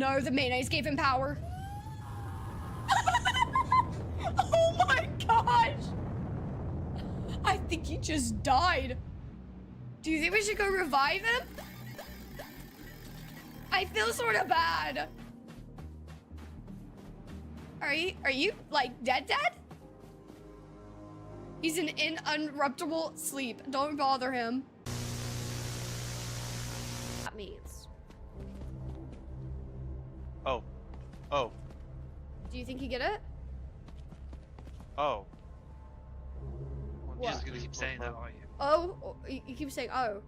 no, the mayonnaise gave him power. Oh my gosh! I think he just died. Do you think we should go revive him? I feel sort of bad. Are you like dead? He's in uninterruptible sleep. Don't bother him. That means. Oh. Do you think you get it? Oh. What? Just gonna keep saying that, are you? Oh, you keep saying oh.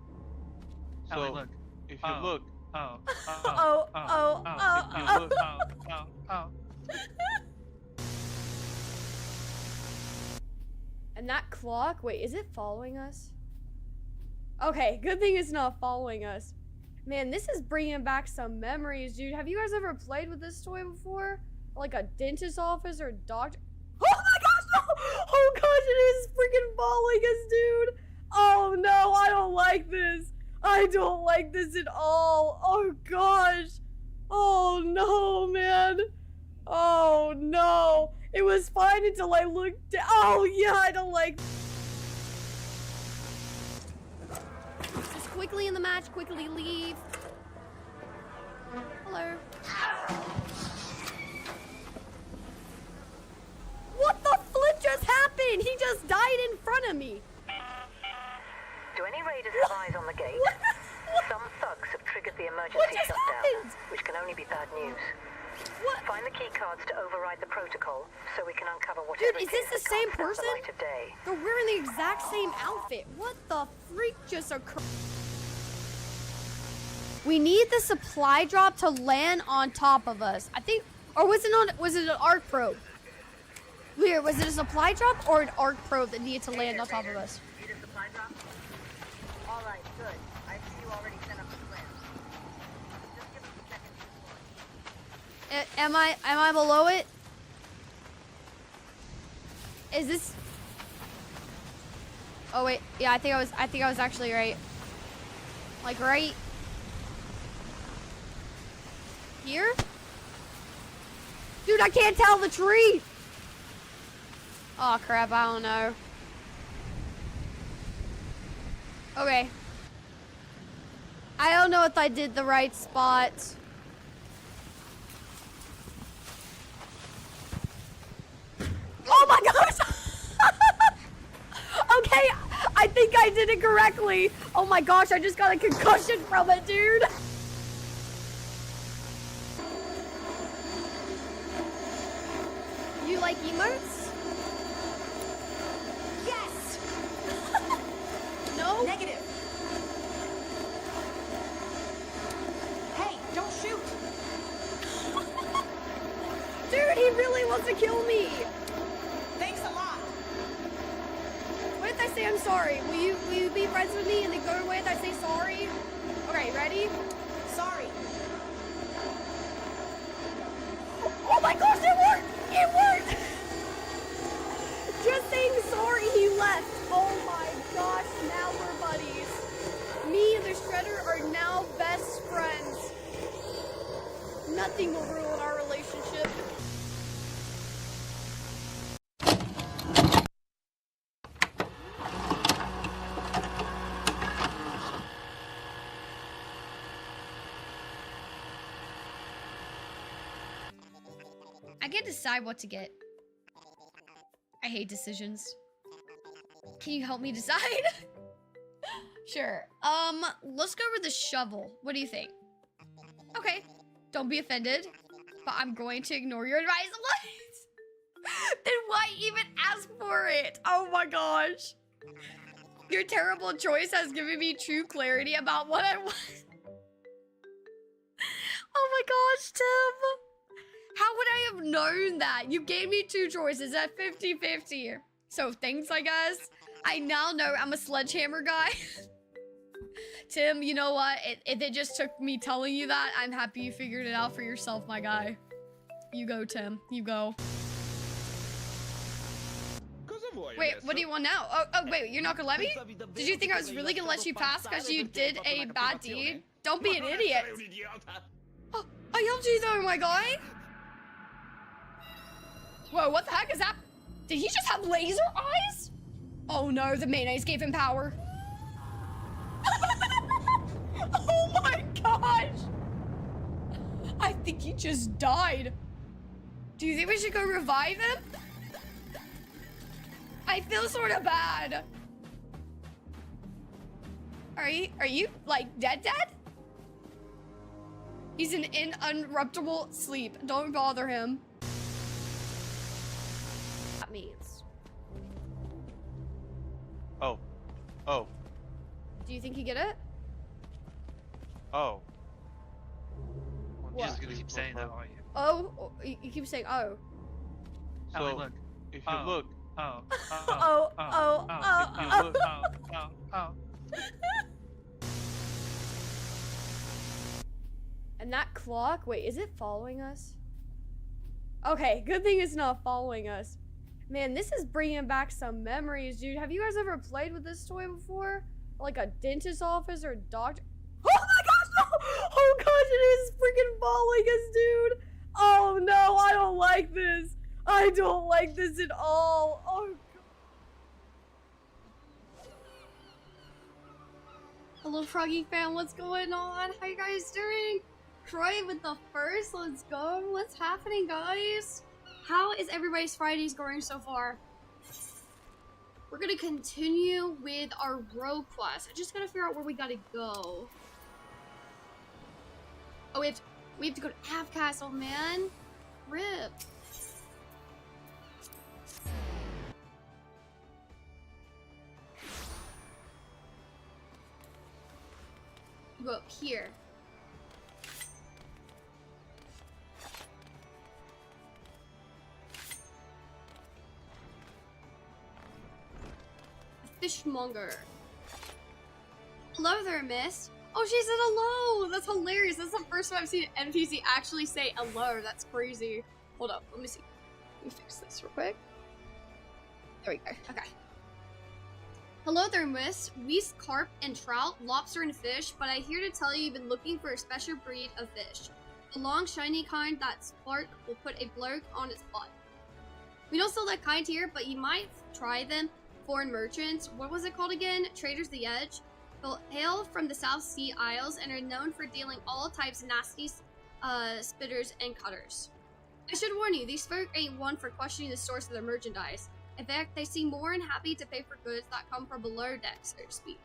So, Ellie, look. if you look, Oh. if you look, And that clock, wait, is it following us? Okay, good thing it's not following us. Man, this is bringing back some memories, dude. Have you guys ever played with this toy before? Like a dentist office or a doctor? Oh my gosh, no! Oh gosh, it is freaking following us, dude. Oh no, I don't like this. I don't like this at all. Oh gosh. Oh no, man. Oh no. It was fine until I looked down. Oh yeah, I don't like. Just quickly in the match, quickly leave. Hello. What the flip just happened? He just died in front of me. Do any raiders have eyes on the gate? Some thugs have triggered the What emergency just shutdown, happened? which can only be bad news. What? Find the key cards to override the protocol so we can uncover whatever Dude, is it this the that same can't stand person? the light of day. They're wearing the exact same outfit. What the freak just occurred? We need the supply drop to land on top of us. I think, or was it an arc probe? Weird, was it a supply drop or an arc probe that needed to land on top of us? Need a supply drop? All right, good. I see you already set up the plan. Just give us a second. Am I below it? Is this? Oh wait, yeah, I think I was actually right. Like right here? Dude, I can't tell the tree. Oh crap, I don't know. Okay. I don't know if I did the right spot. Oh my gosh! Okay, I think I did it correctly. Oh my gosh, I just got a concussion from it, dude. You like emotes? Yes! No? Negative. Hey, don't shoot. Dude, he really wants to kill me. Thanks a lot. What if I say I'm sorry? Will you be friends with me and then go away if I say sorry? Okay, ready? Sorry. Oh my gosh, it worked! It worked! Just saying sorry, he left. Oh my gosh, now we're buddies. Me and the Shredder are now best friends. Nothing will ruin our relationship. I can't decide what to get. I hate decisions. Can you help me decide? Sure. Let's go with the shovel. What do you think? Okay. Don't be offended, but I'm going to ignore your advice. What? Then why even ask for it? Oh my gosh. Your terrible choice has given me true clarity about what I want. Oh my gosh, Tim. How would I have known that? You gave me two choices at 50-50. So thanks, I guess. I now know I'm a sledgehammer guy. Tim, you know what? If it just took me telling you that, I'm happy you figured it out for yourself, my guy. You go, Tim. You go. Wait, what do you want now? Oh, wait, you're not gonna let me? Did you think I was really gonna let you pass because you did a bad deed? Don't be an idiot. I helped you though, my guy. Whoa, what the heck is that? Did he just have laser eyes? Oh no, the mayonnaise gave him power. Oh my gosh. I think he just died. Do you think we should go revive him? I feel sort of bad. Are you like dead? He's in uninterruptible sleep. Don't bother him. That means. Oh. Oh. Do you think you get it? Oh. What? Just You keep saying that, aren't you? Oh, you keep saying oh. So, Ellie, look. if you Oh. look, Oh. Oh, oh, oh, Oh. And that clock, wait, is it following us? Okay, good thing it's not following us. Man, this is bringing back some memories, dude. Have you guys ever played with this toy before? Like a dentist's office or a doctor? Oh my gosh, no! Oh gosh, it is freaking following us, dude! Oh no, I don't like this. I don't like this at all. Oh god. Hello, Froggy fam, what's going on? How you guys doing? Troy with the first, let's go. What's happening, guys? How is everybody's Fridays going so far? We're gonna continue with our road quest. I just gotta figure out where we gotta go. Oh, we have to go to Av Castle, man. Rip. Go up here. Fishmonger. Hello there, miss. Oh, she said hello! That's hilarious. That's the first time I've seen an NPC actually say hello. That's crazy. Hold up, let me see. Let me fix this real quick. There we go. Okay. Hello there, miss. We carp and trout, lobster and fish, but I hear to tell you you've been looking for a special breed of fish. The long, shiny kind that spark will put a blurk on its butt. We don't sell that kind here, but you might try them. Foreign merchants, what was it called again? Traders the Edge. They'll hail from the South Sea Isles and are known for dealing all types of nasty spitters and cutters. I should warn you, these folk ain't one for questioning the source of their merchandise. In fact, they seem more than happy to pay for goods that come from below deck, so to speak.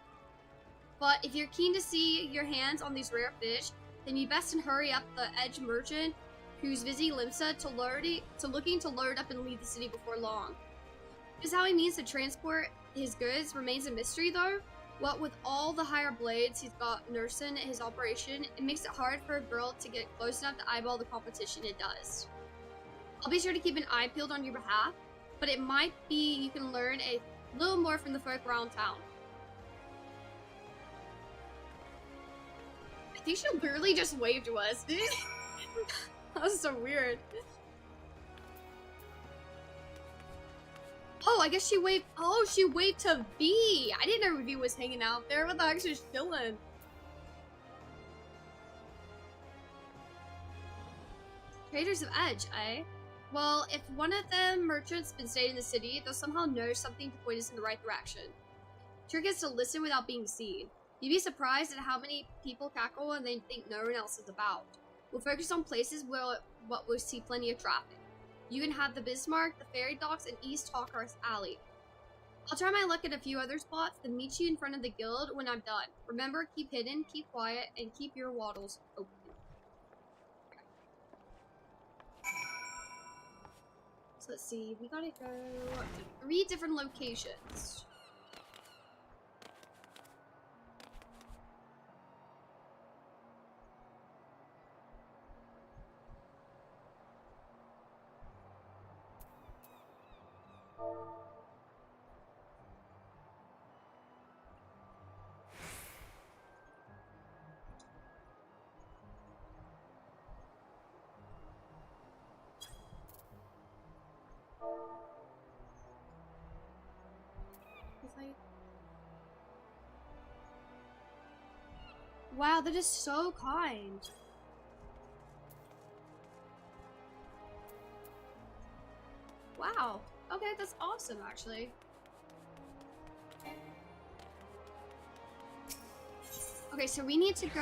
But if you're keen to see your hands on these rare fish, then you best hurry up the Edge merchant who's busy Limsa to looking to load up and leave the city before long. Just how he means to transport his goods remains a mystery though. What with all the higher blades he's got nursing his operation, it makes it hard for a girl to get close enough to eyeball the competition it does. I'll be sure to keep an eye peeled on your behalf, but it might be you can learn a little more from the folk around town. I think she literally just waved to us, dude. That was so weird. Oh, I guess she waved. Oh, she waved to V. I didn't know V was hanging out there. What the heck, she's chilling. Traders of Edge, eh? Well, if one of them merchants been staying in the city, they'll somehow know something to point us in the right direction. Trick is to listen without being seen. You'd be surprised at how many people cackle and they think no one else is about. We'll focus on places where we'll see plenty of traffic. You can have the Bismarck, the Ferry Docks, and East Hawkhurst Alley. I'll try my luck at a few other spots, then meet you in front of the guild when I'm done. Remember, keep hidden, keep quiet, and keep your waddles open. So let's see, we gotta go to 3 different locations. Wow, that is so kind. Wow. Okay, that's awesome, actually. Okay, so we need to go...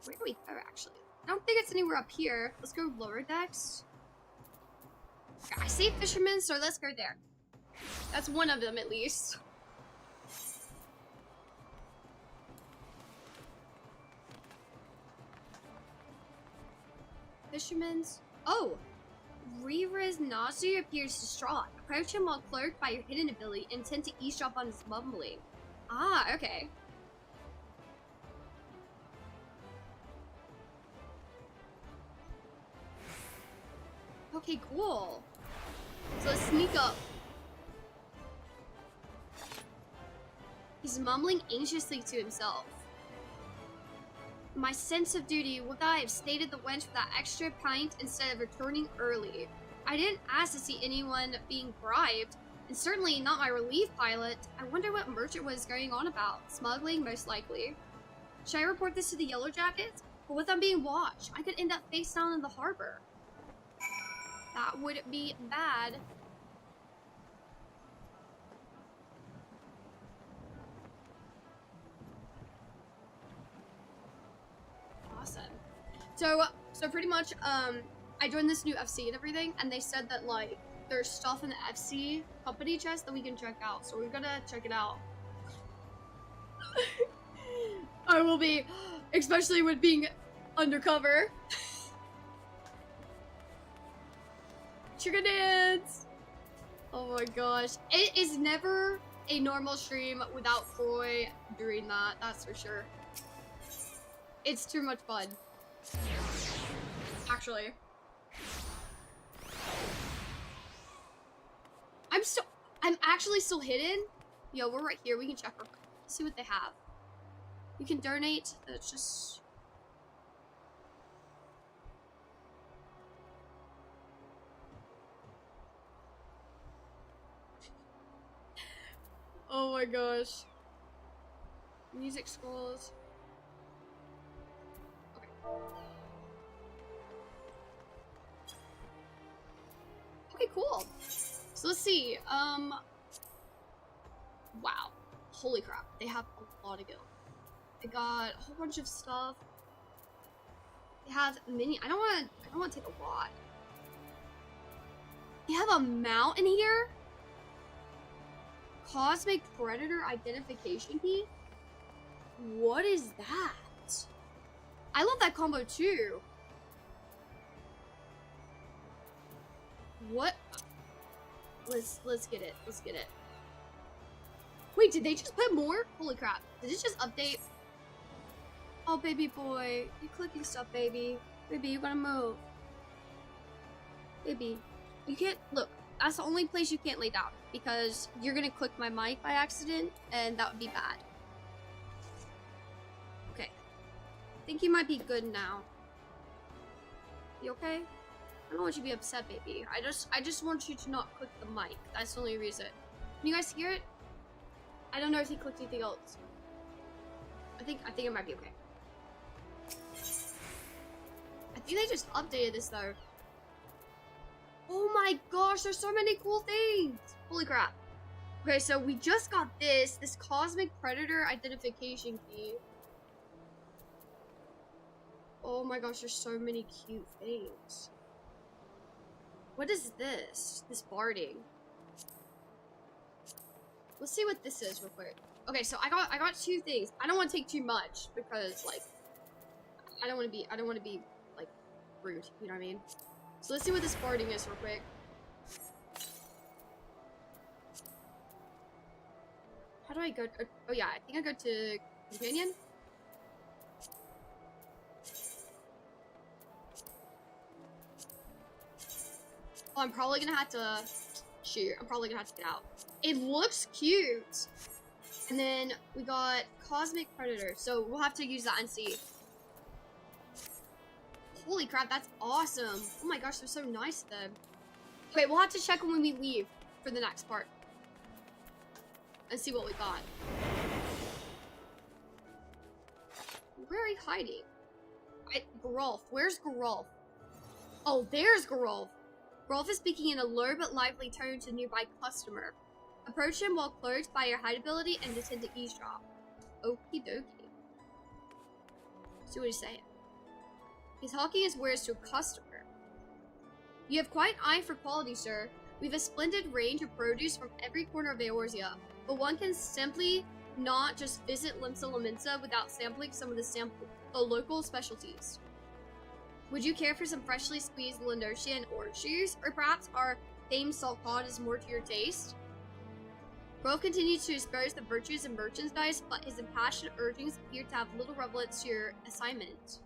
Where do we go, actually? I don't think it's anywhere up here. Let's go lower decks. Okay, I see fishermen, so let's go there. That's one of them, at least. Fishermen's... Oh! Reavers Nazi appears distraught. Approach him while cloaked by your hidden ability, intent to eavesdrop on his mumbling. Ah, okay. Okay, cool. So let's sneak up. He's mumbling anxiously to himself. My sense of duty would I have stated the wench for that extra pint instead of returning early. I didn't ask to see anyone being bribed, and certainly not my relief pilot. I wonder what merchant was going on about. Smuggling, most likely. Should I report this to the Yellow Jackets? But with them being watched, I could end up face down in the harbor. That would be bad. Awesome. So pretty much, I joined this new FC and everything, and they said that, like, there's stuff in the FC company chest that we can check out, so we're gonna check it out. I will be, especially with being undercover. Chicken dance! Oh my gosh. It is never a normal stream without Croy doing that, that's for sure. It's too much fun. Actually. I'm actually still hidden. Yo, we're right here. We can check real quick. See what they have. You can donate. That's just... Oh my gosh. Music scrolls. Okay. Okay, cool. So let's see. Wow. Holy crap. They have a lot of guild. They got a whole bunch of stuff. They have mini. I don't want to take a lot. They have a mount in here. Cosmic Predator identification key? What is that? I love that combo too. What? Let's get it. Let's get it. Wait, did they just put more? Holy crap. Did it just update? Oh, baby boy. You're clicking stuff, baby. Baby, you gotta move. Baby. You can't... Look, that's the only place you can't lay down. Because you're gonna click my mic by accident, and that would be bad. Okay. I think you might be good now. You okay? I don't want you to be upset, baby. I just want you to not click the mic. That's the only reason. Can you guys hear it? I don't know if he clicked anything else. I think it might be okay. I think they just updated this though. Oh my gosh, there's so many cool things! Holy crap. Okay, so we just got this Cosmic Predator identification key. Oh my gosh, there's so many cute things. What is this? This barding. Let's see what this is real quick. Okay, so I got two things. I don't want to take too much because like I don't want to be like rude, you know what I mean? So let's see what this barding is real quick. How do I go? Oh yeah, I think I go to companion. Oh, I'm probably gonna have to shoot. I'm probably gonna have to get out. It looks cute. And then we got Cosmic Predator, so we'll have to use that and see. Holy crap, that's awesome. Oh my gosh, they're so nice of them. Wait, we'll have to check when we leave for the next part. And see what we got. Where are you hiding? Geralf, where's Geralf? Oh, there's Geralf. Rolf is speaking in a low but lively tone to a nearby customer. Approach him while cloaked by your hide ability and intend to eavesdrop. Okie dokie. See what he's saying. He's hawking his wares to a customer. You have quite an eye for quality, sir. We've a splendid range of produce from every corner of Eorzea, but one can simply not just visit Limsa Laminsa without sampling some of the local specialties. Would you care for some freshly squeezed Landosia and orange juice, or perhaps our famed salt cod is more to your taste? Rolf continues to disparage the virtues of merchandise, but his impassioned urgings appear to have little relevance to your assignment.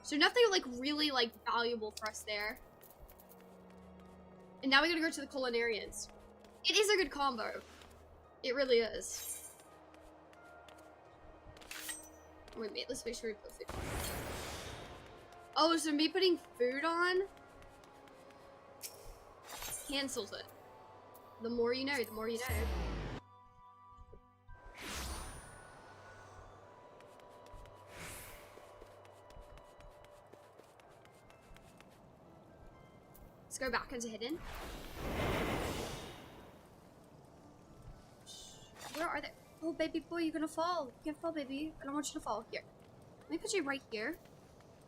So nothing like really like valuable for us there. And now we gotta go to the culinarians. It is a good combo. It really is. Wait, let's make sure we put food on. Oh, so me putting food on cancels it. The more you know, the more you know. Let's go back into hidden. Where are they? Oh, baby boy, you're gonna fall. You can't fall, baby. I don't want you to fall. Here. Let me put you right here.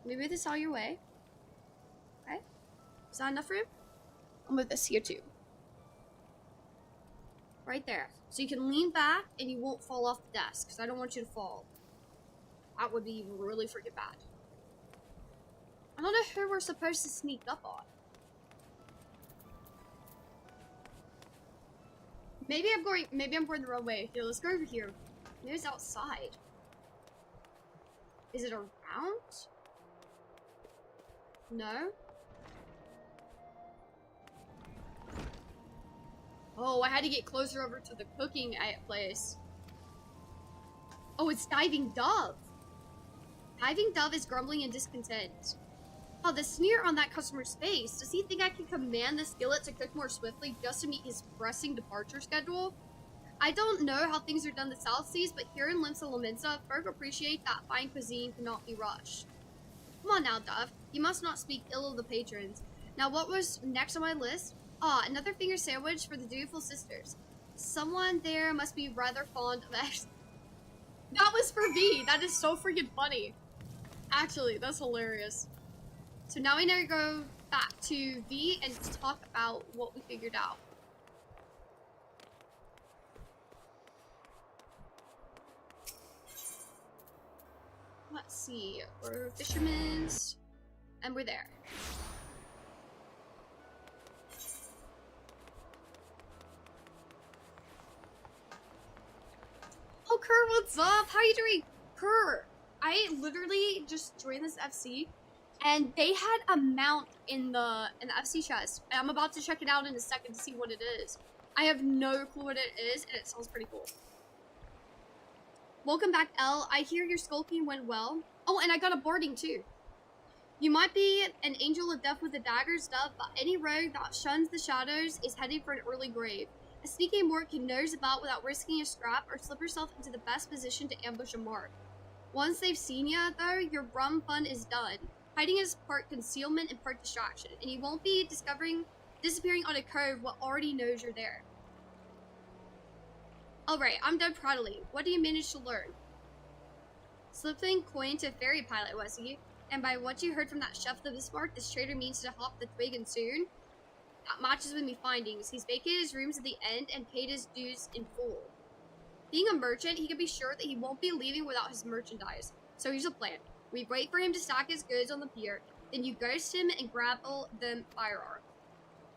Let me move this out of your way. Okay. Is that enough room? I'll move this here too. Right there. So you can lean back and you won't fall off the desk, because I don't want you to fall. That would be really freaking bad. I don't know who we're supposed to sneak up on. Maybe I'm going the wrong way. Here, let's go over here. Maybe it's outside. Is it around? No? Oh, I had to get closer over to the cooking place. Oh, it's Diving Dove. Diving Dove is grumbling in discontent. Oh, the sneer on that customer's face. Does he think I can command the skillet to cook more swiftly just to meet his pressing departure schedule? I don't know how things are done in the South Seas, but here in Limsa Laminsa, folk appreciate that fine cuisine cannot be rushed. Come on now, Dove. You must not speak ill of the patrons. Now, what was next on my list? Ah, another finger sandwich for the dutiful sisters. Someone there must be rather fond of eggs. That was for V. That is so freaking funny. Actually, that's hilarious. So now we need to go back to V and talk about what we figured out. Let's see. We're fishermen's, and we're there. Oh, Kerr, what's up? How you doing? Kerr, I literally just joined this FC. And they had a mount in the FC chest. And I'm about to check it out in a second to see what it is. I have no clue what it is, and it sounds pretty cool. Welcome back, Elle. I hear your skulking went well. Oh, and I got a boarding too. You might be an angel of death with a dagger's Dove, but any rogue that shuns the shadows is heading for an early grave. A sneaking mork can nose about without risking a scrap or slip herself into the best position to ambush a mark. Once they've seen ya, though, your rum fun is done. Hiding is part concealment and part distraction, and you won't be disappearing on a cove what already knows you're there. Alright, I'm done prattling. What do you manage to learn? Slipping coin to a ferry pilot, was he? And by what you heard from that chef of Bismarck, this trader means to hop the twig and soon? That matches with me findings. He's vacated his rooms at the end and paid his dues in full. Being a merchant, he can be sure that he won't be leaving without his merchandise. So here's a plan. We wait for him to stack his goods on the pier, then you ghost him and grapple the firearm.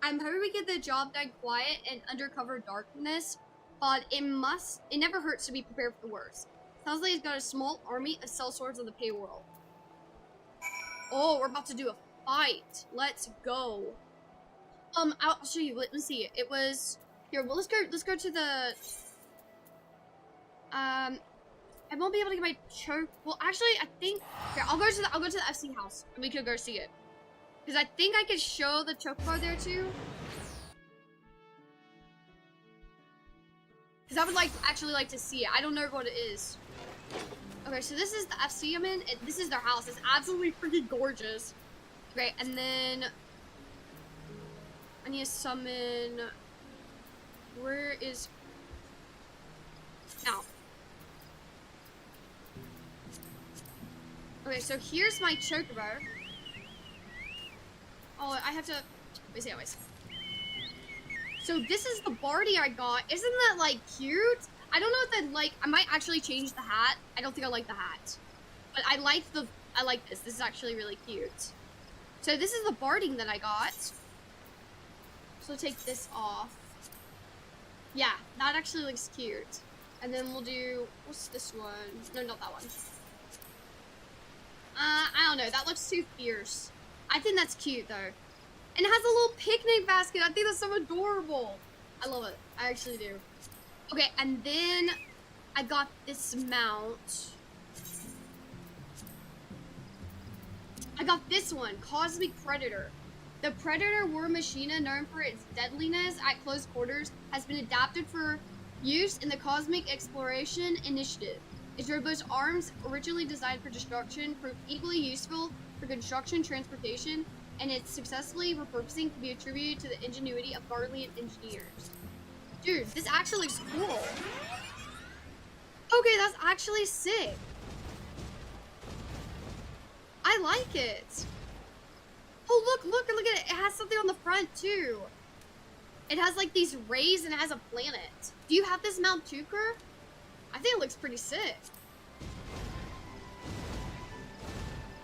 I'm hoping we get the job done quiet and undercover darkness, but it never hurts to be prepared for the worst. Sounds like he's got a small army of sellswords on the payroll. Oh, we're about to do a fight. Let's go. I'll show you. Let's see. It was here. Well, let's go to the. I won't be able to get my choke. Well, actually, I think here I'll go to the FC house and we can go see it. Because I think I could show the chocobo there too. Because I would actually like to see it. I don't know what it is. Okay, so this is the FC I'm in. This is their house. It's absolutely freaking gorgeous. Okay, and then I need to summon. Where is? Now. Okay, so here's my chocobo. Oh, I have to. Wait, anyways. So this is the Barty I got. Isn't that like cute? I don't know if that like. I might actually change the hat. I don't think I like the hat, but I like this. This is actually really cute. So this is the Barding that I got. So take this off. Yeah, that actually looks cute. And then we'll do, what's this one? No, not that one. I don't know, that looks too fierce. I think that's cute though. And it has a little picnic basket. I think that's so adorable. I love it, I actually do. Okay, and then I got this mount. I got this one, Cosmic Predator. The Predator war machina, known for its deadliness at close quarters, has been adapted for use in the Cosmic Exploration Initiative. Its robust arms, originally designed for destruction, proved equally useful for construction, transportation, and its successfully repurposing can be attributed to the ingenuity of Guardian engineers. Dude, this actually looks cool. Okay, that's actually sick. I like it. Oh, look at it. It has something on the front, too. It has, like, these rays and it has a planet. Do you have this Mount Tuker? I think it looks pretty sick.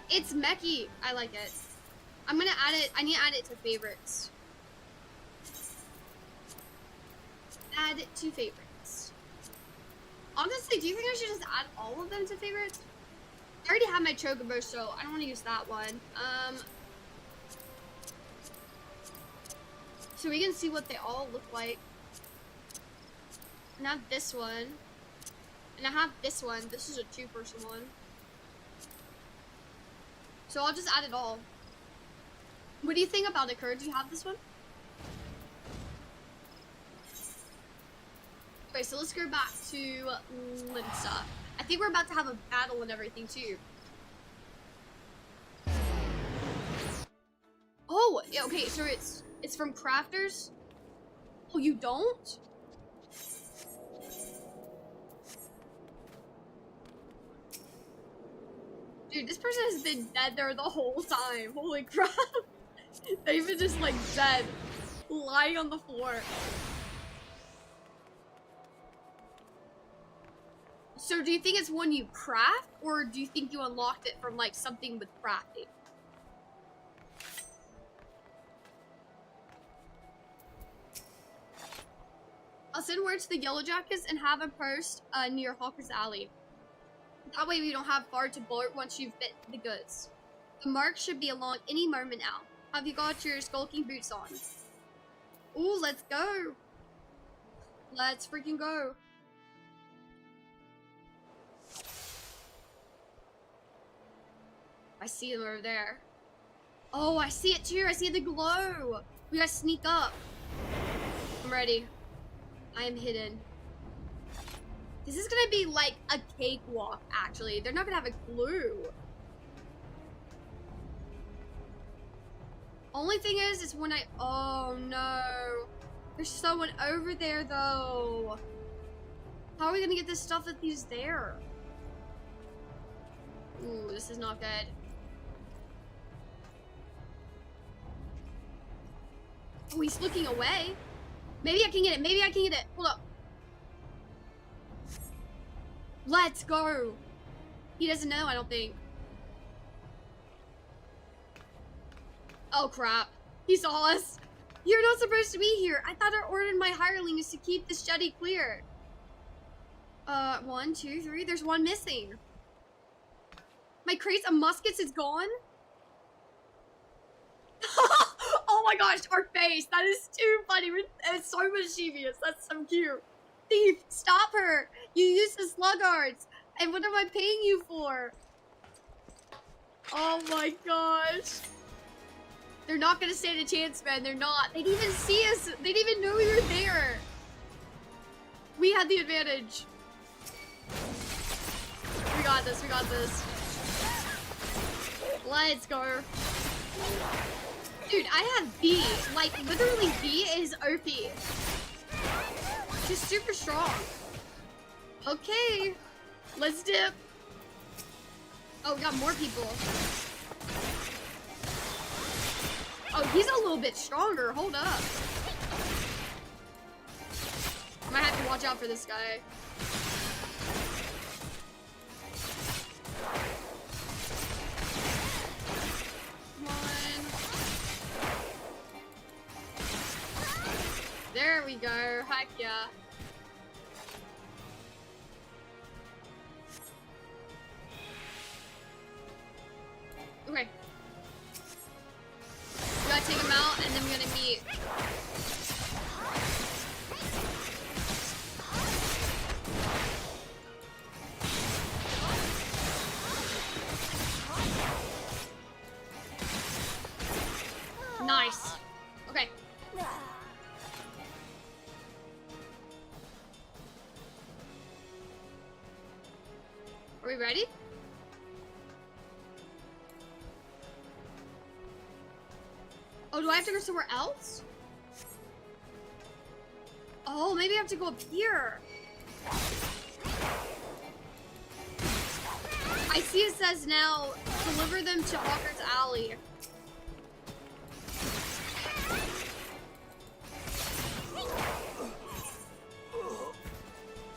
It's mechy. I like it. I'm gonna add it. I need to add it to favorites. Add to favorites. Honestly, do you think I should just add all of them to favorites? I already have my Chocobo, so I don't want to use that one. So we can see what they all look like. And I have this one. And I have this one. This is a 2-person one. So I'll just add it all. What do you think about it, Kurt? Do you have this one? Okay, so let's go back to Linsa. I think we're about to have a battle and everything too. Oh, yeah, okay, so it's from crafters. Oh, you don't? Dude, this person has been dead there the whole time. Holy crap. They've been just like dead, lying on the floor. So do you think it's one you craft, or do you think you unlocked it from like something with crafting? I'll send word to the Yellow Jackets and have a post near Hawker's Alley. That way we don't have far to bolt once you've bit the goods. The mark should be along any moment now. Have you got your skulking boots on? Ooh, let's go. Let's freaking go. I see them over there. Oh, I see it too. I see the glow. We gotta sneak up. I'm ready. I am hidden. This is gonna be like a cakewalk, actually. They're not gonna have a clue. Only thing is when I... Oh, no. There's someone over there, though. How are we gonna get this stuff if he's there? Ooh, this is not good. Oh, he's looking away. Maybe I can get it. Maybe I can get it. Hold up. Let's go. He doesn't know, I don't think. Oh, crap. He saw us. You're not supposed to be here. I thought I ordered my hirelings to keep this jetty clear. 1, 2, 3. There's one missing. My crates of muskets is gone. Oh my gosh, our face. That is too funny. It's so mischievous. That's so cute. Thief, stop her. You use the sluggards. And what am I paying you for? Oh my gosh. They're not gonna stand a chance, man. They're not. They didn't even see us. They didn't even know we were there. We had the advantage. We got this. We got this. Let's go. Dude, I have B. Like, literally B is OP. She's super strong. Okay. Let's dip. Oh, we got more people. Oh, he's a little bit stronger. Hold up. I might have to watch out for this guy. Come on. There we go. Heck yeah. Okay. We gotta take him out and then we're gonna meet. Nice. Okay. Are we ready? Oh, do I have to go somewhere else? Oh, maybe I have to go up here. I see it says now, deliver them to Hawker's Alley.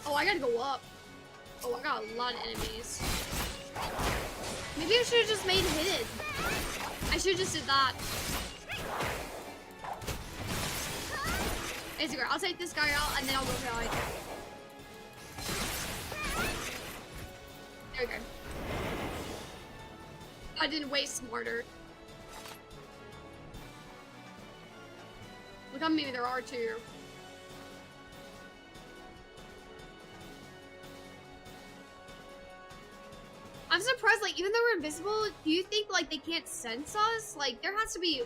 Oh, I gotta go up. Oh, I got a lot of enemies. Maybe I should have just made hidden. I should have just did that. Easy girl, I'll take this guy out and then I'll go hide. There we go. I did way smarter. Look how many there are too. I'm surprised, like, even though we're invisible, do you think, like, they can't sense us? Like, there has to be...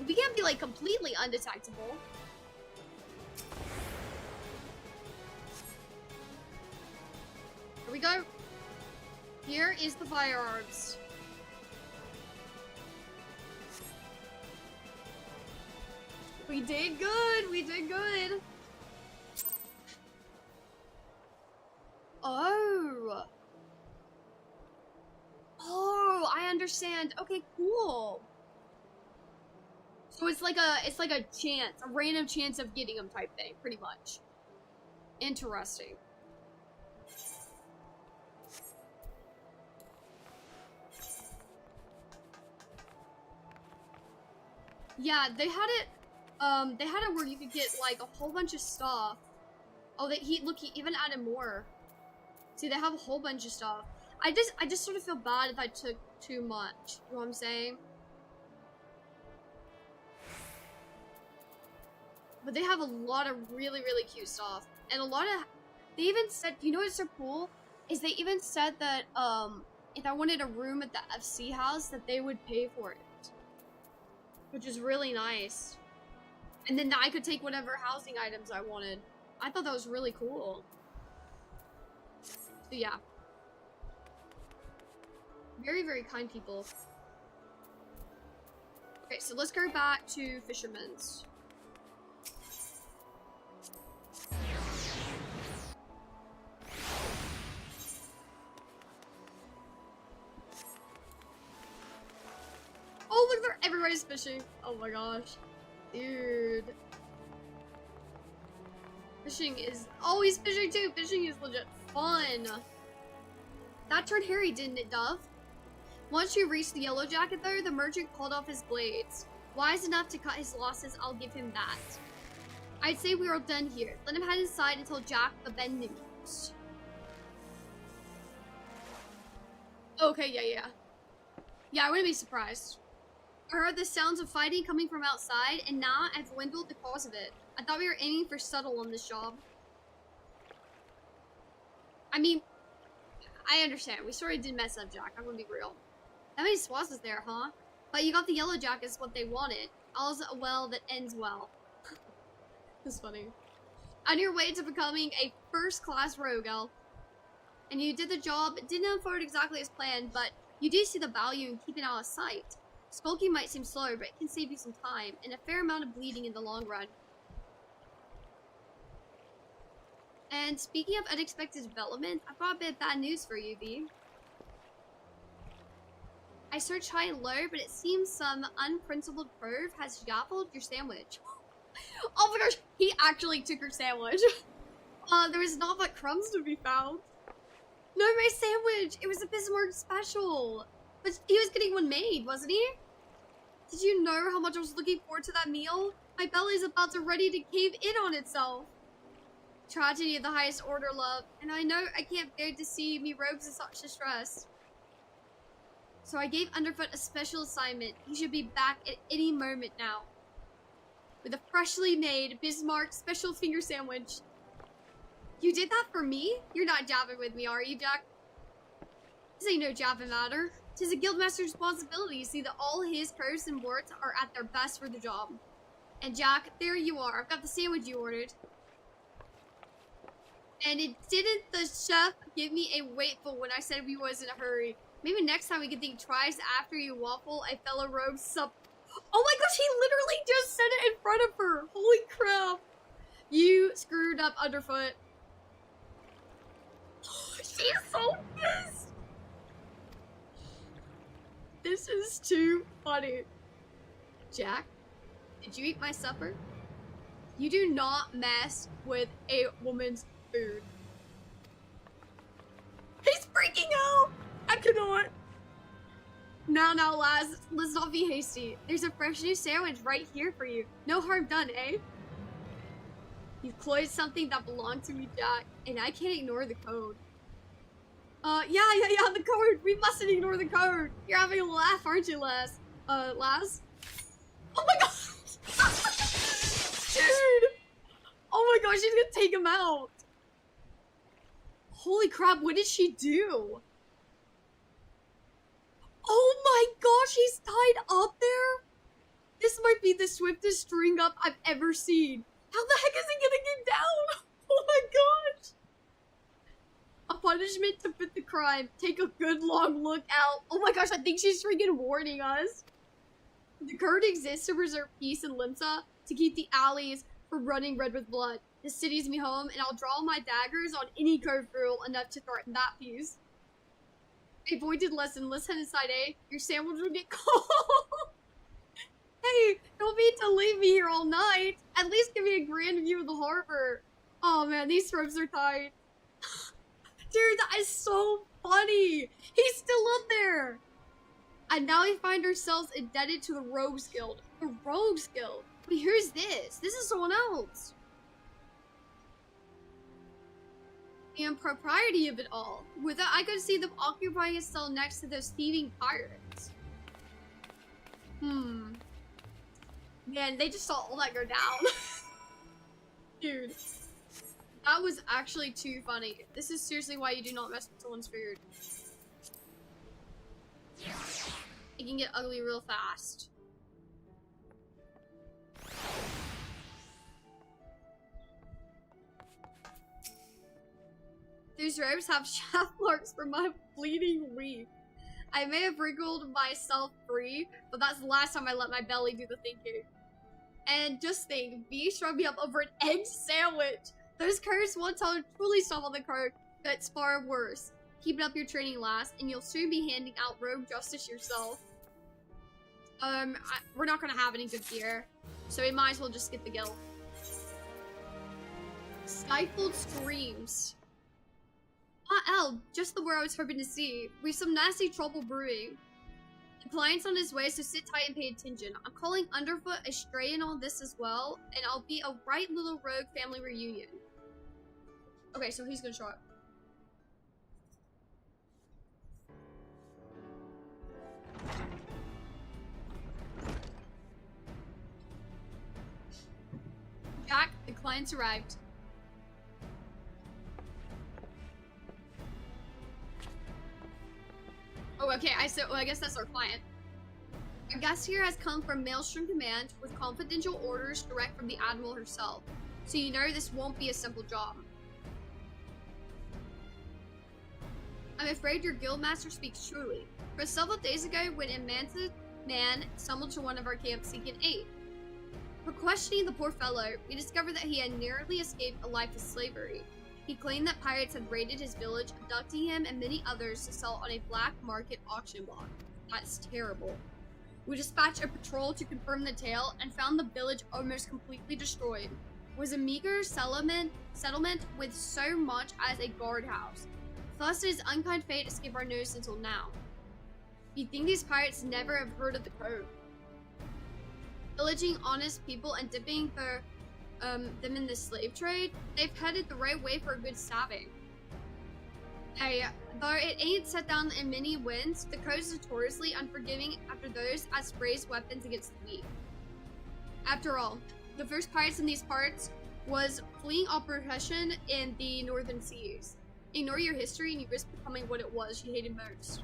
We can't be, like, completely undetectable. Here we go. Here is the firearms. We did good. We did good. Oh. Oh, I understand. Okay, cool. So it's like a chance, a random chance of getting them type thing, pretty much. Interesting. Yeah, they had it where you could get like a whole bunch of stuff. Oh, he even added more. See, they have a whole bunch of stuff. I just sort of feel bad if I took too much. You know what I'm saying? But they have a lot of really, really cute stuff. And a lot of... They even said... You know what's so cool? Is they even said that, if I wanted a room at the FC house, that they would pay for it. Which is really nice. And then I could take whatever housing items I wanted. I thought that was really cool. So yeah. Very, very kind people. Okay, so let's go back to Fisherman's. Oh, look there! Everybody's fishing. Oh my gosh. Dude. Fishing is... Oh, he's fishing too! Fishing is legit fun. That turned hairy, didn't it, Dove? Once you reached the Yellow Jacket though, the merchant called off his blades. Wise enough to cut his losses, I'll give him that. I'd say we are done here. Let him head inside and tell Jack the bad news. Okay, yeah. Yeah, I wouldn't be surprised. I heard the sounds of fighting coming from outside, and now I've dwindled the cause of it. I thought we were aiming for subtle on this job. I mean, I understand. We sort of did mess up, Jack. I'm gonna be real. That many SWATs is there, huh? But you got the Yellow Jackets, what they wanted. All's well that ends well. That's funny. On your way to becoming a first-class rogue, El. And you did the job. It didn't unfold exactly as planned, but You do see the value in keeping out of sight. Skulking might seem slow, but it can save you some time and a fair amount of bleeding in the long run. And speaking of unexpected development, I've got a bit of bad news for you, V. I searched high and low, but it seems some unprincipled perv has yaffled your sandwich. Oh my gosh, he actually took her sandwich. There was not but crumbs to be found. No, my sandwich! It was a Bismarck special! But he was getting one made, wasn't he? Did you know how much I was looking forward to that meal? My belly's about to ready to cave in on itself. Tragedy of the highest order, love. And I know I can't bear to see me rogues in such distress. So I gave Underfoot a special assignment. He should be back at any moment now. With a freshly made Bismarck special finger sandwich. You did that for me? You're not jabbing with me, are you, Jack? This ain't no jabbing matter. 'Tis a guildmaster's responsibility to see that all his curves and warts are at their best for the job. And Jack, there you are. I've got the sandwich you ordered. And it didn't the chef give me a waitful when I said we was in a hurry. Maybe next time we can think twice after you waffle a fellow rogue sup. Oh my gosh, he literally just said it in front of her. Holy crap. You screwed up, Underfoot. She's so pissed. This is too funny. Jack, did you eat my supper? You do not mess with a woman's food. He's freaking out! I cannot. Now, lads, let's not be hasty. There's a fresh new sandwich right here for you. No harm done, eh? You've closed something that belonged to me, Jack, and I can't ignore the code. Yeah, the code! We mustn't ignore the code! You're having a laugh, aren't you, Laz? Laz? Oh my gosh! Dude! Oh my gosh, she's gonna take him out! Holy crap, what did she do? Oh my gosh, he's tied up there? This might be the swiftest string up I've ever seen. How the heck is he gonna get down? Oh my gosh! A punishment to fit the crime. Take a good long look out. Oh my gosh, I think she's freaking warning us. The code exists to preserve peace in Limsa, to keep the alleys from running red with blood. The city's me home, and I'll draw my daggers on any code rule enough to threaten that peace. A pointed lesson. Let's head inside, eh? Your sandwich will get cold. Hey, don't mean to leave me here all night. At least give me a grand view of the harbor. Oh man, these ropes are tight. Dude, that is so funny. He's still up there. And now we find ourselves indebted to the Rogues Guild. The Rogues Guild? Wait, who's this? This is someone else. The impropriety of it all. With that, I could see them occupying a cell next to those thieving pirates. Man, they just saw all that go down. Dude. That was actually too funny. This is seriously why you do not mess with someone's food. It can get ugly real fast. These robes have shaft marks from my bleeding reef. I may have wriggled myself free, but that's the last time I let my belly do the thinking. And just think, V shoved me up over an egg sandwich. Those curves once held truly stop on the card, but it's far worse. Keep up your training, lass, and you'll soon be handing out rogue justice yourself. We're not gonna have any good gear, so we might as well just skip the guild. Stifled screams. El, just the word I was hoping to see. We've some nasty trouble brewing. The client's on his way, so sit tight and pay attention. I'm calling Underfoot a stray in all this as well, and I'll be a right little rogue family reunion. Okay, so he's gonna show up. Jack, the client's arrived. Oh, okay, I guess that's our client. Our guest here has come from Maelstrom Command with confidential orders direct from the Admiral herself. So you know this won't be a simple job. I'm afraid your guildmaster speaks truly. For several days ago, when a man stumbled to one of our camps seeking aid. For questioning the poor fellow, we discovered that he had narrowly escaped a life of slavery. He claimed that pirates had raided his village, abducting him and many others to sell on a black market auction block. That's terrible. We dispatched a patrol to confirm the tale and found the village almost completely destroyed. It was a meager settlement with so much as a guardhouse. Thus, his unkind fate escaped our notice until now. You'd think these pirates never have heard of the code. Pillaging honest people and dipping them in the slave trade, they've headed the right way for a good stabbing. Hey, though it ain't set down in many winds, the code is notoriously unforgiving after those as raised weapons against the weak. After all, the first pirates in these parts was fleeing oppression in the northern seas. Ignore your history and you risk becoming what it was you hated most.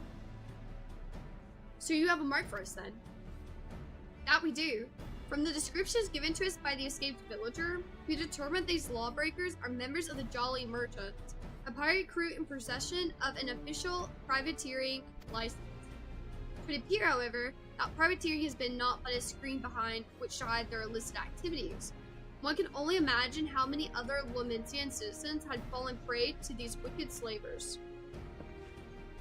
So you have a mark for us then? That we do. From the descriptions given to us by the escaped villager, we determined these lawbreakers are members of the Jolly Merchants, a pirate crew in possession of an official privateering license. It would appear, however, that privateering has been naught but a screen behind which to hide their illicit activities. One can only imagine how many other Lamintian citizens had fallen prey to these wicked slavers.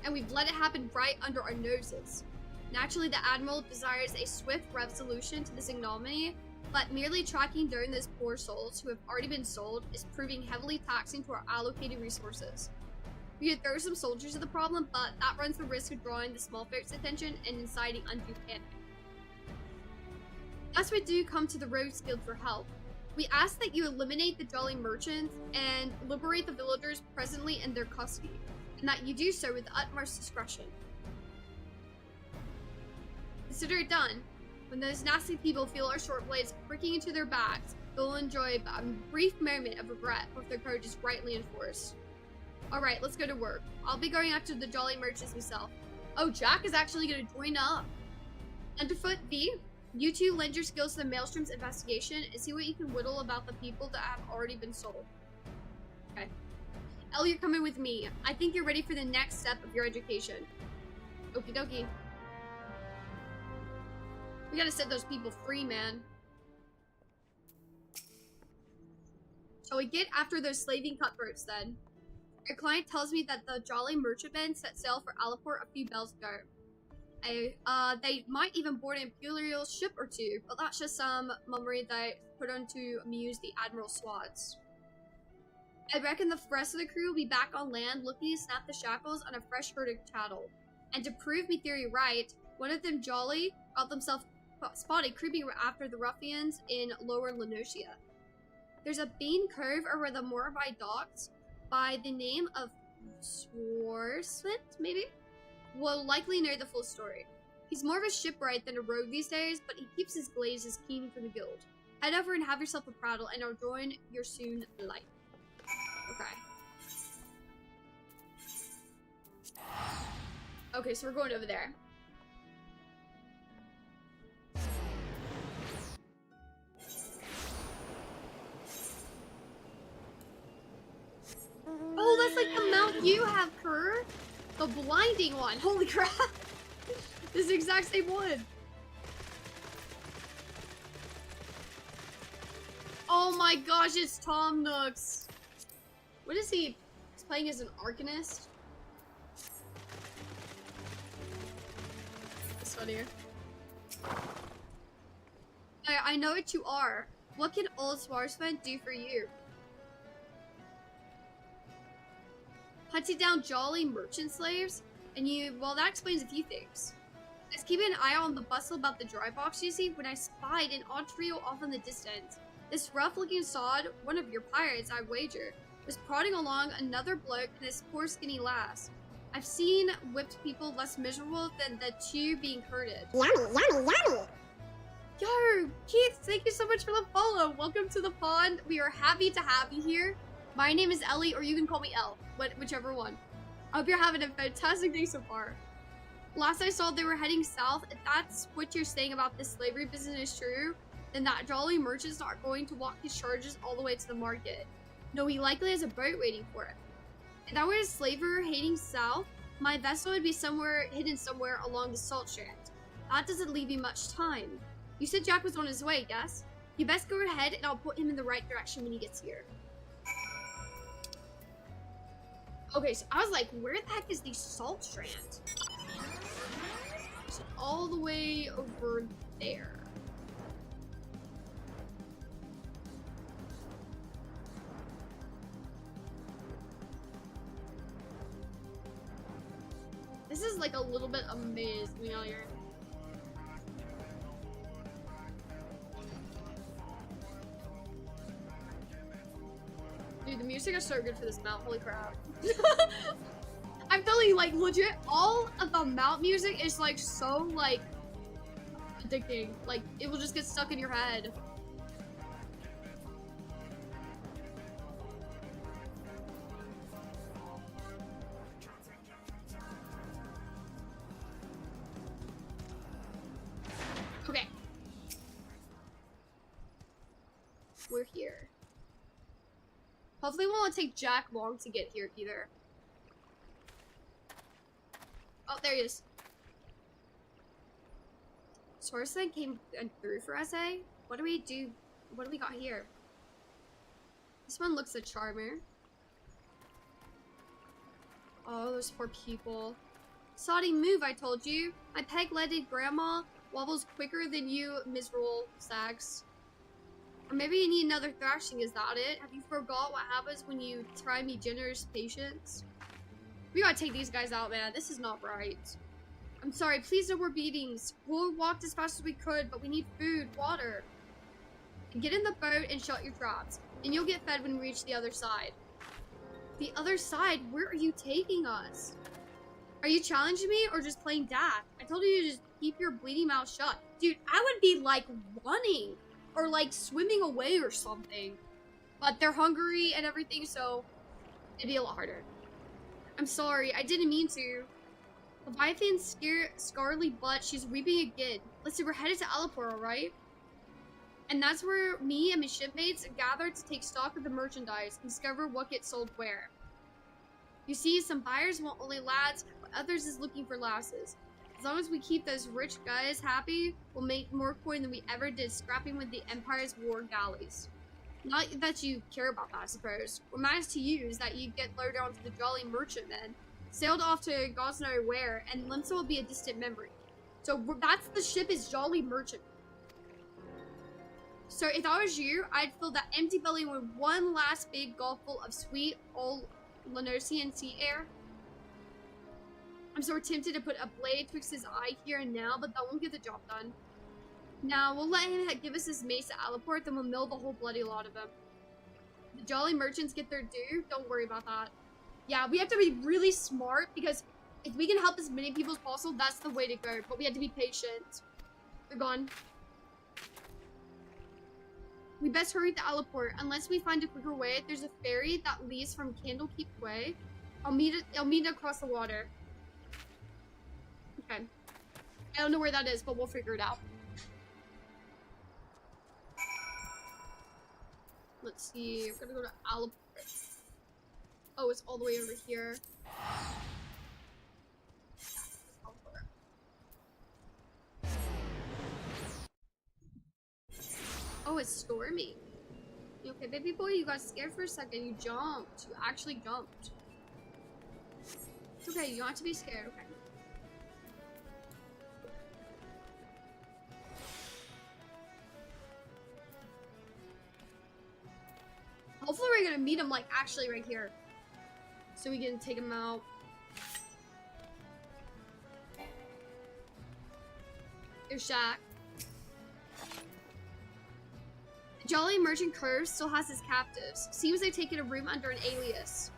And we've let it happen right under our noses. Naturally, the Admiral desires a swift resolution to this ignominy, but merely tracking down those poor souls who have already been sold is proving heavily taxing to our allocated resources. We could throw some soldiers at the problem, but that runs the risk of drawing the small folks' attention and inciting undue panic. Thus, we do come to the Rogues Guild for help. We ask that you eliminate the Jolly Merchants and liberate the villagers presently in their custody, and that you do so with the utmost discretion. Consider it done. When those nasty people feel our short blades pricking into their backs, they'll enjoy a brief moment of regret if their code is rightly enforced. Alright, let's go to work. I'll be going after the Jolly Merchants myself. Oh, Jack is actually going to join up. Underfoot, V, you two lend your skills to the Maelstrom's investigation and see what you can whittle about the people that have already been sold. Okay. Elle, you're coming with me. I think you're ready for the next step of your education. Okie dokie. We gotta set those people free, man. Shall we get after those slaving cutthroats then? Our client tells me that the Jolly Merchantmen set sail for Alaport a few bells ago. They might even board an Imperial ship or two, but that's just some mummery they put on to amuse the Admiral's squads. I reckon the rest of the crew will be back on land looking to snap the shackles on a fresh herd of cattle. And to prove me theory right, one of them Jolly got themselves spotted creeping after the ruffians in Lower Lenosia. There's a bean cove over the Moravai docks by the name of Swarsmith, maybe? Will likely know the full story. He's more of a shipwright than a rogue these days, but he keeps his glazes keen for the guild. Head over and have yourself a prattle, and I'll join your soon light. Okay. Okay, so we're going over there. Oh, that's like the mount you have, Kerr. The blinding one. Holy crap. This is the exact same one. Oh my gosh, it's Tom Nooks. What is he? He's playing as an Arcanist? That's funnier. I know what you are. What can old Swarsman do for you? Hunted down Jolly Merchant slaves? And well, that explains a few things. I was keeping an eye on the bustle about the dry box, you see, when I spied an odd trio off in the distance. This rough-looking sod, one of your pirates, I wager, was prodding along another bloke and this poor skinny lass. I've seen whipped people less miserable than the two being herded. Yummy, yummy, yummy! Yo, Keith, thank you so much for the follow. Welcome to the pond. We are happy to have you here. My name is Ellie, or you can call me Elle, whichever one. I hope you're having a fantastic day so far. Last I saw, they were heading south. If that's what you're saying about this slavery business is true, then that Jolly Merchant's not going to walk his charges all the way to the market. No, he likely has a boat waiting for it. If that were a slaver heading south, My vessel would be hidden somewhere along the salt strand. That doesn't leave you much time. You said Jack was on his way, yes? You best go ahead and I'll point him in the right direction when he gets here. Okay, so I was like, where the heck is the salt strand? It's all the way over there. This is like a little bit amazed me out here. Dude, the music is so good for this mount, holy crap. I'm telling you, like, legit, all of the mount music is like so like addicting. Like, it will just get stuck in your head. Okay. We're here. Hopefully it won't take Jack long to get here either. Oh, there he is. Source then came through for SA? What do we do? What do we got here? This one looks a charmer. Oh, those poor people. Soddy move, I told you. My peg-legged grandma wobbles quicker than you, miserable sags. Or maybe you need another thrashing, is that it? Have you forgot what happens when you try me generous patience? We gotta take these guys out, man. This is not right. I'm sorry, please no more beatings. We'll walk as fast as we could, but we need food, water. Get in the boat and shut your traps. And you'll get fed when we reach the other side. The other side? Where are you taking us? Are you challenging me or just playing dad? I told you to just keep your bleeding mouth shut. Dude, I would be like running. Or like swimming away or something. But they're hungry and everything, so it'd be a lot harder. I'm sorry, I didn't mean to. Leviathan's scarly butt, she's weeping again. Listen, we're headed to Elieey, alright? And that's where me and my shipmates gathered to take stock of the merchandise and discover what gets sold where. You see, some buyers want only lads, but others is looking for lasses. As long as we keep those rich guys happy, we'll make more coin than we ever did scrapping with the Empire's war galleys. Not that you care about that, I suppose. What matters to you is that you get loaded onto the Jolly Merchantman, sailed off to God's knows where, and Limsa will be a distant memory. So that's the ship is Jolly Merchant. So if I was you, I'd fill that empty belly with one last big gulpful of sweet old Lanosian sea air. I'm so tempted to put a blade twixt his eye here and now, but that won't get the job done. Now, we'll let him give us his mace at Elieey, then we'll mill the whole bloody lot of them. The Jolly Merchants get their due, don't worry about that. Yeah, we have to be really smart, because if we can help as many people as possible, that's the way to go, but we have to be patient. They're gone. We best hurry to Elieey, unless we find a quicker way. There's a ferry that leaves from Candlekeep Way. I'll meet it across the water. Okay. I don't know where that is, but we'll figure it out. Let's see. We're gonna go to Elieey. Oh, it's all the way over here. Oh, it's stormy. You okay, baby boy? You got scared for a second. You jumped. You actually jumped. It's okay. You don't have to be scared. Okay. Hopefully we're gonna meet him like actually right here. So we can take him out. Here's Shaq. The Jolly Merchant Curve still has his captives. Seems they've taken a room under an alias.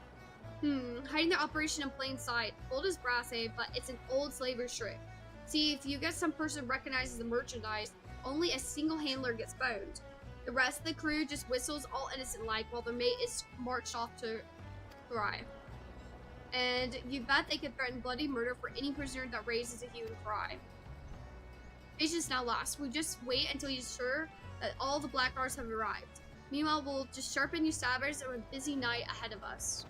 Hiding their operation in plain sight. Old as brass, eh? But it's an old slaver's trick. See, if you get some person recognizes the merchandise, only a single handler gets boned. The rest of the crew just whistles all innocent-like while their mate is marched off to thrive. And you bet they could threaten bloody murder for any prisoner that raises a human cry. Patience now lasts. We just wait until he's sure that all the blackguards have arrived. Meanwhile, we'll just sharpen you sabers and a busy night ahead of us.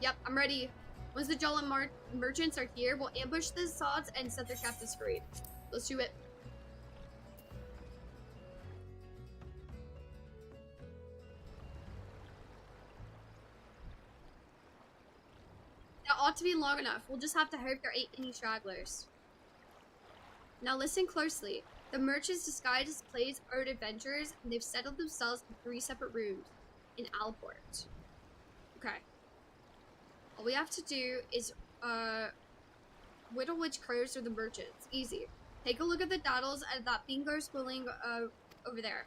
Yep, I'm ready. Once the Jolly merchants are here, we'll ambush the sods and set their captives free. Let's do it. That ought to be long enough. We'll just have to hope there ain't any stragglers. Now listen closely. The merchants disguised as plays owed adventurers, and they've settled themselves in 3 separate rooms in Alport. Okay. All we have to do is, whittle which crows are the merchants. Easy. Take a look at the daddles and that bingo spilling, over there.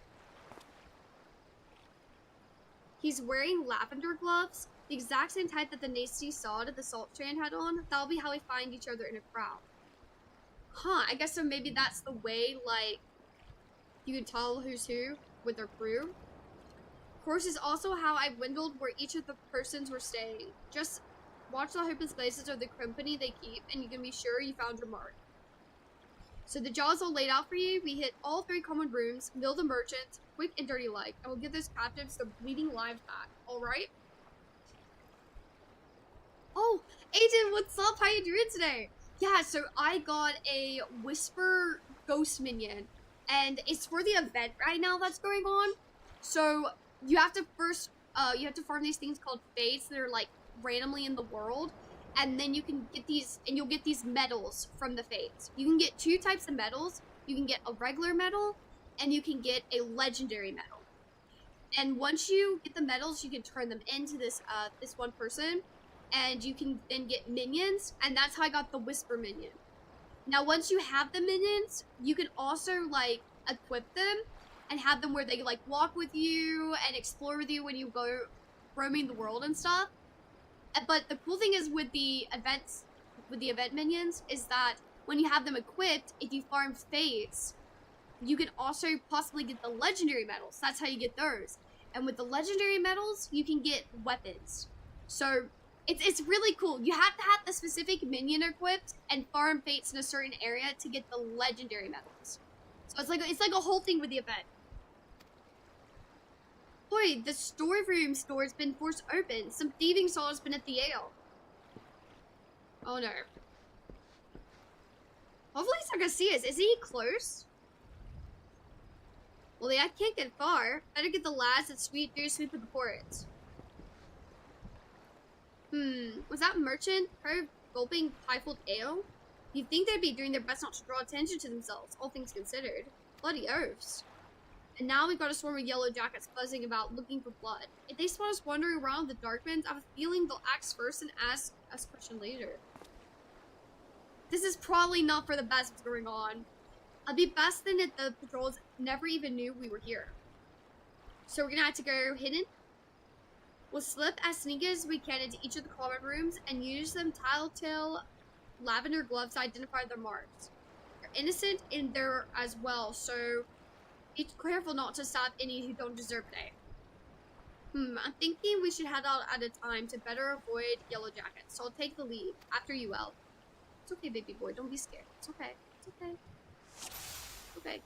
He's wearing lavender gloves, the exact same type that the nasty sod at the salt strand had on. That'll be how we find each other in a crowd. Huh, I guess so maybe that's the way, like, you can tell who's who with their crew. Of course, is also how I dwindled where each of the persons were staying. Just watch the hopeless places of the company they keep, and you can be sure you found your mark. So the job's all laid out for you. We hit all 3 common rooms, mill the merchants, quick and dirty like, and we'll give those captives their bleeding lives back. Alright? Oh, Aiden, what's up? How you doing today? Yeah, so I got a Whisper Ghost Minion, and it's for the event right now that's going on. So you have to first, you have to farm these things called fates that are like randomly in the world, and then you can get these, and you'll get these medals from the fates. You can get 2 types of medals. You can get a regular medal, and you can get a legendary medal. And once you get the medals, you can turn them into this, this one person. And you can then get minions, and that's how I got the Whisper Minion. Now, once you have the minions, you can also, like, equip them and have them where they, like, walk with you and explore with you when you go roaming the world and stuff. But the cool thing is with the events, with the event minions, is that when you have them equipped, if you farm fates, you can also possibly get the legendary medals. That's how you get those. And with the legendary medals, you can get weapons. So it's really cool. You have to have the specific minion equipped and farm fates in a certain area to get the legendary medals. So it's like a whole thing with the event. Boy, the storeroom store's been forced open. Some thieving saw has been at the ale. Oh no. Hopefully he's not gonna see us. Is he close? Well, I can't get far. Better get the lads that sweep of the ports. Was that merchant her gulping pie-full ale? You'd think they'd be doing their best not to draw attention to themselves, all things considered. Bloody oafs. And now we've got a swarm of yellow jackets buzzing about looking for blood. If they spot us wandering around the Darklands, I have a feeling they'll act first and ask us question later. This is probably not for the best what's going on. I'd be best then if the patrols never even knew we were here. So we're gonna have to go hidden. We'll slip as sneaky as we can into each of the common rooms and use them telltale lavender gloves to identify their marks. They're innocent in there as well, so be careful not to stab any who don't deserve it. I'm thinking we should head out at a time to better avoid yellow jackets, so I'll take the lead. After you, El. It's okay, baby boy. Don't be scared. It's okay. It's okay. Okay.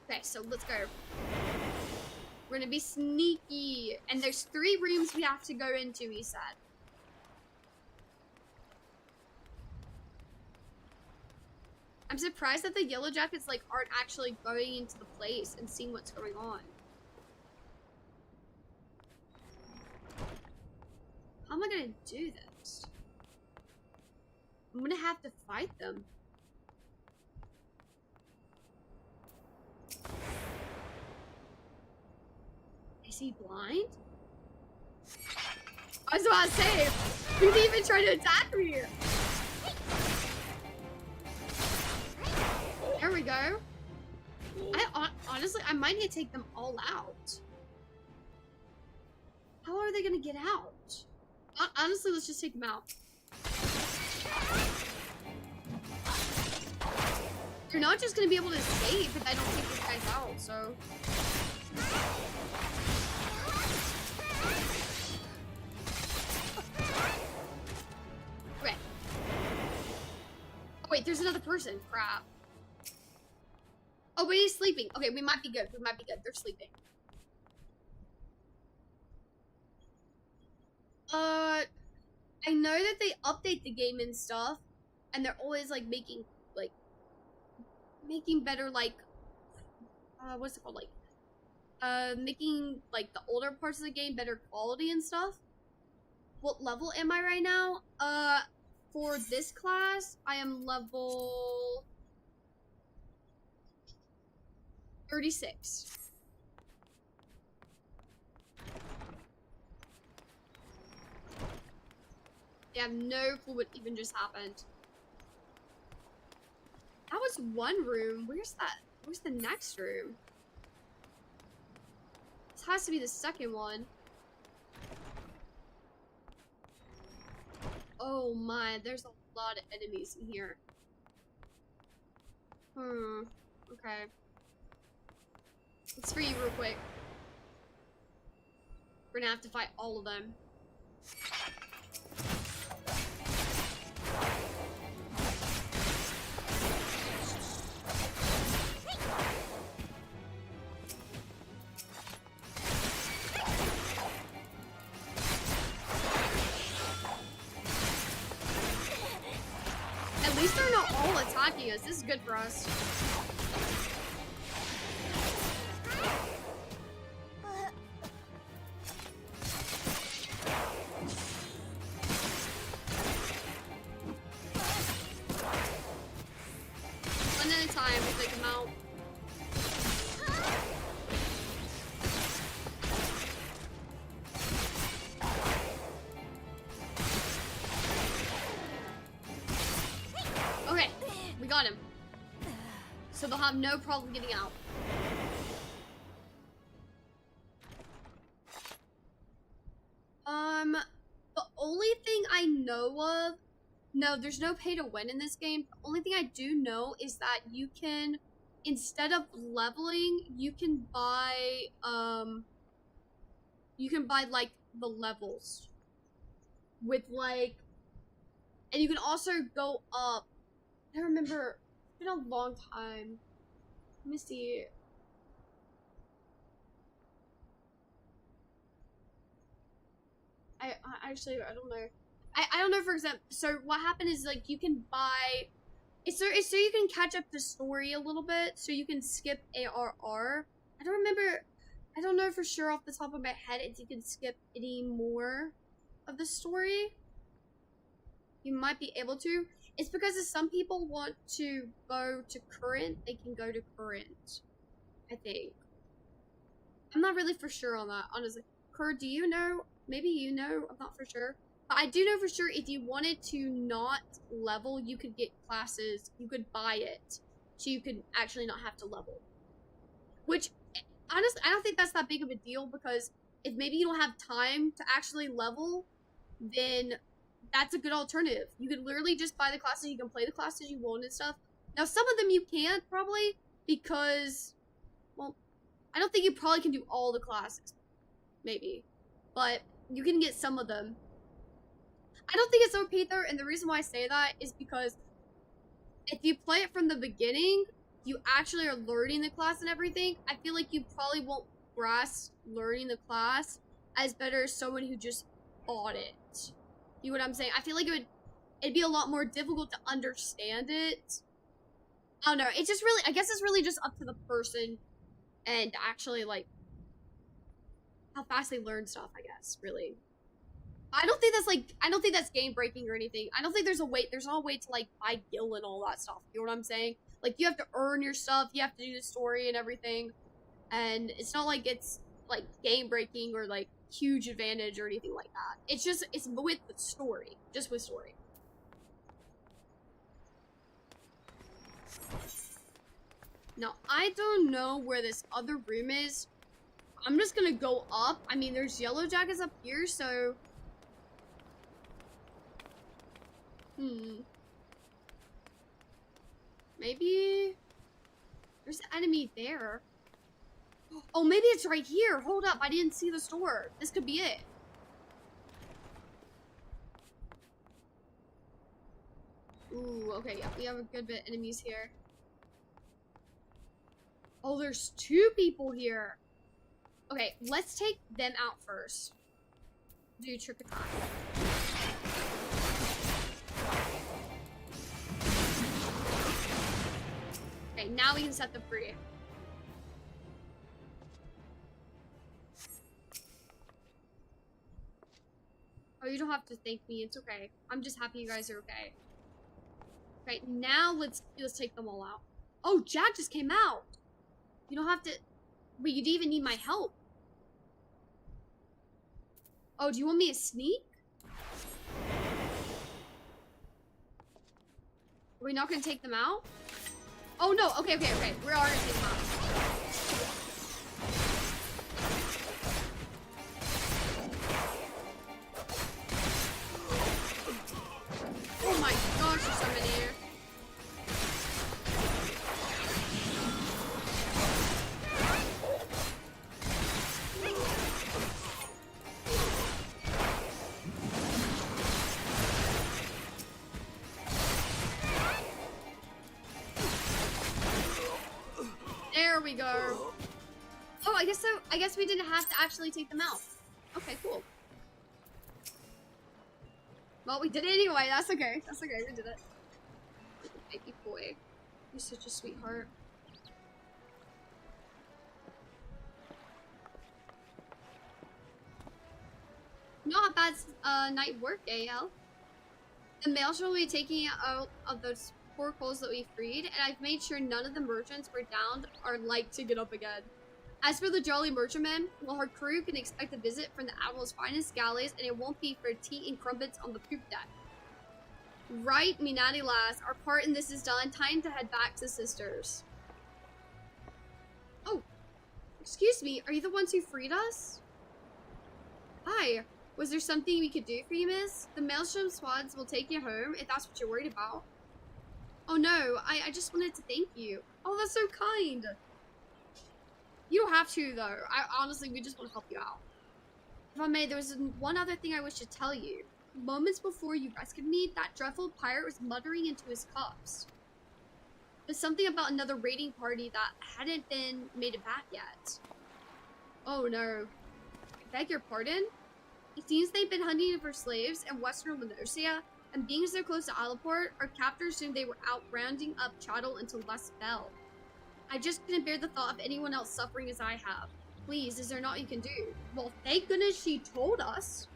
Okay, so let's go. We're gonna be sneaky. And there's 3 rooms we have to go into, he said. I'm surprised that the yellow jackets, like, aren't actually going into the place and seeing what's going on. How am I gonna do this? I'm gonna have to fight them. Is he blind? I was about to say, he's even trying to attack me. There we go. Honestly, I might need to take them all out. How are they gonna get out? Honestly, let's just take them out. You're not just gonna be able to escape if I don't take these guys out, so. Okay. Oh wait, there's another person. Crap. Oh, but he's sleeping. Okay, we might be good. We might be good. They're sleeping. I know that they update the game and stuff, and they're always like making better like what's it called, like making like the older parts of the game better quality and stuff. What level am I right now? For this class, I am level 36. I have no clue what even just happened. That was one room. Where's that? Where's the next room? This has to be the second one. Oh my, there's a lot of enemies in here. Okay. Let's free you real quick. We're gonna have to fight all of them. At least they're not all attacking us. This is good for us. One at a time, we'll take them out. Okay, we got him. So they'll have no problem getting out. The only thing I know of, no, there's no pay to win in this game. The only thing I do know is that you can, instead of leveling, you can buy like the levels with like, and you can also go up. I don't remember, it's been a long time. Let me see. I actually, I don't know. I don't know, for example, so what happened is, like, you can buy, it's so you can catch up the story a little bit, so you can skip ARR. I don't remember, I don't know for sure off the top of my head if you can skip any more of the story. You might be able to. It's because if some people want to go to current, they can go to current, I think. I'm not really for sure on that, honestly. Kerr, do you know? Maybe you know, I'm not for sure. But I do know for sure if you wanted to not level, you could get classes, you could buy it, so you could actually not have to level. Which, honestly, I don't think that's that big of a deal, because if maybe you don't have time to actually level, then that's a good alternative. You could literally just buy the classes, you can play the classes you want and stuff. Now, some of them you can't, probably, because, well, I don't think you probably can do all the classes. Maybe. But you can get some of them. I don't think it's OP though, and the reason why I say that is because if you play it from the beginning, you actually are learning the class and everything. I feel like you probably won't grasp learning the class as better as someone who just bought it. You know what I'm saying? I feel like it'd be a lot more difficult to understand it. I don't know. It's just really, I guess it's really just up to the person and actually, like, how fast they learn stuff, I guess, really. I don't think that's, like, I don't think that's game breaking or anything. I don't think there's not a way to, like, buy gil and all that stuff. You know what I'm saying? Like, you have to earn your stuff, you have to do the story and everything. And it's not like it's, like, game breaking or, like, huge advantage or anything like that. It's just, it's with the story. Just with story. Now, I don't know where this other room is. I'm just gonna go up. I mean, there's yellow jackets up here, so... Maybe... There's an enemy there. Oh, maybe it's right here. Hold up, I didn't see the store. This could be it. Ooh, okay, yeah, we have a good bit of enemies here. Oh, there's 2 people here. Okay, let's take them out first. Do trick attack. now we can set them free. Oh, you don't have to thank me. It's okay. I'm just happy you guys are okay. Okay, now let's take them all out. Oh, Jack just came out. You don't have to. Wait, you didn't even need my help. Oh, do you want me to sneak? Are we not gonna take them out? Oh no, okay. We are gonna take them out. Oh my gosh, there's so many here. There we go. Oh, I guess so. I guess we didn't have to actually take them out. Okay, cool. Well, we did it anyway. That's okay. That's okay. We did it. Baby boy. You're such a sweetheart. Not a bad night work, AL. The mail shall be taking out of those poor coals that we freed, and I've made sure none of the merchants were downed or like to get up again. As for the Jolly Merchantman, well, her crew can expect a visit from the Admiral's finest galleys, and it won't be for tea and crumpets on the poop deck. Right, me natty lass, our part in this is done. Time to head back to Sisters. Oh, excuse me, are you the ones who freed us? Hi, was there something we could do for you, miss? The Maelstrom squads will take you home, if that's what you're worried about. Oh no, I just wanted to thank you. Oh, that's so kind. You don't have to, though. Honestly, we just want to help you out. If I may, there was one other thing I wish to tell you. Moments before you rescued me, that dreadful pirate was muttering into his cups. There's something about another raiding party that hadn't been made it back yet. Oh no. I beg your pardon? It seems they've been hunting for slaves in western Lenosia, and being so close to Alaport, our captors assumed they were out rounding up chattel until less fell. I just couldn't bear the thought of anyone else suffering as I have. Please, is there naught you can do? Well, thank goodness she told us.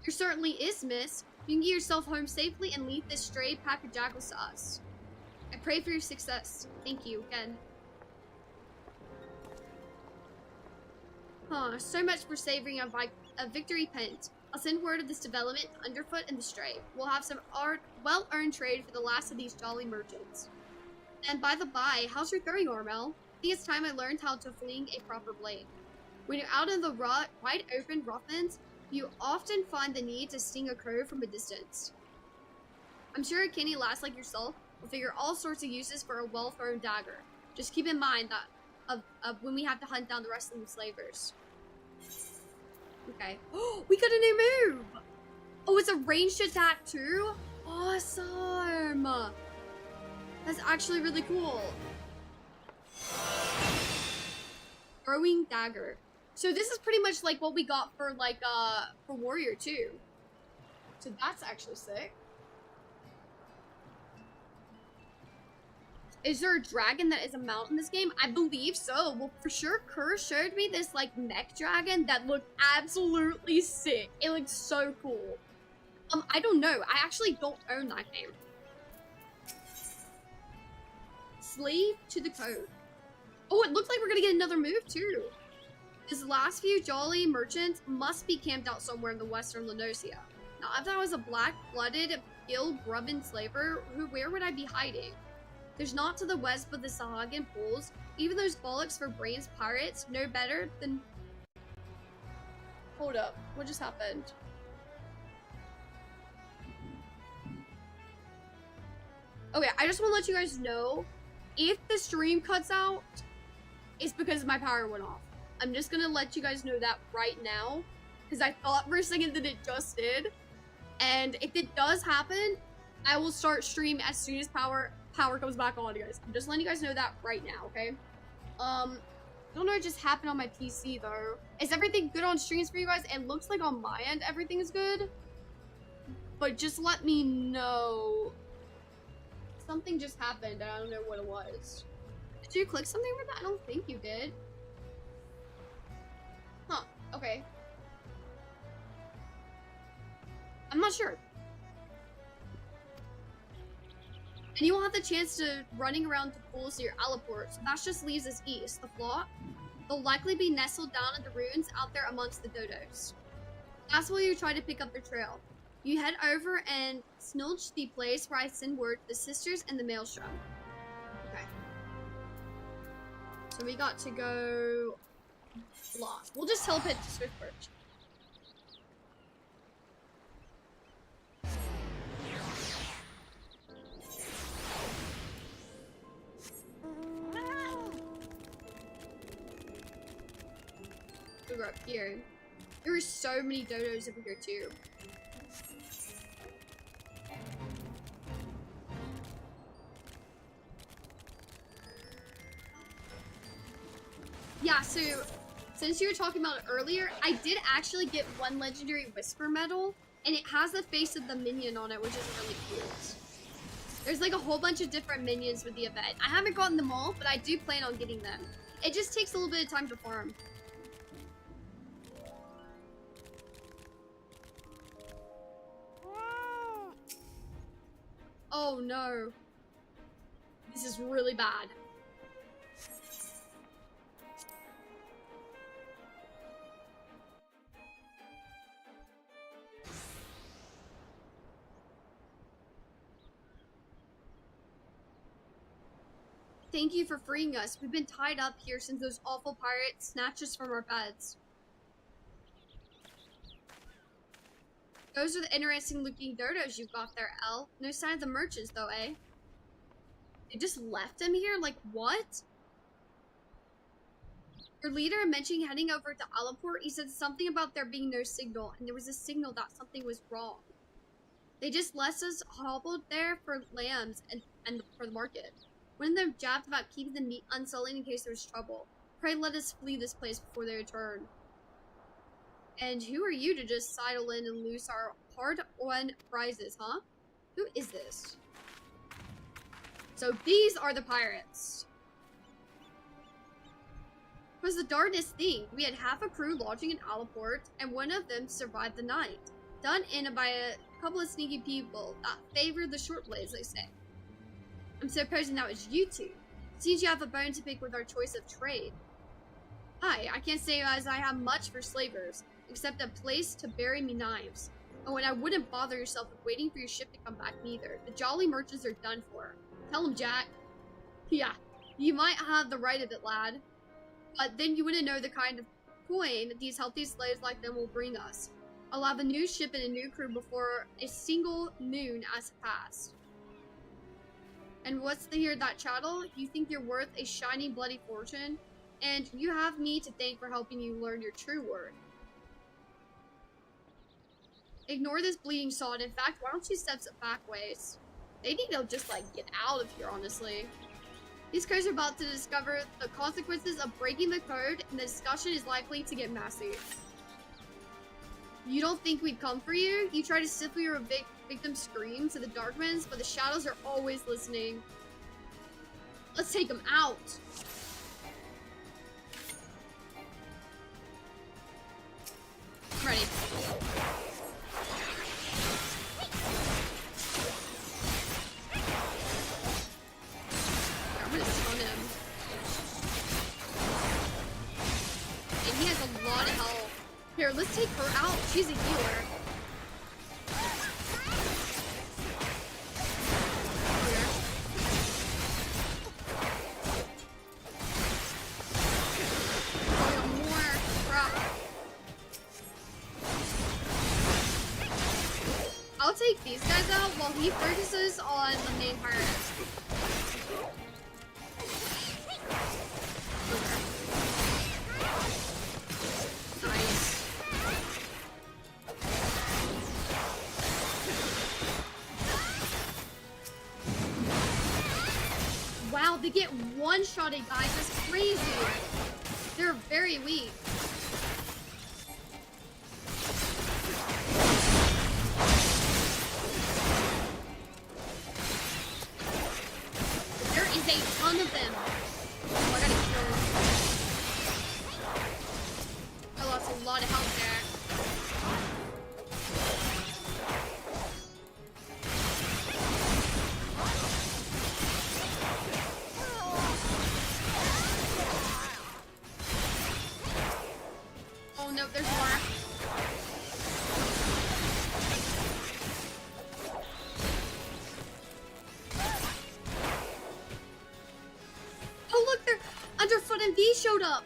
There certainly is, miss. You can get yourself home safely and leave this stray pack of jackals to us. I pray for your success. Thank you again. Huh, so much for savoring a victory pent. I'll send word of this development to Underfoot and the Stray. We'll have some well-earned trade for the last of these jolly merchants. And by the by, how's your throwing, Ormel? I think it's time I learned how to fling a proper blade. When you're out in the wide open roughlands, you often find the need to sting a crow from a distance. I'm sure a canny lass like yourself will figure all sorts of uses for a well-thrown dagger. Just keep in mind that of when we have to hunt down the rest of the slavers. Okay. Oh, we got a new move! Oh, it's a ranged attack too? Awesome! That's actually really cool. Throwing dagger. So this is pretty much like what we got for like for Warrior 2. So that's actually sick. Is there a dragon that is a mount in this game? I believe so. Well, for sure, Kerr showed me this like mech dragon that looked absolutely sick. It looked so cool. I don't know. I actually don't own that game. Slave to the code. Oh, it looks like we're gonna get another move too. These last few jolly merchants must be camped out somewhere in the western Lenosia. Now, if I was a black-blooded, ill-grubbing slaver, where would I be hiding? There's naught to the west but the Sahagan pools. Even those bollocks for brains pirates know better than... Hold up, what just happened? Okay, I just want to let you guys know, if the stream cuts out, it's because my power went off. I'm just gonna let you guys know that right now, because I thought for a second that it just did. And if it does happen, I will start stream as soon as power comes back on, guys. I'm just letting you guys know that right now, okay? I don't know what just happened on my PC though. Is everything good on streams for you guys? It looks like on my end everything is good. But just let me know. Something just happened, I don't know what it was. Did you click something with that? I don't think you did. Huh, okay. I'm not sure. And you will have the chance to running around to pools near Alaport, so that just leaves us east. The flock will likely be nestled down in the ruins out there amongst the dodos. That's where you try to pick up the trail. You head over and snilch the place where I send word to the sisters and the maelstrom. Okay. So we got to go flock. We'll just teleport to Swiftbirch. We're up here. There are so many dodos over here too. Yeah, so since you were talking about it earlier, I did actually get one legendary whisper medal, and it has the face of the minion on it, which is really cute. There's like a whole bunch of different minions with the event. I haven't gotten them all, but I do plan on getting them. It just takes a little bit of time to farm. Oh no. This is really bad. Thank you for freeing us. We've been tied up here since those awful pirates snatched us from our beds. Those are the interesting looking dodos you've got there, El. No sign of the merchants though, eh? They just left him here? Like, what? Your leader mentioning heading over to Alaport, he said something about there being no signal, and there was a signal that something was wrong. They just left us hobbled there for lambs and for the market. One of them jabbed about keeping the meat unsullied in case there was trouble. Pray let us flee this place before they return. And who are you to just sidle in and lose our hard-won prizes, huh? Who is this? So these are the pirates. It was the darndest thing. We had half a crew lodging in Alaport, and one of them survived the night. Done in by a couple of sneaky people that favored the short blades, they say. I'm supposing that was you two. Seems you have a bone to pick with our choice of trade. Hi, I can't say as I have much for slavers, except a place to bury me knives. Oh, and I wouldn't bother yourself with waiting for your ship to come back neither. The jolly merchants are done for. Tell them, Jack. Yeah, you might have the right of it, lad. But then you wouldn't know the kind of coin these healthy slaves like them will bring us. I'll have a new ship and a new crew before a single moon has passed. And what's the hear that chattel? You think you're worth a shiny bloody fortune? And you have me to thank for helping you learn your true worth. Ignore this bleeding sod. In fact, why don't you step back ways? They need to just like get out of here, honestly. These guys are about to discover the consequences of breaking the code, and the discussion is likely to get messy. You don't think we'd come for you? You try to stifle your victim scream to the Darkmans, but the shadows are always listening. Let's take them out. Ready. I'm gonna stun him. And he has a lot of health. Here, let's take her out. She's a healer. Here. Oh, more crap. I'll take these guys out while he focuses on the main pirate. Nice. Wow, they get one-shotted, guys. That's crazy. They're very weak. There is a ton of them. he showed up.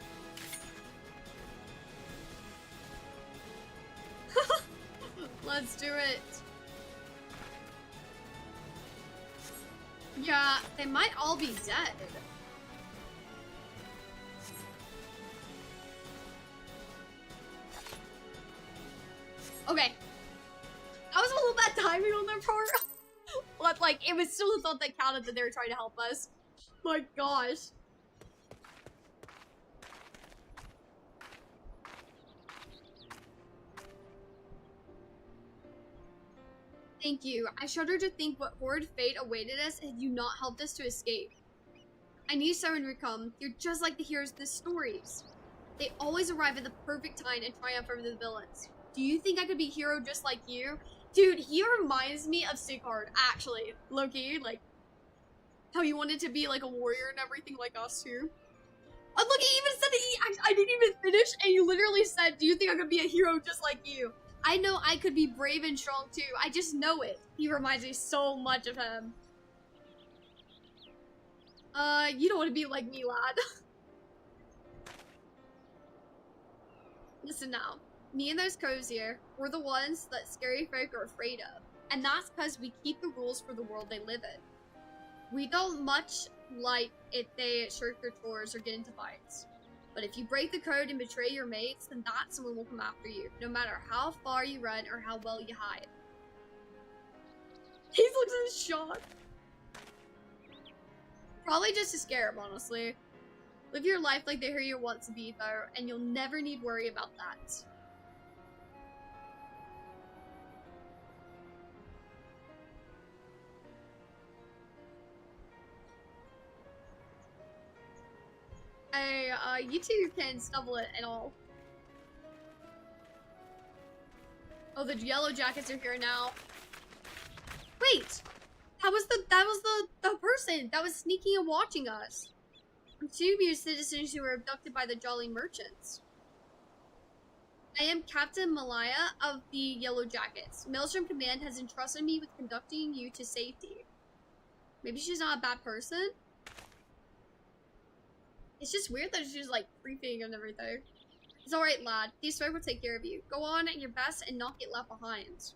Let's do it. Yeah, they might all be dead. Okay. That was a little bad timing on their part. But, like, it was still the thought that counted that they were trying to help us. My gosh. Thank you. I shudder to think what horrid fate awaited us had you not helped us to escape. I knew someone would come. You're just like the heroes of the stories. They always arrive at the perfect time and triumph over the villains. Do you think I could be a hero just like you? Dude, he reminds me of Sigurd, actually. Loki, like, how he wanted to be like a warrior and everything like us too. Oh, look, he even said it. I didn't even finish, and he literally said, do you think I could be a hero just like you? I know I could be brave and strong too. I just know it. He reminds me so much of him. You don't want to be like me, lad. Listen now. Me and those crows here, we're the ones that scary folk are afraid of. And that's because we keep the rules for the world they live in. We don't much like if they shirk their chores or get into fights. But if you break the code and betray your mates, then that someone will come after you, no matter how far you run or how well you hide. He looks in shock. Probably just to scare him, honestly. Live your life like the hero you want to be, though, and you'll never need worry about that. Hey, you two can stumble it and all. Oh, the yellow jackets are here now. Wait! That was the person that was sneaking and watching us. Two mere citizens who were abducted by the Jolly Merchants. I am Captain Malaya of the Yellow Jackets. Maelstrom Command has entrusted me with conducting you to safety. Maybe she's not a bad person? It's just weird that she's like creeping and everything. It's alright, lad. These folk will take care of you. Go on at your best and not get left behind.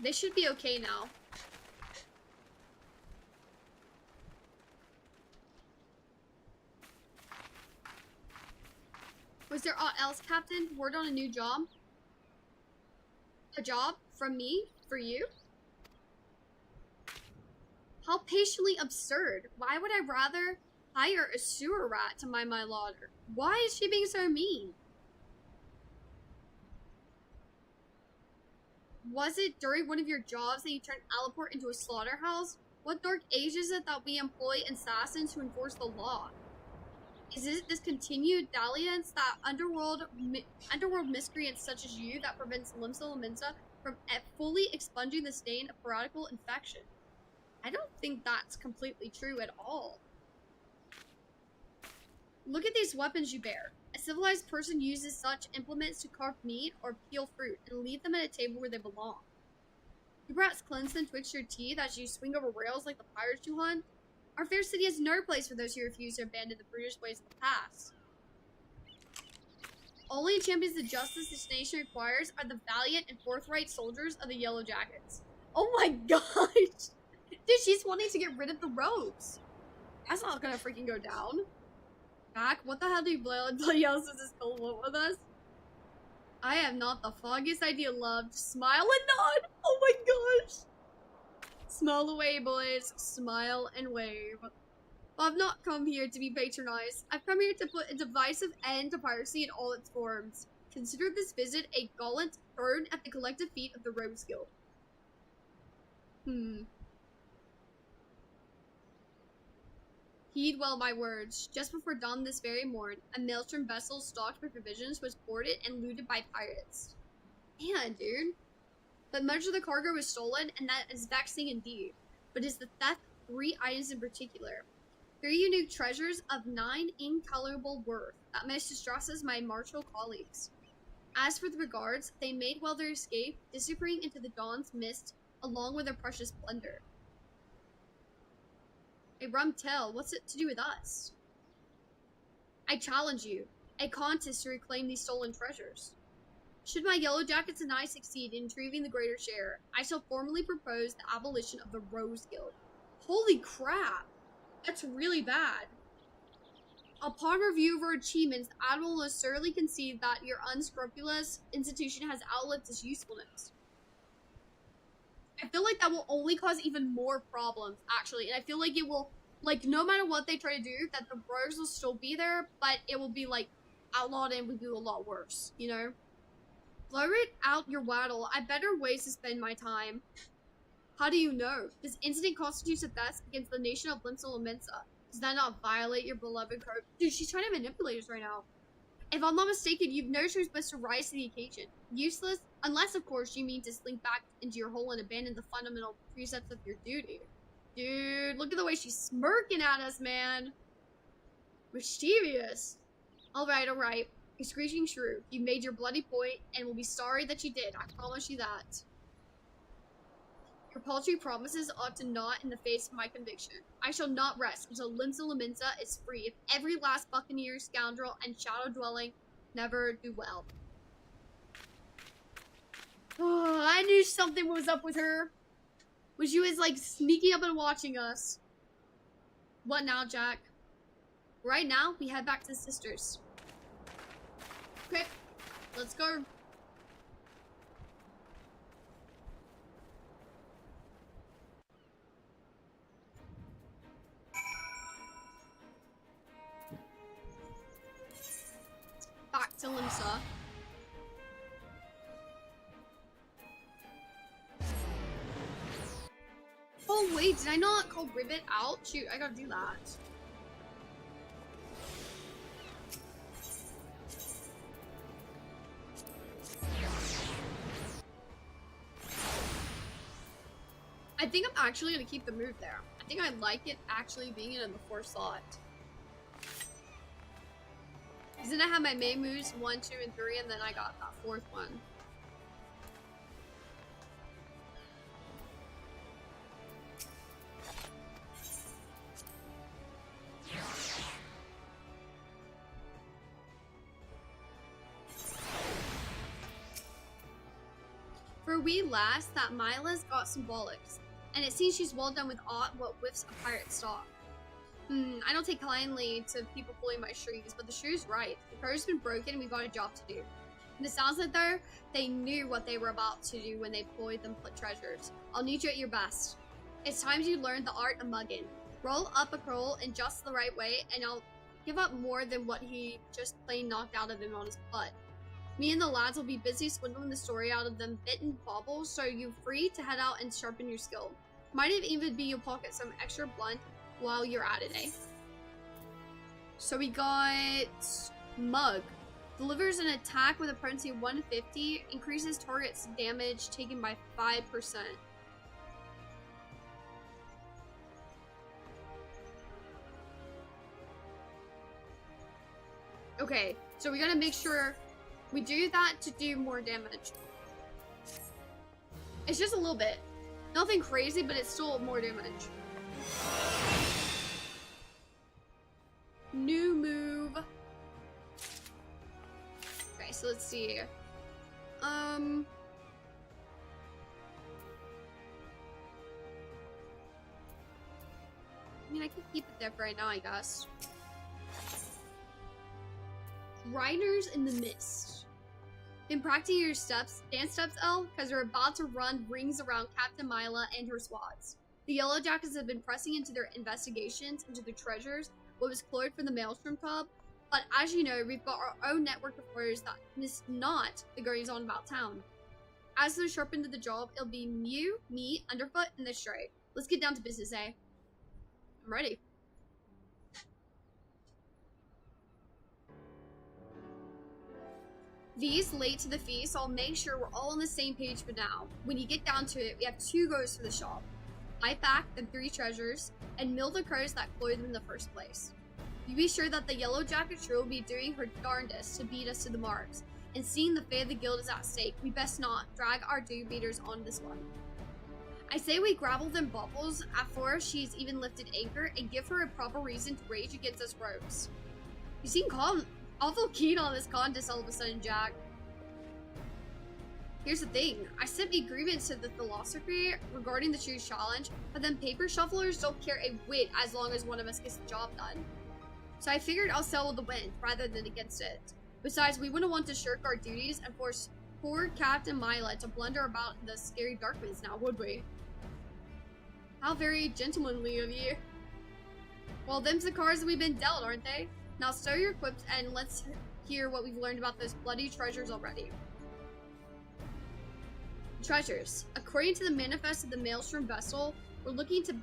They should be okay now. Was there aught else, Captain? Word on a new job? A job? From me? For you? How patiently absurd. Why would I rather hire a sewer rat to mind my larder? Why is she being so mean? Was it during one of your jobs that you turned Alaport into a slaughterhouse? What dark age is it that we employ assassins to enforce the law? Is it this continued dalliance that underworld miscreants such as you that prevents Limsa Laminsa from fully expunging the stain of piratical infection? I don't think that's completely true at all. Look at these weapons you bear. A civilized person uses such implements to carve meat or peel fruit and leave them at a table where they belong. You perhaps cleanse and twitch your teeth as you swing over rails like the pirates you hunt. Our fair city has no place for those who refuse to abandon the brutish ways of the past. Only champions of justice this nation requires are the valiant and forthright soldiers of the Yellow Jackets. Oh my gosh! Dude, she's wanting to get rid of the robes. That's not gonna freaking go down. Back, what the hell do you bloody else does this still want with us? I have not the foggiest idea, love. Smile and nod! Oh my gosh! Smile away, boys. Smile and wave. I've not come here to be patronized. I've come here to put a divisive end to piracy in all its forms. Consider this visit a gallant burn at the collective feet of the Rogues Guild. Heed well my words. Just before dawn this very morn, a maelstrom vessel stocked with provisions was boarded and looted by pirates. Man, dude. But much of the cargo was stolen, and that is vexing indeed. But is the theft 3 items in particular. 3 unique treasures of 9 incalculable worth that most distresses my martial colleagues. As for the regards, they made well their escape, disappearing into the dawn's mist along with their precious plunder. A rum tale, what's it to do with us? I challenge you, a contest to reclaim these stolen treasures. Should my Yellow Jackets and I succeed in retrieving the greater share, I shall formally propose the abolition of the Rose Guild. Holy crap! That's really bad. Upon review of our achievements, Admiral will thoroughly concede that your unscrupulous institution has outlived its usefulness. I feel like that will only cause even more problems, actually, and I feel like it will, like, no matter what they try to do, that the Rose will still be there, but it will be, like, outlawed and would do a lot worse, you know? Blow it out your waddle. I have better ways to spend my time. How do you know? This incident constitutes a theft against the nation of Linsel Mensa. Does that not violate your beloved code? Dude, she's trying to manipulate us right now. If I'm not mistaken, you've no choice but to rise to the occasion. Useless, unless of course you mean to slink back into your hole and abandon the fundamental precepts of your duty. Dude, look at the way she's smirking at us, man. Mischievous. Alright. A screeching shrew. You made your bloody point and will be sorry that you did. I promise you that. Your paltry promises ought to knot in the face of my conviction. I shall not rest until Linsel Mensa is free if every last buccaneer, scoundrel, and shadow-dwelling never do well. Oh, I knew something was up with her. When she was, like, sneaking up and watching us. What now, Jack? Right now, we head back to the sisters. Okay, let's go. Back to Limsa. Oh wait, did I not call Ribbit out? Shoot, I gotta do that. I think I'm actually gonna keep the move there. I think I like it actually being in the 4th slot. Because then I have my main moves 1, 2, and 3, and then I got that 4th one. For we last, that Mila's got symbolics, and it seems she's well done with aught what whiffs a pirate stock. I don't take kindly to people pulling my strings, but the shrew's right. The code's been broken and we've got a job to do. And it sounds like though, they knew what they were about to do when they employed them put treasures. I'll need you at your best. It's time you learned the art of mugging. Roll up a roll in just the right way, and I'll give up more than what he just plain knocked out of him on his butt. Me and the lads will be busy swindling the story out of them bit and baubles, so you're free to head out and sharpen your skill. Might even be you'll pocket some extra blunt while you're at it, eh? So we got Mug. Delivers an attack with a potency of 150, increases target's damage taken by 5%. Okay, so we gotta make sure we do that to do more damage. It's just a little bit. Nothing crazy, but it's still more damage. New move. Okay, so let's see. I mean, I could keep it there for right now, I guess. Riders in the Mist. Been practicing your steps, dance steps, Elle, because we're about to run rings around Captain Mila and her squads. The Yellow Jackets have been pressing into their investigations into the treasures, what was cleared from the Maelstrom Tub, but as you know, we've got our own network of players that miss not the goings on about town. As they're sharpened to the job, it'll be Mew, me, Underfoot, and the Stray. Let's get down to business, eh? I'm ready. V's late to the feast, so I'll make sure we're all on the same page for now. When you get down to it, we have 2 goals for the shop. Fight back the 3 treasures, and mill the crows that cloyed them in the first place. You be sure that the Yellow Jacket crew will be doing her darndest to beat us to the marks, and seeing the fate of the guild is at stake, we best not drag our do beaters on this one. I say we grapple them bubbles after she's even lifted anchor and give her a proper reason to rage against us rogues. You seem awful keen on this contest all of a sudden, Jack. Here's the thing, I sent a grievance to the philosophy regarding the shoes challenge, but then paper shufflers don't care a whit as long as one of us gets the job done. So I figured I'll sail with the wind rather than against it. Besides, we wouldn't want to shirk our duties and force poor Captain Mila to blunder about in the scary darkness now, would we? How very gentlemanly of you. Well, them's the cards we've been dealt, aren't they? Now stow your quips and let's hear what we've learned about those bloody treasures already. Treasures. According to the manifest of the Maelstrom vessel, we're looking to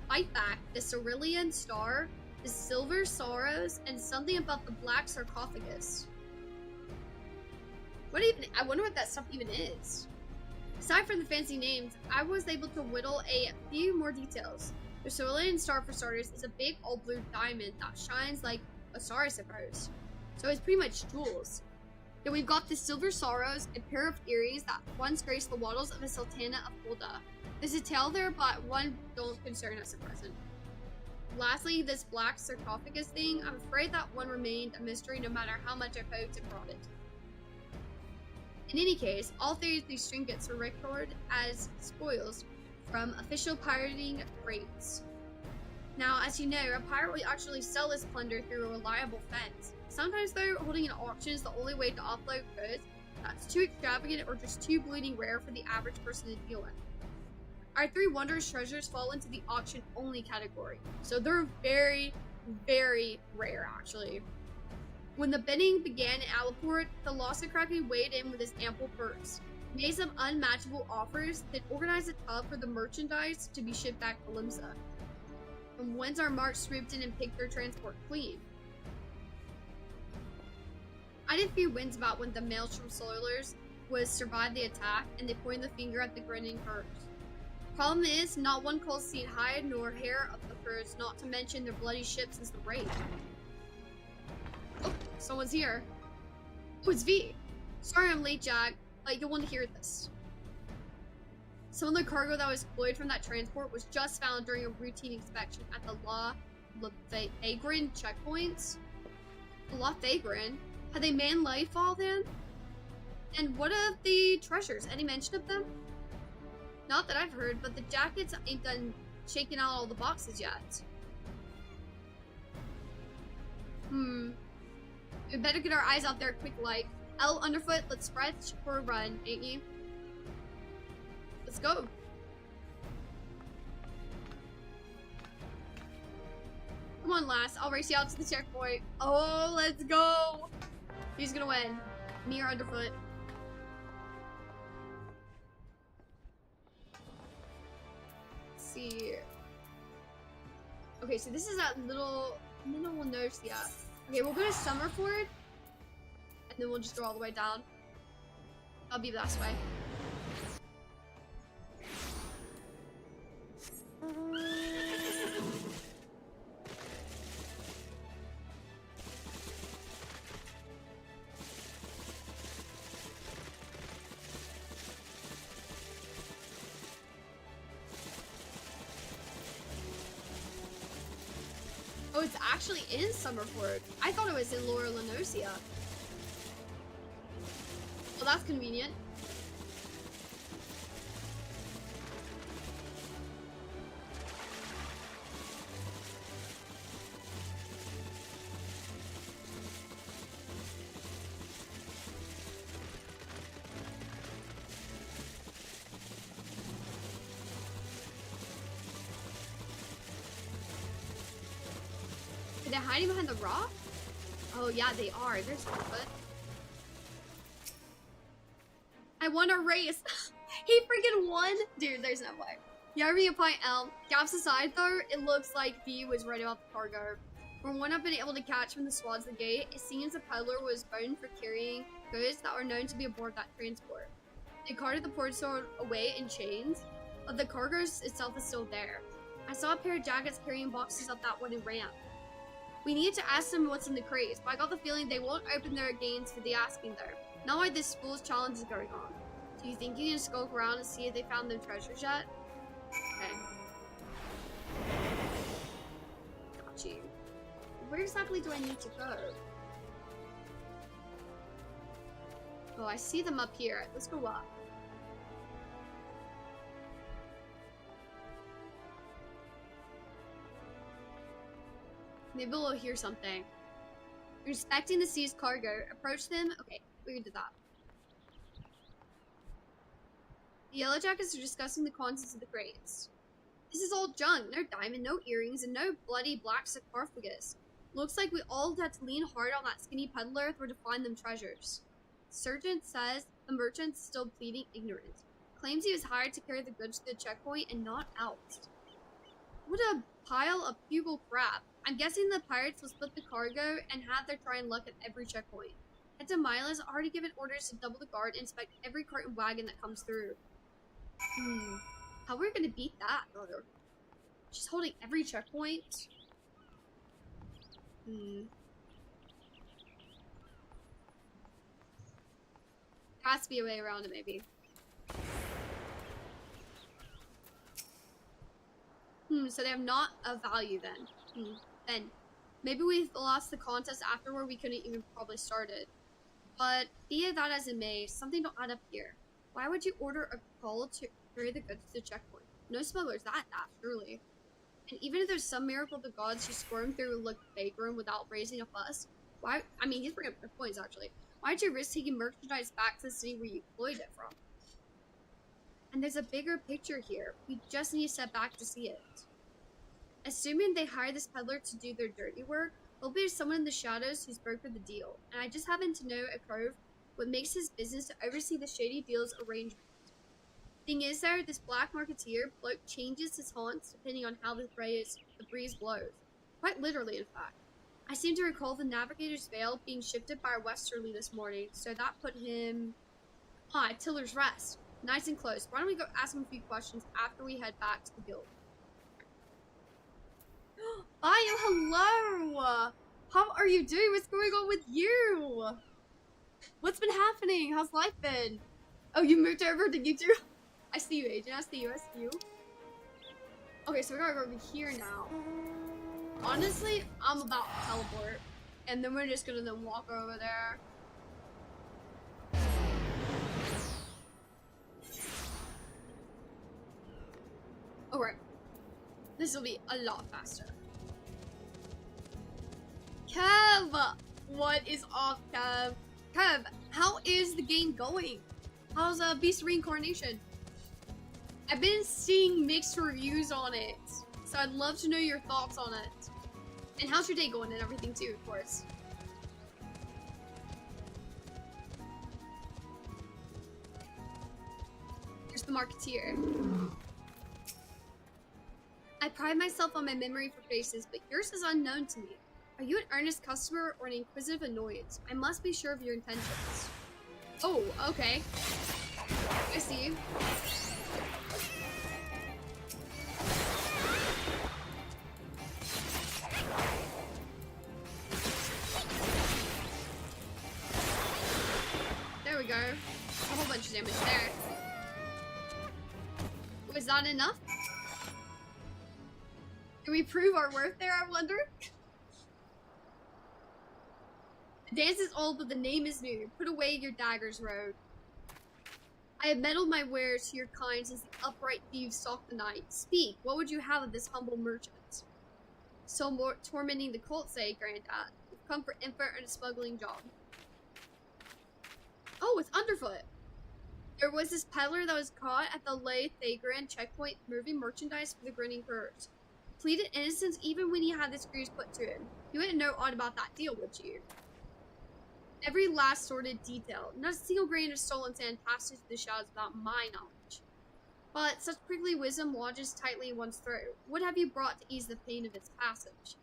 fight back the Cerulean Star, the Silver Sorrows, and something about the Black Sarcophagus. I wonder what that stuff even is. Aside from the fancy names, I was able to whittle a few more details. The Cerulean Star, for starters, is a big old blue diamond that shines like a star, I suppose. So it's pretty much jewels. Then we've got the Silver Sorrows, a pair of earrings that once graced the wattles of a Sultana of Fulda. There's a tale there, but one don't concern us at present. Lastly, this Black Sarcophagus thing, I'm afraid that one remained a mystery no matter how much I poked and prodded. In any case, all three of these trinkets were recorded as spoils from official pirating raids. Now, as you know, a pirate will actually sell his plunder through a reliable fence. Sometimes, though, holding an auction is the only way to offload goods that's too extravagant or just too bleeding rare for the average person to deal in. Our three wondrous treasures fall into the auction-only category, so they're very, very rare, actually. When the bidding began in Alaport, the Lossacrappy weighed in with his ample purse, made some unmatchable offers, then organized a tub for the merchandise to be shipped back to Limsa. And when's our march swooped in and picked their transport clean? I did a few wins about when the Maelstrom Soilers was survived the attack, and they pointed the finger at the grinning Kurds. Problem is, not one cold seen hide nor hair of the Kurds, not to mention their bloody ship since the raid. Oh, someone's here. Oh, it's V. Sorry I'm late, Jack, but you'll want to hear this. Some of the cargo that was exploited from that transport was just found during a routine inspection at the La Fagrin checkpoints. La Fagrin? Had they manned Lightfall then? And what of the treasures? Any mention of them? Not that I've heard, but the jackets ain't done shaking out all the boxes yet. We better get our eyes out there quick like. L underfoot, let's stretch for a run, ain't you? Let's go. Come on, lass. I'll race you out to the checkpoint. Oh, let's go. Who's gonna win? Me or underfoot? Let's see. Okay, so this is that little Nosia. Okay, we'll go to Summerford, and then we'll just go all the way down. I'll be the last way. Oh, it's actually in Summerford. I thought it was in Laura Lenosia. Well, that's convenient. Are they hiding behind the rock? Oh yeah, they are. There's Bigfoot. I won a race. He freaking won. Dude, there's no way. Yarby apply Elm. Gaps aside though, it looks like V was right about the cargo. From what I've been able to catch from the swads at the gate, it seems the peddler was boned for carrying goods that were known to be aboard that transport. They carted the port sword away in chains, but the cargo itself is still there. I saw a pair of jackets carrying boxes up that wooden ramp. We need to ask them what's in the crates, but I got the feeling they won't open their gains for the asking though. Not why this fool's challenge is going on. Do you think you can skulk around and see if they found their treasures yet? Okay. Got you. Where exactly do I need to go? Oh, I see them up here. Let's go up. Maybe we'll hear something. You're expecting to seize cargo. Approach them. Okay, we can do that. The Yellow Jackets are discussing the contents of the crates. This is all junk. No diamond, no earrings, and no bloody black sarcophagus. Looks like we all had to lean hard on that skinny peddler for to find them treasures. Sergeant says the merchant's still pleading ignorance. Claims he was hired to carry the goods to the checkpoint and not out. What a pile of bugle crap. I'm guessing the pirates will split the cargo and have their try and luck at every checkpoint. Captain Mila's already given orders to double the guard and inspect every cart and wagon that comes through. How are we gonna beat that, brother? She's holding every checkpoint. There has to be a way around it, maybe. So they have not a value then. Then maybe we lost the contest afterward. We couldn't even probably start it. But be it that as it may, something don't add up here. Why would you order a call to carry the goods to the checkpoint? No smugglers that surely. And even if there's some miracle of the gods, you squirm through like fake room without raising a fuss. Why? I mean, he's bringing up good points actually. Why'd you risk taking merchandise back to the city where you deployed it from? And there's a bigger picture here. We just need to step back to see it. Assuming they hire this peddler to do their dirty work, there'll be someone in the shadows who's brokered the deal. And I just happen to know a Cove what makes his business to oversee the shady deals arrangement. Thing is though, this black marketeer bloke changes his haunts depending on how the breeze blows. Quite literally, in fact. I seem to recall the Navigator's Veil being shifted by a westerly this morning, so that put him at Tiller's Rest. Nice and close. Why don't we go ask him a few questions after we head back to the guild? Bio, hello! How are you doing? What's going on with you? What's been happening? How's life been? Oh, you moved over to YouTube? I see you, Agent. I see you. Okay, so we gotta go over here now. Honestly, I'm about to teleport. And then we're just gonna then walk over there. Alright. This will be a lot faster. Kev! What is off, Kev? Kev, how is the game going? How's Beast Reincarnation? I've been seeing mixed reviews on it, so I'd love to know your thoughts on it. And how's your day going and everything too, of course. Here's the marketeer. I pride myself on my memory for faces, but yours is unknown to me. Are you an earnest customer or an inquisitive annoyance? I must be sure of your intentions. Oh, okay. I see you. There we go. A whole bunch of damage there. Was that enough? Can we prove our worth there, I wonder? The dance is old, but the name is new. Put away your daggers, rogue. I have meddled my wares to your kind since the upright thieves stalked the night. Speak, what would you have of this humble merchant? So more tormenting the cult, say, Granddad. We've come for info and a smuggling job. Oh, it's Underfoot. There was this peddler that was caught at the Lay Thagran checkpoint moving merchandise for the grinning curs. Pleaded innocence even when he had the screws put to him. You wouldn't know aught about that deal, would you? Every last sordid detail. Not a single grain of stolen sand passed through the shadows without my knowledge. But such prickly wisdom lodges tightly in one's throat. What have you brought to ease the pain of its passage?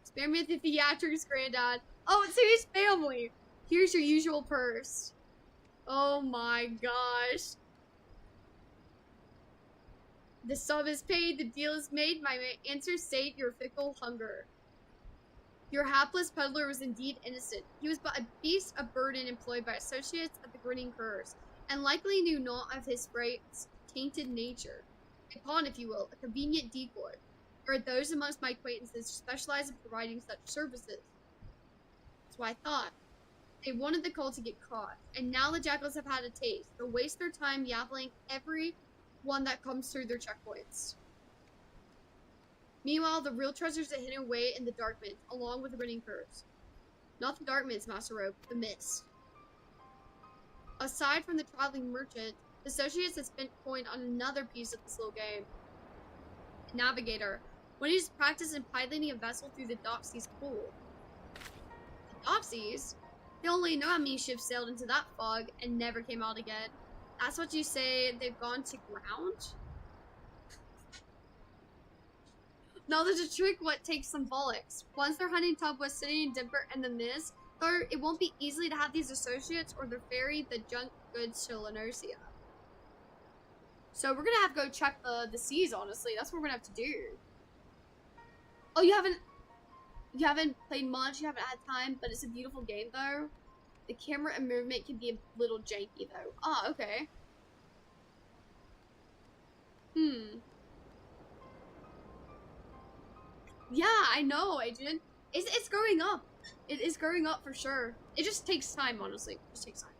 Spare me the theatrics, Granddad. Oh, it's his family. Here's your usual purse. Oh my gosh. The sum is paid, the deal is made, my answer sate your fickle hunger. Your hapless peddler was indeed innocent. He was but a beast of burden employed by associates at the grinning curs. and likely knew not of his sprite's tainted nature. A pawn, if you will, a convenient decoy. There are those amongst my acquaintances who specialize in providing such services. That's what I thought. They wanted the cult to get caught, and now the jackals have had a taste. They'll waste their time yapping every one that comes through their checkpoints. Meanwhile, the real treasures are hidden away in the dark mist, along with the running curves. Not the dark mist, Master Rogue, the mist. Aside from the traveling merchant, the associates have spent coin on another piece of this little game. A navigator. One who's practiced in piloting a vessel through the Doxy's pool. The Doxies? They only know how many ships sailed into that fog and never came out again. That's what you say they've gone to ground? Now there's a trick what takes symbolics. Once their hunting tub was sitting in Dimper and the mist, though it won't be easy to have these associates or the ferry the junk goods to Lanercia. So we're gonna have to go check the seas, honestly. That's what we're gonna have to do. Oh, you haven't played much, you haven't had time, but it's a beautiful game though. The camera and movement can be a little janky though. Ah, okay. Yeah, I know, Adrian. It's growing up. It is growing up for sure. It just takes time, honestly. It just takes time.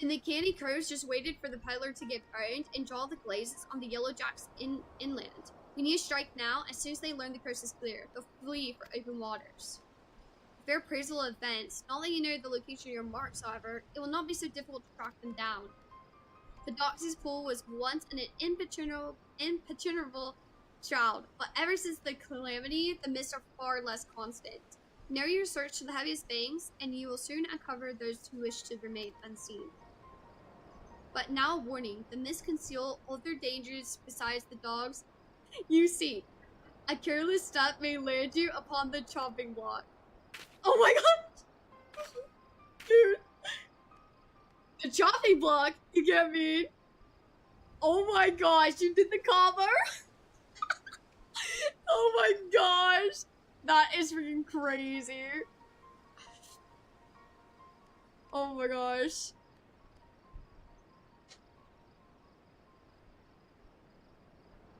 And the Candy Crows just waited for the peddler to get burned and draw the glazes on the Yellow Jacks inland. We need to strike now. As soon as they learn the coast is clear, they'll flee for open waters. If they're appraisal events, not that you know the location of your marks, however, it will not be so difficult to track them down. The Doxy's pool was once an impenetrable shroud, but ever since the calamity, the mists are far less constant. Narrow your search to the heaviest things, and you will soon uncover those who wish to remain unseen. But now a warning, the mists conceal other dangers besides the dogs. You see, a careless step may land you upon the chopping block. Oh my god! Dude! The chopping block? You get me? Oh my gosh, you did the combo? Oh my gosh! That is freaking crazy. Oh my gosh.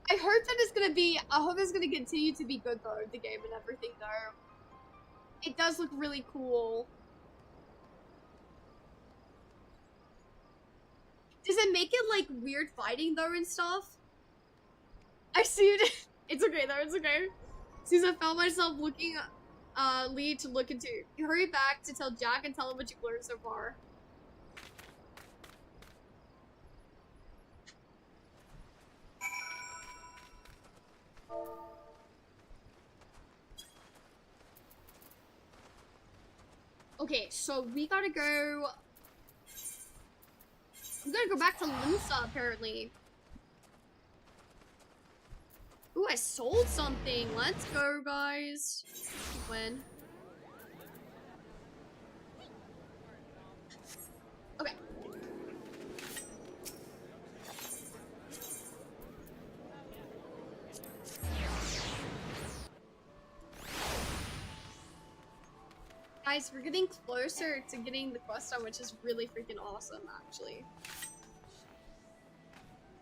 I heard that it's gonna be, I hope it's gonna continue to be good though, the game and everything though. It does look really cool. Does it make it like weird fighting though and stuff? I see it. It's okay though, it's okay. Since I found myself looking Lee to look into. You hurry back to tell Jack and tell him what you've learned so far. Okay, so we gotta go. We gotta go back to Limsa apparently. Ooh, I sold something. Let's go, guys. When? Okay. Guys, we're getting closer to getting the quest done, which is really freaking awesome, actually.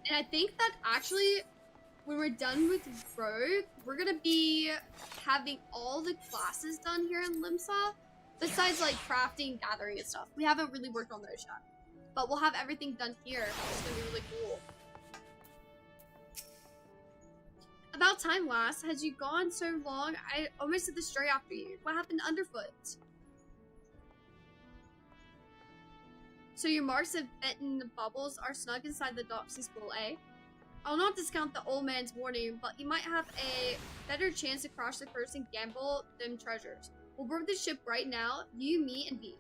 And I think that actually, when we're done with Rogue, we're gonna be having all the classes done here in Limsa, besides like crafting, gathering, and stuff. We haven't really worked on those yet, but we'll have everything done here. It's gonna be really cool. About time, lass. Has you gone so long? I almost did the stray after you. What happened to Underfoot? So your marks of bitten bubbles are snug inside the Doxy's pool, eh? I'll not discount the old man's warning, but you might have a better chance to crash the first and gamble them treasures. We'll board the ship right now, you, me, and V.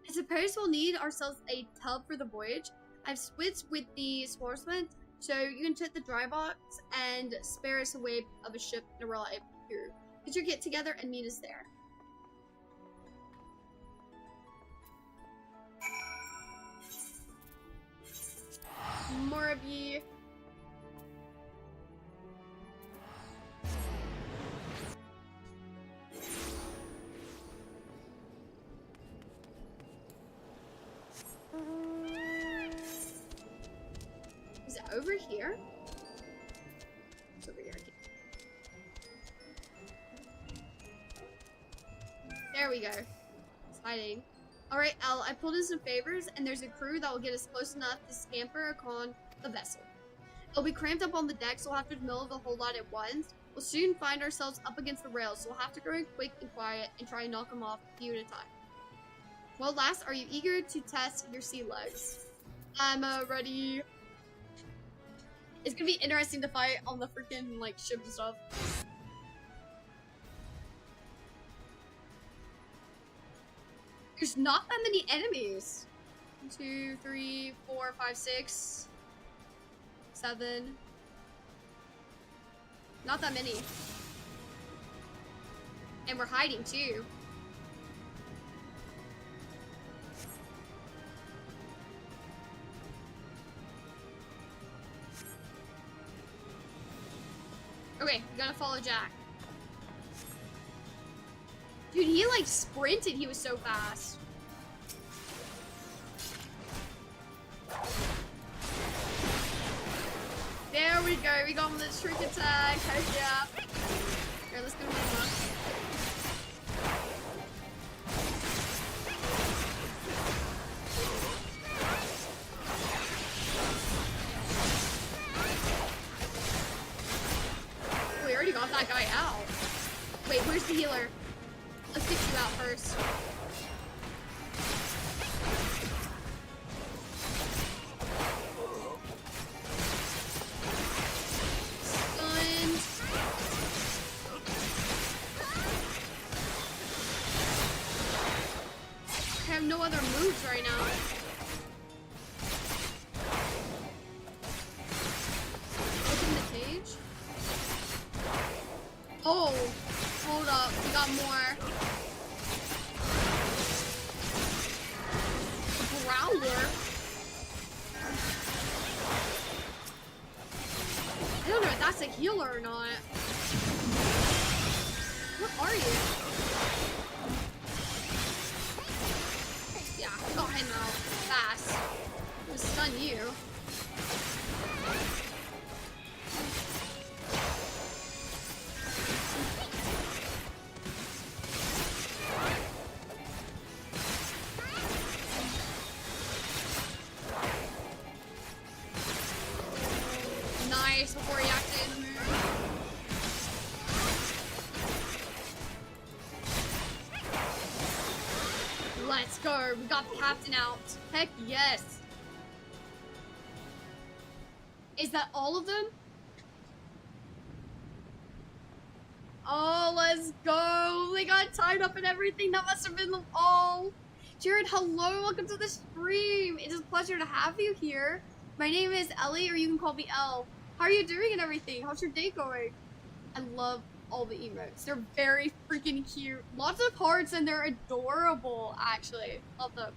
I suppose we'll need ourselves a tub for the voyage. I've switched with the sportsman, so you can check the dry box and spare us a wave of a ship in a reliable crew. Get your get together and meet us there. More of ye. Is it over here? It's over here. Okay. There we go. It's hiding. Alright, Elle, I pulled in some favors, and there's a crew that will get us close enough to scamper upon the vessel. It'll be cramped up on the deck, so we'll have to mill the whole lot at once. We'll soon find ourselves up against the rails, so we'll have to go in quick and quiet and try and knock them off a few at a time. Well, last, are you eager to test your sea legs? I'm ready. It's gonna be interesting to fight on the freaking, like, ship and stuff. There's not that many enemies. 1, 2, 3, 4, 5, 6, 7. Not that many. And we're hiding too. Okay, we gotta follow Jack. Dude, he like sprinted, he was so fast. There we go, we got him with the trick attack, heck yeah. Here, let's go to the box. We already got that guy out. Wait, where's the healer? Let's get you out first. Stunned. I have no other moves right now. Open the cage. Oh, hold up, we got more. A growler. I don't know if that's a healer or not. What are you? Yeah, got him out fast. I'm gonna stun you. Nice, before he activated the move. Let's go. We got the captain out. Heck yes. Is that all of them? Oh, let's go. They got tied up and everything. That must have been all. Jared, hello. Welcome to the stream. It is a pleasure to have you here. My name is Ellie, or you can call me Elle. How are you doing and everything? How's your day going? I love all the emotes. They're very freaking cute. Lots of hearts and they're adorable, actually. Love them.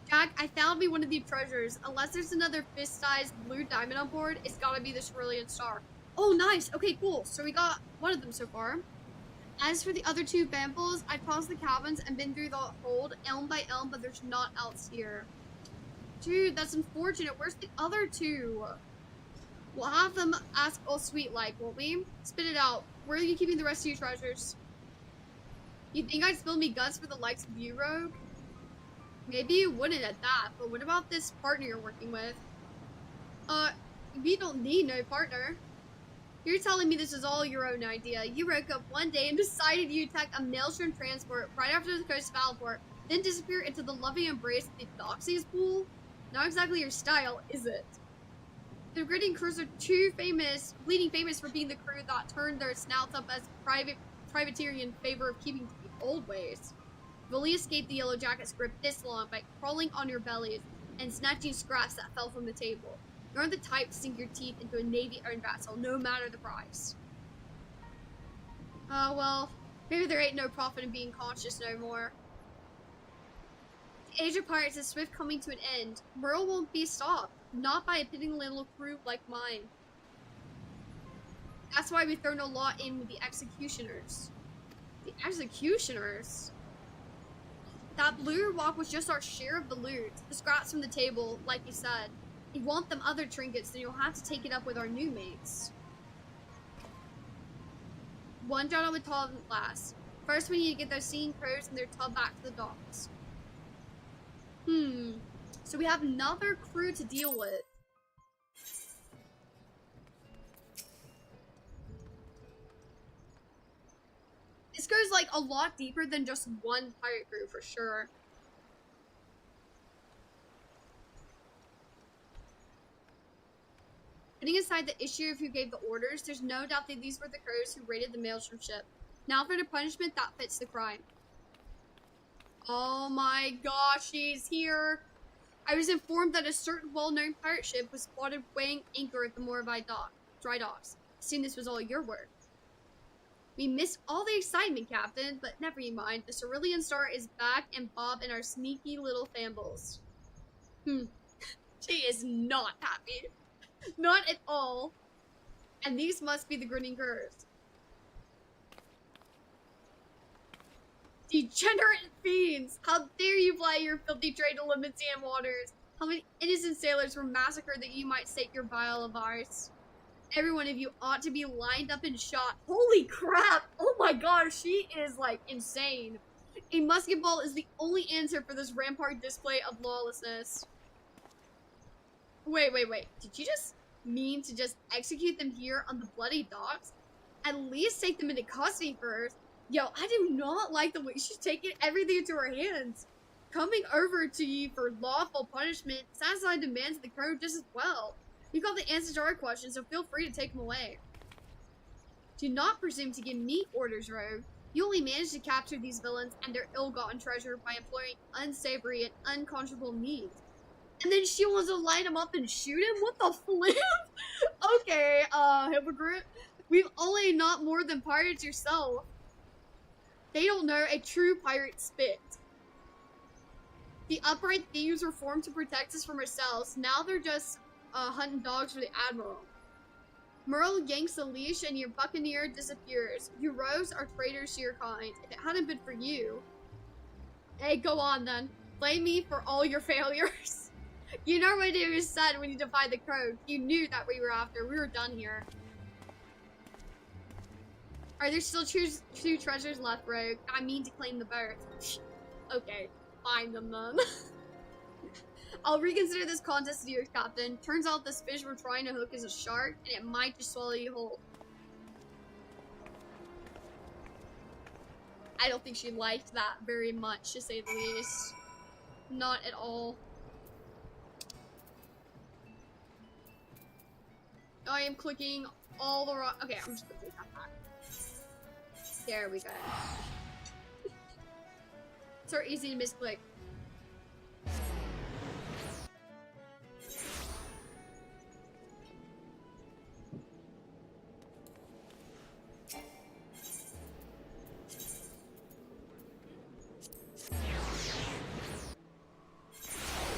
Jack, I found me one of the treasures. Unless there's another fist-sized blue diamond on board, it's gotta be the cerulean star. Oh, nice. Okay, cool. So we got one of them so far. As for the other two bamboos, I paused the cabins and been through the hold elm by elm, but there's not else here. Dude, that's unfortunate. Where's the other two? We'll have them ask all sweet like, won't we? Spit it out. Where are you keeping the rest of your treasures? You think I'd spill me guts for the likes of you, Rogue? Maybe you wouldn't at that, but what about this partner you're working with? We don't need no partner. You're telling me this is all your own idea. You woke up one day and decided you attacked a maelstrom transport right after the coast of Alport, then disappear into the loving embrace of the Doxies pool? Not exactly your style, is it? The gritting crews are too famous, bleeding famous for being the crew that turned their snouts up as privateer in favor of keeping to the old ways. You've only escaped the Yellow Jacket's grip this long by crawling on your bellies and snatching scraps that fell from the table. You aren't the type to sink your teeth into a Navy-owned vessel, no matter the price. Well, maybe there ain't no profit in being conscious no more. The Age of Pirates is swift coming to an end. Merle won't be stopped, not by a piddling little crew like mine. That's why we've thrown a lot in with the executioners. The executioners? That blue walk was just our share of the loot. The scraps from the table, like you said. If you want them other trinkets, then you'll have to take it up with our new mates. One job with tall and last. First, we need to get those scene crows and their tub back to the docks. So we have another crew to deal with. This goes like a lot deeper than just one pirate crew for sure. Putting aside the issue of who gave the orders, there's no doubt that these were the crows who raided the maelstrom ship. Now for the punishment that fits the crime. Oh my gosh, she's here. I was informed that a certain well-known pirate ship was spotted weighing anchor at the Moravide dry docks. Assume this was all your work. We missed all the excitement, Captain, but never you mind. The Cerulean Star is back and Bob and our sneaky little fambles. She is not happy. Not at all. And these must be the grinning curs. Degenerate fiends! How dare you fly your filthy trade to Limitian waters? How many innocent sailors were massacred that you might stake your vile of ours? Every one of you ought to be lined up and shot. Holy crap! Oh my gosh, she is like insane. A musket ball is the only answer for this rampart display of lawlessness. Wait. Did you just mean to just execute them here on the bloody docks? At least take them into custody first. Yo, I do not like the way she's taking everything into her hands. Coming over to you for lawful punishment satisfies demands of the crew just as well. You got the answers to our questions, so feel free to take them away. Do not presume to give me orders, rogue. You only managed to capture these villains and their ill-gotten treasure by employing unsavory and unconscionable means. And then she wants to line him up and shoot him? What the flip? Okay, hypocrite. We've only not more than pirates yourself. They don't know a true pirate spit. The upright thieves were formed to protect us from ourselves. Now they're just hunting dogs for the Admiral. Merle yanks the leash and your buccaneer disappears. You rogues are traitors to your kind. If it hadn't been for you... Hey, go on then. Blame me for all your failures. You know what it was said when you defied the code. You knew that we were after. We were done here. Are there still two treasures left, rogue? I mean to claim the boat. Okay, find them then. I'll reconsider this contest to yours, Captain. Turns out this fish we're trying to hook is a shark, and it might just swallow you whole. I don't think she liked that very much, to say the least. Not at all. I am clicking all the wrong... Okay, I'm just clicking that back. There we go. So easy to misclick.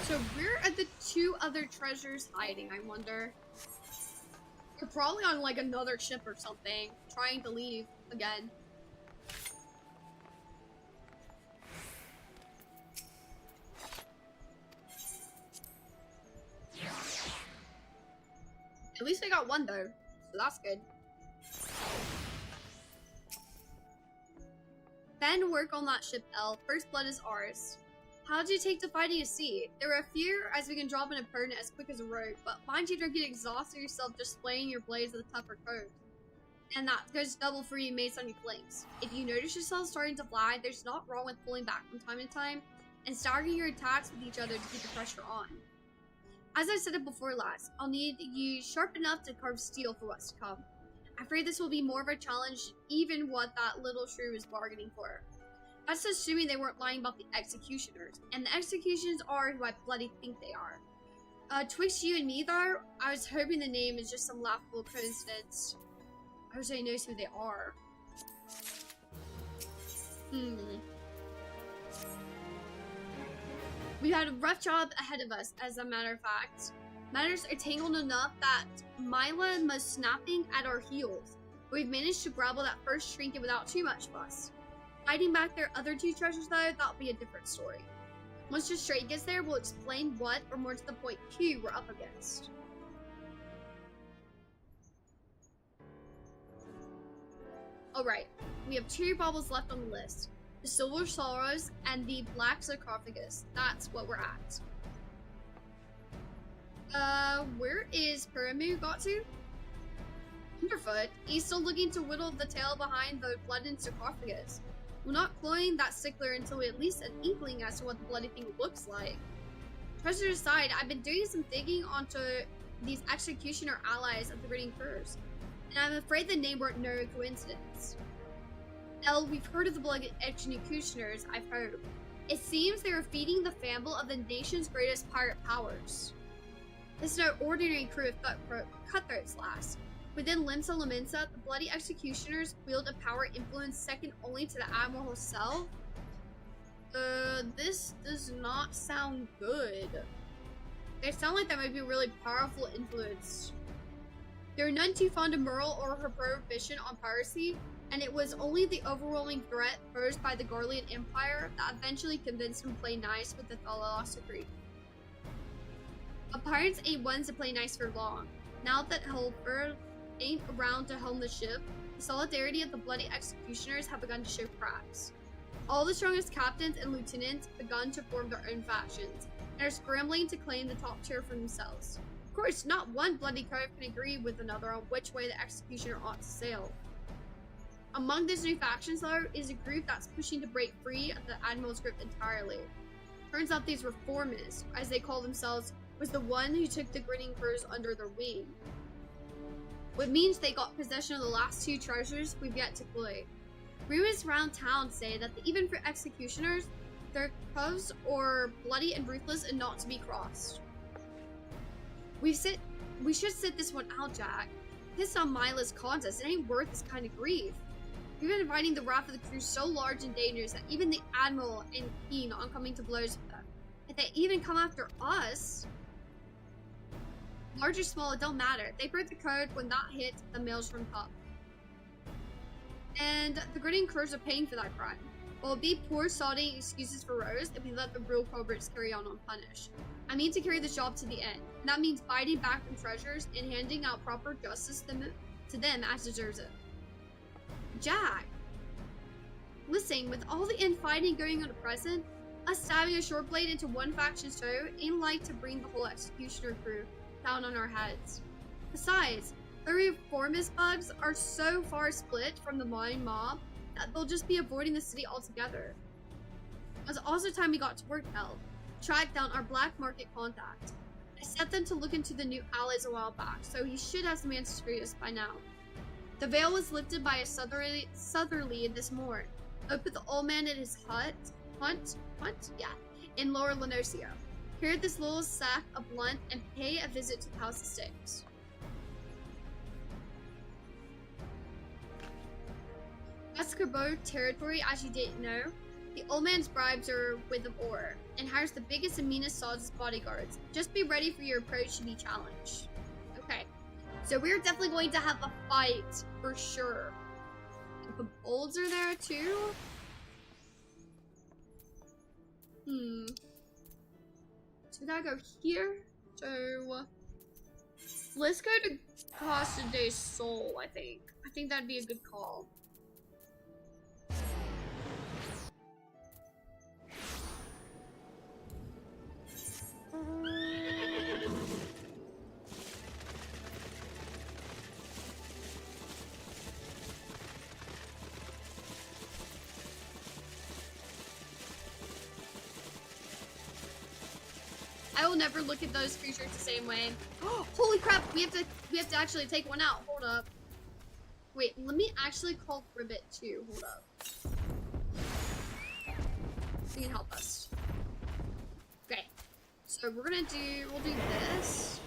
So where are the two other treasures hiding, I wonder? They're probably on like another ship or something, trying to leave again. At least I got one though, so that's good. Then work on that ship, Elle. First blood is ours. How did you take to fighting a sea? There were a few as we can drop an opponent as quick as a rogue, but find you don't get exhausted yourself just slaying your blades with a tougher code. And that goes double for you mates on your flanks. If you notice yourself starting to fly, there's not wrong with pulling back from time to time and staggering your attacks with each other to keep the pressure on. As I said it before last, I'll need you sharp enough to carve steel for what's to come. I'm afraid this will be more of a challenge even what that little shrew is bargaining for. That's assuming they weren't lying about the executioners, and the executioners are who I bloody think they are. Twixt you and me though, I was hoping the name is just some laughable coincidence. Jose knows who they are. We had a rough job ahead of us, as a matter of fact. Matters are tangled enough that Mila must snapping at our heels. We've managed to grapple that first trinket without too much fuss. Fighting back their other 2 treasures though, that'll be a different story. Once the Strait gets there, we'll explain what, or more to the point, who we're up against. Alright, we have 2 baubles left on the list. The Silver Sorrows and the Black Sarcophagus. That's what we're at. Where is Peramu got to? Underfoot, he's still looking to whittle the tail behind the blooded sarcophagus. We're not cloying that stickler until we at least an inkling as to what the bloody thing looks like. Treasure aside, I've been doing some digging onto these executioner allies of the Grinning Curse, and I'm afraid the name weren't no coincidence. Elle, we've heard of the blood executioners, I've heard. It seems they are feeding the fable of the nation's greatest pirate powers. This is no ordinary crew of cutthroats, lass. Within Limsa Laminsa, the bloody executioners wield a power influence second only to the Admiral himself. This does not sound good. They sound like that might be a really powerful influence. They are none too fond of Merle or her prohibition on piracy, and it was only the overwhelming threat posed by the Garlean Empire that eventually convinced them to play nice with the Thalassocrete. But pirates ain't ones to play nice for long. Now that Helfer ain't around to helm the ship, the solidarity of the bloody executioners have begun to show cracks. All the strongest captains and lieutenants begun to form their own factions, and are scrambling to claim the top tier for themselves. Of course, not one bloody cove can agree with another on which way the executioner ought to sail. Among these new factions, though, is a group that's pushing to break free of the Admiral's grip entirely. Turns out these reformists, as they call themselves, was the one who took the Grinning Curse under their wing. Which means they got possession of the last 2 treasures we've yet to cloy. Rumors around town say that even for executioners, their coves are bloody and ruthless and not to be crossed. We should sit this one out, Jack. This on mindless contest, it ain't worth this kind of grief. We've been inviting the wrath of the crew so large and dangerous that even the Admiral ain't keen on coming to blows with them. If they even come after us, large or small, it don't matter. They broke the code when that hit the maelstrom top. And the Grinning Curse are paying for that crime. Well, it'll be poor sodding excuses for Rose if we let the real culprits carry on unpunished. I mean to carry the job to the end. And that means fighting back from treasures and handing out proper justice to them as deserves it. Jack! Listen, with all the infighting going on at present, us stabbing a short blade into one faction's toe ain't like to bring the whole executioner crew down on our heads. Besides, the reformist bugs are so far split from the main mob that they'll just be avoiding the city altogether. It was also time we got to work, Elle. Track down our black market contact. I set them to look into the new allies a while back, so he should have some answers for us by now. The veil was lifted by a southerly this morn. Up with the old man at his hunt, in Lower Lenosia. Carry this little sack of blunt and pay a visit to the House of Sticks. Escobar territory, as you didn't know, the old man's bribes are with the ore, and hires the biggest and meanest sods as bodyguards. Just be ready for your approach to be challenged. Okay, so we're definitely going to have a fight, for sure. The bolds are there too? So we gotta go here. So let's go to Costa de Sol, I think. I think that'd be a good call. I will never look at those creatures the same way. Oh, holy crap! We have to actually take one out. Hold up. Wait, let me actually call Ribbit too. Hold up. He can help us. Okay. So we'll do this.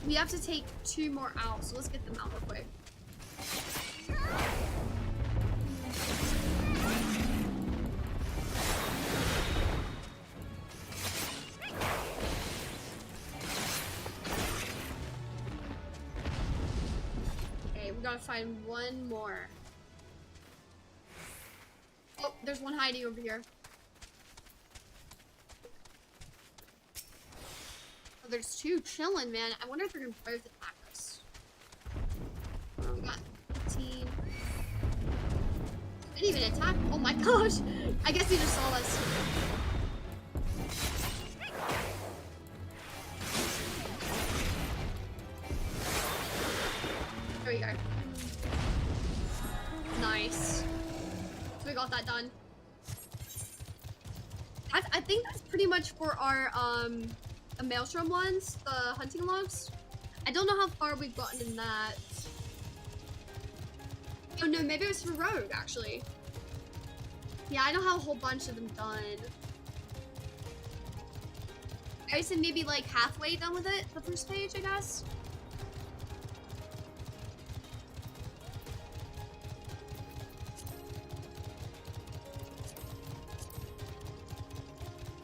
We have to take 2 more out, so let's get them out real quick. gotta find one more. Oh, there's one hiding over here. Oh, there's two chilling, man. I wonder if they're gonna both attack us. We got 15. They didn't even attack. Oh my gosh! I guess he just saw us. There we go. Nice. So we got that done. I think that's pretty much for our maelstrom ones, the hunting logs. I don't know how far we've gotten in that. Oh no, maybe it was for rogue actually. Yeah, I don't have a whole bunch of them done. I would say maybe like halfway done with it, the first page, I guess.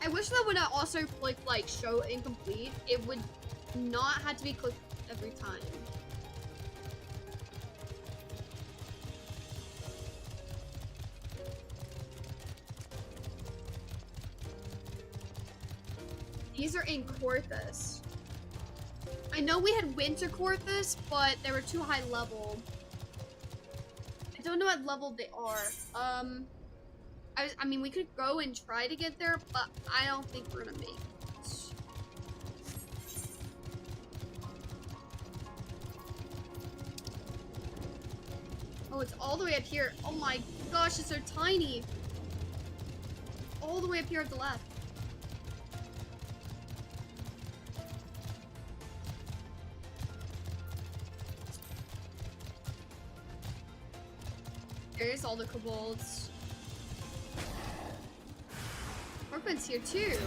I wish that would have also clicked like show incomplete. It would not have to be clicked every time. These are in Corthus. I know we had Winter Corthus, but they were too high level. I don't know what level they are. I mean, we could go and try to get there, but I don't think we're gonna make it. Oh, it's all the way up here. Oh my gosh, it's so tiny. All the way up here at the left. There's all the kobolds. Orphan's here too.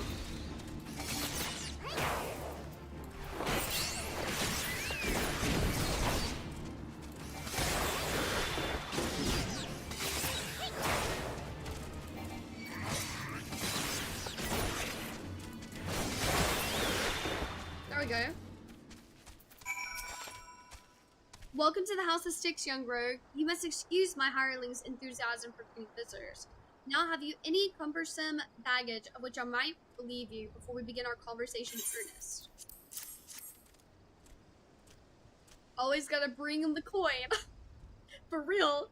There we go. Welcome to the House of Sticks, young rogue. You must excuse my hireling's enthusiasm for new visitors. Now, have you any cumbersome baggage of which I might relieve you before we begin our conversation in earnest? Always gotta bring him the coin. For real.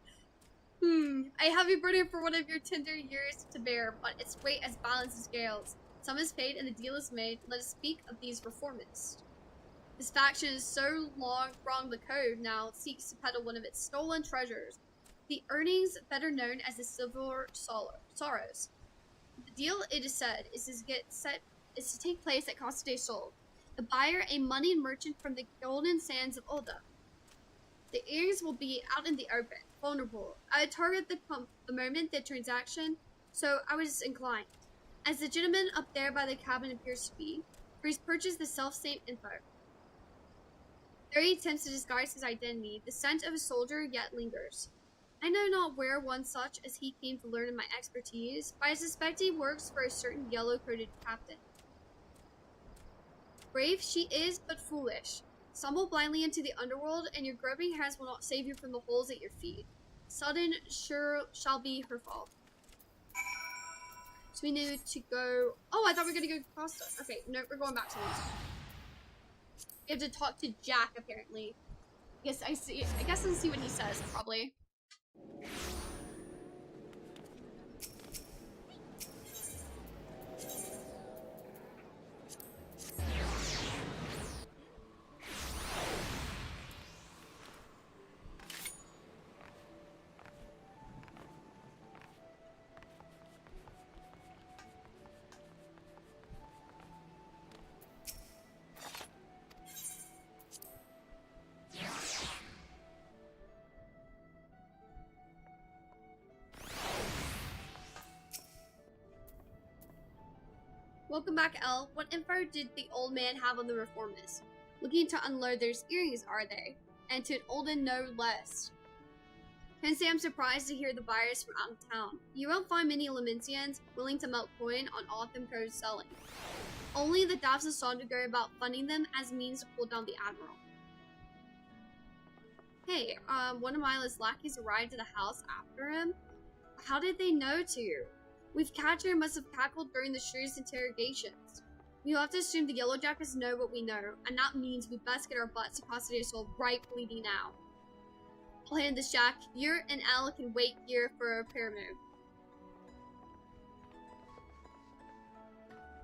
I have you burdened for one of your tender years to bear, but its weight has balanced the scales. Some is paid and the deal is made. Let us speak of these reformists. This faction has so long wronged the code, now seeks to peddle one of its stolen treasures. The earnings, better known as the Silver Sorrows. The deal, it is said, is to take place at Costa de Sol. The buyer, a moneyed merchant from the golden sands of Oda. The earrings will be out in the open, vulnerable. I would target the moment the transaction, so I was inclined. As the gentleman up there by the cabin appears to be, for he's purchased the self-same info. There he attempts to disguise his identity. The scent of a soldier yet lingers. I know not where one such as he came to learn of my expertise, but I suspect he works for a certain yellow-coated captain. Brave she is, but foolish. Stumble blindly into the underworld, and your groping hands will not save you from the holes at your feet. Sudden sure shall be her fault. So we need to go... Oh, I thought we were going to go to Costa. Okay, no, we're going back to this. We have to talk to Jack, apparently. I guess I'll see what he says, probably. Welcome back, Elle. What info did the old man have on the reformists? Looking to unload their earrings, are they? And to an olden no less. Can say I'm surprised to hear the buyers from out of town. You won't find many Lamentians willing to melt coin on Autumn Code's selling. Only the Daphs of Sod go about funding them as means to pull down the Admiral. Hey, one of Mila's lackeys arrived at the house after him. How did they know to? We've catcher must have cackled during the shrews interrogations. We'll have to assume the Yellow Jackets know what we know, and that means we best get our butts to Casa de Sol right bleeding now. I'll hand this, Jack. You and Al can wait here for a repair move.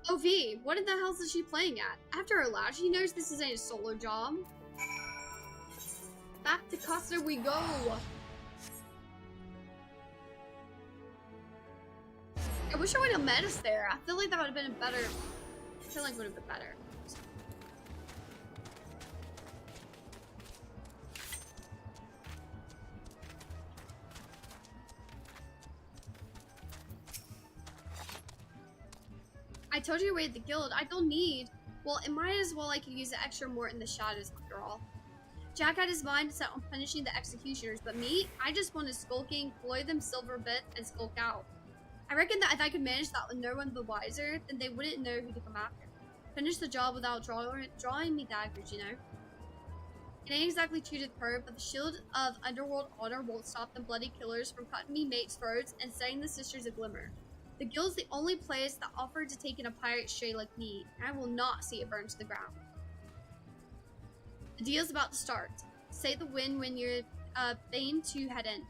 Oh, V, what in the hell is she playing at? After her laugh, she knows this isn't a solo job. Back to Casa we go. I wish I would have met us there. I feel like that would have been better. I feel like it would have been better. I told you to wait at the guild. I don't need. Well, it might as well I could use the extra more in the shadows after all. Jack had his mind set on punishing the executioners, but me, I just wanted skulking, ploy them silver bits, and skulk out. I reckon that if I could manage that with no one the wiser, then they wouldn't know who to come after. Finish the job without drawing me daggers, you know? It ain't exactly true to the perp, but the shield of underworld honor won't stop them bloody killers from cutting me mates' throats and setting the sisters a glimmer. The guild's the only place that offered to take in a pirate stray like me, and I will not see it burn to the ground. The deal's about to start. Say the win when you're fain to head in.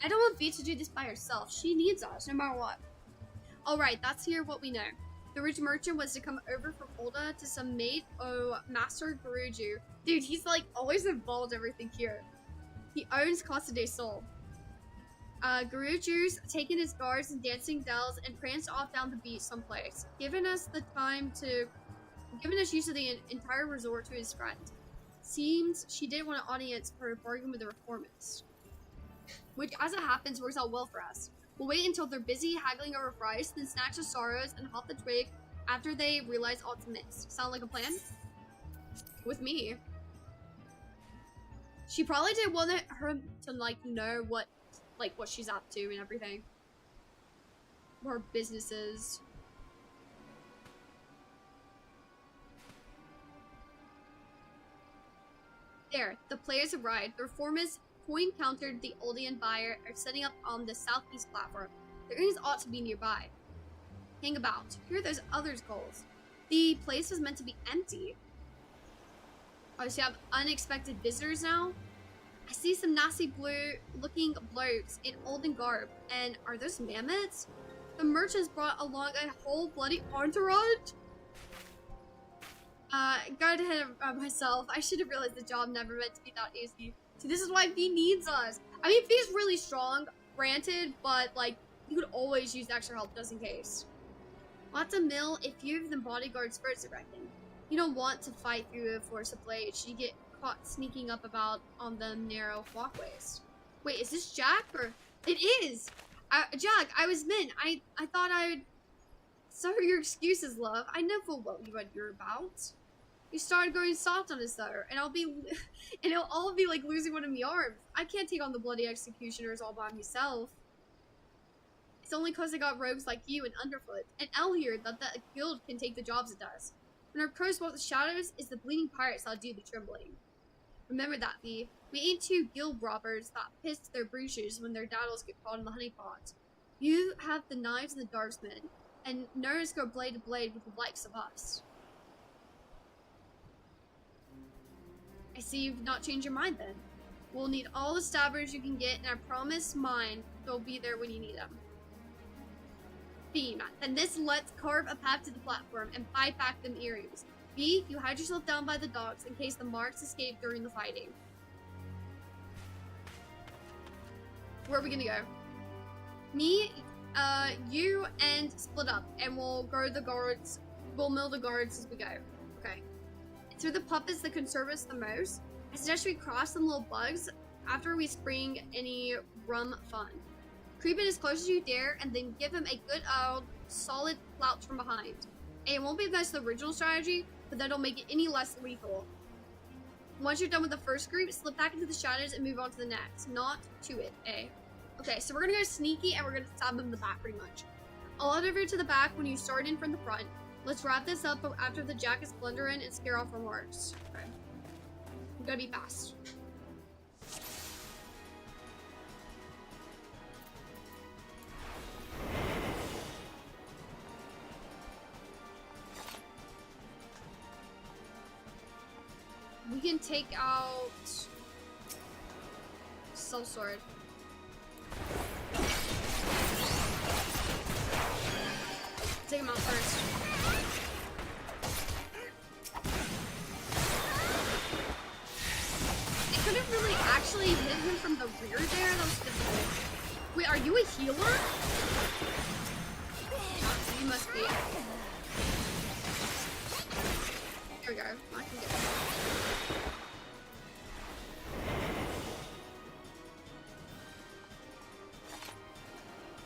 I don't want V to do this by herself. She needs us, no matter what. Alright, that's here what we know. The rich merchant was to come over from Olda to some mate Master Guruju. Dude, he's like always involved in everything here. He owns Casa de Sol. Guruju's taken his guards and dancing dells and pranced off down the beach someplace, giving us use of the entire resort to his friend. Seems she didn't want an audience for a bargain with the reformists. Which, as it happens, works out well for us. We'll wait until they're busy haggling over price, then snatch the sorrows and hop the twig after they realize all it's missed. Sound like a plan? With me. She probably didn't want her to, like, know what she's up to and everything. Her businesses. There, the players arrived. The reformists countered the Oldian buyer are setting up on the southeast platform. Their earnings ought to be nearby. Hang about. Here are those others' goals. The place was meant to be empty. Oh, so you have unexpected visitors now? I see some nasty blue-looking blokes in olden garb. And are those mammoths? The merchants brought along a whole bloody entourage? Got ahead of myself. I should have realized the job never meant to be that easy. See, this is why V needs us. I mean, V's really strong, granted, but, like, you could always use extra help just in case. Lots of mill, a few of them bodyguards first, I reckon. You don't want to fight through a force of blades. You get caught sneaking up about on the narrow walkways. Wait, is this Jack, or? It is! Jack, I was meant. I thought I'd... Sorry for your excuses, love. I know full well what you're about. You started going soft on us though, and it'll all be like losing one of my arms. I can't take on the bloody executioners all by myself. It's only cause I got rogues like you and Underfoot, and El here that the guild can take the jobs it does. When our pros walk the shadows, it's the bleeding pirates that'll do the trembling. Remember that, V. We ain't two guild robbers that piss their breeches when their daddles get caught in the honeypot. You have the knives and the darksmen, and nerds go blade to blade with the likes of us. I see you've not changed your mind then. We'll need all the stabbers you can get, and I promise mine they'll be there when you need them. B, then this let's carve a path to the platform and buy back them earrings. B, you hide yourself down by the docks in case the marks escape during the fighting. Where are we gonna go? Me, you, and split up, and we'll grow the guards. We'll mill the guards as we go. Okay. It's for the puppets that conserve us the most. I suggest we cross some little bugs after we spring any rum fun. Creep in as close as you dare, and then give him a good old solid slouch from behind. And it won't be the best original strategy, but that'll make it any less lethal. Once you're done with the first group, slip back into the shadows and move on to the next. Not to it, eh? Okay, so we're gonna go sneaky and we're gonna stab them in the back pretty much. I'll head over to the back when you start in from the front. Let's wrap this up after the Jack is blunder in and scare off remarks. Okay. We gotta be fast. We can take out Soul Sword. Take him out first. They couldn't really actually hit him from the rear there. That was difficult. Wait, are you a healer? You must be. There we go. I can get it.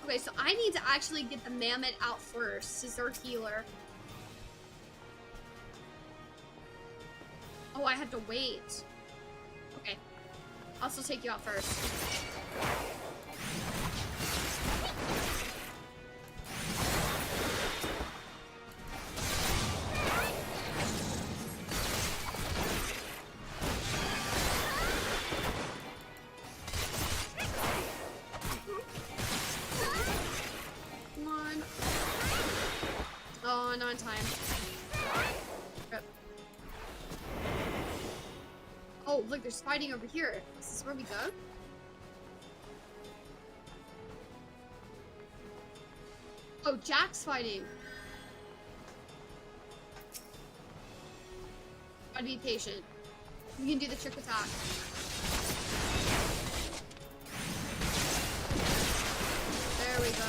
Okay, so I need to actually get the mammoth out first, as their healer. Oh, I have to wait. Okay. I'll still take you out first. Oh, not in time. Yep. Oh, look, there's fighting over here. Is this where we go? Oh, Jack's fighting. Gotta be patient. We can do the trick attack. There we go.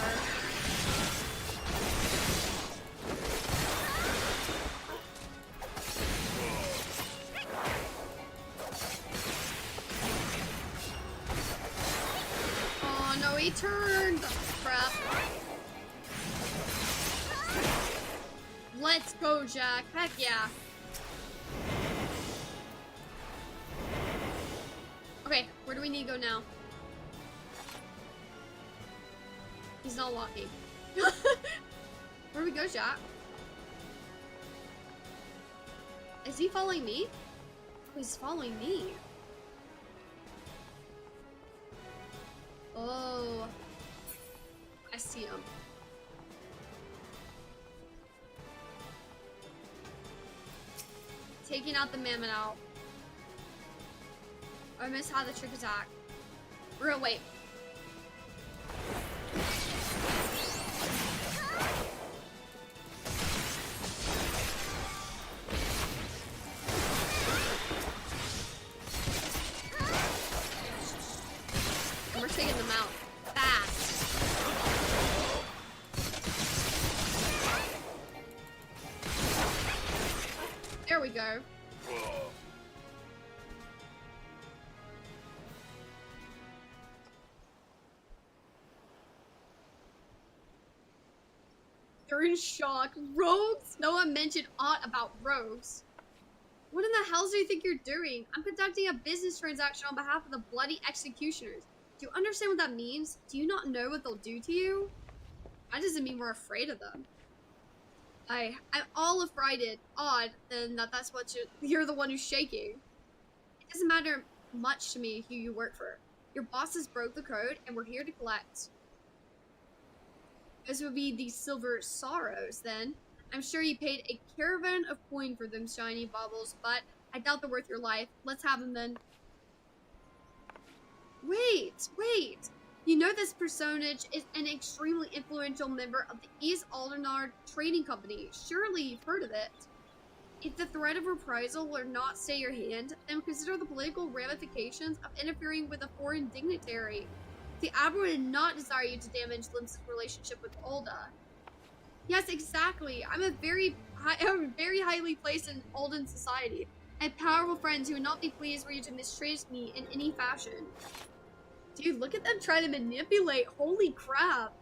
He turned! Crap. Let's go, Jack. Heck yeah. Okay, where do we need to go now? He's not walking. Where do we go, Jack? Is he following me? Oh, he's following me. Oh, I see him. Taking out the mammoth out. I missed how the trick attack. We're gonna wait. We're taking them out fast. There we go. They're in shock. Rogues? No one mentioned aught about rogues. What in the hell do you think you're doing? I'm conducting a business transaction on behalf of the bloody executioners. Do you understand what that means? Do you not know what they'll do to you? That doesn't mean we're afraid of them. I'm all afraid. Odd, then that's what you're the one who's shaking. It doesn't matter much to me who you work for. Your bosses broke the code, and we're here to collect. This would be the Silver Sorrows, then. I'm sure you paid a caravan of coin for them shiny baubles, but I doubt they're worth your life. Let's have them, then. Wait! You know this personage is an extremely influential member of the East Aldenard Trading Company. Surely you've heard of it. If the threat of reprisal will not stay your hand, then consider the political ramifications of interfering with a foreign dignitary. The Admiral did not desire you to damage Lim's relationship with Ulda. Yes, exactly. I'm very highly placed in Alden society. I have powerful friends who would not be pleased were you to mistreat me in any fashion. Dude, look at them trying to manipulate. Holy crap.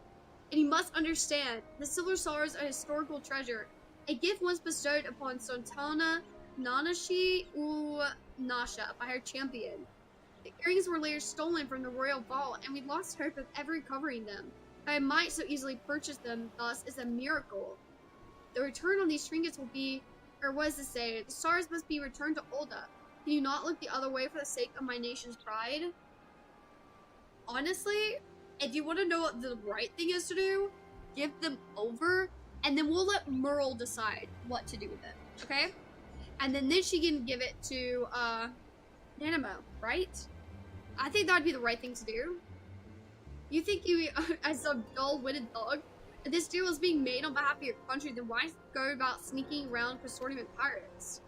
And you must understand, the Silver Sorrows are a historical treasure. A gift once bestowed upon Sultana Nanashi Nasha by her champion. The earrings were later stolen from the royal vault, and we lost hope of ever recovering them. But I might so easily purchase them, thus, is a miracle. The return on these trinkets will be, or was to say, the stars must be returned to Ulda. Can you not look the other way for the sake of my nation's pride? Honestly, if you want to know what the right thing is to do, give them over, and then we'll let Merle decide what to do with it, okay? And then she can give it to, Nanimo, right? I think that'd be the right thing to do. You think you, as some dull-witted dog, if this deal is being made on behalf of your country, then why go about sneaking around consorting with pirates?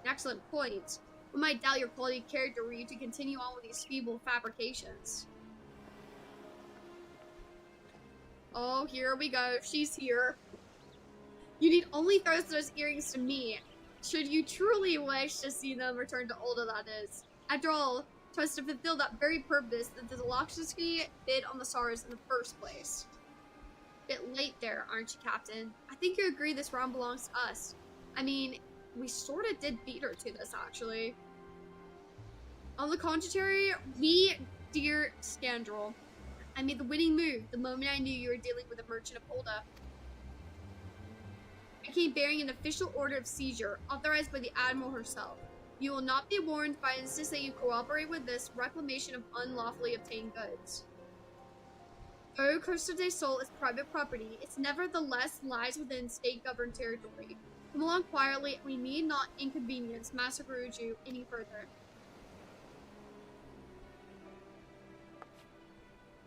An excellent point. We might doubt your quality of character were you to continue on with these feeble fabrications. Oh, here we go. She's here. You need only throw those earrings to me, should you truly wish to see them return to Olda, that is. After all, tries to fulfill that very purpose that the Loxosky bid on the stars in the first place. Bit late there, aren't you, Captain? I think you agree this round belongs to us. I mean, we sorta did beat her to this, actually. On the contrary, we, dear scoundrel, I made the winning move the moment I knew you were dealing with a merchant of Olda. I came bearing an official order of seizure, authorized by the Admiral herself. You will not be warned if I insist that you cooperate with this reclamation of unlawfully obtained goods. Though Costa del Sol is private property, it nevertheless lies within state-governed territory. Come along quietly, and we need not inconvenience Master Guruju any further.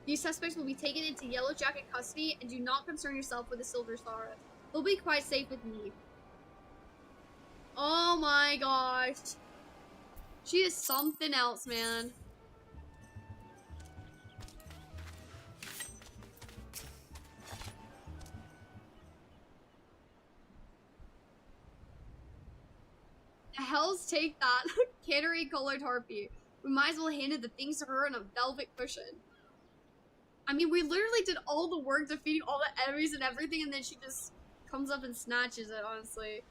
These suspects will be taken into Yellow Jacket custody, and do not concern yourself with the Silver Star. They'll be quite safe with me. Oh my gosh. She is something else, man. The hells take that canary-colored harpy. We might as well hand the things to her on a velvet cushion. I mean, we literally did all the work defeating all the enemies and everything, and then she just comes up and snatches it, honestly.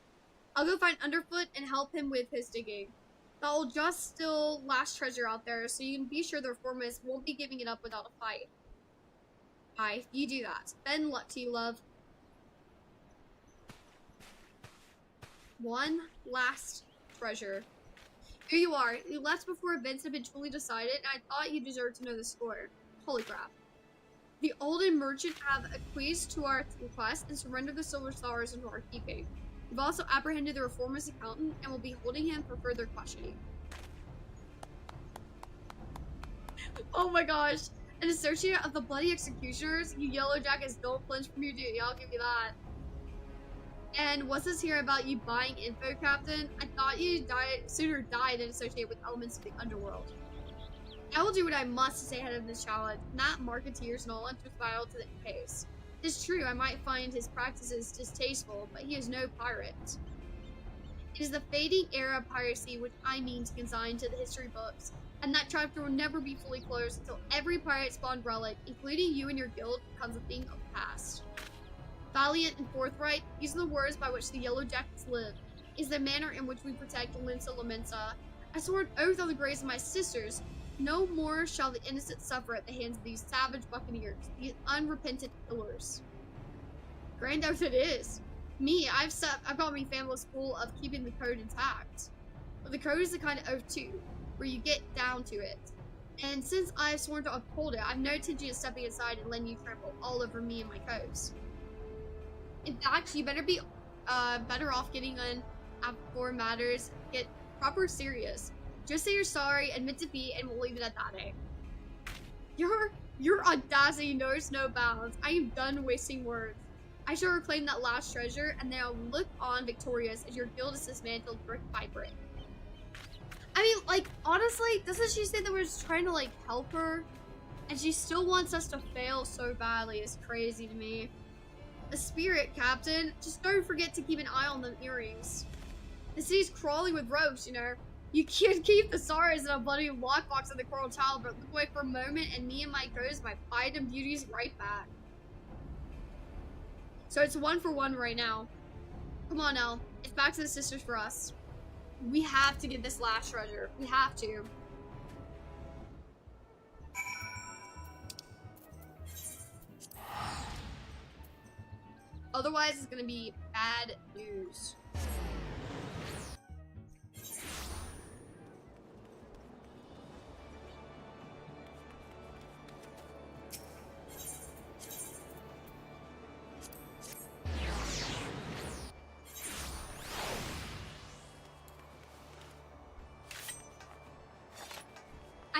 I'll go find Underfoot and help him with his digging. That will just still last treasure out there, so you can be sure the reformers won't be giving it up without a fight. Hi, you do that. Ben, luck to you, love. One last treasure. Here you are. You left before events had been truly decided, and I thought you deserved to know the score. Holy crap. The Olden merchant have acquiesced to our request and surrendered the Silver Stars into our keeping. We've also apprehended the reformer's accountant and will be holding him for further questioning. Oh my gosh. An associate of the bloody executioners? You Yellow Jackets don't flinch from your duty, I'll give you that. And what's this here about you buying info, Captain? I thought you sooner die than associate with elements of the underworld. I will do what I must to stay ahead of this challenge, not marketeers knowledge with vital to the case. It's true, I might find his practices distasteful, but he is no pirate. It is the fading era of piracy which I mean to consign to the history books, and that chapter will never be fully closed until every pirate spawned relic, including you and your guild, becomes a thing of the past. Valiant and forthright, these are the words by which the Yellow Jackets live. Is the manner in which we protect Linsa Lamensa. I swore an oath on the graves of my sisters. No more shall the innocent suffer at the hands of these savage buccaneers, these unrepentant killers. Grand oath it is. Me, I've got me family's goal of keeping the code intact. But the code is the kind of oath too, where you get down to it. And since I've sworn to uphold it, I've no intention of stepping aside and letting you trample all over me and my codes. In fact, you better be better off getting on before matters get proper serious. Just say you're sorry, admit defeat, and we'll leave it at that, eh? Your audacity knows no bounds. I am done wasting words. I shall reclaim that last treasure, and then I'll look on victorious as your guild is dismantled brick by brick. I mean, like, honestly, doesn't she say that we're just trying to, like, help her? And she still wants us to fail so badly. It's crazy to me. A spirit, Captain. Just don't forget to keep an eye on them earrings. The city's crawling with rogues, you know. You can't keep the stars in a bloody lockbox in the Coral Tower, but look away for a moment and me and my ghost might fight them beauties right back. So it's 1 for 1 right now. Come on, Elle. It's back to the sisters for us. We have to get this last treasure. We have to. Otherwise, it's gonna be bad news.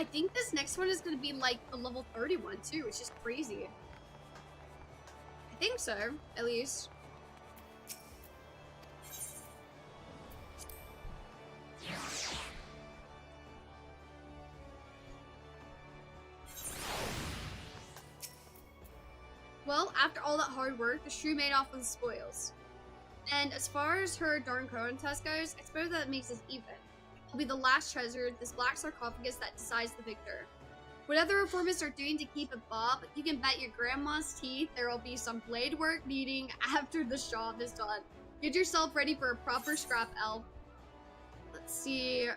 I think this next one is gonna be like a level 31 too, which is crazy. I think so, at least. Well, after all that hard work, the shrew made off with the spoils. And as far as her darn contest goes, I suppose that makes us even. It'll be the last treasure, this black sarcophagus, that decides the victor. Whatever the reformists are doing to keep it Bob, you can bet your grandma's teeth there will be some blade work needing after the job is done. Get yourself ready for a proper scrap, elf. Let's see,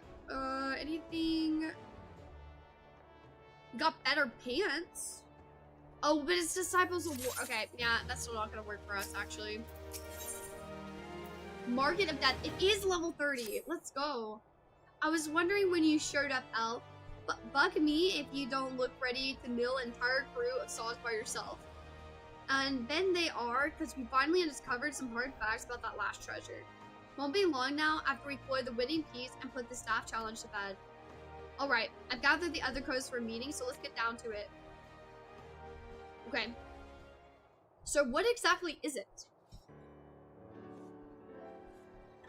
anything? Got better pants. Oh, but it's Disciples of War. Okay, yeah, that's still not gonna work for us, actually. Market of Death. It is level 30. Let's go. I was wondering when you showed up, Elf. But bug me if you don't look ready to mill an entire crew of saws by yourself. And then they are, because we finally discovered some hard facts about that last treasure. Won't be long now after we deploy the winning piece and put the staff challenge to bed. Alright, I've gathered the other codes for a meeting, so let's get down to it. Okay. So what exactly is it?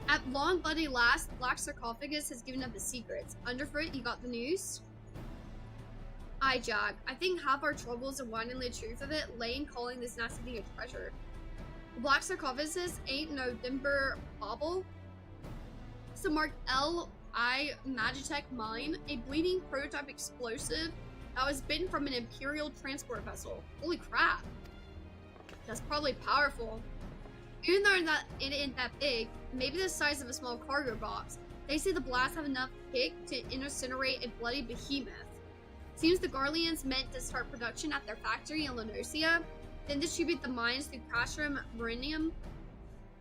At long bloody last, the black sarcophagus has given up its secrets. Underfoot, you got the news? Aye, Jack. I think half our troubles in winding the truth of it lay in calling this nasty thing a treasure. The black sarcophagus ain't no dimber bauble. So marked L.I. Magitech mine, a bleeding prototype explosive that was bitten from an Imperial transport vessel. Holy crap. That's probably powerful. Even though it ain't that big, maybe the size of a small cargo box, they say the blasts have enough kick to incinerate a bloody behemoth. Seems the Garleans meant to start production at their factory in Lenosia, then distribute the mines through Castrum Marinium.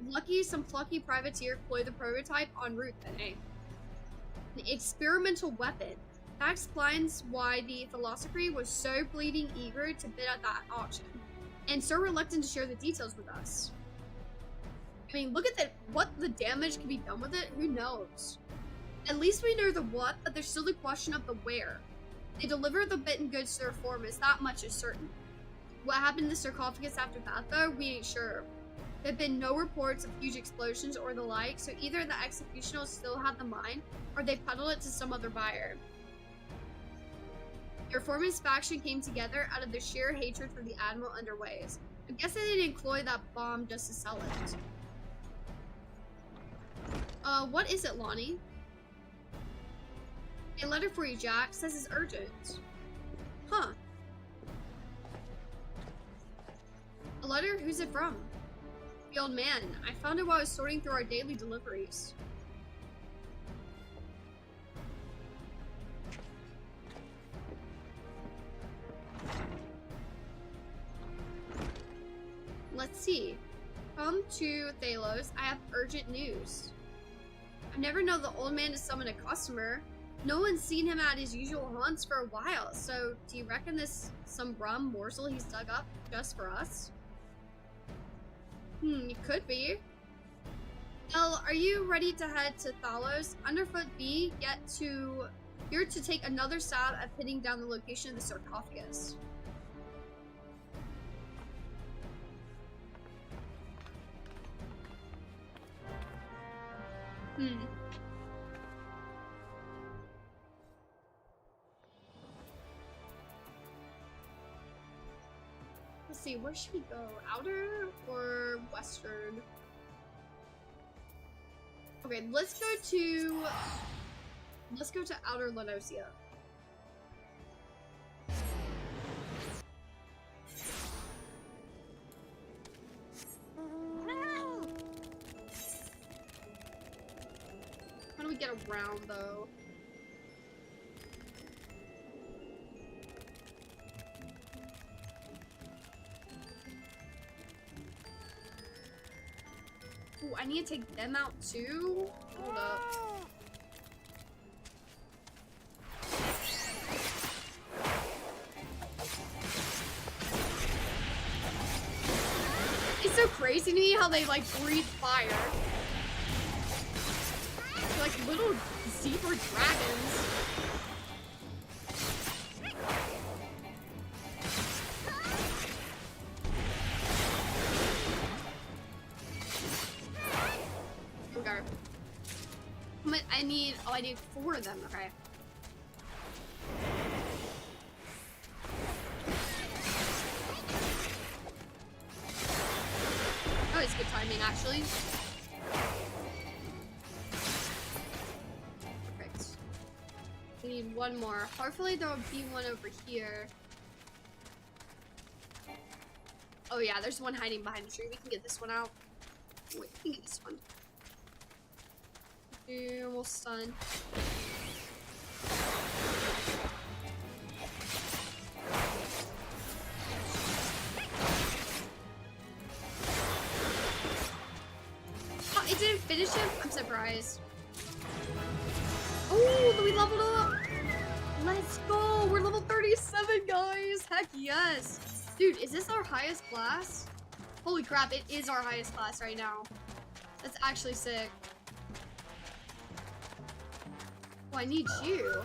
Lucky some plucky privateer deployed the prototype en route then, eh? An experimental weapon. That explains why the Philosophy was so bleeding eager to bid at that auction, and so reluctant to share the details with us. I mean, look at what the damage can be done with it, who knows? At least we know the what, but there's still the question of the where. They delivered the bitten goods to their reformers, that much is certain. What happened to the sarcophagus after that though, we ain't sure. There have been no reports of huge explosions or the like, so either the executioners still had the mine, or they peddled it to some other buyer. The reformist faction came together out of their sheer hatred for the Admiral underways. I guess they didn't employ that bomb just to sell it. What is it, Lonnie? A letter for you, Jack. Says it's urgent. Huh. A letter? Who's it from? The old man. I found it while I was sorting through our daily deliveries. Let's see. Come to Thalos. I have urgent news. I've never known the old man to summon a customer. No one's seen him at his usual haunts for a while, so do you reckon this some rum morsel he's dug up just for us? It could be. Well, are you ready to head to Thalos? Underfoot B, you're to take another stab at pinning down the location of the sarcophagus. Let's see, where should we go? Outer or western? Okay, let's go to Outer Lenosia. How do we get around though? Ooh, I need to take them out too? Hold up. It's so crazy to me how they like breathe fire. They're like little zebra dragons. I need 4 of them, okay. Oh, it's good timing, actually. Perfect. We need 1 more. Hopefully there will be one over here. Oh yeah, there's one hiding behind the tree. We can get this one out. Wait, we can get this one. Almost done. Oh, it didn't finish him? I'm surprised. Oh, we leveled up! Let's go! We're level 37, guys! Heck yes! Dude, is this our highest class? Holy crap, it is our highest class right now. That's actually sick. Oh, I need you.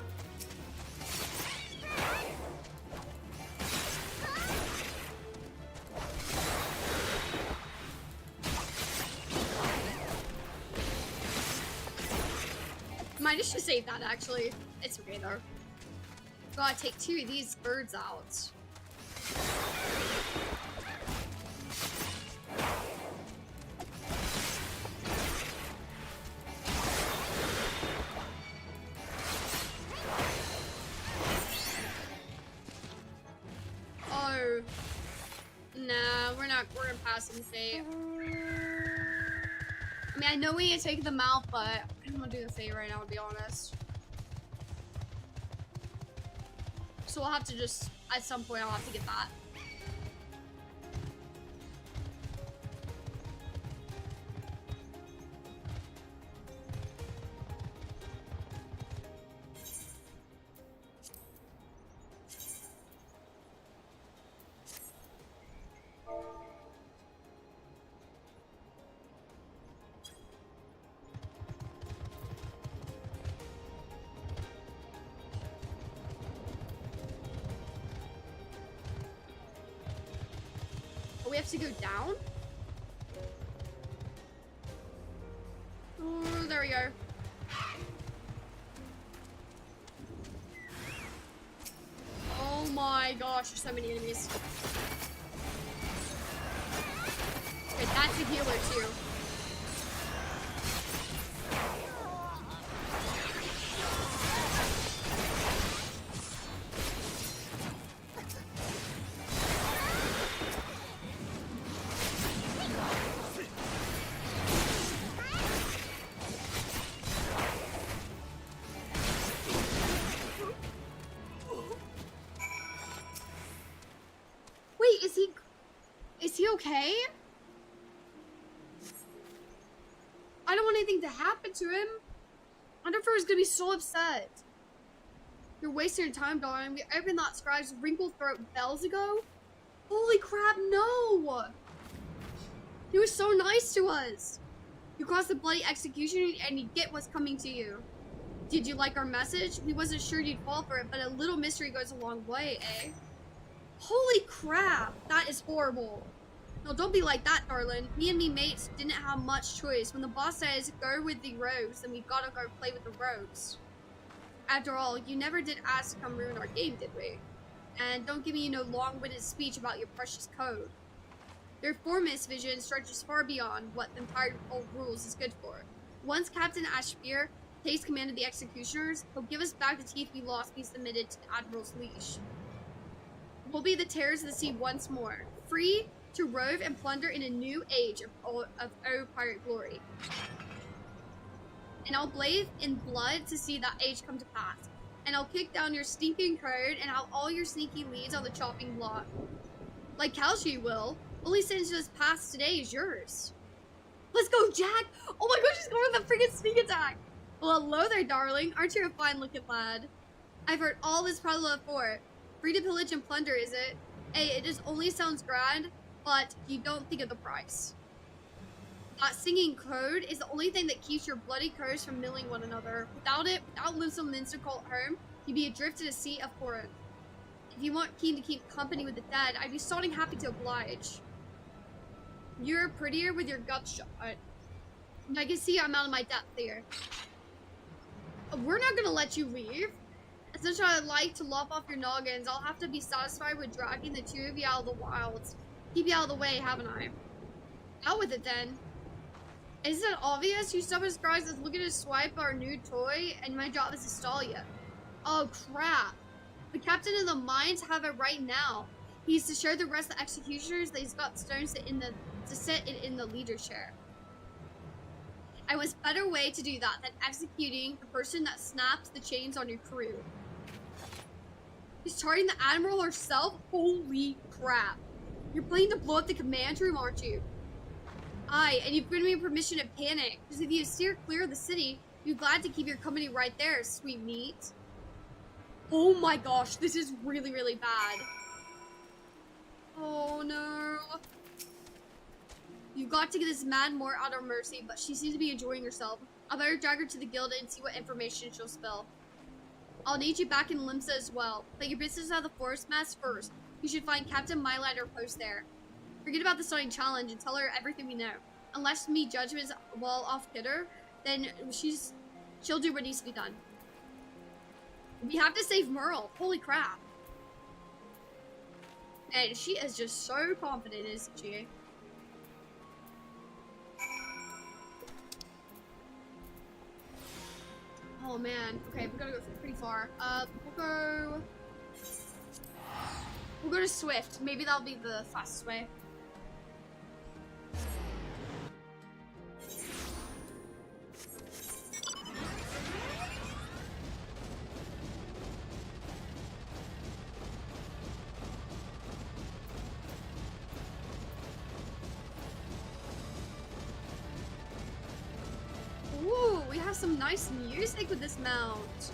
Might have should save that actually. It's okay though. Gotta take 2 of these birds out. Oh. Nah, we're gonna pass in fate. I mean, I know we need to take them out, but I don't want to do the fate right now, to be honest. So we'll have to just, at some point, I'll have to get that. We have to go down? Oh, there we go. Oh my gosh, there's so many enemies. Okay, that's a healer too. Is he okay? I don't want anything to happen to him. Wonderful is gonna be so upset. You're wasting your time, darling. We opened that scribe's wrinkled throat bells ago. Holy crap, no! He was so nice to us. You crossed the bloody execution and you get what's coming to you. Did you like our message? We wasn't sure you'd fall for it, but a little mystery goes a long way, eh? Holy crap, that is horrible. No, don't be like that, darling. Me and me mates didn't have much choice. When the boss says, go with the rogues, then we gotta go play with the rogues. After all, you never did ask to come ruin our game, did we? And don't give me no long-winded speech about your precious code. Your formist vision stretches far beyond what the entire old rules is good for. Once Captain Ashbeer takes command of the executioners, he'll give us back the teeth we lost we submitted to the Admiral's leash. We'll be the terrors of the sea once more, free to rove and plunder in a new age of old pirate glory. And I'll bathe in blood to see that age come to pass. And I'll kick down your stinking code and have all your sneaky leads on the chopping block. Like Kalshi will, only since just past today is yours. Let's go, Jack! Oh my gosh, she's going with a freaking sneak attack! Well, hello there, darling. Aren't you a fine-looking lad? I've heard all this problem before. Free to pillage and plunder, is it? Hey, it just only sounds grand, but you don't think of the price. That singing code is the only thing that keeps your bloody crows from milling one another. Without it, without Lonesome Minster called home, you'd be adrift in a sea of Corinth. If you want Keen to keep company with the dead, I'd be starting happy to oblige. You're prettier with your gut shot. I can see I'm out of my depth here. We're not gonna let you leave. Essentially, I'd like to lop off your noggins. I'll have to be satisfied with dragging the two of you out of the wilds. Keep you out of the way, haven't I? Out with it then. Isn't it obvious? You stubborn guys is looking to swipe our new toy, and my job is to stall you. Oh crap. The captain of the mines have it right now. He's to show the rest of the executioners that he's got stones to sit in the leader chair. And what's better way to do that than executing the person that snaps the chains on your crew? He's charting the admiral herself? Holy crap. You're planning to blow up the command room, aren't you? Aye, and you've given me permission to panic, because if you steer clear of the city, you're glad to keep your company right there, sweet meat. Oh my gosh, this is really, really bad. Oh no. You've got to get this mad Moore out of mercy, but she seems to be enjoying herself. I better drag her to the guild and see what information she'll spill. I'll need you back in Limsa as well. But your business out of the forest mass first. You should find Captain Mylighter post there. Forget about the stunning challenge and tell her everything we know. Unless me judgment's well off Kidder, then she'll do what needs to be done. We have to save Merle. Holy crap. And she is just so confident, isn't she? Oh man. Okay, we gotta go pretty far. We'll go to Swift. Maybe that'll be the fastest way. Ooh, we have some nice music with this mount.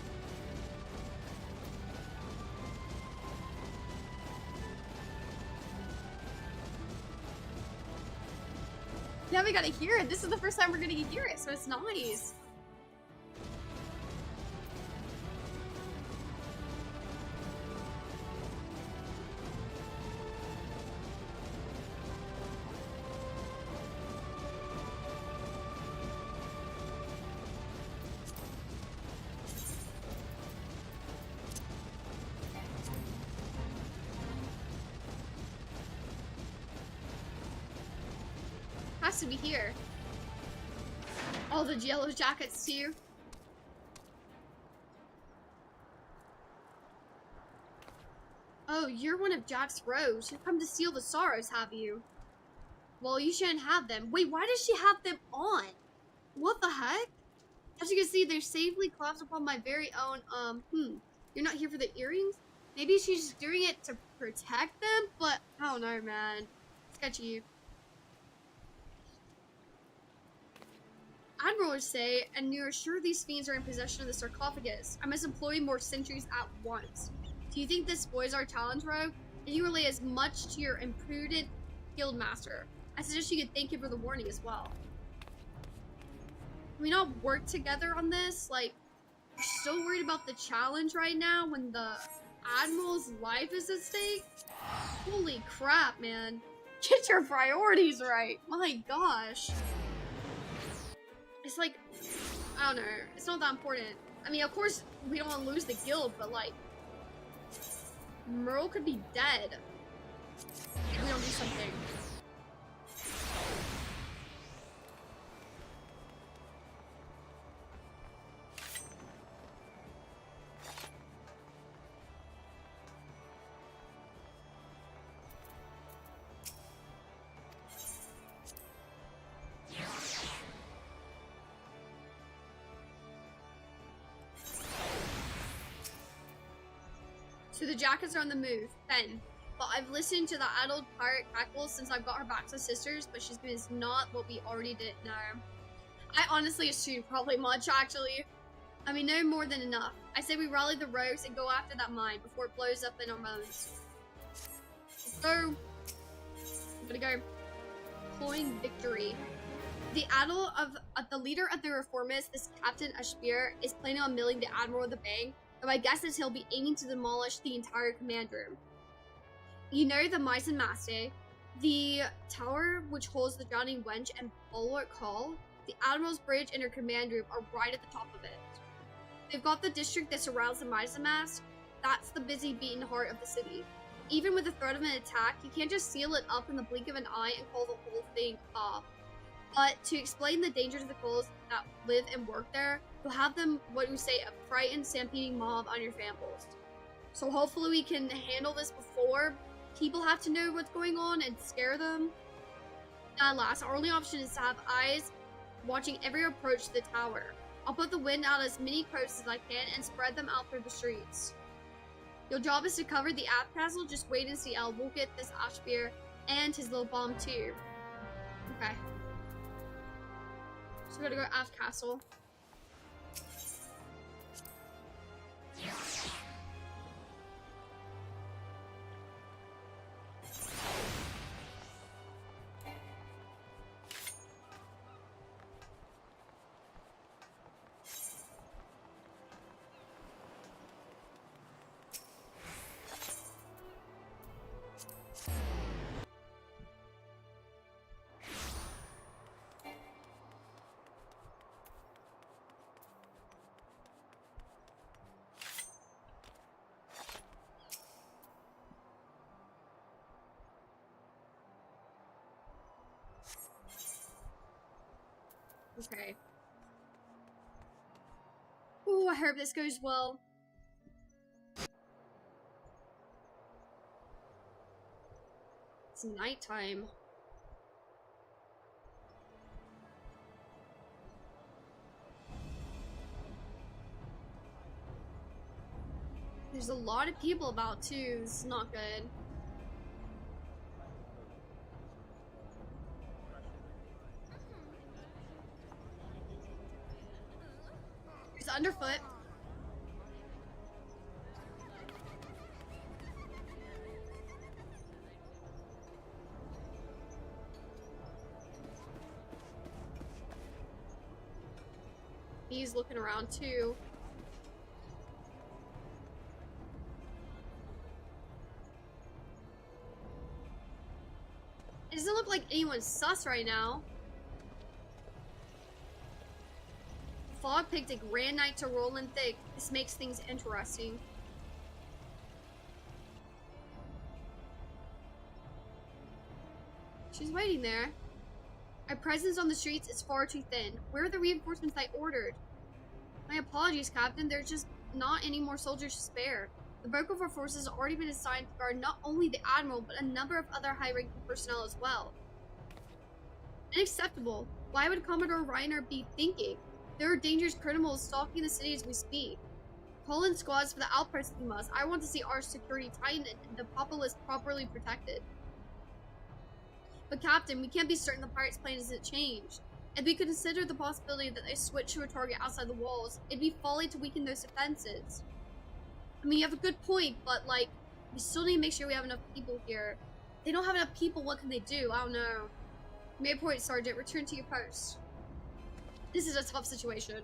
Yeah, we gotta hear it. This is the first time we're gonna hear it, so it's nice. Has to be here. All the yellow jackets too. Oh, you're one of Jack's rows. You've come to steal the sorrows, have you? Well, you shouldn't have them. Wait, why does she have them on? What the heck? As you can see, they're safely clasped upon my very own, You're not here for the earrings? Maybe she's just doing it to protect them, but I don't know, man. Sketchy. Admiral would say, and you're sure these fiends are in possession of the sarcophagus. I must employ more sentries at once. Do you think this spoils our challenge, Rogue? And you relay as much to your imprudent guildmaster. I suggest you could thank him for the warning as well. Can we not work together on this? Like, we're so worried about the challenge right now when the Admiral's life is at stake? Holy crap, man. Get your priorities right. My gosh. It's like, I don't know, it's not that important. I mean, of course, we don't want to lose the guild, but like, Merle could be dead if we don't do something. So the jackets are on the move, Ben. But I've listened to the adult pirate cackle since I've got her back to sisters, but she's been not what we already did now. I honestly assume probably much, actually. I mean, no more than enough. I say we rally the rogues and go after that mine before it blows up in our bones. So, I'm gonna go. Coin victory. The adult of the leader of the reformists, this Captain Ashbir, is planning on milling the Admiral of the Bank. But my guess is he'll be aiming to demolish the entire command room. You know the Mice and Master, the tower which holds the Drowning Wench and Bulwark Hall, the Admiral's Bridge and her command room are right at the top of it. They've got the district that surrounds the Misa Mask. That's the busy beating heart of the city. Even with the threat of an attack, you can't just seal it up in the blink of an eye and call the whole thing off. But to explain the danger to the Coles that live and work there, you'll have them, what we say, a frightened, stampeding mob on your fanbles. So hopefully we can handle this before people have to know what's going on and scare them. Last, our only option is to have eyes watching every approach to the tower. I'll put the wind out as many crows as I can and spread them out through the streets. Your job is to cover the Aft Castle. Just wait and see. We'll get this Ashbeer and his little bomb too. Okay. So we gotta go to Aft Castle. Okay. Ooh, I hope this goes well. It's nighttime. There's a lot of people about too. This is not good. He's underfoot. He's looking around too. It doesn't look like anyone's sus right now. Fog picked a grand night to roll in thick. This makes things interesting. She's waiting there. My presence on the streets is far too thin. Where are the reinforcements I ordered? My apologies, Captain. There's just not any more soldiers to spare. The bulk of our forces have already been assigned to guard not only the Admiral, but a number of other high-ranking personnel as well. Unacceptable. Why would Commodore Reiner be thinking? There are dangerous criminals stalking the city as we speak. Call in squads for the outposts we must. I want to see our security tightened and the populace properly protected. But Captain, we can't be certain the pirates' plan isn't changed. If we could consider the possibility that they switch to a target outside the walls, it'd be folly to weaken those defenses. I mean, you have a good point, but like, we still need to make sure we have enough people here. If they don't have enough people, what can they do? I don't know. You made a point, Sergeant. Return to your post. This is a tough situation.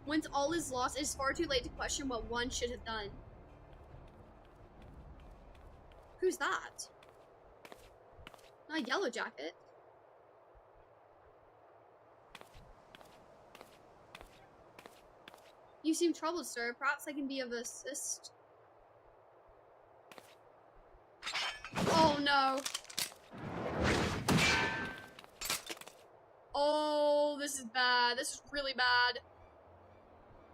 Once all is lost, it is far too late to question what one should have done. Who's that? Not a yellow jacket. You seem troubled, sir. Perhaps I can be of assist. Oh no. Oh, this is bad. This is really bad.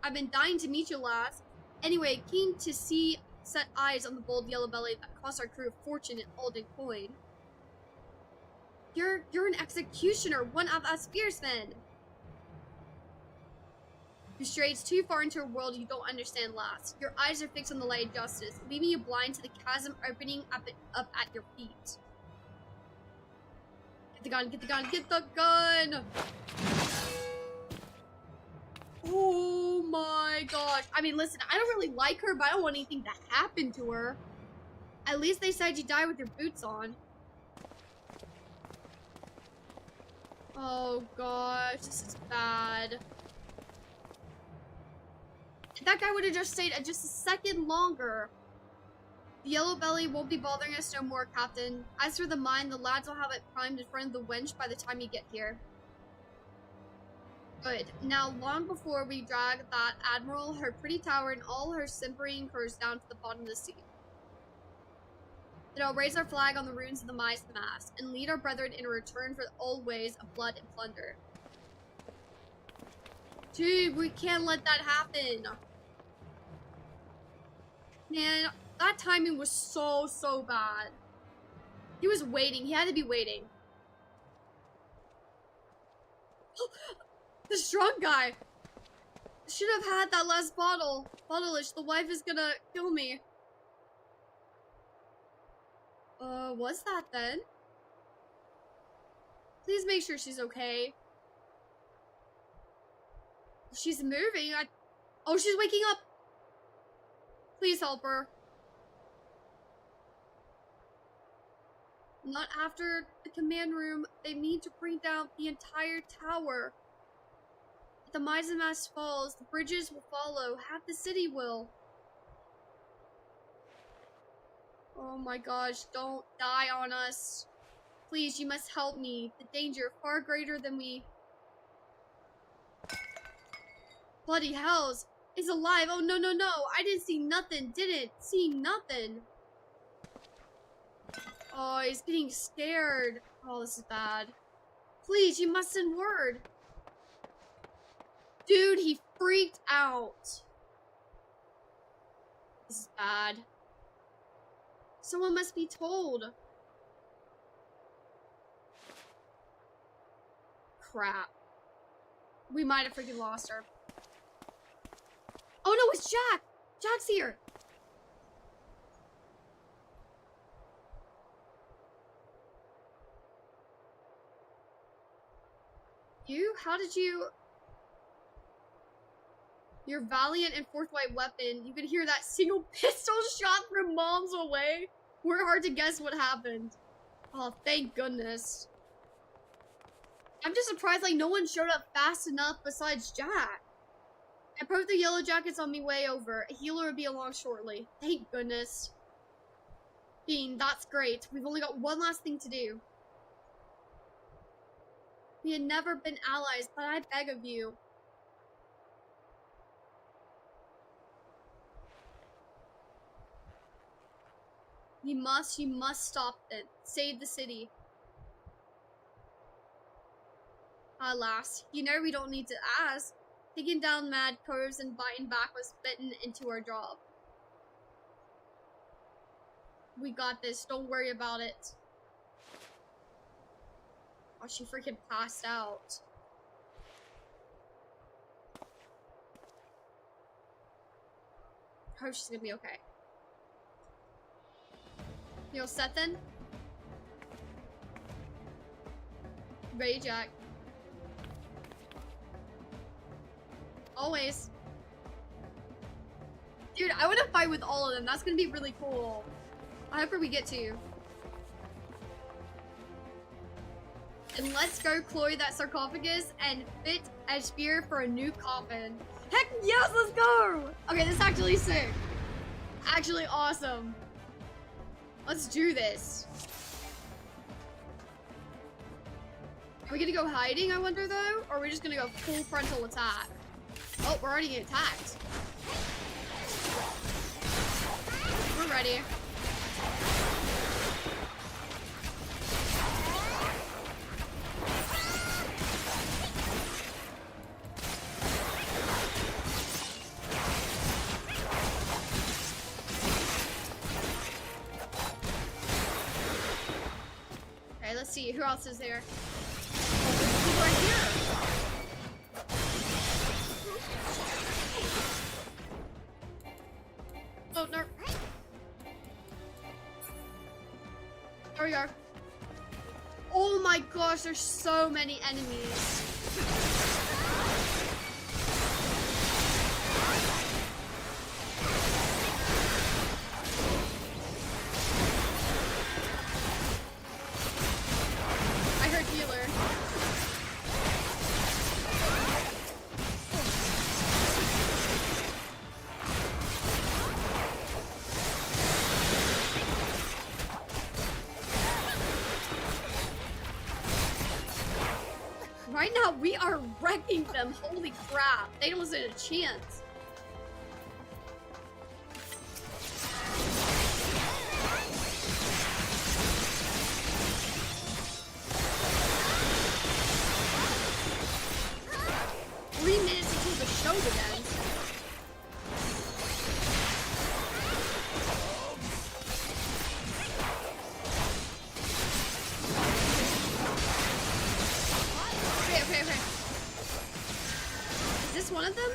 I've been dying to meet you, lass. Anyway, keen to set eyes on the bold yellow belly that cost our crew a fortune in Alden coin. You're an executioner, one of us fiercemen. You strayed too far into a world you don't understand, lass. Your eyes are fixed on the light of justice, leaving you blind to the chasm opening up at your feet. Get the gun, get the gun, get the gun! Oh my gosh. I mean, listen, I don't really like her, but I don't want anything to happen to her. At least they said you die with your boots on. Oh gosh, this is bad. If that guy would have just stayed just a second longer, The yellow belly won't be bothering us no more, Captain. As for the mine, the lads will have it primed in front of the winch by the time you get here. Good. Now, long before we drag that admiral, her pretty tower, and all her simpering crews down to the bottom of the sea. Then I'll raise our flag on the ruins of the mast, and lead our brethren in a return for the old ways of blood and plunder. Dude, we can't let that happen. Man, that timing was so bad. He was waiting. He had to be waiting. The strong guy. Should have had that last bottle. Bottle-ish, the wife is gonna kill me. What's that then? Please make sure she's okay. She's moving. Oh, she's waking up. Please help her. Not after the command room. They need to bring down the entire tower. If the mast falls, the bridges will follow. Half the city will. Oh my gosh, don't die on us. Please, you must help me. The danger far greater than we... Bloody hells. It's alive. Oh, no. I didn't see nothing. Didn't see nothing. Oh, he's getting scared. Oh, this is bad. Please, you must send word. Dude, he freaked out. This is bad. Someone must be told. Crap. We might have freaking lost her. Oh no, it's Jack! Jack's here! You? How did you... Your valiant and forthright weapon. You could hear that single pistol shot from miles away. We're hard to guess what happened. Oh, thank goodness. I'm just surprised like no one showed up fast enough besides Jack. I put the yellow jackets on me way over. A healer will be along shortly. Thank goodness. Bean, that's great. We've only got one last thing to do. We had never been allies, but I beg of you. You must stop it. Save the city. Alas, you know we don't need to ask. Taking down mad curves and biting back was bitten into our job. We got this, don't worry about it. Oh, she freaking passed out. Hope she's gonna be okay. You all set then? Ready, Jack? Always. Dude, I want to fight with all of them. That's gonna be really cool. I hope we get to. And let's go cloy that sarcophagus and fit a spear for a new coffin. Heck yes, let's go! Okay, this is actually sick. Actually awesome. Let's do this. Are we gonna go hiding, I wonder though? Or are we just gonna go full frontal attack? Oh, we're already getting attacked. We're ready. Okay, let's see. Who else is there? Oh, there's people right here. Oh, no. There we are. Oh my gosh, there's so many enemies. I heard healer. right now we are wrecking them. Holy crap. They don't stand a chance. Three minutes until the show begins. Okay. Is this one of them?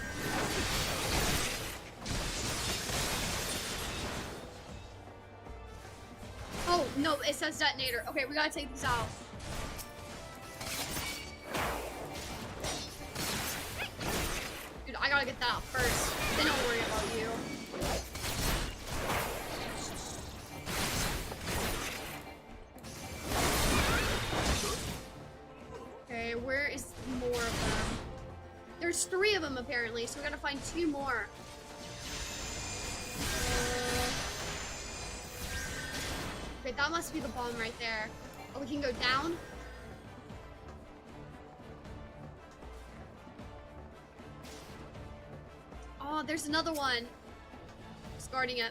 Oh, no, it says detonator. Okay, we gotta take these out. Dude, I gotta get that out first. Then I'll worry about you. Okay, where is more of them? There's 3 of them apparently, so we gotta find 2 more. Okay, that must be the bomb right there. Oh, we can go down? Oh, there's another one. Just guarding it.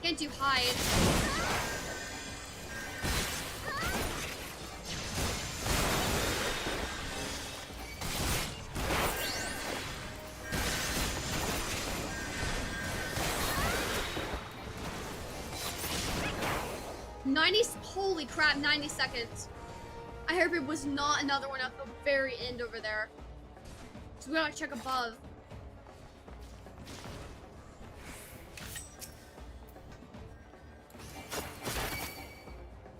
Can't do hide. Holy crap, 90 seconds. I hope it was not another one at the very end over there. So we gotta check above.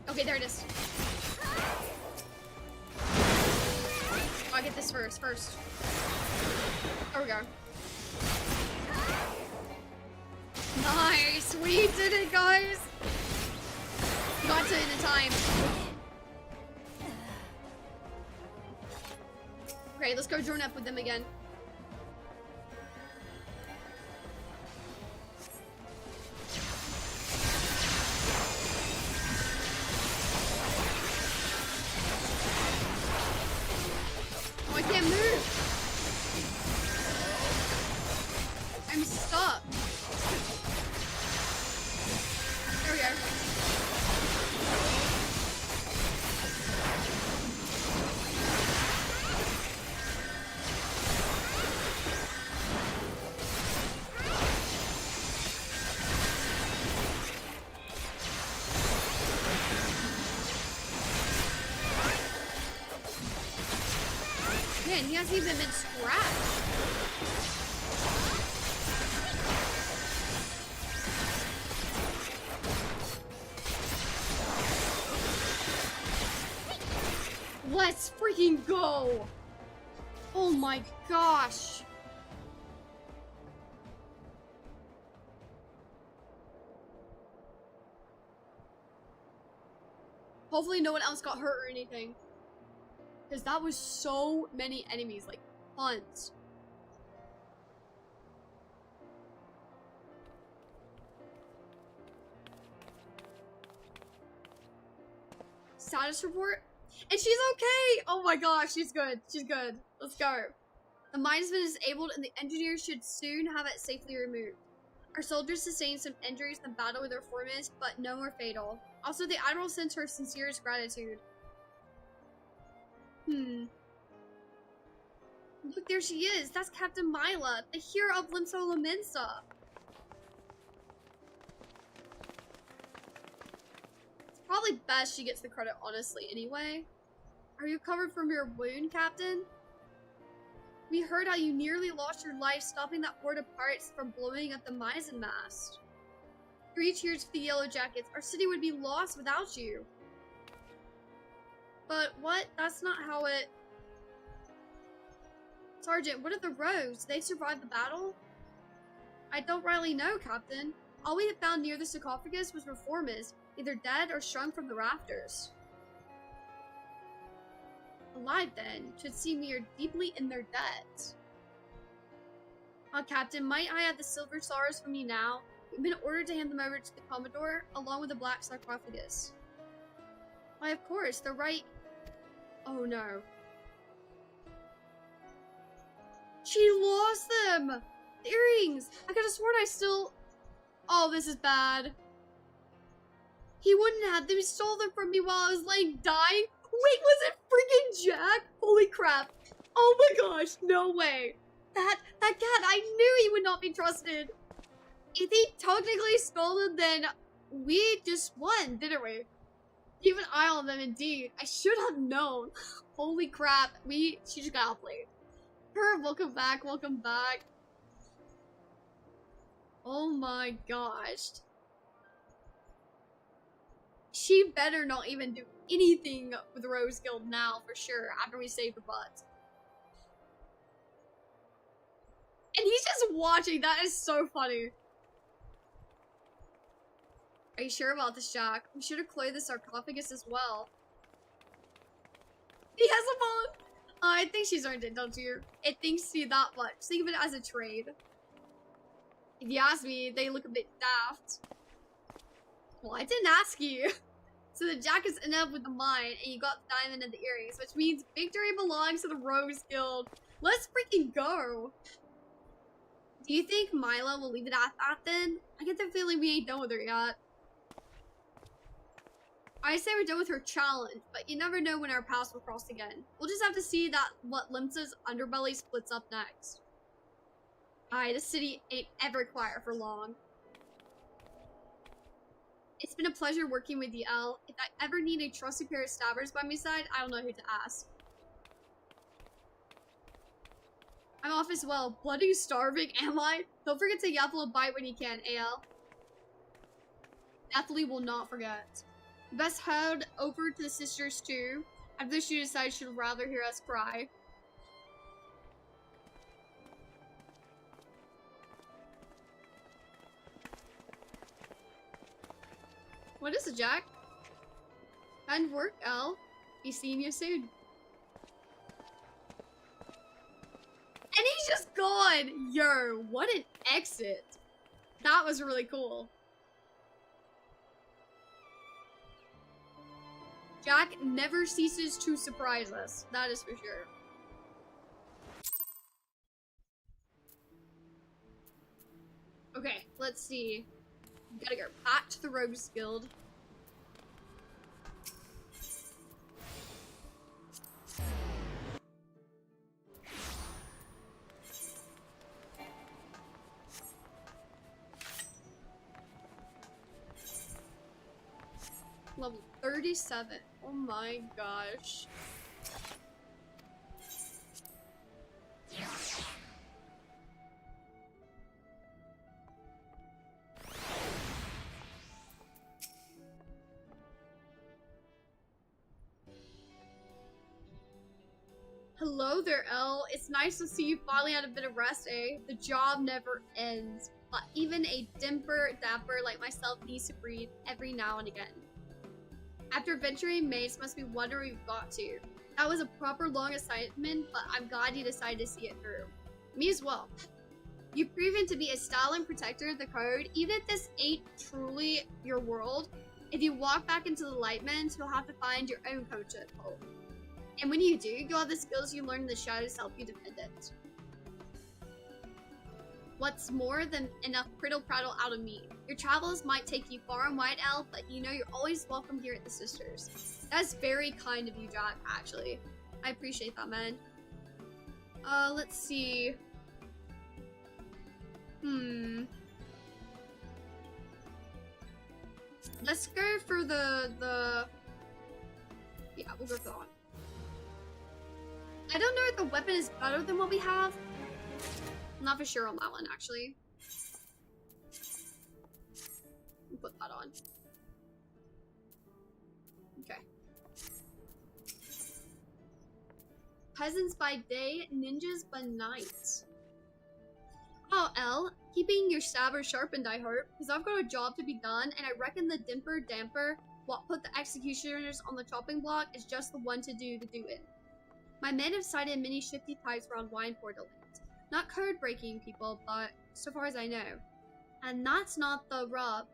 Okay, there it is. I'll get this first. There we go. Nice! We did it, guys! Got to it in time. Okay, let's go join up with them again. Oh, I can't move. I'm stuck. There we go. Man, he hasn't even been scratched. Let's freaking go! Oh my gosh! Hopefully no one else got hurt or anything. Because that was so many enemies, like tons. Status report? And she's okay! Oh my gosh, she's good. She's good. Let's go. The mine has been disabled and the engineers should soon have it safely removed. Our soldiers sustained some injuries in battle with their foremen, but no more fatal. Also, the Admiral sends her sincerest gratitude. Look, there she is. That's Captain Mila, the hero of Limso Lamensa. It's probably best she gets the credit, honestly, anyway. Are you recovered from your wound, Captain? We heard how you nearly lost your life stopping that horde of pirates from blowing up the Mizzen mast. 3 cheers for the Yellow Jackets. Our city would be lost without you. But what? That's not how it... Sergeant, what are the rogues? Did they survive the battle? I don't really know, Captain. All we had found near the sarcophagus was reformers, either dead or shrunk from the rafters. Alive then, should seem we are deeply in their debt. Captain, might I have the silver stars from you now? We've been ordered to hand them over to the Commodore, along with the black sarcophagus. Why, of course, they're right... Oh no. She lost them! The earrings! I could have sworn I still... Oh, this is bad. He wouldn't have them. He stole them from me while I was like dying. Wait, was it freaking Jack? Holy crap. Oh my gosh, no way. That cat, I knew he would not be trusted. If he technically stole them, then we just won, didn't we? Keep an eye on them, indeed. I should have known. Holy crap, she just got outplayed. Her, welcome back, welcome back. Oh my gosh. She better not even do anything with Rose Guild now, for sure, after we save the butt. And he's just watching. That is so funny. Are you sure about this, Jack? We should have closed the sarcophagus as well. He has a bone! I think she's earned it, don't you? It thinks to you that much. Think of it as a trade. If you ask me, they look a bit daft. Well, I didn't ask you. So the Jack is enough with the mine, and you got the diamond and the earrings, which means victory belongs to the Rose Guild. Let's freaking go. Do you think Mila will leave it at that then? I get the feeling we ain't done with her yet. I say we're done with her challenge, but you never know when our paths will cross again. We'll just have to see what Limsa's underbelly splits up next. Aye, this city ain't ever quiet for long. It's been a pleasure working with you, Elle. If I ever need a trusty pair of stabbers by my side, I don't know who to ask. I'm off as well. Bloody starving, am I? Don't forget to yaffle a bite when you can, AL. Definitely will not forget. Best head over to the sisters too. After she decides she'd rather hear us cry. What is it, Jack? Kind work, Elle. Be seeing you soon. And he's just gone! Yo, what an exit. That was really cool. Jack never ceases to surprise us. That is for sure. Okay, let's see. Gotta go back to the Rogues Guild. Level 37. Oh my gosh. Hello there, Elle. It's nice to see you finally had a bit of rest, eh? The job never ends. But even a dapper like myself needs to breathe every now and again. After venturing maze must be wondering we've got to. That was a proper long assignment, but I'm glad you decided to see it through. Me as well. You've proven to be a styling protector of the code, even if this ain't truly your world. If you walk back into the Lightmans, you'll have to find your own code to uphold. And when you do, you'll have the skills you learn in the shadows to help you defend it. What's more than enough prattle out of me? Your travels might take you far and wide, Elle, but you know you're always welcome here at the Sisters. That's very kind of you, Jack, actually. I appreciate that, man. Let's see. Let's go for the... Yeah, we'll go for that one. I don't know if the weapon is better than what we have. I'm not for sure on that one, actually. We'll put that on. Okay. Peasants by day, ninjas by night. Oh, Elle, keeping your stabber sharpened, I hope, because I've got a job to be done, and I reckon the damper what put the executioners on the chopping block is just the one to do the doing. My men have sighted many shifty types around Wineport Land. Not code-breaking people, but so far as I know. And that's not the rub.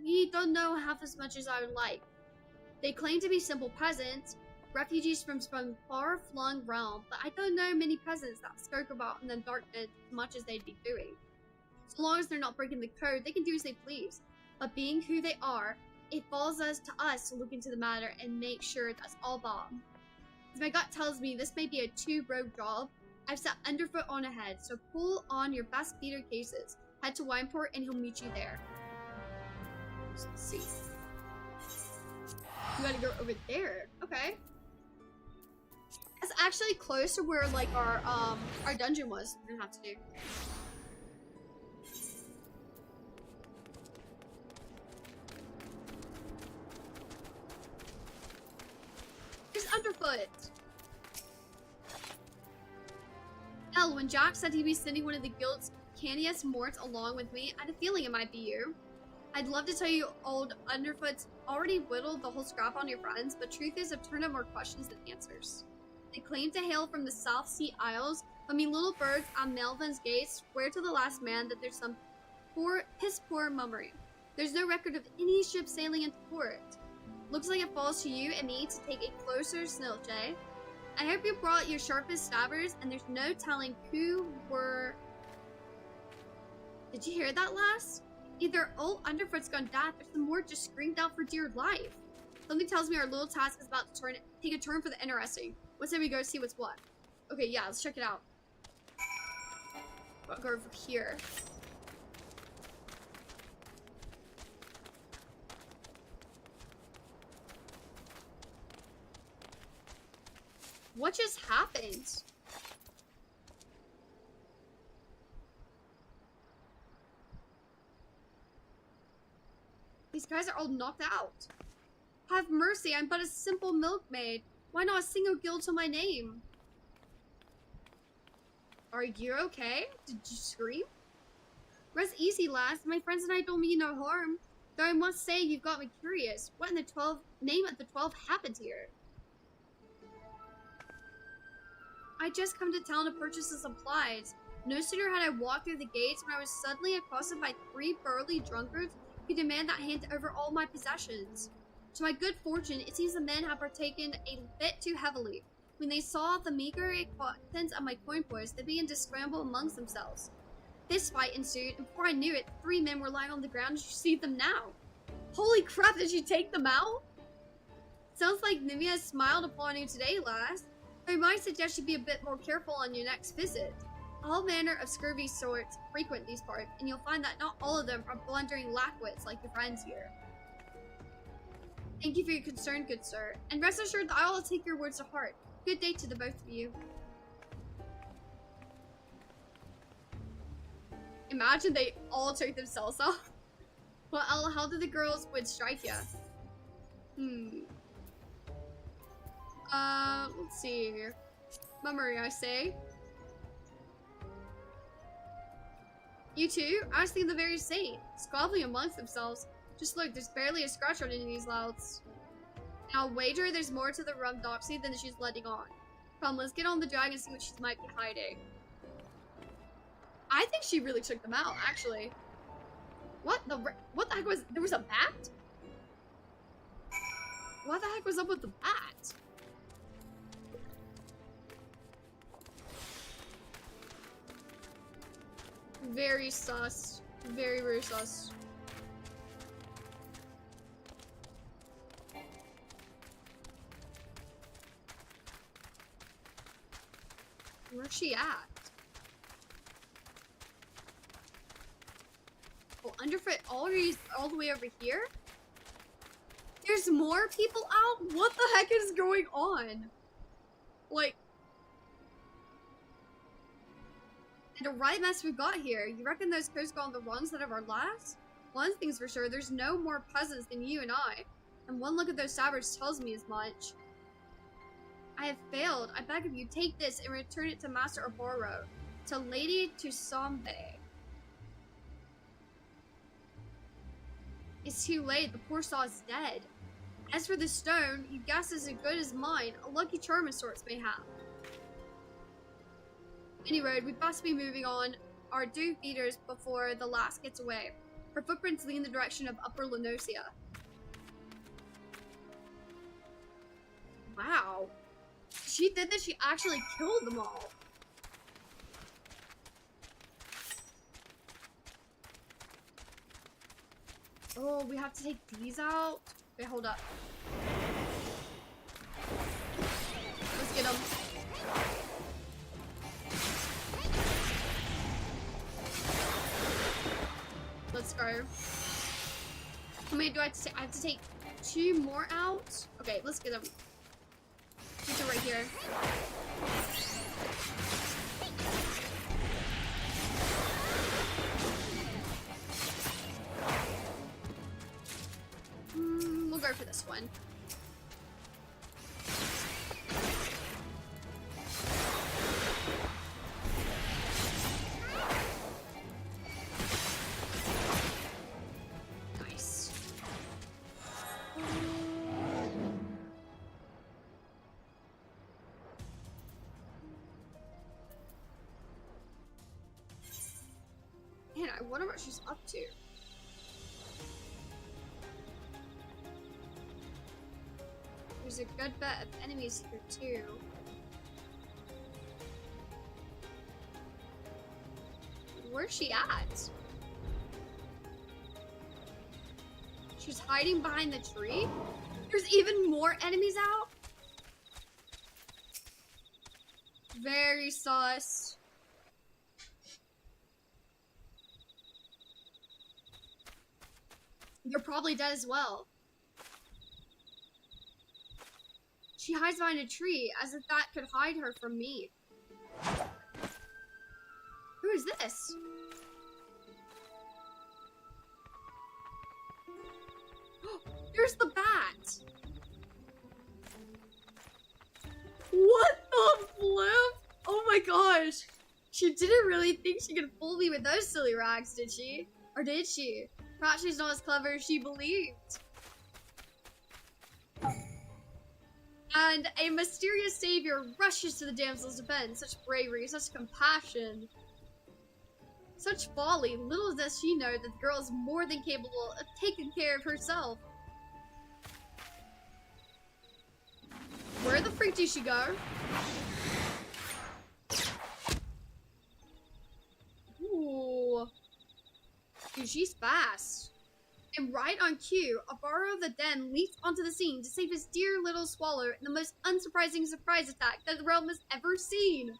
We don't know half as much as I would like. They claim to be simple peasants, refugees from some far-flung realm, but I don't know many peasants that skulk about in the darkness as much as they'd be doing. So long as they're not breaking the code, they can do as they please. But being who they are, it falls to us to look into the matter and make sure that's all bomb. As my gut tells me this may be a too-broke job, I've set Underfoot on ahead, so pull on your best beater cases. Head to Wineport and he'll meet you there. Let's see. You gotta go over there. Okay. That's actually close to where like our dungeon was. We're gonna have to do. There's Underfoot. Hell, when Jack said he'd be sending one of the guild's candiest morts along with me, I had a feeling it might be you. I'd love to tell you old Underfoot's already whittled the whole scrap on your friends, but truth is I've turned up more questions than answers. They claim to hail from the South Sea Isles, but me little birds on Melvin's gates swear to the last man that there's some piss-poor mummery. There's no record of any ship sailing into port. Looks like it falls to you and me to take a closer snilt, eh? I hope you brought your sharpest stabbers, and there's no telling who were... Did you hear that last? Either old Underfoot's gone deaf, or some more just screamed out for dear life. Something tells me our little task is about to take a turn for the interesting. Let's say we go see what's what. Okay, yeah, let's check it out. I'll go over here. What just happened? These guys are all knocked out. Have mercy, I'm but a simple milkmaid. Why not a single guild to my name? Are you okay? Did you scream? Rest easy, lass. My friends and I don't mean no harm. Though I must say you've got me curious. What in the name of the 12 happened here? I just come to town to purchase the supplies. No sooner had I walked through the gates when I was suddenly accosted by 3 burly drunkards who demand that I hand over all my possessions. To my good fortune, it seems the men have partaken a bit too heavily. When they saw the meager contents of my coin purse, they began to scramble amongst themselves. This fight ensued, and before I knew it, 3 men were lying on the ground. Did you see them now? Holy crap, did you take them out? Sounds like Nivea smiled upon you today, lass. I might suggest you be a bit more careful on your next visit. All manner of scurvy sorts frequent these parts, and you'll find that not all of them are blundering lackwits like your friends here. Thank you for your concern, good sir, and rest assured that I will take your words to heart. Good day to the both of you. Imagine they all took themselves off. Well, how did the girls would strike ya? Let's see here. Mummery, I say. You two? I was thinking the very same. Squabbling amongst themselves. Just look, there's barely a scratch on any of these louds. And I'll wager there's more to the rum doxy than she's letting on. Come, let's get on the drag and see what she might be hiding. I think she really took them out, actually. What the heck was... There was a bat? What the heck was up with the bat? Very sus. Very, very sus. Where's she at? Oh, Underfoot all the way over here? There's more people out? What the heck is going on? Like... And a right mess we got here. You reckon those codes got on the wrong side of our last? One thing's for sure, there's no more peasants than you and I. And one look at those sabres tells me as much. I have failed. I beg of you, take this and return it to Master Oboro. To Lady Tusombe. It's too late. The poor saw is dead. As for the stone, you guess is as good as mine. A lucky charm of sorts may have. Anyway, we must be moving on our due feeders before the last gets away. Her footprints lead in the direction of Upper Lenosia. Wow. She did this, she actually killed them all. Oh, we have to take these out? Wait, hold up. Let's get them. Let's go. How many do I have to take? I have to take 2 more out? Okay, let's get them. These are right here. We'll go for this one. Nice. Man, I wonder what she's up to. There's a good bit of enemies here too. Where's she at? She's hiding behind the tree? There's even more enemies out? Very sus. You're probably dead as well. She hides behind a tree as if that could hide her from me. Who is this? There's the bat! What the flip? Oh my gosh! She didn't really think she could fool me with those silly rags, did she? Or did she? Perhaps she's not as clever as she believed. And a mysterious savior rushes to the damsel's defense. Such bravery, such compassion. Such folly. Little does she know that the girl is more than capable of taking care of herself. Where the freak did she go? Ooh. Dude, she's fast. And right on cue, Abaro of the Den leaps onto the scene to save his dear little swallow in the most unsurprising surprise attack that the realm has ever seen.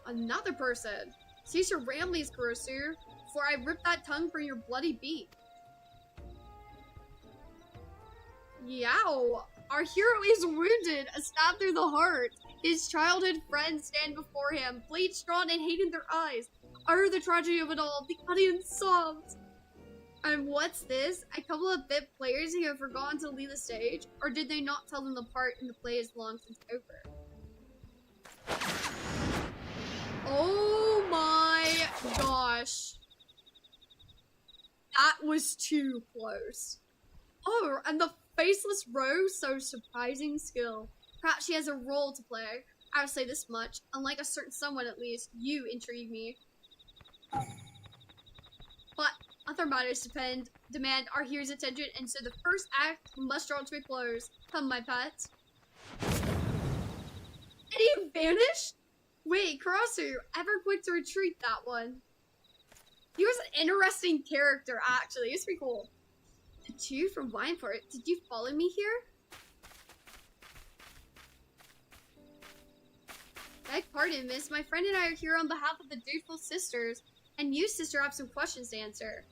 Another person. Cease your ramblings, Kurosu, before I rip that tongue from your bloody beak. Yow! Our hero is wounded, a stab through the heart. His childhood friends stand before him, bleeds drawn and hate in their eyes. Utter the tragedy of it all, the audience sobs. And what's this? A couple of bit players who have forgotten to leave the stage? Or did they not tell them the part in the play is long since over? Oh my gosh. That was too close. Oh, and the faceless Rose, so surprising skill. Perhaps she has a role to play. I will say this much. Unlike a certain someone at least, you intrigue me. But other matters demand our hero's attention, and so the first act must draw to a close. Come, my pet. And he vanished? Wait, Karasu, ever quick to retreat, that one. He was an interesting character, actually. It's pretty cool. The two from Winefort, did you follow me here? Beg pardon, miss. My friend and I are here on behalf of the dutiful sisters, and you, sister, have some questions to answer.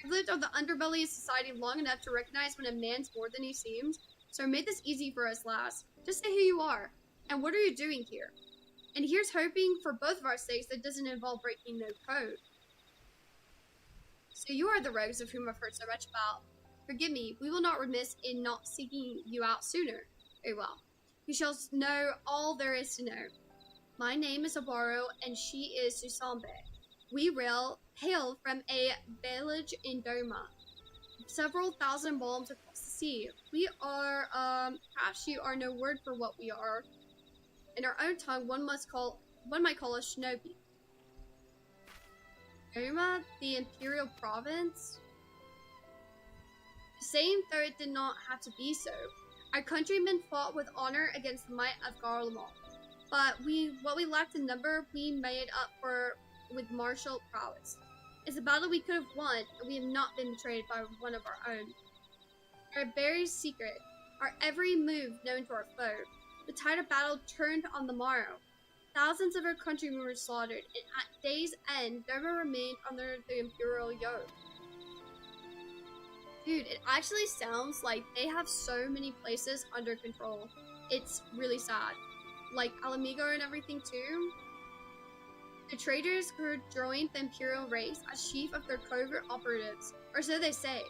I've lived on the underbelly of society long enough to recognize when a man's more than he seems, so I made this easy for us, lass. Just say who you are, and what are you doing here? And here's hoping, for both of our sakes, that doesn't involve breaking no code. So you are the rogues of whom I've heard so much about. Forgive me, we will not remiss in not seeking you out sooner. Very well. You shall know all there is to know. My name is Abaro, and she is Susambe. We hail from a village in Doma, several thousand balms across the sea. We are, perhaps you are no word for what we are. In our own tongue, one might call us shinobi. Doma, the imperial province? To same though it did not have to be so. Our countrymen fought with honor against the might of Garlemald. But what we lacked in number, we made up for with martial prowess. It's a battle we could have won, and we have not been betrayed by one of our own. Our buried secret, our every move known to our foe. The tide of battle turned on the morrow. Thousands of our countrymen were slaughtered, and at day's end, there remained under the imperial yoke. Dude, it actually sounds like they have so many places under control. It's really sad. Like Alamigo and everything too. The traitors who joined the imperial race as chief of their covert operatives, or so they say.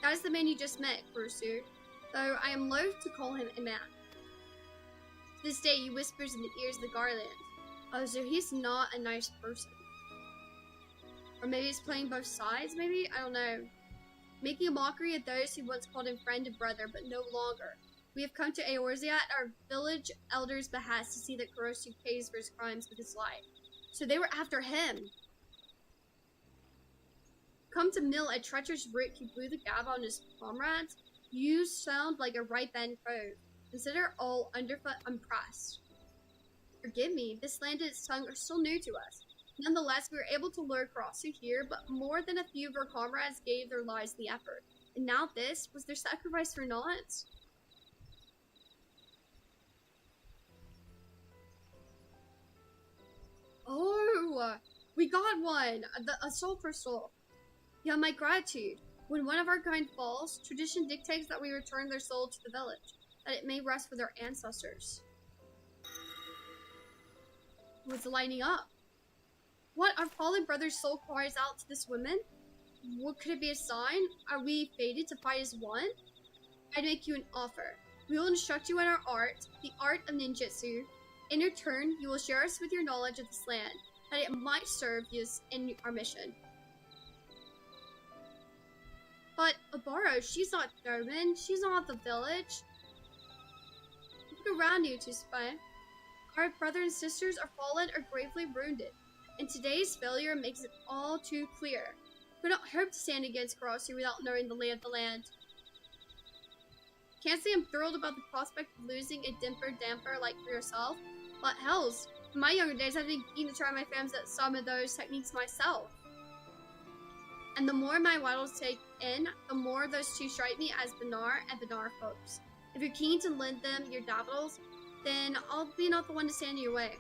That is the man you just met, Kurusu, though I am loath to call him a man. To this day, he whispers in the ears of the Garland. Oh, so he's not a nice person. Or maybe he's playing both sides, maybe? I don't know. Making a mockery of those who once called him friend and brother, but no longer. We have come to Eorzea at our village elder's behest to see that Kurusu pays for his crimes with his life. So they were after him. Come to mill a treacherous root who blew the gab on his comrades? You sound like a right band foe. Consider all underfoot unpressed. Forgive me, this land and its tongue are still new to us. Nonetheless, we were able to lure Kurusu here, but more than a few of our comrades gave their lives in the effort. And now this, was their sacrifice for naught? Oh, we got one! A soul crystal. You have my gratitude. When one of our kind falls, tradition dictates that we return their soul to the village, that it may rest with their ancestors. What's lighting up? What, our fallen brother's soul cries out to this woman? What could it be a sign? Are we fated to fight as one? I'd make you an offer. We will instruct you in our art, the art of ninjutsu. In return, you will share us with your knowledge of this land, that it might serve you in our mission. But Obaro, she's not German. She's not the village. Look around you, Tuspe. Our brothers and sisters are fallen or gravely wounded, and today's failure makes it all too clear. We don't hope to stand against Kurusu without knowing the lay of the land. Can't say I'm thrilled about the prospect of losing a damper like for yourself, but hells, in my younger days I've been keen to try my fams at some of those techniques myself. And the more my waddles take in, the more those two strike me as Benar and Benar folks. If you're keen to lend them your dabbles, then I'll be not the one to stand in your way.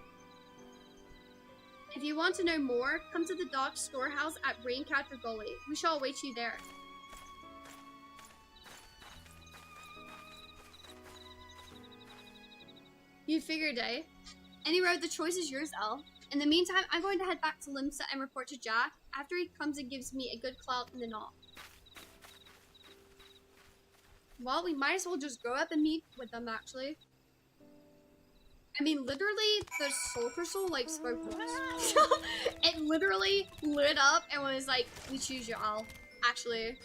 If you want to know more, come to the dock storehouse at Raincatcher Gully. We shall await you there. You figured, eh? Any road, the choice is yours, Elle. In the meantime, I'm going to head back to Limsa and report to Jack after he comes and gives me a good clout in the knob. Well, we might as well just go up and meet with them, actually. I mean, literally, the soul crystal, like, spoke to us. It literally lit up and was like, we choose you, Al. Actually.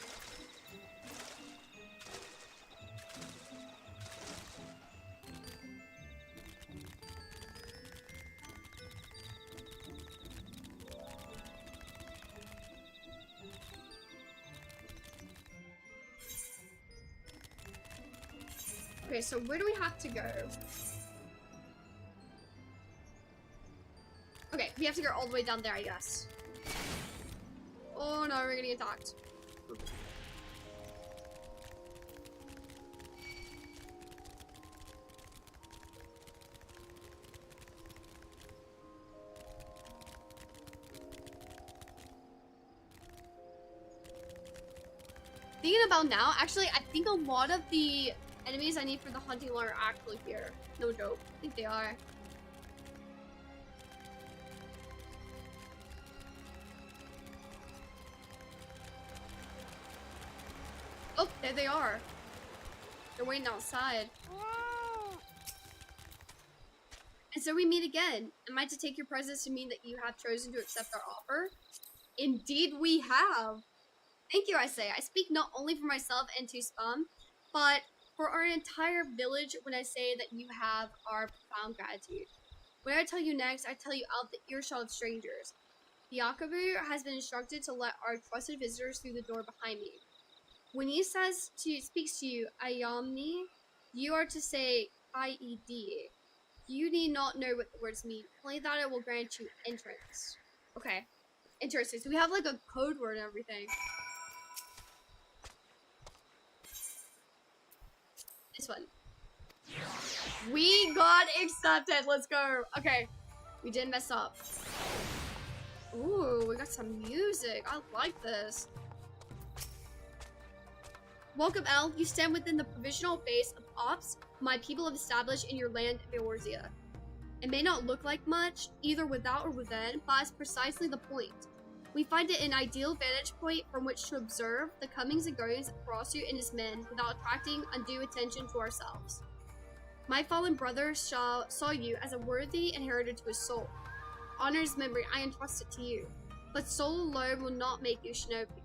Okay, so where do we have to go? Okay, we have to go all the way down there, I guess. Oh no, we're gonna get attacked. Thinking about now, actually, I think a lot of the enemies I need for the hunting lure are actually here. No joke. I think they are. Oh, there they are. They're waiting outside. And so we meet again. Am I to take your presence to mean that you have chosen to accept our offer? Indeed we have. Thank you, I say. I speak not only for myself and to Spam, but for our entire village when I say that you have our profound gratitude. What I tell you next, I tell you out the earshot of strangers. The Yakabu has been instructed to let our trusted visitors through the door behind me. When he speaks to you, Ayamni, you are to say IED. You need not know what the words mean, only that it will grant you entrance. Okay. Interesting. So we have like a code word and everything. This one. We got accepted. Let's go. Okay. We didn't mess up. Ooh, we got some music. I like this. Welcome, El. You stand within the provisional base of ops my people have established in your land of Eorzea. It may not look like much, either without or within, but it's precisely the point. We find it an ideal vantage point from which to observe the comings and goings of Rosu and his men without attracting undue attention to ourselves. My fallen brother saw you as a worthy inheritor to his soul. Honor his memory, I entrust it to you. But soul alone will not make you shinobi.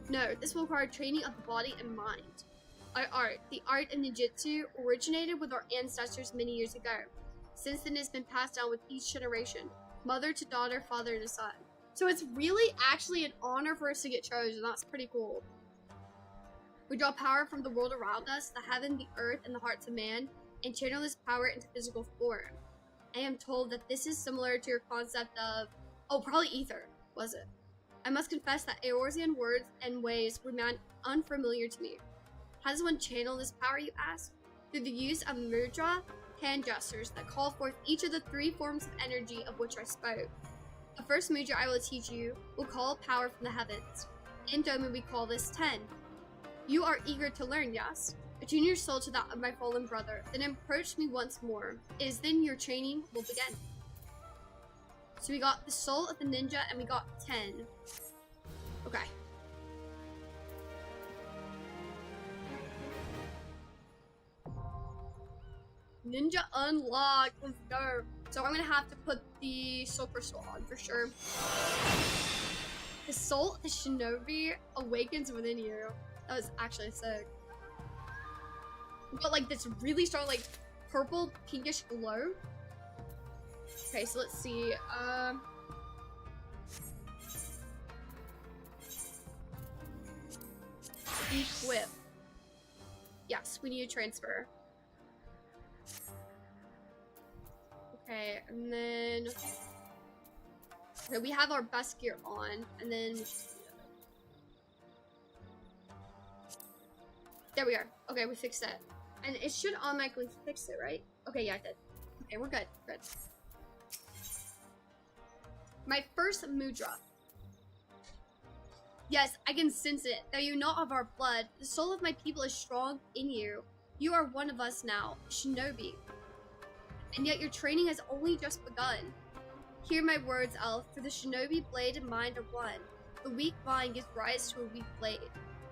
No, this will require training of the body and mind. Our art, the art of ninjutsu, originated with our ancestors many years ago. Since then, it's been passed down with each generation, mother to daughter, father to son. So it's really actually an honor for us to get chosen. That's pretty cool. We draw power from the world around us, the heaven, the earth, and the hearts of man, and channel this power into physical form. I am told that this is similar to your concept of, probably ether, was it? I must confess that Eorzean words and ways remain unfamiliar to me. How does one channel this power, you ask? Through the use of mudra, hand gestures that call forth each of the 3 forms of energy of which I spoke. The first mudra I will teach you will call power from the heavens. In Doma we call this 10. You are eager to learn, yes? Attune your soul to that of my fallen brother, then approach me once more. It is then your training will begin. So we got the soul of the ninja and we got 10. Okay. Ninja unlocked. Let's go. So I'm gonna have to put the soul crystal on for sure. The soul of the shinobi awakens within you. That was actually sick. But like this really strong, like purple pinkish glow. Okay, so let's see. Equip. Yes, we need to transfer. Okay, and then okay, we have our best gear on, and then there we are. Okay, we fixed it, and it should automatically fix it, right? Okay, yeah, it did. Okay, we're good. Good. My first mudra. Yes, I can sense it. Though you not of our blood, the soul of my people is strong in you. You are one of us now, shinobi. And yet your training has only just begun. Hear my words, Elf, for the shinobi blade and mind are one. The weak mind gives rise to a weak blade.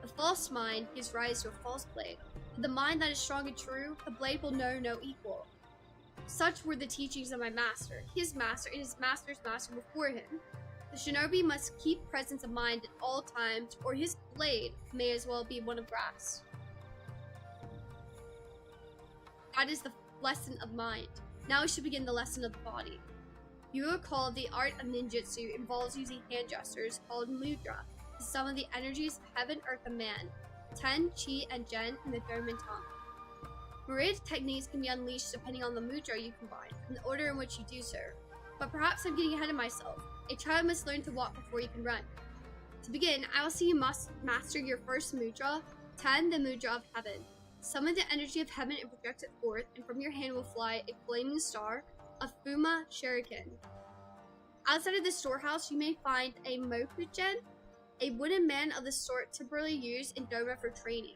The false mind gives rise to a false blade. For the mind that is strong and true, the blade will know no equal. Such were the teachings of my master, his master, and his master's master before him. The shinobi must keep presence of mind at all times, or his blade may as well be one of brass. That is the lesson of mind. Now we should begin the lesson of the body. You recall the art of ninjutsu involves using hand gestures called mudra to summon the energies of heaven, earth, and man, Ten, Chi, and Gen in the Doman tongue. Myriad techniques can be unleashed depending on the mudra you combine and the order in which you do so. But perhaps I'm getting ahead of myself. A child must learn to walk before you can run. To begin, I will see you must master your first mudra, Ten, the mudra of heaven. Summon the energy of heaven and project it forth, and from your hand will fly a flaming star, a Fuma Shuriken. Outside of the storehouse, you may find a Mokugen, a wooden man of the sort typically used in Doma for training.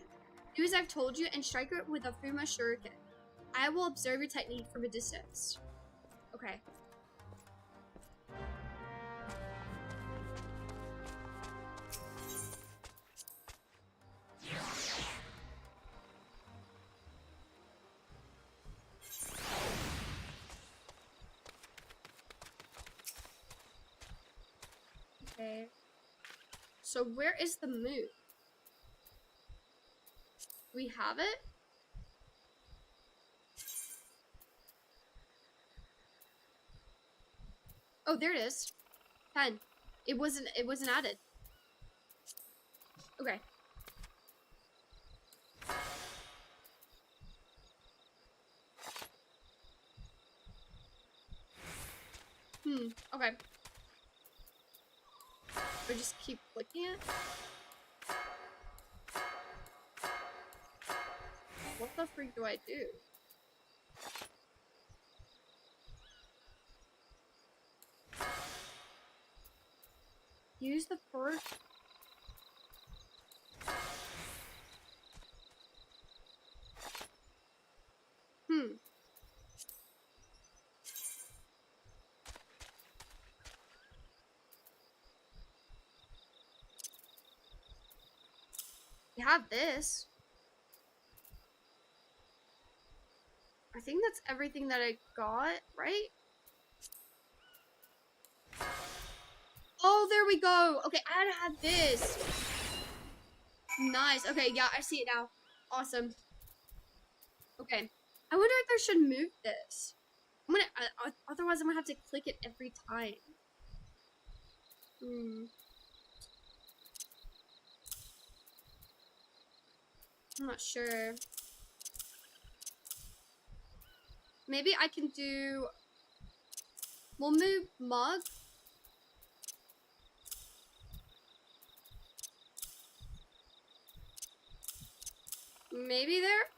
Do as I've told you and strike it with a Fuma Shuriken. I will observe your technique from a distance. Okay. Okay. So where is the moon? Do we have it? Oh, there it is. 10. It wasn't added. Okay. Okay. Or just keep clicking it? What the freak do I do? Use the first. We have this. I think that's everything that I got, right? Oh, there we go. Okay, I had this. Nice. Okay, yeah, I see it now. Awesome. Okay. I wonder if I should move this. I'm gonna, otherwise I'm gonna have to click it every time. I'm not sure. Maybe I can do... We'll move mug. Maybe there?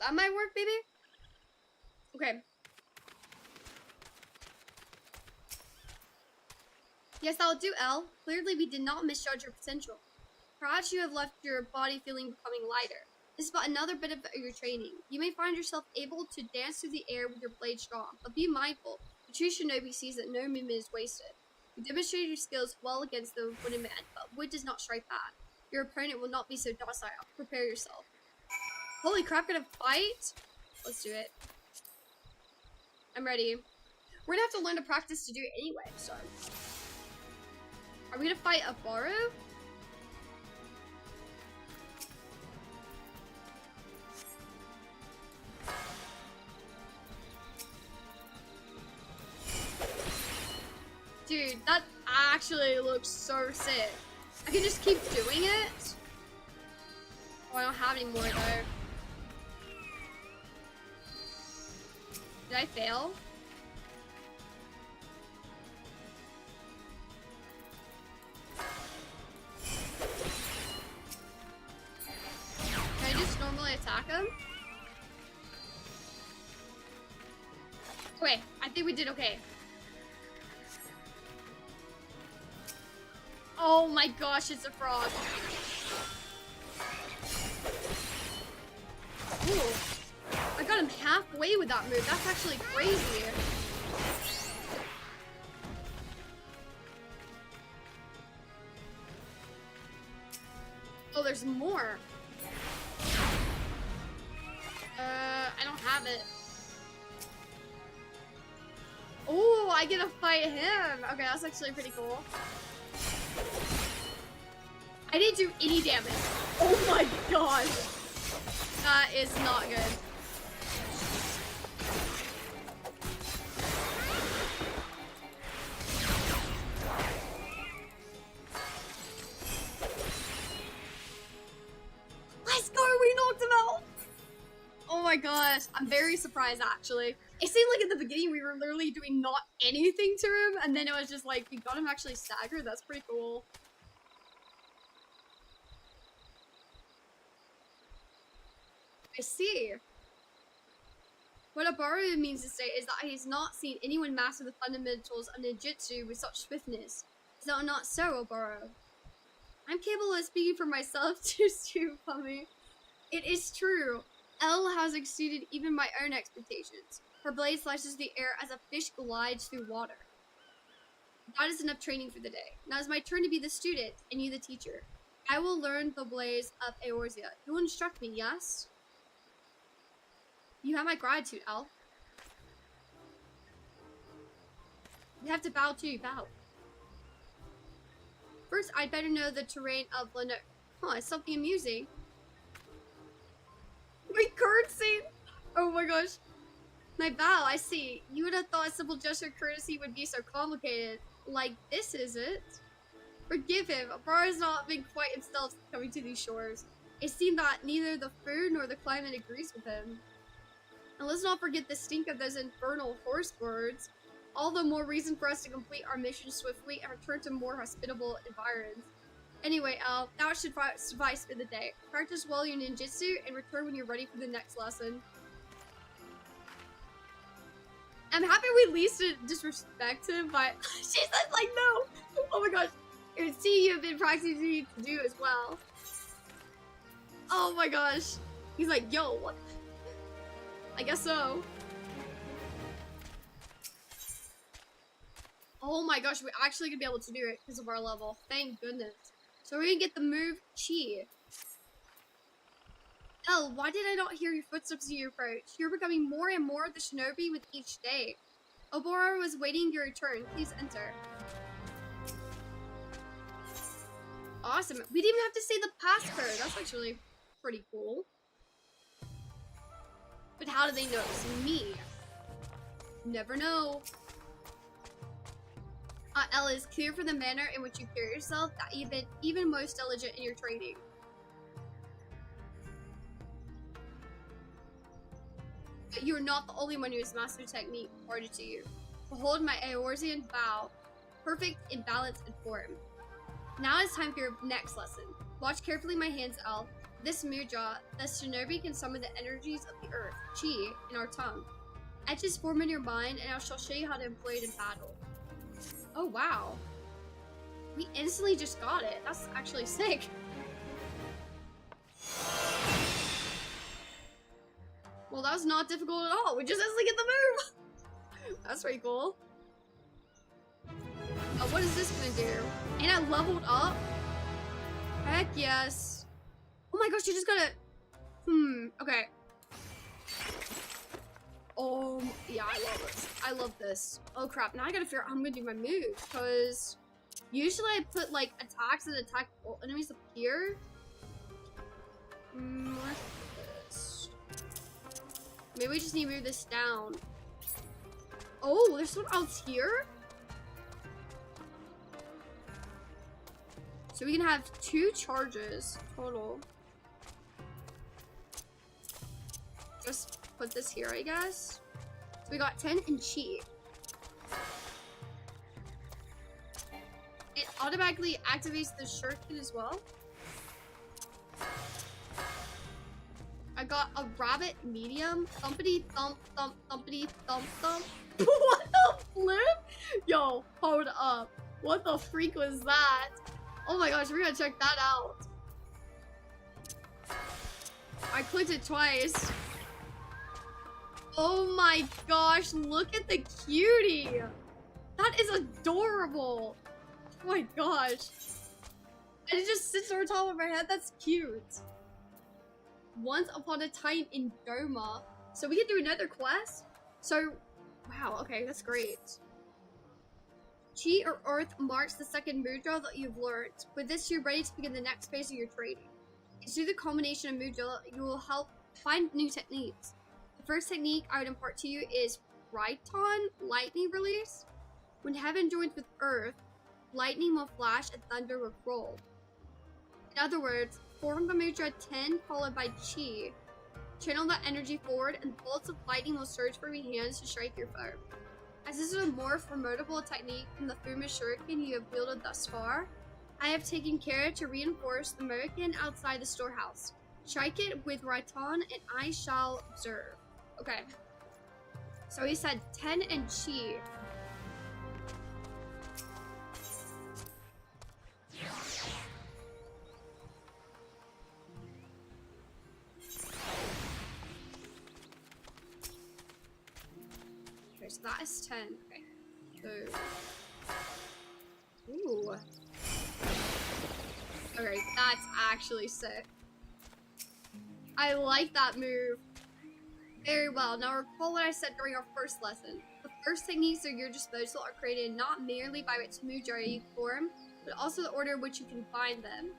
That might work, maybe? Okay. Yes, I'll do, L. Clearly, we did not misjudge your potential. Perhaps you have left your body feeling becoming lighter. This is but another bit of your training. You may find yourself able to dance through the air with your blade strong, but be mindful. The true shinobi sees that no movement is wasted. You demonstrated your skills well against the wooden man, but wood does not strike back. Your opponent will not be so docile. Prepare yourself. Holy crap, gonna fight? Let's do it. I'm ready. We're gonna have to learn to practice to do it anyway, so. Are we gonna fight a Baru? Dude, that actually looks so sick. I can just keep doing it. Oh, I don't have any more though. Did I fail? Can I just normally attack him? Okay, I think we did okay. Oh my gosh, it's a frog. Ooh. I got him halfway with that move. That's actually crazy. Oh, there's more. I don't have it. Oh, I get to fight him. Okay, that's actually pretty cool. I didn't do any damage. Oh my gosh. That is not good. Let's go, we knocked him out. Oh my gosh, I'm very surprised actually. It seemed like at the beginning we were literally doing not anything to him, and then it was just like we got him actually staggered. That's pretty cool. I see. What Abaru means to say is that he's not seen anyone master the fundamentals of ninjutsu with such swiftness. Is that not so, Abaru? I'm capable of speaking for myself too, Pummy. It is true. Elle has exceeded even my own expectations. Her blade slashes the air as a fish glides through water. That is enough training for the day. Now it's my turn to be the student, and you the teacher. I will learn the blades of Eorzea. You will instruct me, yes? You have my gratitude, Elle. You have to bow too, bow. First, I'd better know the terrain of Leno. Huh, it's something amusing. Wait, curtsy? Oh my gosh. My bow, I see. You would have thought a simple gesture of courtesy would be so complicated. Like this, is it? Forgive him. Bar has not been quite himself coming to these shores. It seemed that neither the food nor the climate agrees with him. And let's not forget the stink of those infernal horse birds. All the more reason for us to complete our mission swiftly and return to more hospitable environs. Anyway, that should suffice for the day. Practice well your ninjutsu and return when you're ready for the next lesson. I'm happy we at least didn't disrespect him, but she said like no. Oh my gosh. See, you've been practicing to do as well. Oh my gosh. He's like, yo, what? I guess so. Oh my gosh, we're actually gonna be able to do it because of our level. Thank goodness. So we're gonna get the move Chi. Elle, why did I not hear your footsteps as you approach? You're becoming more and more the shinobi with each day. Obora was waiting your return. Please enter. Awesome. We didn't even have to say the passcode. That's actually pretty cool. But how do they know it's me? Never know. Elle, is clear for the manner in which you carry yourself that you've been even most diligent in your training. But you are not the only one who has mastered technique according to you. Behold my Eorzean bow, perfect in balance and form. Now it's time for your next lesson. Watch carefully my hands, Elle. This mudra, the shinobi can summon the energies of the earth, chi, in our tongue. Etch its form in your mind, and I shall show you how to employ it in battle. Oh wow. We instantly just got it. That's actually sick. Well, that was not difficult at all. We just instantly get the move. That's pretty cool. What is this gonna do? And I leveled up? Heck yes. Oh my gosh, you just gotta... okay. Yeah, I love this. I love this. Oh crap, now I gotta figure out how I'm gonna do my moves, because usually I put like attacks that attack all enemies up here. Let's put this. Maybe we just need to move this down. Oh, there's someone else here? So we can have 2 charges total. Just put this here, I guess. So we got 10 in chi. It automatically activates the shuriken as well. I got a rabbit medium. Thumpity thump thump thumpity thump thump. What the flip? Yo, hold up. What the freak was that? Oh my gosh, we're gonna check that out. I clicked it twice. Oh my gosh, look at the cutie. That is adorable. Oh my gosh. And it just sits on top of her head. That's cute. Once upon a time in Doma. So we can do another quest. So, wow, okay, that's great. Chi or Earth marks the second mudra that you've learned. With this, you're ready to begin the next phase of your training. It's through the combination of mudra you will help find new techniques. The first technique I would impart to you is Raiton, lightning release. When heaven joins with Earth, lightning will flash and thunder will roll. In other words, form the mudra 10 followed by Chi. Channel that energy forward and bolts of lightning will surge from your hands to strike your foe. As this is a more formidable technique than the Fuma Shuriken you have wielded thus far, I have taken care to reinforce the American outside the storehouse. Strike it with Raiton and I shall observe. Okay. So he said 10 and Chi. Okay, so that is 10. Okay. So. Ooh. Okay, that's actually sick. I like that move. Very well. Now recall what I said during our first lesson. The first techniques at your disposal are created not merely by its mudra you form, but also the order in which you can find them.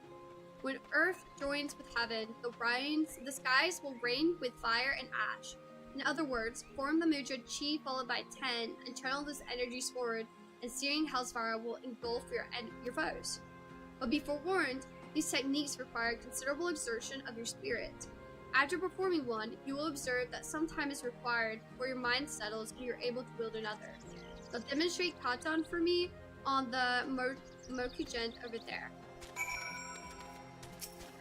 When Earth joins with heaven, the skies will rain with fire and ash. In other words, form the mudra Chi followed by 10 and channel this energy forward, and searing hell's fire will engulf your foes. But be forewarned, These techniques require considerable exertion of your spirit. After performing one, you will observe that some time is required before your mind settles and you're able to wield another. So demonstrate katan for me on the Mokujin over there.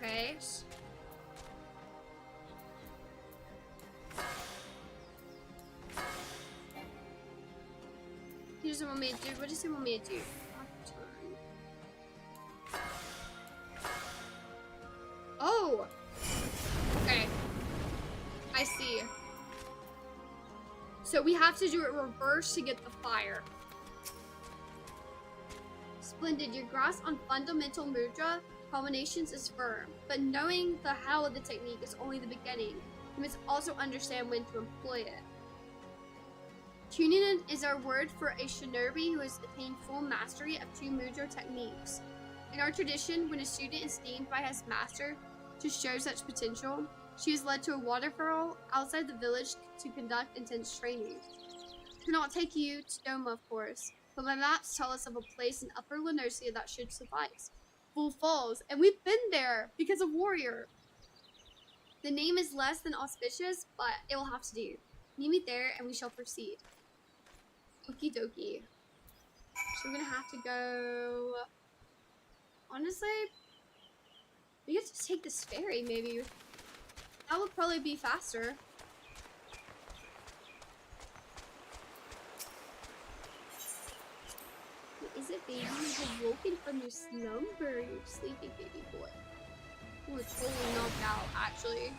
Okay. He doesn't want me to do. What does he want me to do? Oh! Okay. I see. So we have to do it reverse to get the fire. Splendid. Your grasp on fundamental mudra combinations is firm, but knowing the how of the technique is only the beginning. You must also understand when to employ it. Tunin is our word for a shinobi who has attained full mastery of 2 mudra techniques. In our tradition, when a student is deemed by his master to show such potential, she is led to a waterfall outside the village to conduct intense training. I cannot take you to Doma, of course, but my maps tell us of a place in Upper Lenosia that should suffice. Full Falls, and we've been there because of Warrior. The name is less than auspicious, but it will have to do. Meet me there and we shall proceed. Okie dokie. So we're gonna have to go... Honestly, we could just take this ferry, maybe. That would probably be faster. What is it, baby? You've awoken from your slumber. You're sleeping, baby boy. We're totally knocked out, actually.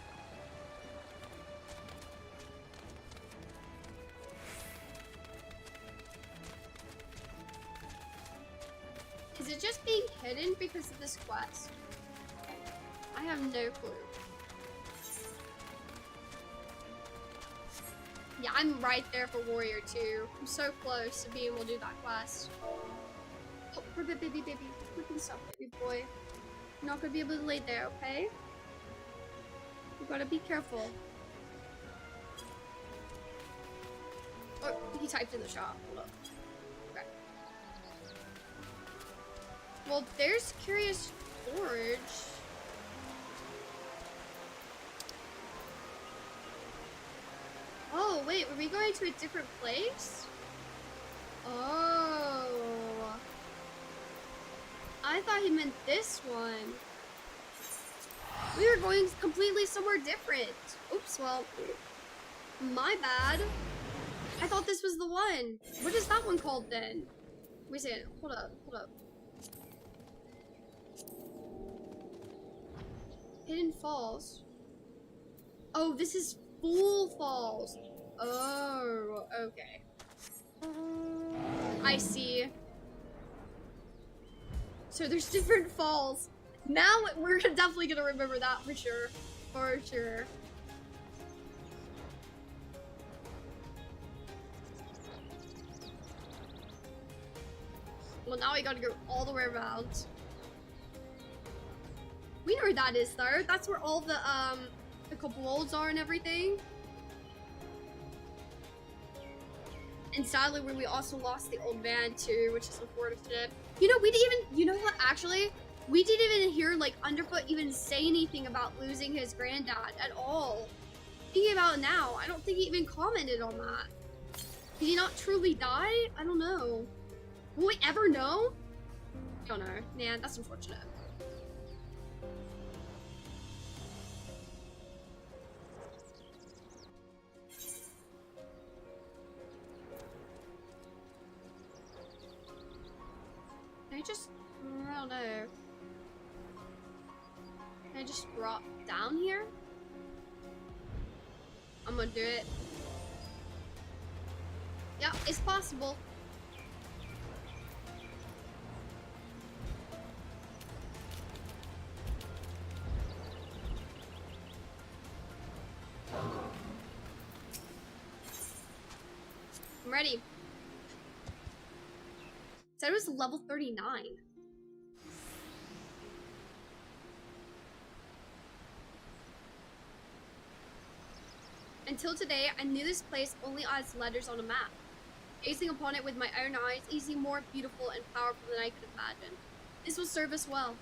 Is it just being hidden because of this quest? I have no clue. Yeah, I'm right there for Warrior too. I'm so close to being able to do that quest. Oh, ribbit, baby, baby. Freaking stuff, baby boy. You're not gonna be able to lay there, okay? You gotta be careful. Oh, he typed in the shop. Hold up. Okay. Well, there's Curious Forge. Oh, wait, were we going to a different place? Oh. I thought he meant this one. We were going completely somewhere different. Oops, well, my bad. I thought this was the one. What is that one called then? Wait a second, hold up, hold up. Hidden Falls. Oh, this is Full Falls. Oh, okay. I see. So there's different falls. Now we're definitely gonna remember that for sure. For sure. Well, now we gotta go all the way around. We know where that is, though. That's where all the kobolds are and everything. And sadly, where we also lost the old man too, which is unfortunate. You know, we didn't even, you know what, actually? We didn't even hear, like, Underfoot even say anything about losing his granddad at all. Thinking about it now, I don't think he even commented on that. Did he not truly die? I don't know. Will we ever know? I don't know. Man, that's unfortunate. Can I just, I don't know. Can I just drop down here? I'm gonna do it. Yeah, it's possible. I'm ready. Said it was level 39. Until today, I knew this place only as letters on a map. Gazing upon it with my own eyes, it seemed more beautiful and powerful than I could imagine. This will serve us well.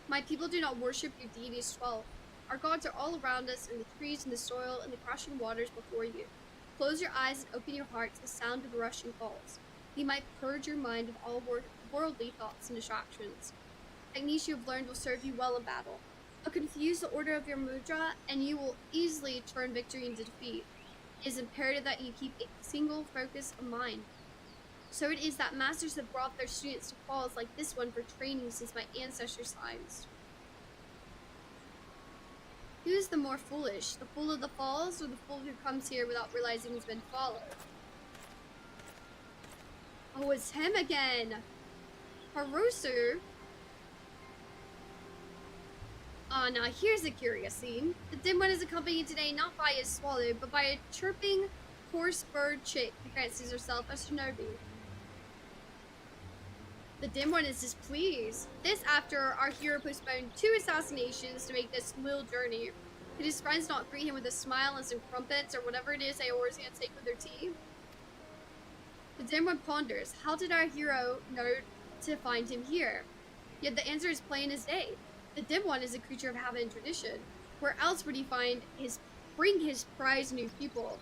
My people do not worship your deity's 12. Our gods are all around us, in the trees, in the soil, in the crashing waters before you. Close your eyes and open your heart to the sound of the rushing falls. He might purge your mind of all worldly thoughts and distractions. Techniques you have learned will serve you well in battle. But confuse the order of your mudra, and you will easily turn victory into defeat. It is imperative that you keep a single focus of mind. So it is that masters have brought their students to falls like this one for training since my ancestors' times. Who is the more foolish, the fool of the falls, or the fool who comes here without realizing he's been followed? Oh, it's him again! Harusu? Now here's a curious scene. The dim one is accompanied today not by his swallow, but by a chirping, hoarse bird chick who fancies herself a shinobi. The dim one is displeased. This after our hero postponed 2 assassinations to make this little journey. Did his friends not greet him with a smile and some crumpets or whatever it is they always gonna take with their tea? The dim one ponders, how did our hero know to find him here? Yet the answer is plain as day. The dim one is a creature of habit and tradition. Where else would he bring his prized new pupil?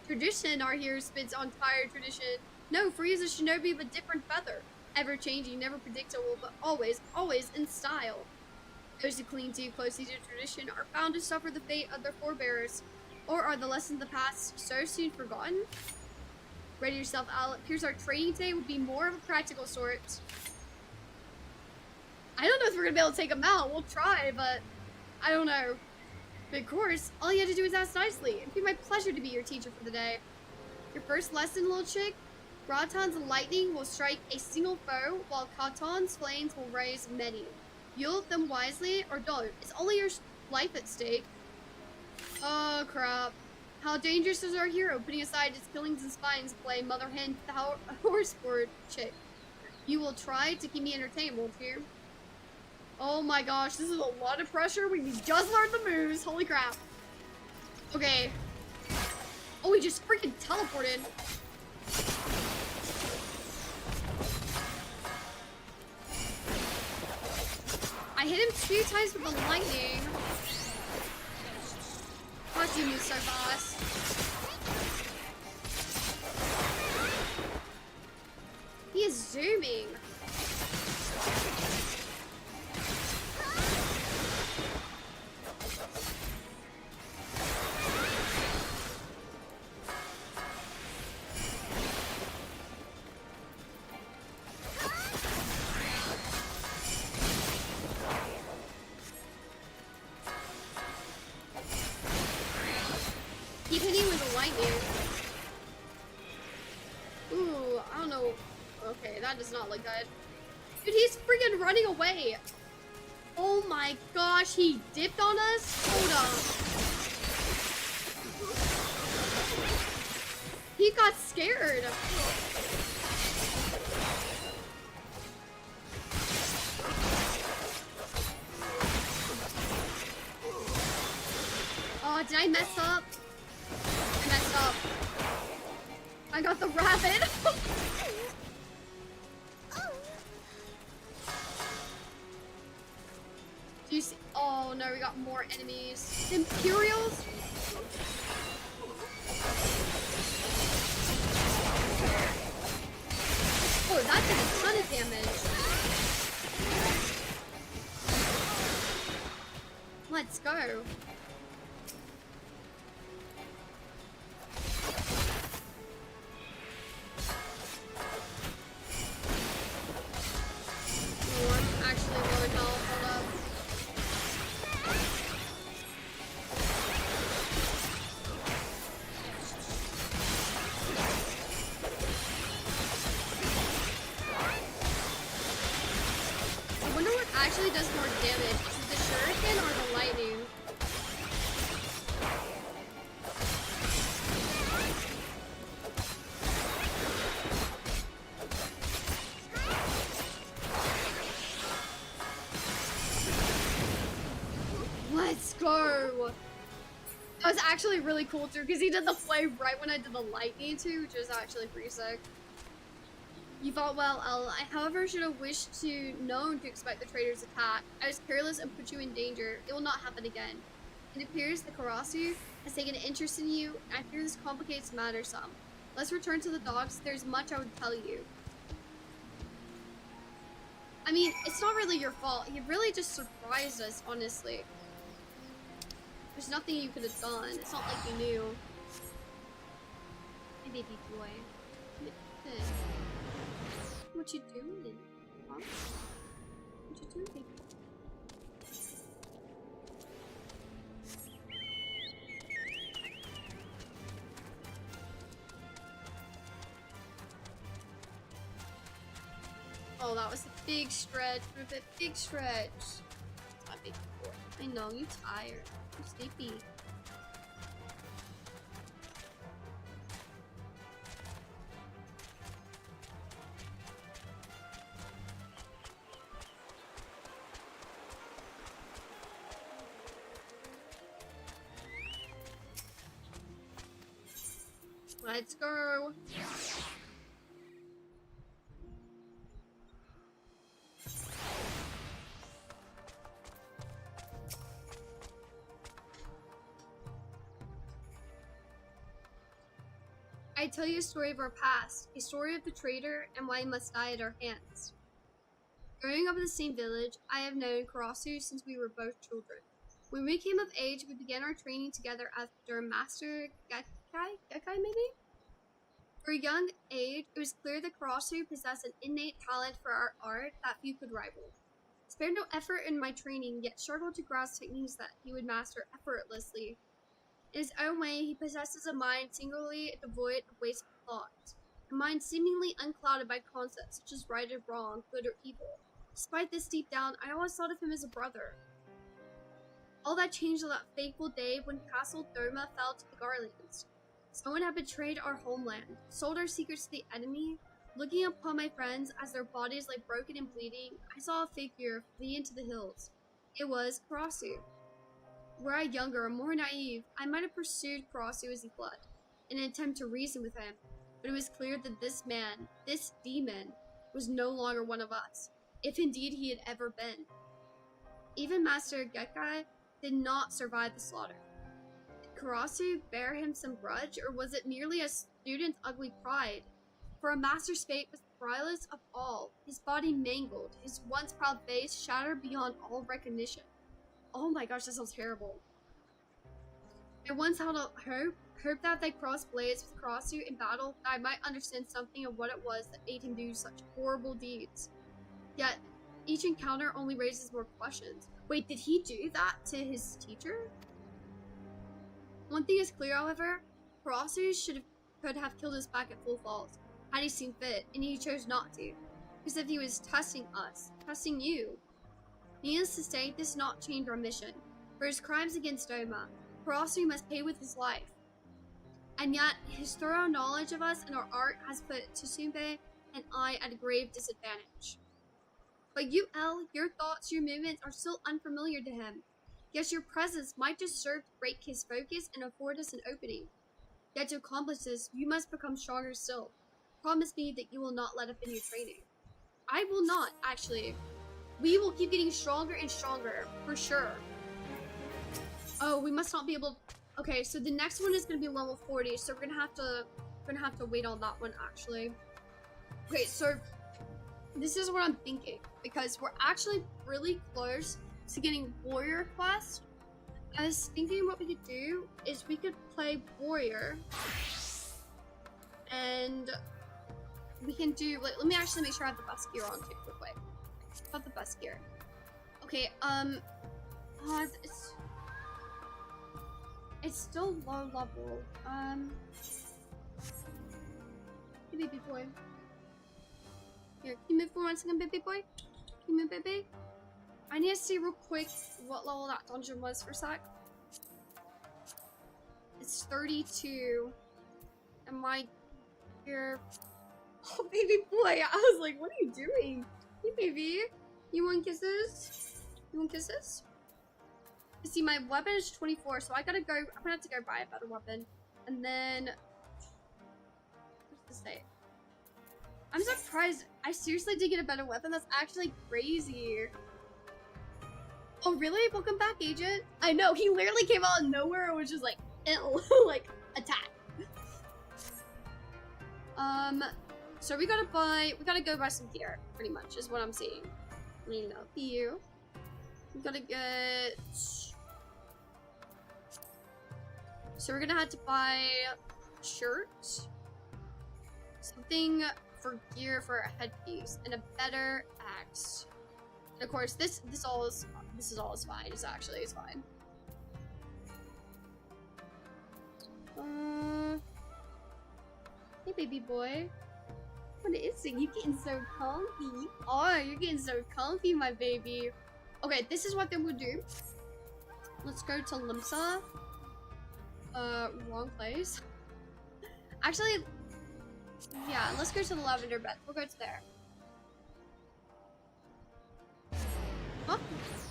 Tradition, our hero spits on tired tradition. No, for he is a shinobi of a different feather. Ever-changing, never predictable, but always, always in style. Those who cling too closely to tradition are bound to suffer the fate of their forebears. Or are the lessons of the past so soon forgotten? Ready yourself, Al. It appears our training today would be more of a practical sort. I don't know if we're gonna be able to take him out. We'll try, but I don't know. But of course, all you have to do is ask nicely. It'd be my pleasure to be your teacher for the day. Your first lesson, little chick? Raton's lightning will strike a single foe, while Katon's flames will raise many. Yield them wisely, or don't. It's only your life at stake. Oh, crap. How dangerous is our hero, putting aside his killings and spines to play mother hen horse board chick? You will try to keep me entertained, won't you? Oh my gosh, this is a lot of pressure. We just learned the moves. Holy crap. Okay. Oh, we just freaking teleported. I hit him 2 times with the lightning. Gosh, you move so fast. He is zooming. Keep hitting with the lightning. Ooh, I don't know. Okay, that does not look good. Dude, he's freaking running away. Oh my gosh, he dipped on us? Hold up. He got scared. Oh, did I mess up? I messed up. I got the rabbit. Do you see? Oh no, we got more enemies. Imperials? Oh, that did a ton of damage. Let's go. Oh, I'm actually low in health. Hold up. I wonder what actually does more damage. Is it the shuriken or the lightning? Let's go! That was actually really cool too, because he did the flame right when I did the lightning too, which was actually pretty sick. You fought well, El. I, however, should have wished to known to expect the traitor's attack. I was careless and put you in danger. It will not happen again. It appears the Karasu has taken an interest in you, and I fear this complicates matters some. Let's return to the docks. There's much I would tell you. I mean, it's not really your fault. You really just surprised us, honestly. There's nothing you could have done. It's not like you knew. Hey, baby boy. Hey. What you doing? Huh? What you doing, baby? Oh, that was a big stretch. A big stretch. It's my big boy. I know, you tired. You're sleepy. Let's go. I tell you a story of our past, a story of the traitor and why he must die at our hands. Growing up in the same village, I have known Karasu since we were both children. When we came of age, we began our training together after Master Gekai maybe? For a young age, it was clear that Karasu possessed an innate talent for our art that few could rival. Spared no effort in my training, yet struggled to grasp techniques that he would master effortlessly. In his own way, he possesses a mind singularly devoid of wasteful thoughts, a mind seemingly unclouded by concepts such as right or wrong, good or evil. Despite this, deep down, I always thought of him as a brother. All that changed on that fateful day when Castle Doma fell to the Garlands. Someone had betrayed our homeland, sold our secrets to the enemy. Looking upon my friends as their bodies lay broken and bleeding, I saw a figure flee into the hills. It was Karasu. Were I younger and more naive, I might have pursued Karasu as he fled, in an attempt to reason with him, but it was clear that this man, this demon, was no longer one of us, if indeed he had ever been. Even Master Gekai did not survive the slaughter. Did Karasu bear him some grudge, or was it merely a student's ugly pride? For a master's fate was the vilest of all, his body mangled, his once proud face shattered beyond all recognition. Oh my gosh, that sounds terrible. I once held out hope that if they crossed blades with Karasu in battle, that I might understand something of what it was that made him do such horrible deeds. Yet, each encounter only raises more questions. Wait, did he do that to his teacher? One thing is clear, however, Karasu could have killed us back at Full Falls, had he seen fit, and he chose not to. Because if he was testing us, testing you. Needless to say, this does not change our mission. For his crimes against Doma, Karasu must pay with his life. And yet, his thorough knowledge of us and our art has put Tsume and I at a grave disadvantage. But you, El, your thoughts, your movements are still unfamiliar to him. Yes, your presence might just serve to break his focus and afford us an opening. Yet to accomplish this, you must become stronger still. Promise me that you will not let up in your training. I will not, actually. We will keep getting stronger and stronger, for sure. Oh, we must not be able to... Okay, so the next one is going to be level 40, so we're gonna have to wait on that one, actually. Okay, so this is what I'm thinking, because we're actually really close to getting Warrior Quest. I was thinking what we could do is we could play Warrior, and we can do, like, let me actually make sure I have the best gear on too, quickly. About the best gear. Okay, it's still low level. Hey, baby boy. Here, can you move for 1 second, baby boy? Can you move, baby? I need to see real quick what level that dungeon was for a sec. It's 32. And my gear. Oh, baby boy! I was like, what are you doing? Hey, baby. You want kisses? You want kisses? You see, my weapon is 24, so I'm gonna have to go buy a better weapon. And then... what's this say? I'm surprised. I seriously did get a better weapon. That's actually crazy. Oh, really? Welcome back, Agent. I know, he literally came out of nowhere and was just like, ew, like, attack. So we gotta go buy some gear, pretty much, is what I'm seeing. I mean, up here. We gotta get... So we're gonna have to buy a shirt, something for gear for a headpiece, and a better axe. And of course, this is all is fine. It's fine. Hey, baby boy. What is it? You getting so comfy? Oh, you're getting so comfy, my baby. Okay, this is what then we'll do. Let's go to Limsa. Wrong place. Actually, yeah, let's go to the lavender bed. We'll go to there. Huh?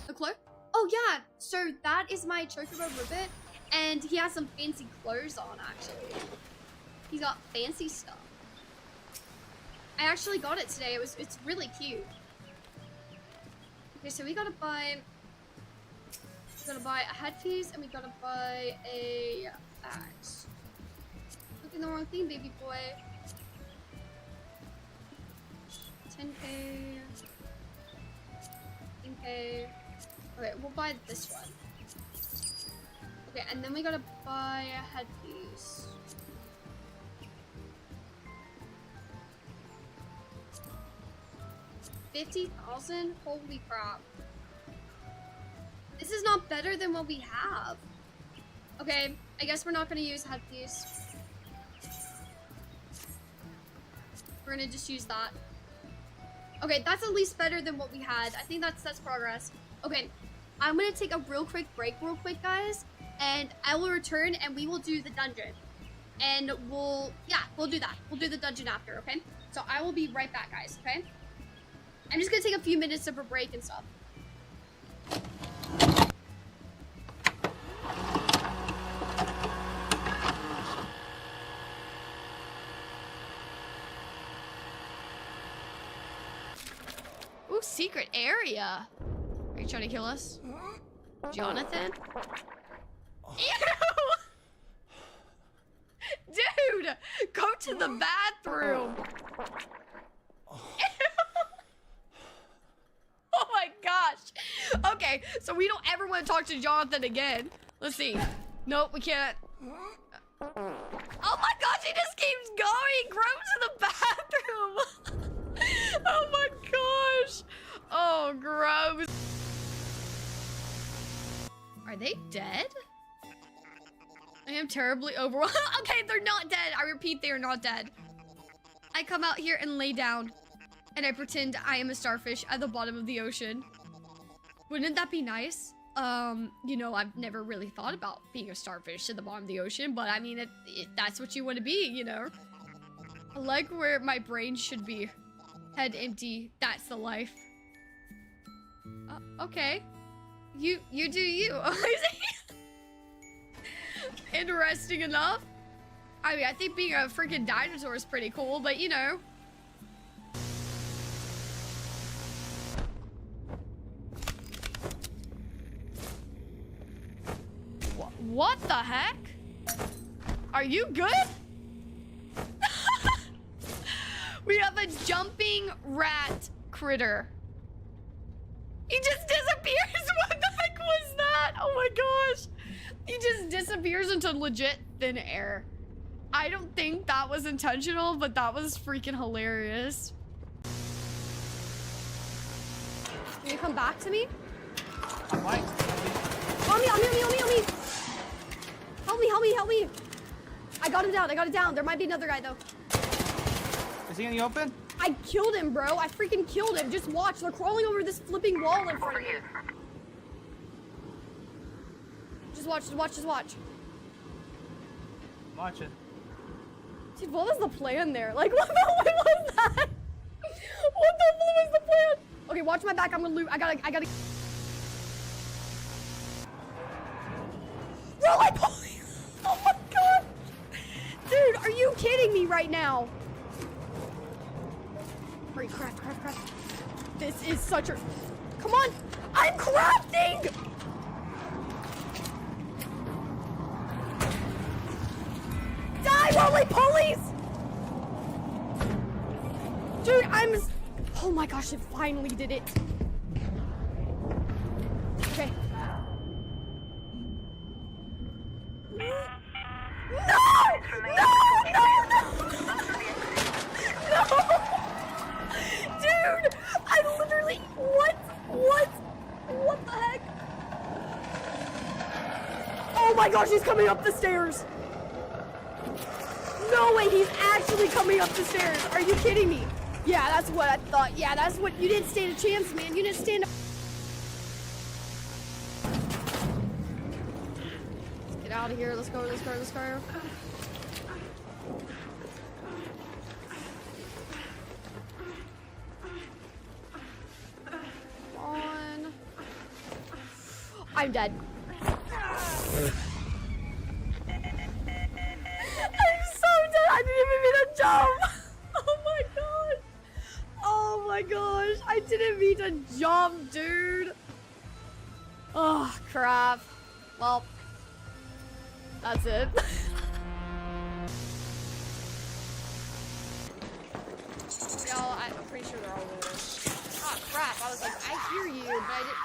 The cloak? Oh yeah, so that is my Chocobo Ribbit, and he has some fancy clothes on, actually. He's got fancy stuff. I actually got it today. It's really cute. Okay, so we gotta buy a headpiece, and we gotta buy a axe. Looking the wrong thing, baby boy. 10k. 10k. Okay, we'll buy this one. Okay, and then we gotta buy a headpiece. $50,000? Holy crap. This is not better than what we have. Okay, I guess we're not gonna use headpiece. We're gonna just use that. Okay, that's at least better than what we had. I think that's progress. Okay, I'm gonna take a real quick break guys, and I will return and we will do the dungeon. And we'll do that. We'll do the dungeon after, okay? So I will be right back, guys, okay? I'm just gonna take a few minutes of a break and stuff. Ooh, secret area. Are you trying to kill us? Jonathan? Ew! Dude! Go to the bathroom! Oh my gosh! Okay, so we don't ever want to talk to Jonathan again. Let's see. Nope, we can't. Oh my gosh, he just keeps going! Go to the bathroom! Oh my gosh! Oh, gross. Are they dead? I am terribly overwhelmed. Okay, they're not dead. I repeat, they are not dead. I come out here and lay down, and I pretend I am a starfish at the bottom of the ocean. Wouldn't that be nice? You know, I've never really thought about being a starfish at the bottom of the ocean, but I mean, that's what you want to be, you know? I like where my brain should be. Head empty. That's the life. Okay. You do you. Interesting enough. I mean, I think being a freaking dinosaur is pretty cool, but you know. What the heck? Are you good? We have a jumping rat critter. He just disappears. What the heck was that? Oh my gosh. He just disappears into legit thin air. I don't think that was intentional, but that was freaking hilarious. Can you come back to me? I might. Help me, help me, help me, help me. Help me, help me, help me. I got him down, I got it down. There might be another guy though. Is he in the open? I killed him, bro. I freaking killed him. Just watch. They're crawling over this flipping wall in front of me. Just watch, just watch, just watch. I'm watching. Dude, what was the plan there? Like, what was that? What the fuck was the plan? Okay, watch my back. I'm gonna loot. I gotta. Bro, I oh my god. Dude, are you kidding me right now? Craft, craft, craft. This is such a... Come on! I'm crafting! Die, roly-polies! Dude, oh my gosh, it finally did it. Okay. No! No! No! No! No! Dude! I literally... What? What? What the heck? Oh my gosh, he's coming up the stairs! No way, he's actually coming up the stairs! Are you kidding me? Yeah, that's what I thought. Yeah, that's what... You didn't stand a chance, man. You didn't stand a... Let's get out of here. Let's go, let's go, let's go. On. I'm dead. I'm so dead. I didn't even mean to jump. Oh my god. Oh my gosh. I didn't mean to jump, dude. Oh, crap. Well, that's it. Yo, I'm pretty sure they're all over. Oh, crap. I was like, I hear you, but I didn't.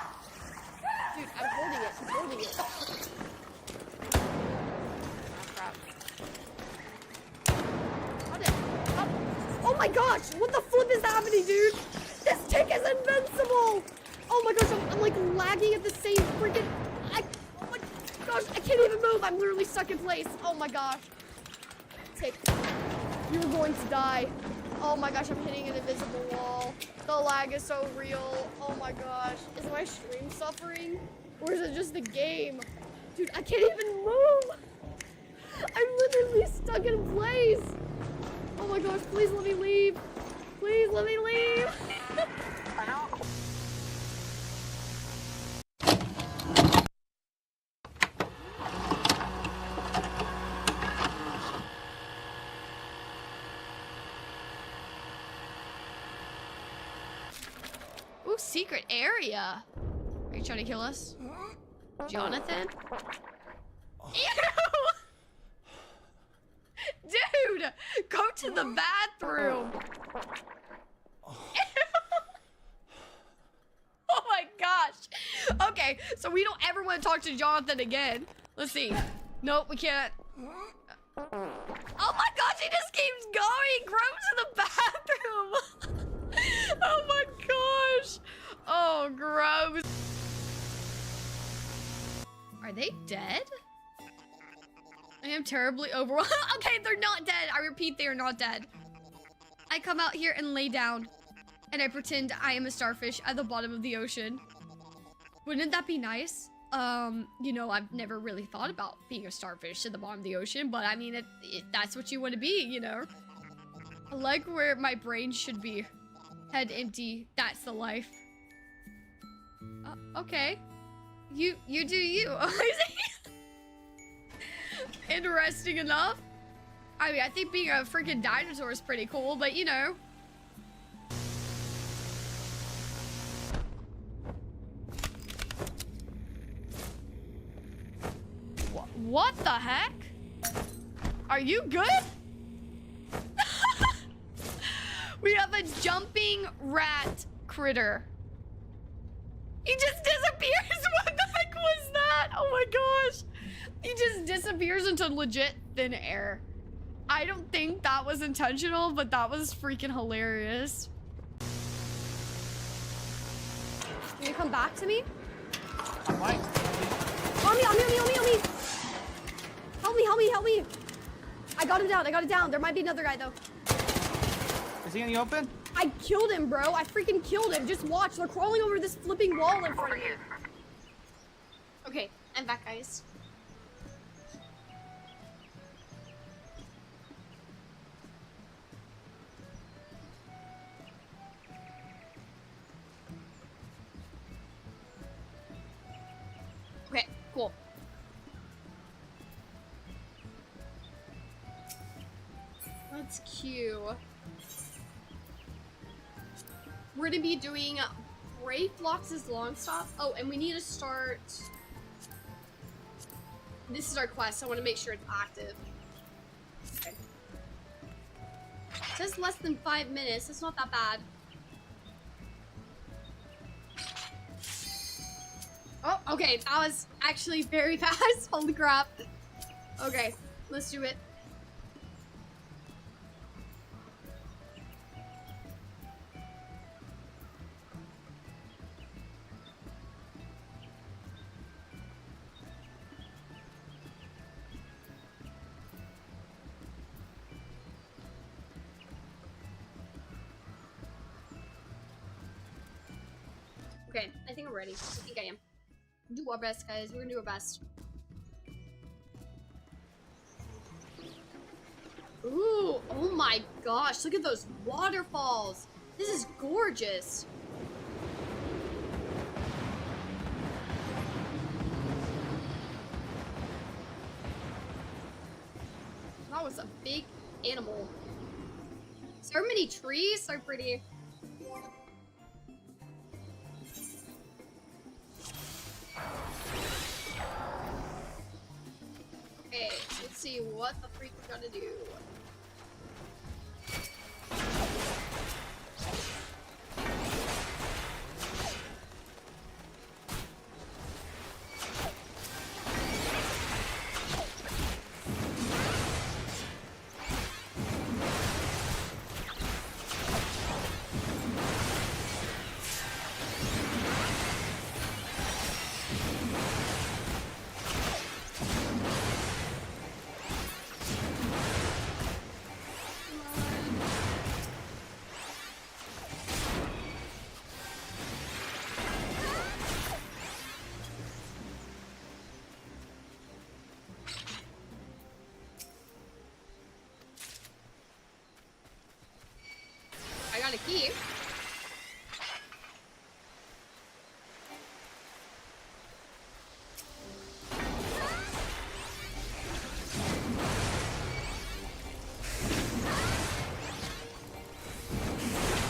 Dude, I'm holding it. I'm holding it. Oh, crap. Oh my gosh, what the flip is happening, dude? This tick is invincible! Oh my gosh, I'm like lagging at the same freaking... oh my gosh, I can't even move. I'm literally stuck in place. Oh my gosh. Tick, you're going to die. Oh my gosh, I'm hitting an invisible wall. The lag is so real. Oh my gosh. Is my stream suffering? Or is it just the game? Dude, I can't even move. I'm literally stuck in place. Oh my gosh, please let me leave. Please let me leave. Ooh, secret area. Are you trying to kill us? Jonathan? Ew! Dude, go to the bathroom. Oh my gosh. Okay, so we don't ever want to talk to Jonathan again. Let's see. Nope, we can't. Oh my gosh, he just keeps going. Go to the bathroom. Oh my gosh. Oh, gross. Are they dead? I am terribly overwhelmed. Okay, they're not dead. I repeat, they are not dead. I come out here and lay down, and I pretend I am a starfish at the bottom of the ocean. Wouldn't that be nice? You know, I've never really thought about being a starfish at the bottom of the ocean, but I mean, that's what you want to be, you know? I like where my brain should be. Head empty. That's the life. Okay. You do you. Interesting enough. I mean, I think being a freaking dinosaur is pretty cool, but you know. What the heck? Are you good? We have a jumping rat critter. He just disappears. What the heck was that? Oh my gosh. He just disappears into legit thin air. I don't think that was intentional, but that was freaking hilarious. Can you come back to me? Why? Help me, help me, help me, help me. Help me, help me, help me. I got him down, I got it down. There might be another guy though. Is he in the open? I killed him, bro. I freaking killed him. Just watch. They're crawling over this flipping wall in front of me. Okay, I'm back, guys. Okay, cool. Let's queue. we're gonna be doing Brave Blox's long stop. Oh, and we need to start. This is our quest, so I want to make sure it's active. Okay. It says less than 5 minutes. It's not that bad. Oh, okay. That was actually very fast. Holy crap. Okay, let's do it. Okay, I think I'm ready. I think I am. Do our best, guys. We're gonna do our best. Ooh, oh my gosh, look at those waterfalls. This is gorgeous. That was a big animal. So many trees, so pretty. Okay, let's see what the freak we gotta do. I got a key.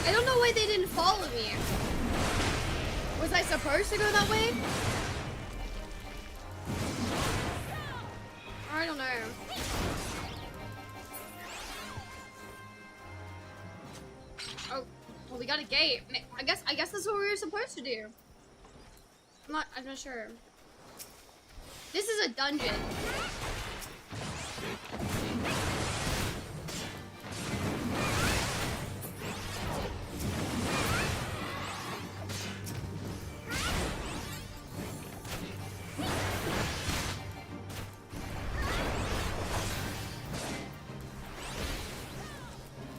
I don't know why they didn't follow me. Was I supposed to go that way? I don't know. Oh, well, we got a gate. I guess that's what we were supposed to do. I'm not sure. This is a dungeon.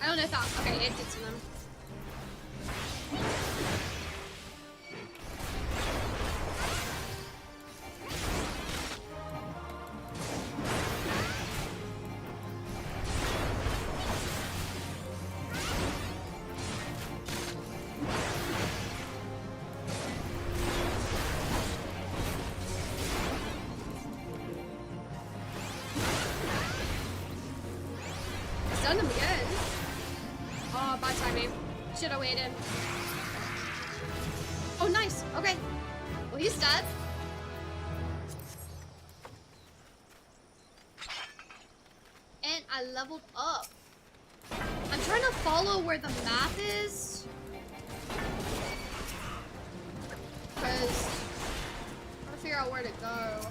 I don't know if that. Okay, it did to them. Done them again. Oh, bad timing. Should have waited. Oh, nice. Okay. Well, he's dead. And I leveled up. I'm trying to follow where the map is. Because I'm trying to figure out where to go.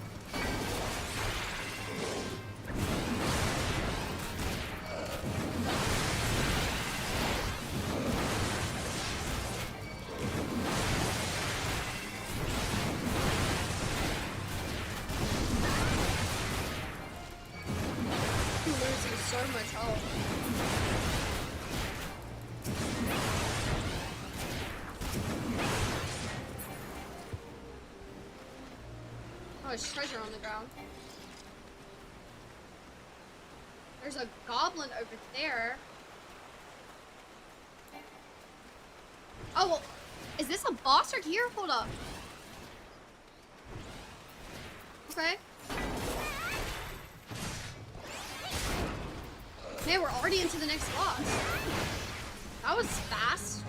So much health. Oh, there's treasure on the ground. There's a goblin over there. Oh, well, is this a boss right here? Hold up. Okay. Man, we're already into the next boss. That was fast.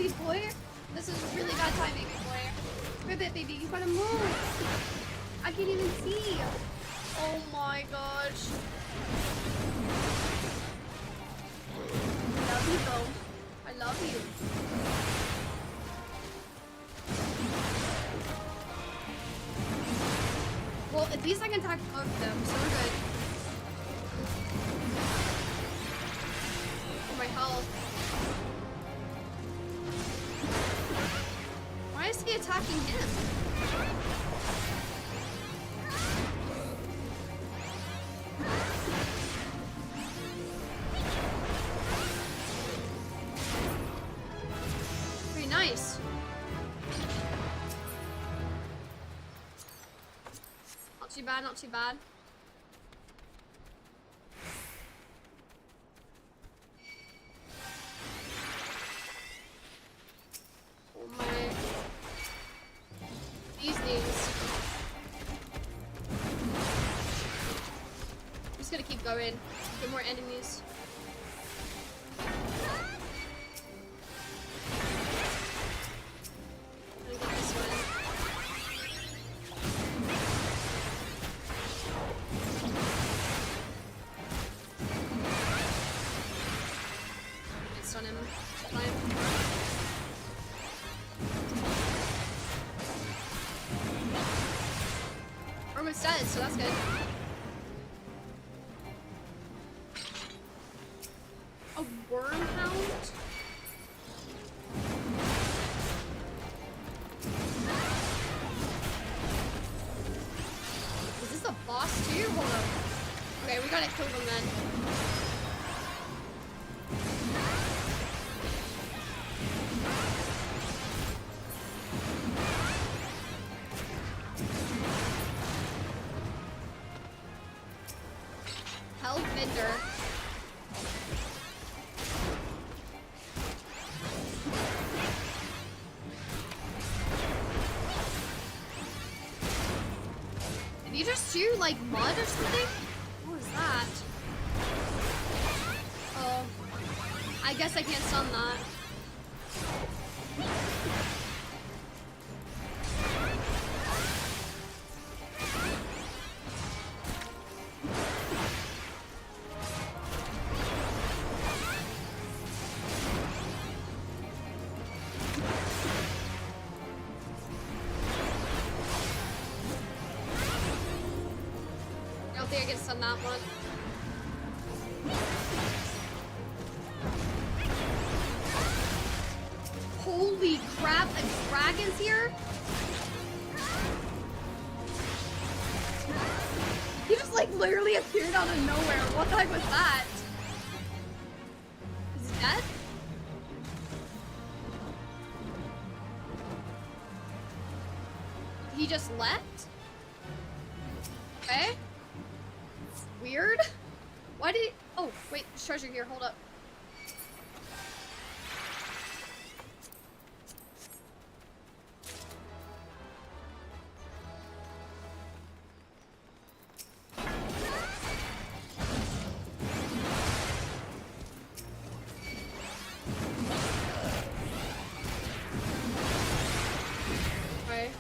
baby boy. This is really bad timing, boy. Ribbit, baby, you gotta move. I can't even see. Oh my gosh. I love you, though. I love you. Well, at least I can attack both of them, so we're good. For my health. Why is he attacking him? Very nice. Not too bad, not too bad. Oh my. These things. I'm just gonna keep going. Get more enemies. I'm gonna get this one. It's on him. Fine. Almost dead, so that's good. A worm hound? Is this a boss too? Hold up. Okay, we gotta kill them then. Hellbender. Did you just shoot like mud or something? What was that? Oh, I guess I can't stun that. I don't think I can stun that one. Holy crap, a dragon's here? He just like literally appeared out of nowhere. What the heck was that? Is he dead? He just left? Okay. Weird. Why did he... Oh, wait, there's treasure here. Hold up. Okay.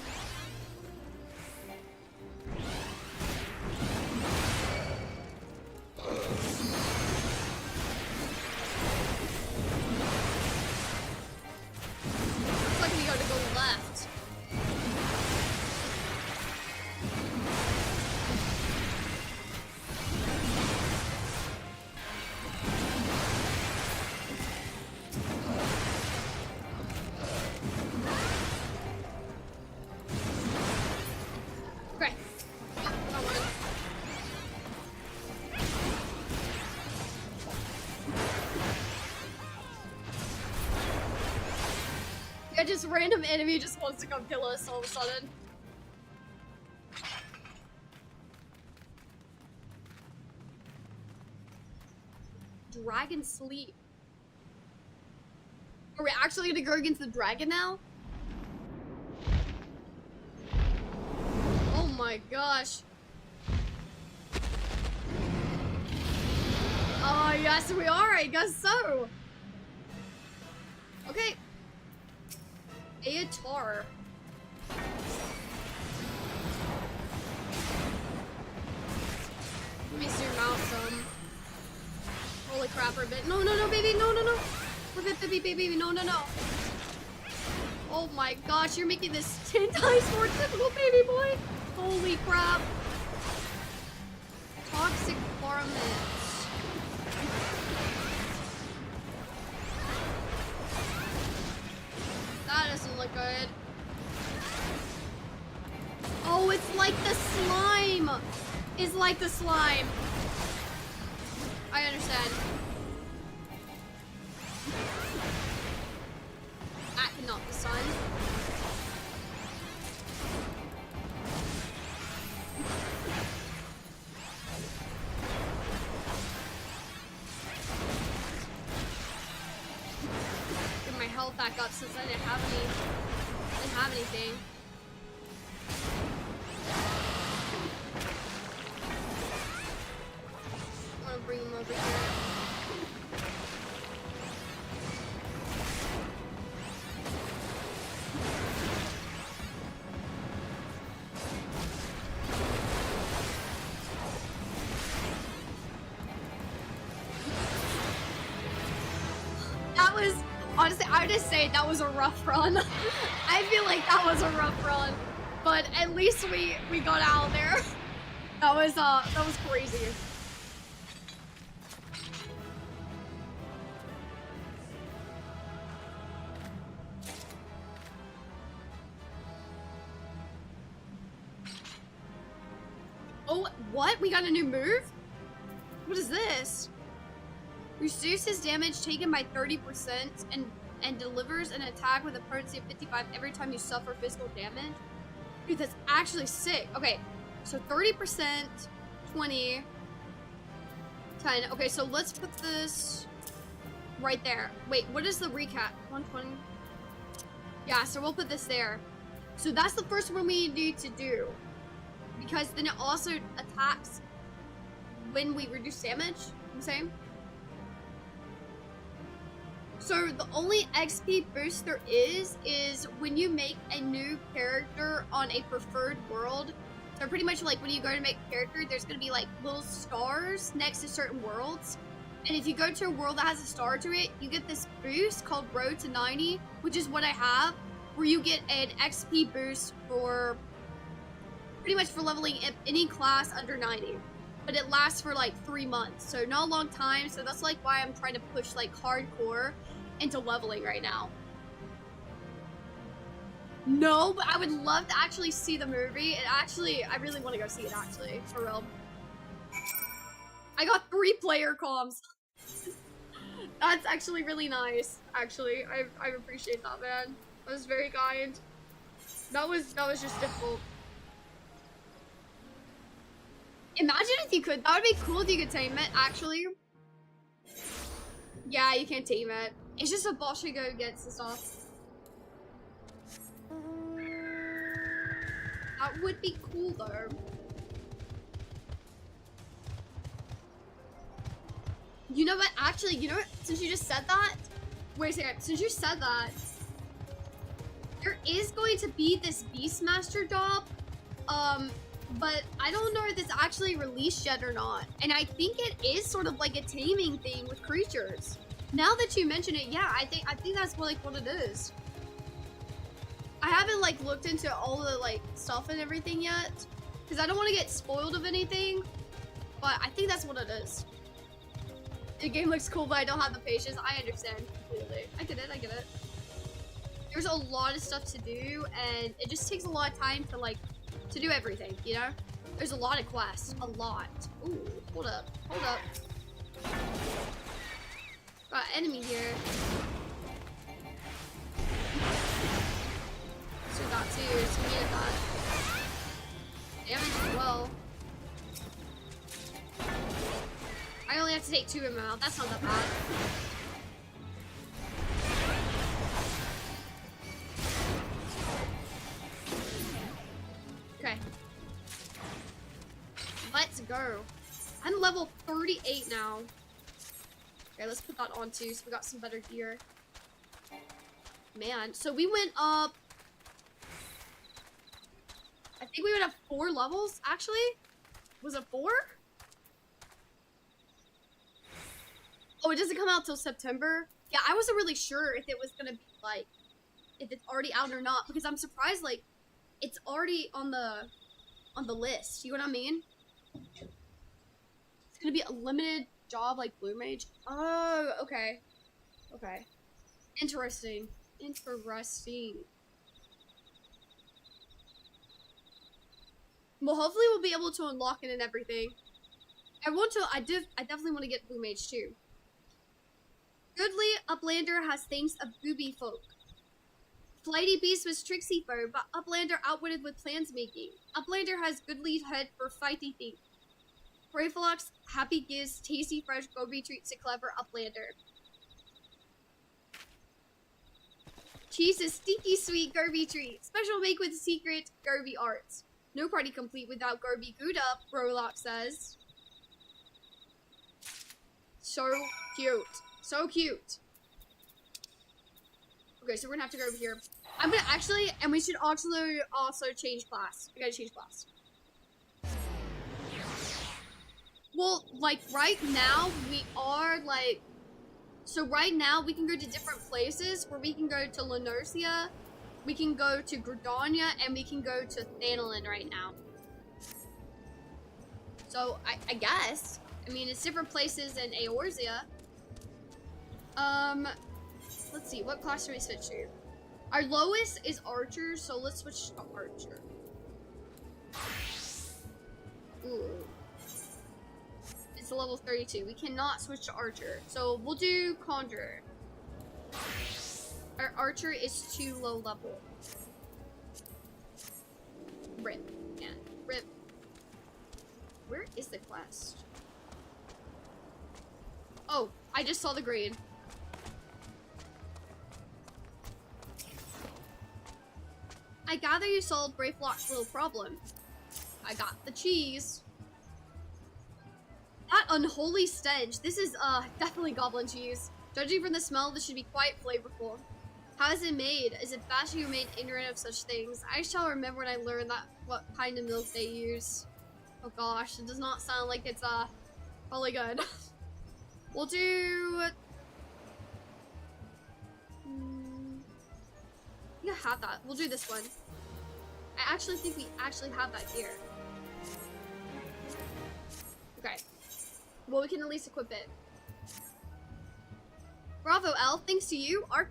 Looks like we gotta go left. Okay. Got one. Yeah, just random enemy just wants to come kill us all of a sudden. Dragon sleep. Are we actually gonna go against the dragon now? Oh my gosh. Oh yes we are, I guess so. Okay. guitar. Let me zoom out some. Holy crap, we're a bit. No, no, no, baby, no, no, no. We're a bit, baby, no, no, no. Oh my gosh, you're making this 10 times more difficult, baby boy. Holy crap. Toxic varmints. That doesn't look good. Oh, it's like the slime. It's like the slime. I understand. That cannot be sun. Get my health back up since I didn't have anything. I'm gonna bring him over here. That was, honestly, I would just say that was a rough run. I feel like that was a rough run, but at least we got out there. That was crazy. Oh, what? We got a new move? What is this? Reduces damage taken by 30% and delivers an attack with a potency of 55 every time you suffer physical damage. Dude, that's actually sick. Okay, so 30%, 20, 10. Okay, so let's put this right there. Wait, what is the recap? 120? Yeah, so we'll put this there. So that's the first one we need to do. Because then it also attacks when we reduce damage. You know what I'm saying? So the only XP boost there is when you make a new character on a preferred world. So pretty much like when you go to make a character, there's going to be like little stars next to certain worlds. And if you go to a world that has a star to it, you get this boost called Road to 90, which is what I have, where you get an XP boost for pretty much for leveling any class under 90. But it lasts for like 3 months, so not a long time. So that's like why I'm trying to push like hardcore into leveling right now. No, but I would love to actually see the movie. I really want to go see it actually, for real. I got 3 player comms. That's actually really nice. Actually, I appreciate that, man. That was very kind. That was just difficult. Imagine if you could. That would be cool if you could tame it, actually. Yeah, you can't tame it. It's just a boss you go against and stuff. That would be cool, though. You know what? Actually, you know what? Since you just said that... Wait a second. Since you said that... There is going to be this Beastmaster job. But I don't know if it's actually released yet or not. And I think it is sort of like a taming thing with creatures. Now that you mention it, yeah, I think that's what it is. I haven't like looked into all the like stuff and everything yet, because I don't want to get spoiled of anything. But I think that's what it is. The game looks cool, but I don't have the patience. I understand completely. I get it. There's a lot of stuff to do, and it just takes a lot of time to do everything, you know? There's a lot of quests. A lot. Ooh, hold up. Got an enemy here. So that too, so we needed that. Damage as well. I only have to take 2 of them out. That's not that bad. Okay. Let's go. I'm level 38 now. Okay, let's put that on too, so we got some better gear. Man, so we went up I think we would have 4 levels, actually. Was it 4? Oh, it doesn't come out till September? Yeah, I wasn't really sure if it was gonna be, like, if it's already out or not, because I'm surprised, like, it's already on the list. You know what I mean? It's gonna be a limited job like Blue Mage. Oh, okay. Okay. Interesting. Interesting. Well, hopefully we'll be able to unlock it and everything. I definitely want to get Blue Mage too. Goodly Uplander has things of booby folk. Flighty Beast was tricksy foe, but Uplander outwitted with plans making. Uplander has goodly head for fighty thing. Brayflox happy gives tasty fresh goby treats to clever Uplander. Cheese is stinky sweet Gerby treat. Special make with secret Gerby arts. No party complete without Gerby Gouda, Brolock says. So cute. So cute. Okay, so we're gonna have to go over here. I'm gonna actually, and we should also change class. We gotta change class. Well, like, right now, we are, like, so right now, we can go to different places, where we can go to Lenorcia, we can go to Gridania, and we can go to Thanalin right now. So, I guess, I mean, it's different places in Eorzea. Let's see, what class should we switch to? Our lowest is Archer, so let's switch to Archer. Ooh. It's a level 32. We cannot switch to Archer, so we'll do Conjurer. Our Archer is too low level. Rip. Yeah, rip. Where is the quest? Oh, I just saw the green. I gather you solved Brayflock's little problem. I got the cheese. That unholy stench. This is definitely goblin cheese. Judging from the smell, this should be quite flavorful. How is it made? Is it fast you remain ignorant of such things? I shall remember when I learn that what kind of milk they use. Oh gosh, it does not sound like it's probably good. We'll do. You have that. We'll do this one. I actually think we actually have that here. Okay. Well, we can at least equip it. Bravo, Elf. Thanks to you, our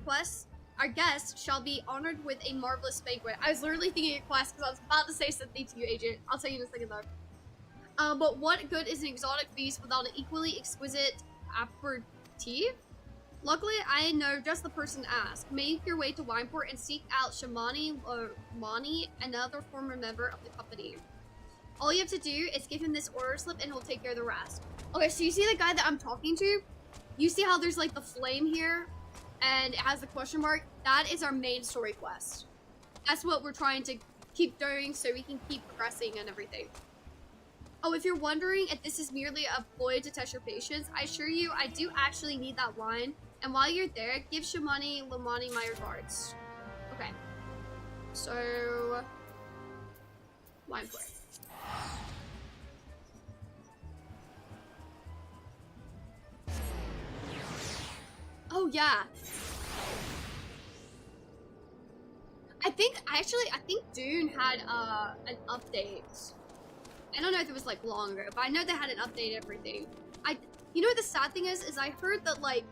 guest shall be honored with a marvelous banquet. I was literally thinking of quest because I was about to say something to you, Agent. I'll tell you in a second, though. But what good is an exotic feast without an equally exquisite aperitif? Luckily, I know just the person to ask. Make your way to Wineport and seek out Shamani or Mani, another former member of the company. All you have to do is give him this order slip and he'll take care of the rest. Okay, so you see the guy that I'm talking to? You see how there's like the flame here? And it has the question mark? That is our main story quest. That's what we're trying to keep doing so we can keep progressing and everything. Oh, if you're wondering if this is merely a ploy to test your patience, I assure you I do actually need that wine. And while you're there, give Shamani Lamani my regards. Okay. So, wine play. Oh yeah. I think Dune had an update. I don't know if it was like longer, but I know they had an update and everything. You know what the sad thing is I heard that like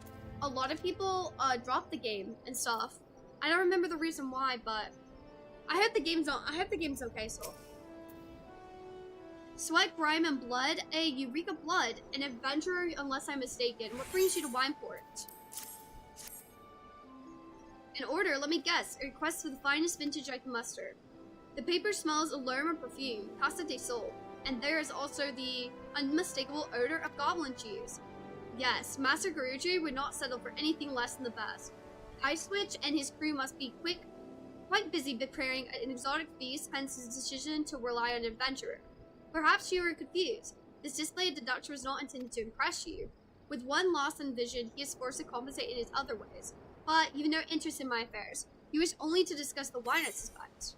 a lot of people dropped the game and stuff. I don't remember the reason why, but I hope the game's okay. So, sweat, grime, and blood. A Eureka Blood, an adventurer, unless I'm mistaken. What brings you to Wineport? In order, let me guess. A request for the finest vintage I can muster. The paper smells allure and perfume, Casa de Sol, and there is also the unmistakable odor of goblin cheese. Yes, Master Garuji would not settle for anything less than the best. Icewitch and his crew must be quite busy preparing an exotic feast, hence his decision to rely on an adventurer. Perhaps you are confused. This display of deduction was not intended to impress you. With one loss in vision, he is forced to compensate in his other ways. But you have no interest in my affairs. You wish only to discuss the wine I suspect.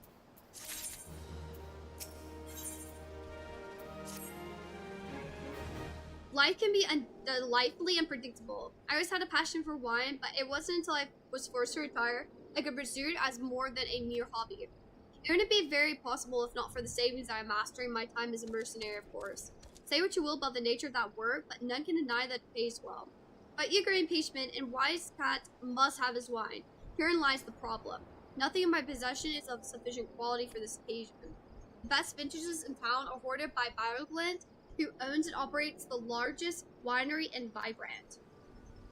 Life can be delightfully unpredictable. I always had a passion for wine, but it wasn't until I was forced to retire I could pursue it as more than a mere hobby. It wouldn't be very possible if not for the savings I amassed during my time as a mercenary, of course. Say what you will about the nature of that work, but none can deny that it pays well. But eager impatient and wise cat must have his wine. Herein lies the problem. Nothing in my possession is of sufficient quality for this occasion. The best vintages in town are hoarded by BioBlend, who owns and operates the largest winery in Vibrant.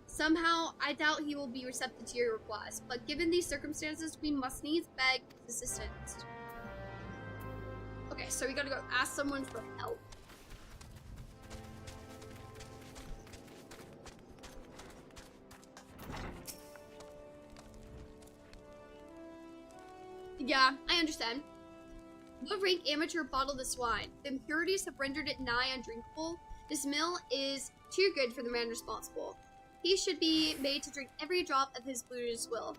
Somehow, I doubt he will be receptive to your request, but given these circumstances, we must needs beg his assistance. Okay, so we gotta go ask someone for help. Yeah, I understand. What rank amateur bottled this wine? The impurities have rendered it nigh undrinkable. This mill is too good for the man responsible. He should be made to drink every drop of his polluted will.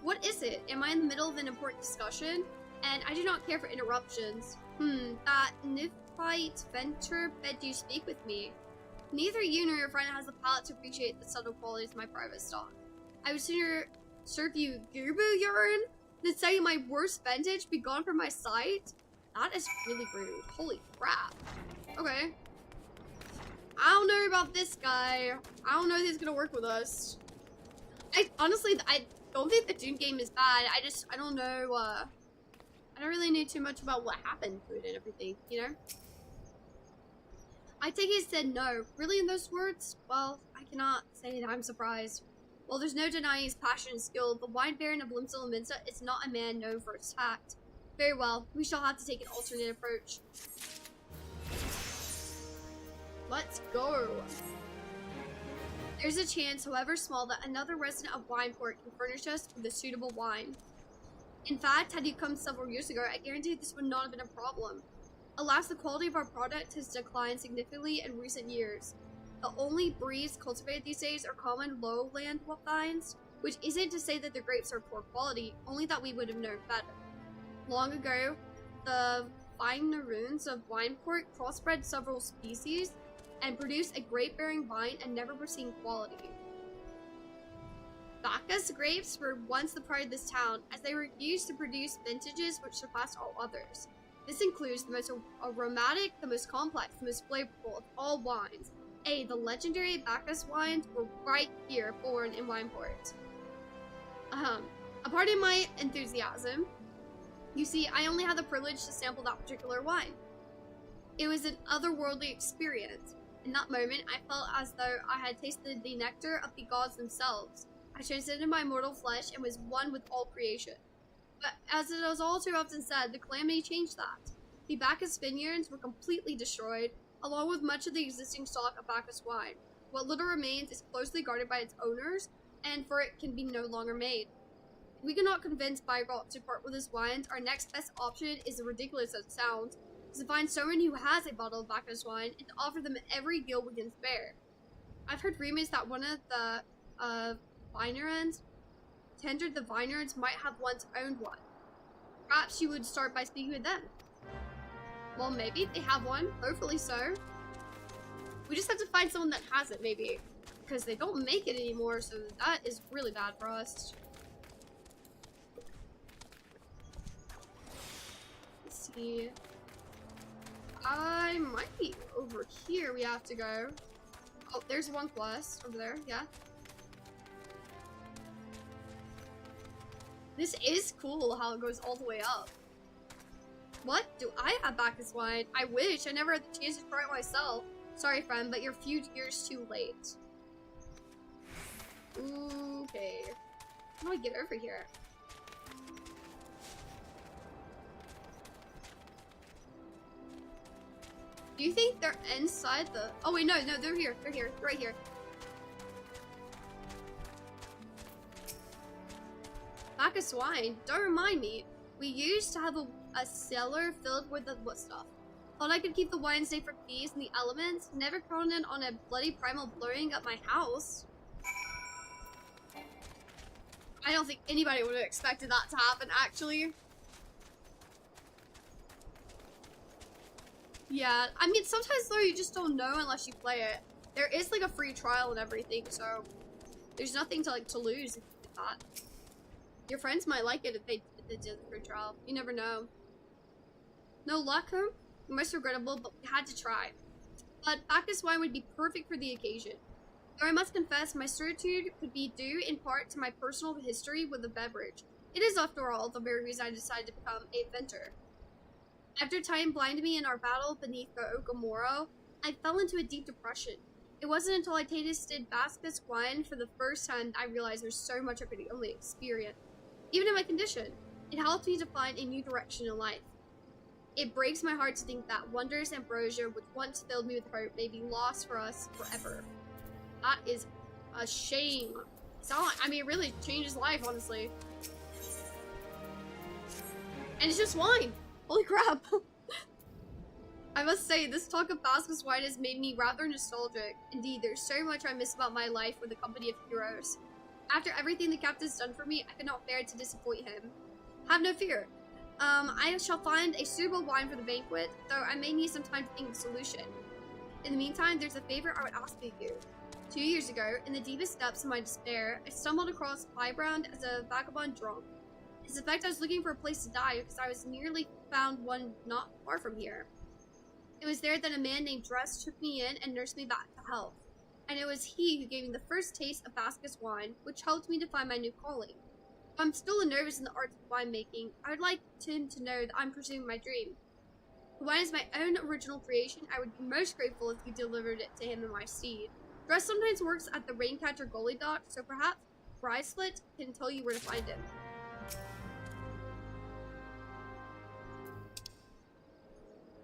What is it? Am I in the middle of an important discussion? And I do not care for interruptions. That neophyte venture bid you speak with me. Neither you nor your friend has the palate to appreciate the subtle qualities of my private stock. I would sooner serve you Gerbu urine than sell you my worst vintage be gone from my sight? That is really rude. Holy crap. Okay. I don't know about this guy. I don't know if he's gonna work with us. I honestly don't think the Dune game is bad. I don't know, I don't really know too much about what happened to it and everything, you know? I take it he said no. Really in those words? Well, I cannot say that I'm surprised. Well, there's no denying his passion and skill, the wine baron of Limsel and Minsa is not a man known for his tact. Very well, we shall have to take an alternate approach. Let's go. There's a chance, however small, that another resident of Wineport can furnish us with a suitable wine. In fact, had you come several years ago, I guarantee this would not have been a problem. Alas, the quality of our product has declined significantly in recent years. The only breeds cultivated these days are common lowland vines, which isn't to say that the grapes are poor quality, only that we would have known better. Long ago, the vineroons of Wineport crossbred several species and produced a grape-bearing vine and never were seen quality. Bacchus grapes were once the pride of this town, as they were used to produce vintages which surpassed all others. This includes the most aromatic, the most complex, the most flavorful of all wines. The legendary Bacchus wines were right here, born in Wineport. A part of my enthusiasm, you see, I only had the privilege to sample that particular wine. It was an otherworldly experience. In that moment, I felt as though I had tasted the nectar of the gods themselves. I transcended my mortal flesh and was one with all creation. But as it is all too often said, the calamity changed that. The Bacchus vineyards were completely destroyed, along with much of the existing stock of Bacchus wine. What little remains is closely guarded by its owners, and for it can be no longer made. If we cannot convince Byralt to part with his wines, our next best option is as ridiculous as it sounds, is to find someone who has a bottle of Bacchus wine and to offer them every gill we can spare. I've heard rumors that one of the vineyards tendered the vineyards might have once owned one. Perhaps you would start by speaking with them. Well, maybe they have one. Hopefully so. We just have to find someone that has it, maybe. Because they don't make it anymore, so that is really bad for us. Let's see. I might be over here we have to go. Oh, there's one quest over there, yeah. This is cool how it goes all the way up. What? Do I have Bacchus wine? I wish. I never had the chance to try it myself. Sorry, friend, but you're a few years too late. Okay. How do I get over here? Do you think they're inside the... Oh, wait, no, they're here. They're here. Right here. Bacchus wine? Don't remind me. We used to have a cellar filled with the what stuff. Thought I could keep the wine safe for thieves and the elements. Never counted on a bloody primal blowing up my house. I don't think anybody would have expected that to happen, actually. Yeah, I mean, sometimes though you just don't know unless you play it. There is like a free trial and everything, so there's nothing to lose if you do that. Your friends might like it if they did the free trial. You never know. No luck, huh? Most regrettable, but we had to try. But Bacchus wine would be perfect for the occasion. Though I must confess, my certitude could be due in part to my personal history with the beverage. It is, after all, the very reason I decided to become a venter. After time blinded me in our battle beneath the Okamoro, I fell into a deep depression. It wasn't until I tasted Bacchus wine for the first time that I realized there's so much I could only experience. Even in my condition, it helped me to find a new direction in life. It breaks my heart to think that wondrous ambrosia, which once filled me with hope, may be lost for us forever. That is a shame. I mean, it really changed his life, honestly. And it's just wine. Holy crap. I must say, this talk of Bacchus wine has made me rather nostalgic. Indeed, there's so much I miss about my life with the company of heroes. After everything the captain's done for me, I could not bear to disappoint him. Have no fear. I shall find a suitable wine for the banquet, though I may need some time to think of a solution. In the meantime, there's a favor I would ask of you. 2 years ago, in the deepest depths of my despair, I stumbled across Firebrand as a vagabond drunk. In fact, I was looking for a place to die because I was nearly found one not far from here. It was there that a man named Dress took me in and nursed me back to health. And it was he who gave me the first taste of Bacchus wine, which helped me to find my new calling. If I'm still a novice in the arts of winemaking, I would like him to know that I'm pursuing my dream. The wine is my own original creation. I would be most grateful if you delivered it to him in my stead. Dress sometimes works at the Raincatcher Gully dock, so perhaps Brycelet can tell you where to find him.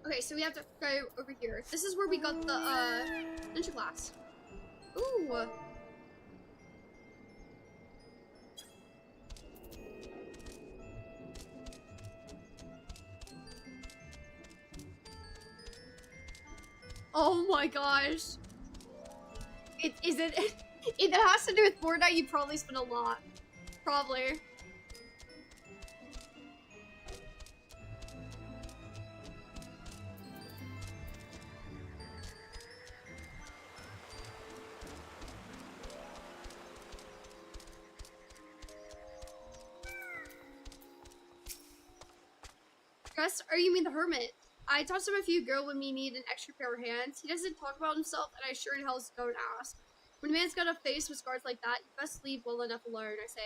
Okay, so we have to go over here. This is where we got the ninja glass. Ooh. Oh my gosh. If it has to do with Fortnite, you probably spend a lot. Probably. Dress, or you mean the hermit? I taught him a few girl when we need an extra pair of hands. He doesn't talk about himself, and I sure in hell don't ask. When a man's got a face with scars like that, you best leave well enough alone, I say.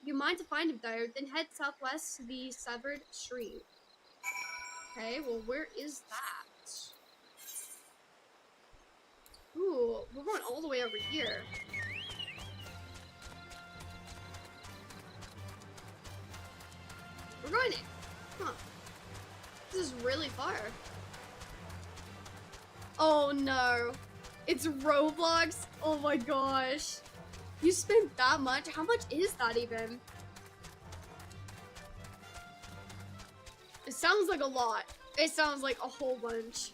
If you mind to find him, though, then head southwest to the severed stream. Okay, well, where is that? Ooh, we're going all the way over here. We're going in. Huh. This is really far. Oh no. It's Roblox? Oh my gosh. You spent that much? How much is that even? It sounds like a lot. It sounds like a whole bunch.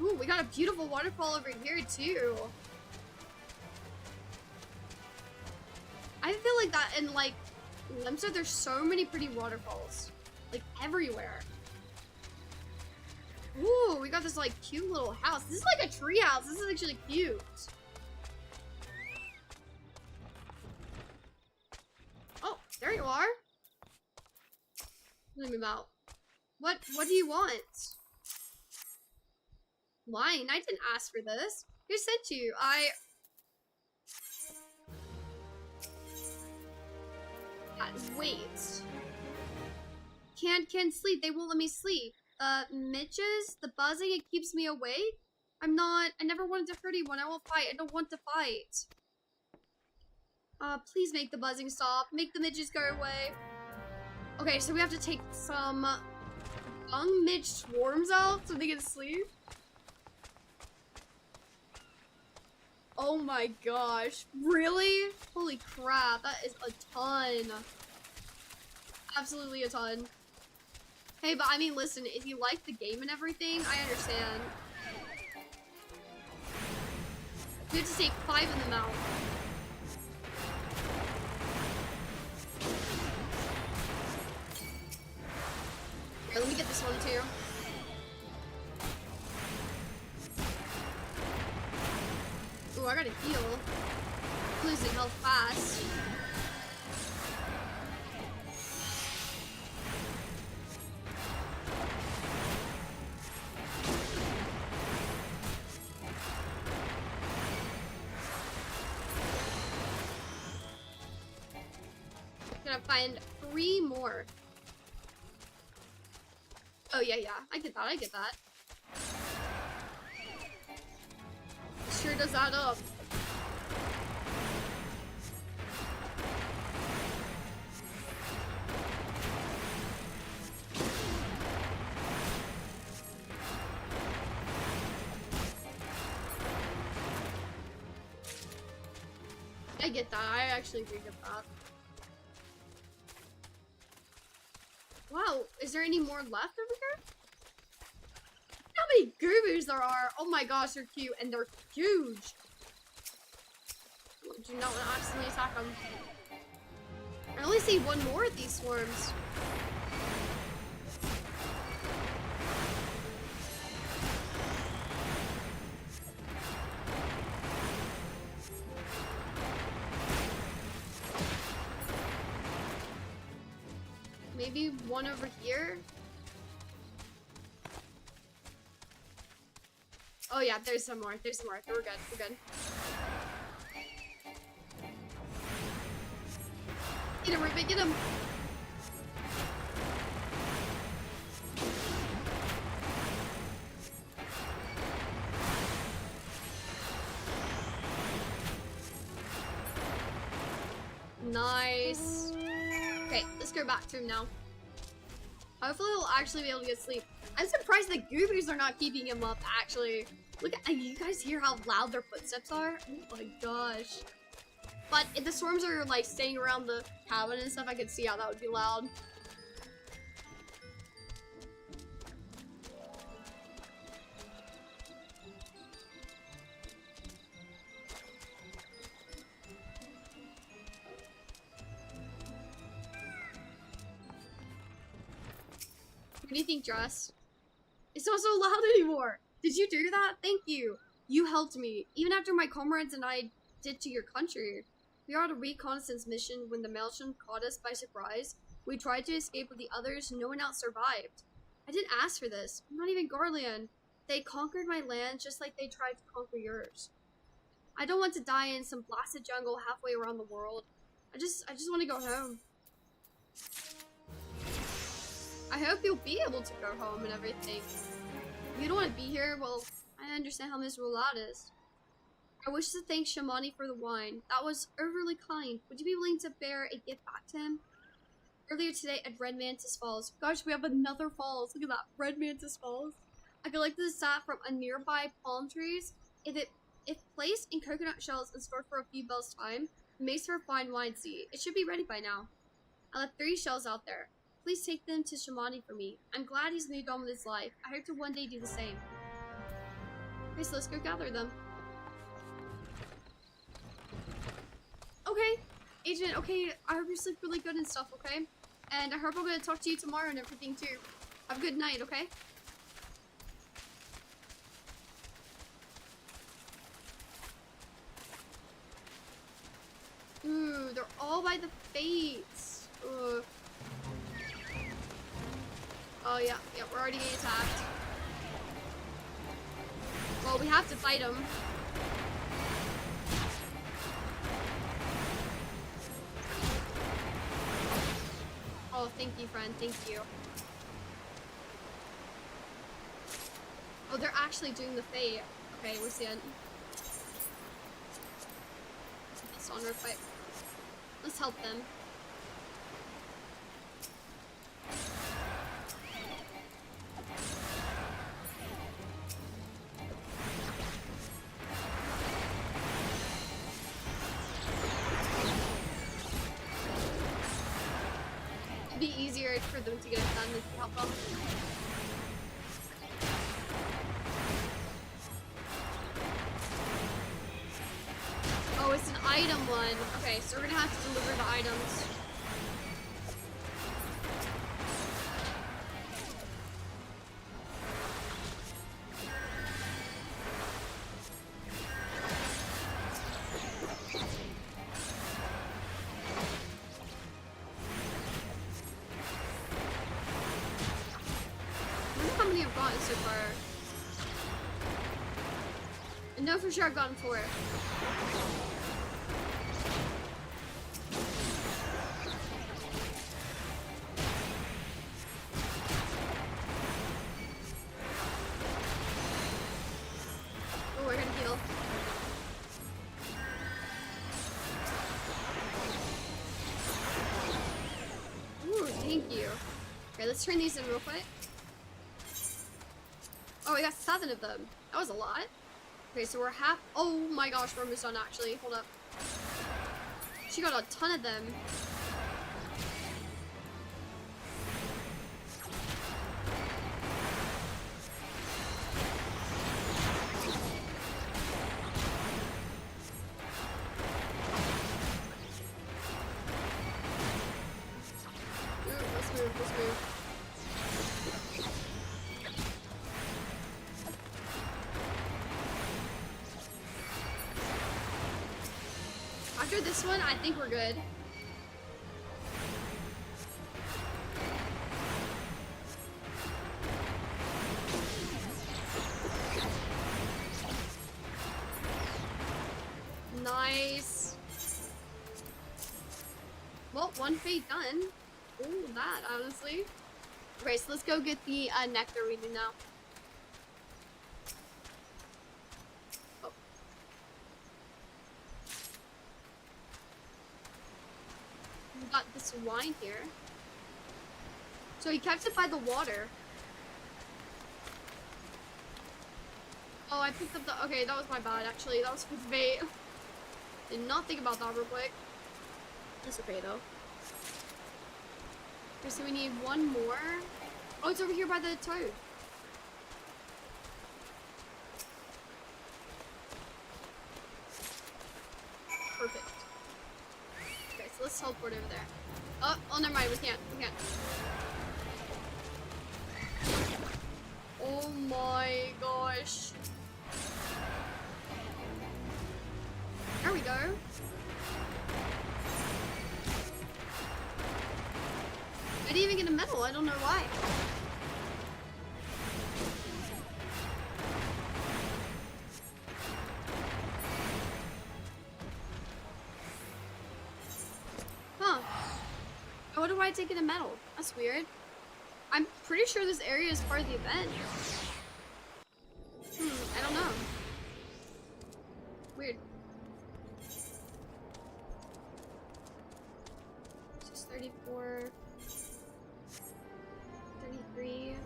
Ooh, we got a beautiful waterfall over here too. I feel like that in like Limsa, there's so many pretty waterfalls. Like everywhere. Ooh, we got this like cute little house. This is like a tree house. This is actually cute. Oh, there you are. Let me move out. What do you want? Wine? I didn't ask for this. Who sent you? Wait. Can't sleep. They won't let me sleep. Midges? The buzzing, it keeps me awake? I never wanted to hurt anyone. I won't fight. I don't want to fight. Please make the buzzing stop. Make the midges go away. Okay, so we have to take some young midge swarms out so they can sleep. Oh my gosh. Really? Holy crap. That is a ton. Absolutely a ton. Hey, but I mean, listen, if you like the game and everything, I understand. We have to take 5 of them out. Here, let me get this one too. Ooh, I gotta heal. I'm losing health fast. Gonna find 3 more. Oh yeah, I get that, I get that. Sure does add up. I get that, I actually agree with that. Wow, is there any more left over here? How many gurus there are! Oh my gosh, they're cute and they're huge. Do not want to accidentally attack them. I only see 1 more of these swarms. Maybe 1 over here? Oh yeah, there's some more. There's some more. We're good. We're good. Get him, Rupert. Get him. Nice. Okay, let's go back to him now. Hopefully we'll actually be able to get sleep. I'm surprised the goofies are not keeping him up, actually. Look at, you guys hear how loud their footsteps are? Oh my gosh. But if the swarms are like staying around the cabin and stuff, I could see how that would be loud. What do you think, Dress? It's not so loud anymore. Did you do that? Thank you. You helped me, even after my comrades and I did to your country. We were on a reconnaissance mission when the Melchon caught us by surprise. We tried to escape with the others, no one else survived. I didn't ask for this. I'm not even Garlean. They conquered my land just like they tried to conquer yours. I don't want to die in some blasted jungle halfway around the world. I just want to go home. I hope you'll be able to go home and everything. If you don't want to be here, well, I understand how miserable that is. I wish to thank Shamani for the wine. That was overly kind. Would you be willing to bear a gift back to him? Earlier today at Red Mantis Falls. Gosh, we have another falls. Look at that. Red Mantis Falls. I collected the sap from a nearby palm trees. If placed in coconut shells and stored for a few bells' time, it makes for a fine wine seed. It should be ready by now. I left 3 shells out there. Please take them to Shamani for me. I'm glad he's moved on with his life. I hope to one day do the same. Okay, so let's go gather them. Okay, Agent, okay, I hope you sleep really good and stuff, okay? And I hope I'm gonna talk to you tomorrow and everything too. Have a good night, okay? Ooh, they're all by the fates. Ugh. Oh yeah, we're already getting attacked. Well, we have to fight them. Oh, thank you, friend. Thank you. Oh, they're actually doing the fate. Okay, we're seeing. Put this on real quick. Let's help them. It'd be easier for them to get it done if you help them. Oh, it's an item one. Okay, so we're gonna have to deliver the items. so far. I know for sure I've gotten 4. Oh, we're gonna heal. Ooh, thank you. Okay, let's turn these in real quick. Oh, we got 7 of them. That was a lot. Okay, so we're half. Oh my gosh, we're almost done actually. Hold up. She got a ton of them. Ooh, let's move, let's move. After this one, I think we're good. Nice. Well, one fate done. Ooh, that, honestly. Okay, so let's go get the nectar we do now. Oh. We got this wine here. So he kept it by the water. Oh, I picked up the. Okay, that was my bad, actually. That was for the bait. Did not think about that real quick. That's okay, though. Okay, so we need one more. Oh, it's over here by the toad. Perfect. Okay, so let's teleport over there. Oh, never mind. We can't. We can't. Oh my gosh. There we go. I didn't even get a medal. I don't know why. Huh. I wonder why I didn't get a medal. That's weird. I'm pretty sure this area is part of the event. I don't know. Weird. Just 34. 33.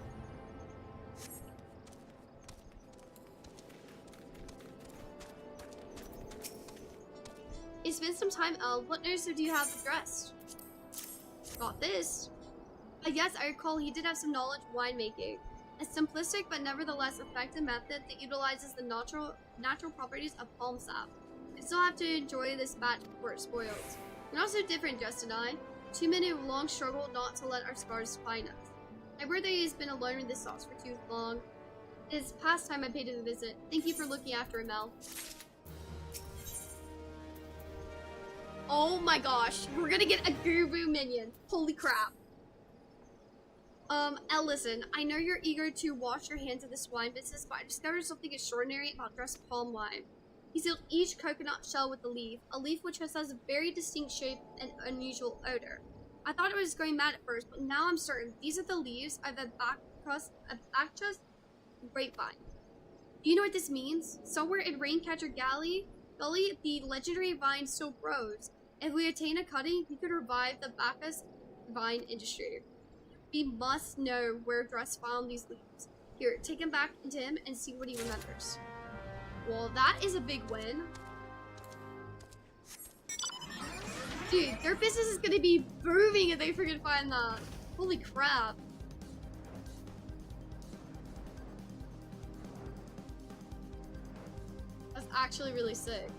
It's been some time, Elle. What news do you have addressed? Got this. Yes, I recall he did have some knowledge of winemaking. A simplistic but nevertheless effective method that utilizes the natural properties of palm sap. I still have to enjoy this batch before it spoils. We're not so different, Jess and I. 2 men who have long struggled not to let our scars define us. My birthday has been alone in this sauce for too long. It is past time I paid it a visit. Thank you for looking after him, Mel. Oh my gosh, we're gonna get a Gurboo minion. Holy crap. Listen, I know you're eager to wash your hands of this wine business, but I discovered something extraordinary about dressed palm wine. He sealed each coconut shell with a leaf which has a very distinct shape and unusual odor. I thought I was going mad at first, but now I'm certain these are the leaves of a Bacchus grapevine. Do you know what this means? Somewhere in Raincatcher Gully, the legendary vine still grows. If we attain a cutting, we could revive the Bacchus vine industry. We must know where Dress found these leaves. Here, take him back into him and see what he remembers. Well, that is a big win. Dude, their business is gonna be booming if they freaking find that. Holy crap. That's actually really sick.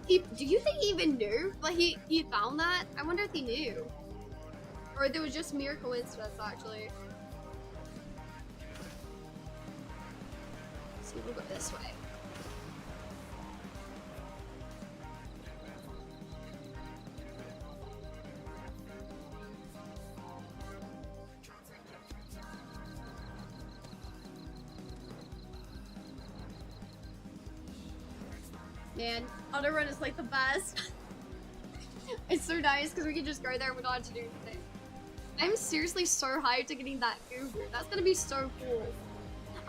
Do you think he even knew? Like, he found that? I wonder if he knew. Or if it was just mere coincidence, actually. So we'll go this way. Man, auto run is like the best. It's so nice because we can just go there and we don't have to do anything. I'm seriously so hyped to getting that Uber. That's gonna be so cool.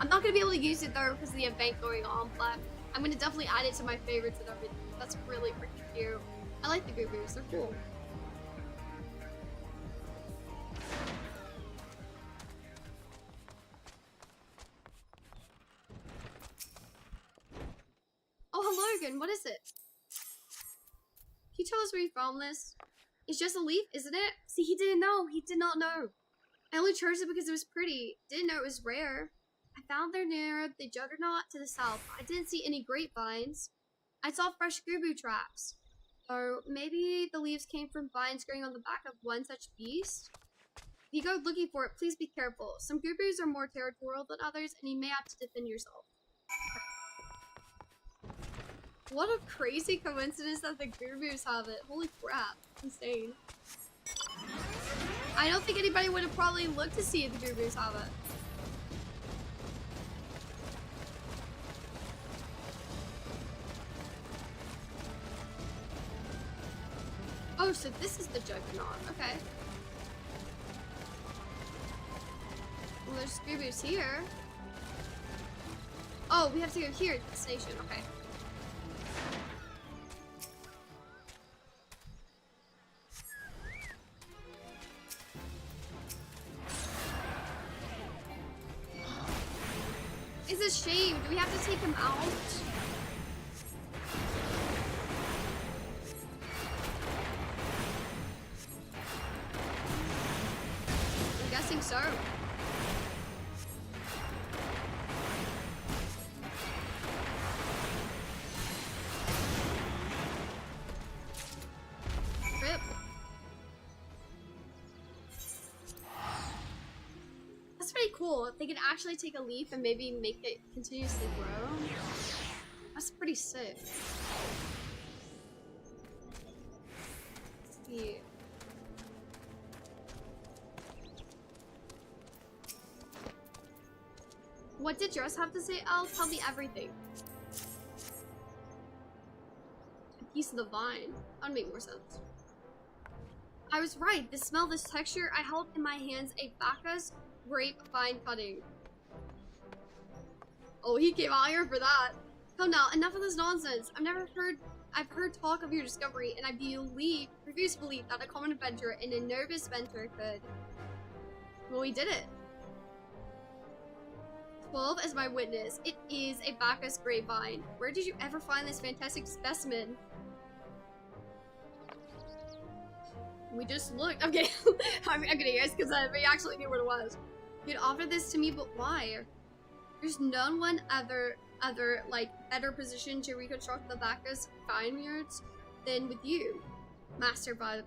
I'm not gonna be able to use it though because of the event going on, but I'm gonna definitely add it to my favorites and everything. That's really freaking cute. I like the Goobers, they're cool. Oh, hello again, what is it? Can you tell us where you found this? It's just a leaf, isn't it? See, he didn't know. He did not know. I only chose it because it was pretty. Didn't know it was rare. I found there near the Juggernaut to the south. I didn't see any grapevines. I saw fresh Gooboo tracks. Or maybe the leaves came from vines growing on the back of one such beast? If you go looking for it, please be careful. Some Gooboos are more territorial than others, and you may have to defend yourself. What a crazy coincidence that the Gooboos have it. Holy crap. Insane. I don't think anybody would have probably looked to see if the Gooboos have it. Oh, so this is the Juggernaut. Okay. Well, there's Gooboos here. Oh, we have to go here at the station. Okay. It's a shame. Do we have to take him out? I'm guessing so. Rip. That's pretty cool. If they could actually take a leaf and maybe make it continuously grow. That's pretty sick. Let's see. What did Dress have to say, Elle? Tell me everything. A piece of the vine. That would make more sense. I was right. The smell, this texture. I held in my hands a Bacchus grapevine cutting. Oh, he came out here for that. Come now, enough of this nonsense. I've heard talk of your discovery, and I refuse to believe that a common adventurer and a nervous venturer could. Well, we did it. 12 as my witness. It is a Bacchus grapevine. Where did you ever find this fantastic specimen? We just looked. I'm kidding. I'm kidding, guys, because we actually knew what it was. You'd offer this to me, but why? There's no one other like better positioned to reconstruct the Bacchus vineyards than with you, Master by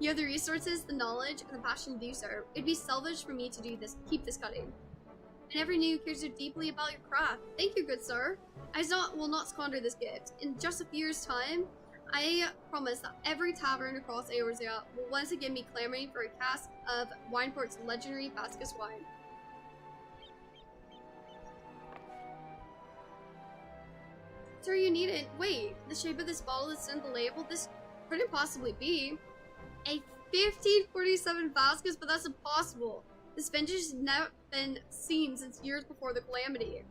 You have the resources, the knowledge, and the passion to do so. It'd be selfish for me to do this. Keep this cutting. I never knew you cared so deeply about your craft. Thank you, good sir. I will not squander this gift. In just a few years' time, I promise that every tavern across Eorzea will once again be clamoring for a cask of Wineport's legendary Bacchus wine. Sir, you need it. Wait, the shape of this bottle that's in the label? This couldn't possibly be a 1547 Bacchus, but that's impossible. This vintage has never been seen since years before the calamity.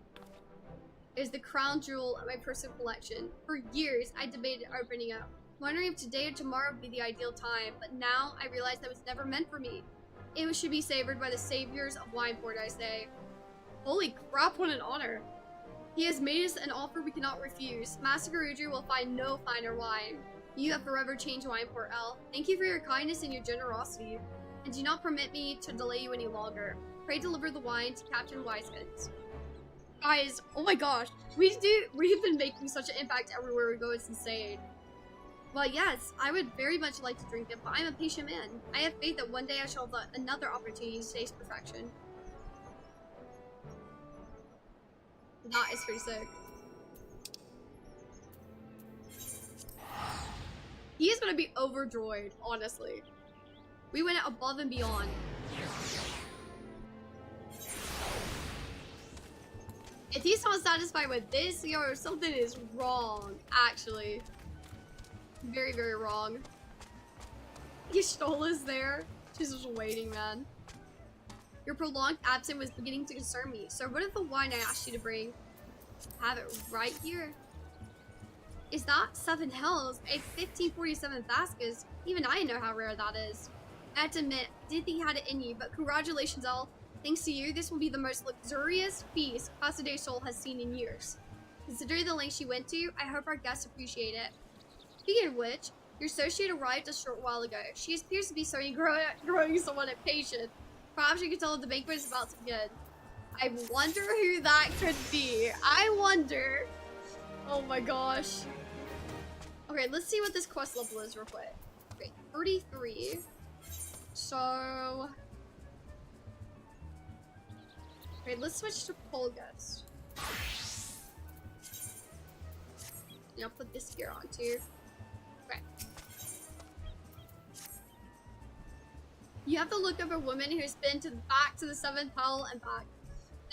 It is the crown jewel of my personal collection. For years, I debated opening up, wondering if today or tomorrow would be the ideal time, but now I realize that it was never meant for me. It should be savored by the saviors of Wineport, I say. Holy crap, what an honor. He has made us an offer we cannot refuse. Master Garuju will find no finer wine. You have forever changed Wineport, Elle. Thank you for your kindness and your generosity, and do not permit me to delay you any longer. Pray deliver the wine to Captain Wiseheads. Guys, oh my gosh, we've been making such an impact everywhere we go, it's insane. Well, yes, I would very much like to drink it, but I'm a patient man. I have faith that one day I shall have another opportunity to taste perfection. That is pretty sick. He is gonna be overjoyed, honestly. We went above and beyond. If he's not satisfied with this, yo, something is wrong, actually. Very, very wrong. Yashtola's there. She's just waiting, man. Your prolonged absence was beginning to concern me, so what if the wine I asked you to bring? Have it right here. Is that 7 hells, a 1547 Vasquez? Even I know how rare that is. I have to admit, I didn't think you had it in you, but congratulations, all. Thanks to you, this will be the most luxurious feast Casa de Sol has seen in years. Considering the length she went to, I hope our guests appreciate it. Speaking of which, your associate arrived a short while ago. She appears to be growing somewhat impatient. Perhaps you can tell if the banquet is about to begin. I wonder who that could be. I wonder. Oh my gosh. Okay, let's see what this quest level is real quick. Okay, 33. So... okay, let's switch to Polgust. Yeah, I'll put this gear on too. Okay. You have the look of a woman who's been back to the 7th hell and back.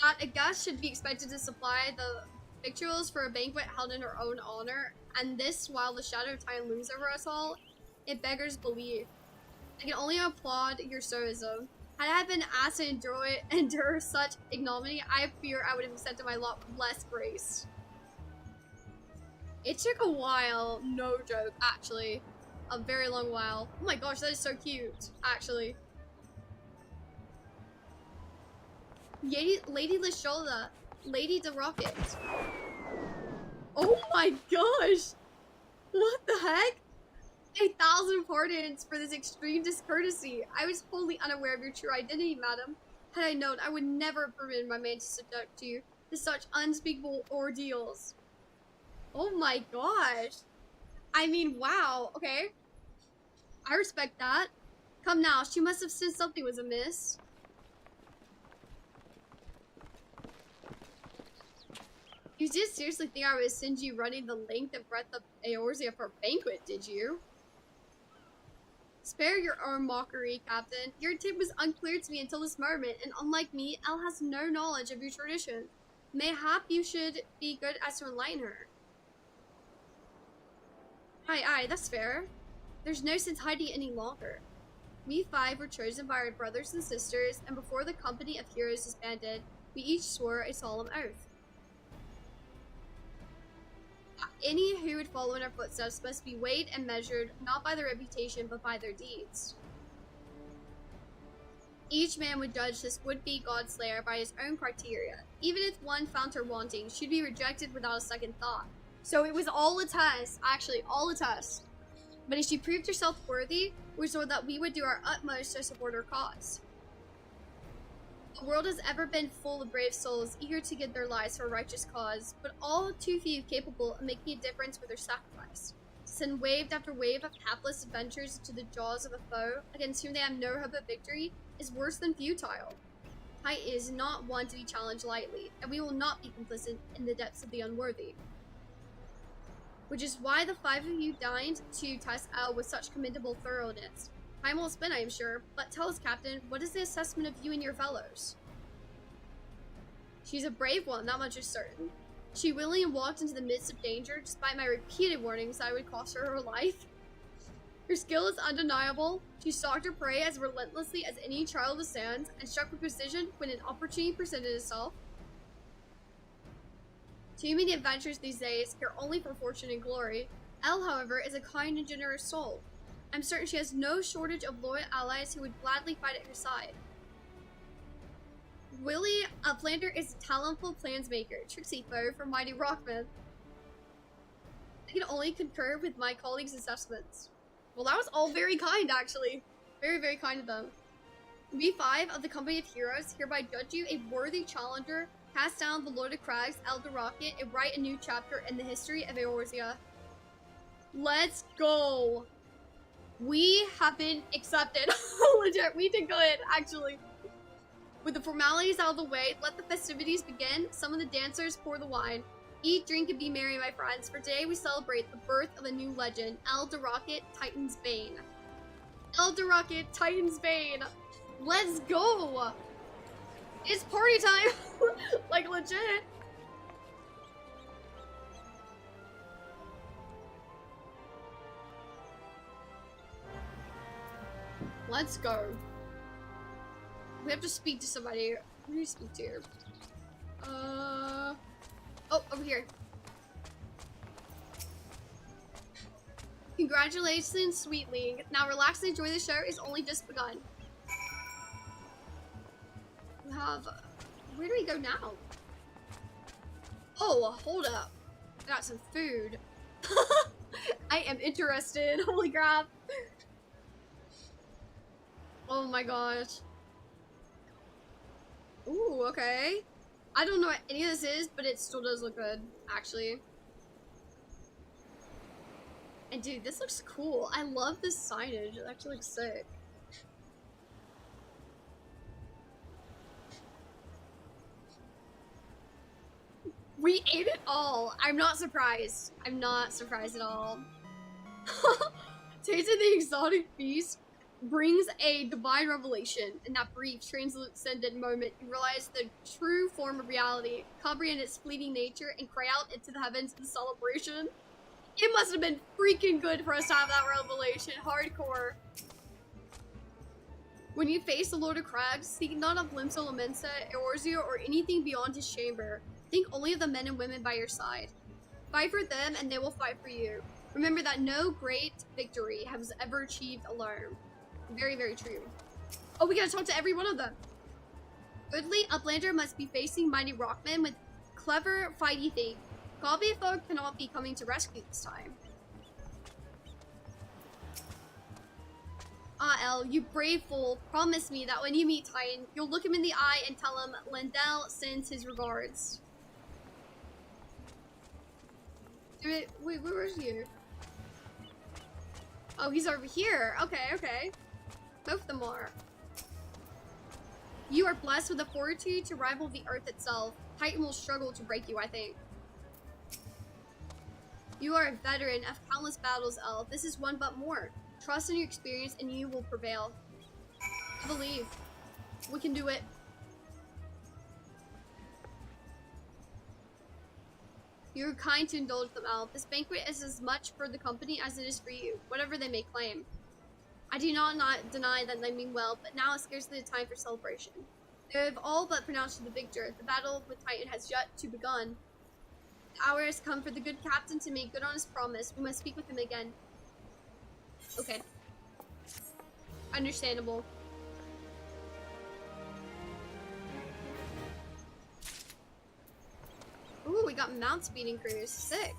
That a guest should be expected to supply the victuals for a banquet held in her own honor, and this while the shadow of time looms over us all, it beggars belief. I can only applaud your stoicism. Had I been asked to endure such ignominy, I fear I would have accepted my lot with less grace. It took a while, no joke, actually. A very long while. Oh my gosh, that is so cute, actually. Lady Lashola, Lady the Rocket. Oh my gosh! What the heck? 1,000 pardons for this extreme discourtesy. I was wholly unaware of your true identity, madam. Had I known, I would never have permitted my man to subject you to such unspeakable ordeals. Oh my gosh. I mean, wow. Okay. I respect that. Come now, she must have sensed something was amiss. You did seriously think I would send you running the length and breadth of Eorzea for a banquet, did you? Spare your own mockery, Captain. Your intent was unclear to me until this moment, and unlike me, Elle has no knowledge of your tradition. Mayhap you should be good as to enlighten her. Aye, that's fair. There's no sense hiding any longer. We 5 were chosen by our brothers and sisters, and before the company of heroes disbanded, we each swore a solemn oath. Any who would follow in our footsteps must be weighed and measured not by their reputation but by their deeds. Each man would judge this would-be godslayer by his own criteria. Even if one found her wanting, she'd be rejected without a second thought. So it was all a test, actually, all a test. But if she proved herself worthy, we swore that we would do our utmost to support her cause. The world has ever been full of brave souls eager to give their lives for a righteous cause, but all too few capable of making a difference with their sacrifice. To send wave after wave of hapless adventurers into the jaws of a foe, against whom they have no hope of victory, is worse than futile. Height is not one to be challenged lightly, and we will not be complicit in the depths of the unworthy. Which is why the 5 of you dined to test Elle with such commendable thoroughness. Time won't spin, I am sure, but tell us, Captain, what is the assessment of you and your fellows? She's a brave one, that much is certain. She willingly walked into the midst of danger, despite my repeated warnings that I would cost her her life. Her skill is undeniable. She stalked her prey as relentlessly as any child of the sands, and struck with precision when an opportunity presented itself. Too many adventures these days care only for fortune and glory. Elle, however, is a kind and generous soul. I'm certain she has no shortage of loyal allies who would gladly fight at her side. Willie Uplander is a talentful plansmaker, tricksy foe from mighty Rockman. I can only concur with my colleagues' assessments. Well, that was all very kind, actually. Very, very kind of them. We 5 of the Company of Heroes hereby judge you a worthy challenger, cast down the Lord of Crags, Elder Rocket, and write a new chapter in the history of Eorzea. Let's go! We have been accepted. Legit, we did good, actually. With the formalities out of the way, let the festivities begin. Some of the dancers pour the wine. Eat, drink, and be merry, my friends, for today we celebrate the birth of a new legend, Elder Rocket, Titan's Bane. Elder Rocket, Titan's Bane. Let's go! It's party time! Like, legit. Let's go. We have to speak to somebody. Who do you speak to? Oh, over here. Congratulations, Sweetling. Now relax and enjoy the show. It's only just begun. We have... Where do we go now? Oh, hold up. I got some food. I am interested. Holy crap. Oh my gosh. Ooh, okay. I don't know what any of this is, but it still does look good, actually. And dude, this looks cool. I love this signage. It actually looks sick. We ate it all. I'm not surprised. I'm not surprised at all. Tasting the exotic feast brings a divine revelation. In that brief, transcendent moment, you realize the true form of reality, comprehend its fleeting nature, and cry out into the heavens in celebration. It must have been freaking good for us to have that revelation. Hardcore. When you face the Lord of Crags, think not of Limso Lamensa, Eorzea, or anything beyond his chamber. Think only of the men and women by your side. Fight for them, and they will fight for you. Remember that no great victory has ever achieved alone. Very, very true. Oh, we gotta talk to every one of them. Goodly Uplander must be facing mighty rockmen with clever fighty think. Gobby folk cannot be coming to rescue this time. Ah, El, you brave fool. Promise me that when you meet Titan, you'll look him in the eye and tell him Lendell sends his regards. Wait, where is he? Oh, he's over here. Okay, okay. Both of them are. You are blessed with the fortitude to rival the earth itself. Titan will struggle to break you, I think. You are a veteran of countless battles, Elf. This is one but more. Trust in your experience and you will prevail. I believe. We can do it. You are kind to indulge them, Elf. This banquet is as much for the company as it is for you, whatever they may claim. I do not deny that they mean well, but now is scarcely the time for celebration. They have all but pronounced you the victor. The battle with Titan has yet to begun. The hour has come for the good captain to make good on his promise. We must speak with him again. Okay. Understandable. Ooh, we got mount speed increase. Sick.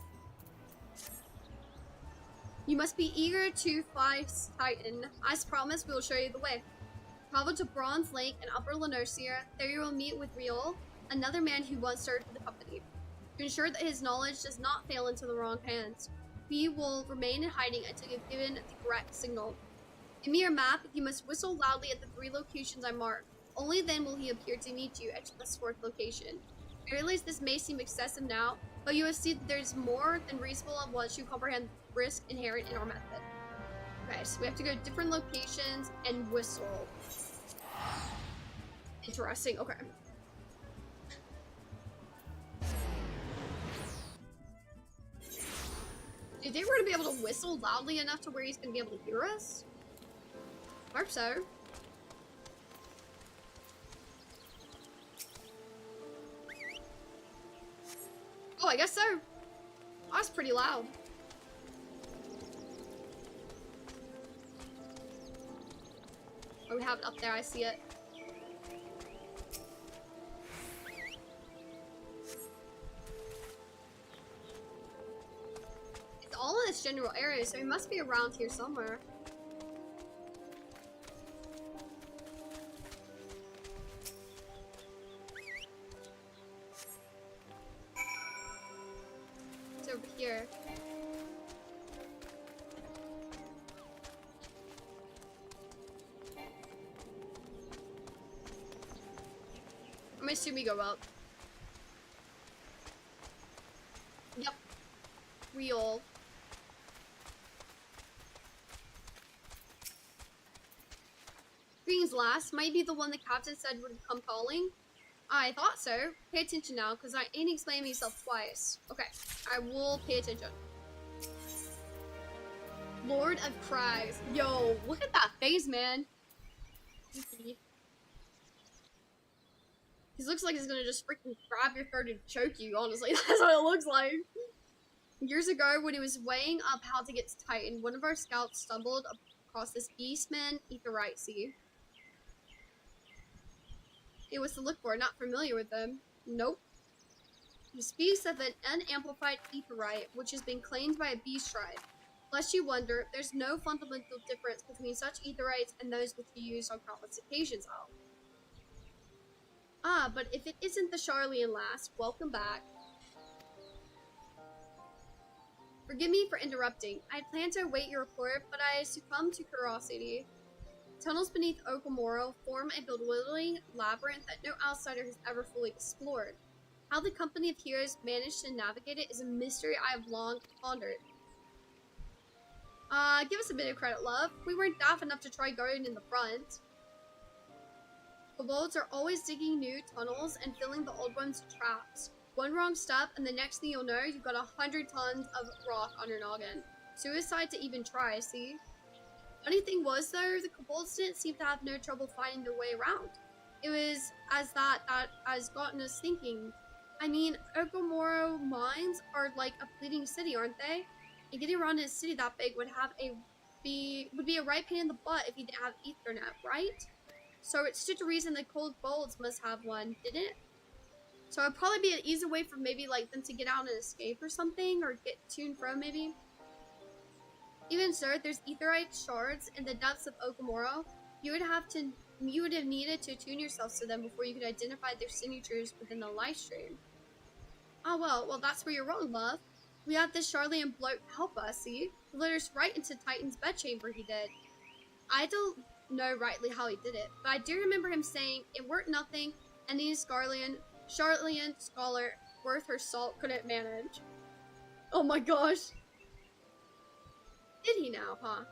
You must be eager to fly Titan. As promised, we will show you the way. Travel to Bronze Lake and Upper Lenosia. There you will meet with Riol, another man who once served for the company. To ensure that his knowledge does not fail into the wrong hands, we will remain in hiding until you have given the correct signal. Give me your map. You must whistle loudly at the 3 locations I marked. Only then will he appear to meet you at the 4th location. I realize this may seem excessive now, but you will see that there's more than reasonable once you comprehend the risk inherent in our method. Okay, so we have to go to different locations and whistle. Interesting, okay. Do you think we're gonna be able to whistle loudly enough to where he's gonna be able to hear us? I hope so. Oh, I guess so. Oh, that's pretty loud. Oh, we have it up there. I see it. It's all in this general area, so it must be around here somewhere. Over here. I'm gonna assume we go up. Yep. Real. Greetings, lass. Might be the one the captain said would come calling. I thought so. Pay attention now, because I ain't explaining myself twice. Okay, I will pay attention. Lord of Crags. Yo, look at that face, man. He looks like he's gonna just freaking grab your throat and choke you, honestly. That's what it looks like. Years ago, when he was weighing up how to get to Titan, one of our scouts stumbled across this Eastman Etherite sea. It was to look for, not familiar with them. Nope. He speaks of an unamplified Etherite, which has been claimed by a beast tribe. Lest you wonder, there's no fundamental difference between such Etherites and those which you use on countless occasions of. Ah, but if it isn't the Charlian lass, welcome back. Forgive me for interrupting. I had planned to await your report, but I succumbed to curiosity. Tunnels beneath Okamoro form a bewildering labyrinth that no outsider has ever fully explored. How the company of heroes managed to navigate it is a mystery I have long pondered. Give us a bit of credit, love. We weren't daft enough to try going in the front. Kobolds are always digging new tunnels and filling the old ones with traps. One wrong step, and the next thing you'll know, you've got 100 tons of rock on your noggin. Suicide to even try, see? Funny thing was, though, the kobolds didn't seem to have no trouble finding their way around. It was as that has gotten us thinking. I mean, Okamoro mines are like a fleeting city, aren't they? And getting around in a city that big would be a right pain in the butt if you didn't have Ethernet, right? So it stood to reason the kobolds must have one, didn't it? So it'd probably be an easy way for maybe like them to get out and escape or something, or get to and from maybe. Even so, there's Etherite shards in the depths of Okamoro. You would have needed to attune yourselves to them before you could identify their signatures within the live stream. Oh well that's where you're wrong, love. We have this Charlian bloke help us, see? He led us right into Titan's bedchamber, he did. I don't know rightly how he did it, but I do remember him saying it weren't nothing any Charlian scholar worth her salt couldn't manage. Oh my gosh. Did he now, huh?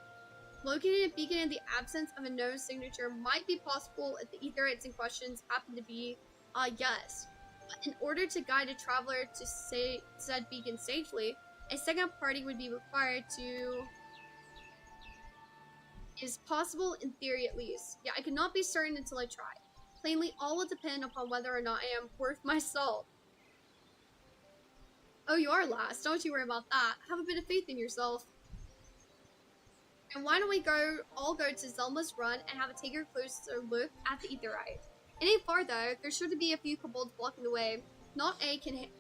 Locating a beacon in the absence of a known signature might be possible if the Etherites in questions happen to be, yes. But in order to guide a traveler to said beacon safely, a second party would be required to... Is possible in theory at least. Yeah, I cannot be certain until I try. Plainly, all will depend upon whether or not I am worth my salt. Oh, you are last. Don't you worry about that. Have a bit of faith in yourself. And why don't we all go to Zelma's Run and have a take a closer look at the Etherite. It ain't far though. There's sure to be a few kobolds blocking the way. Not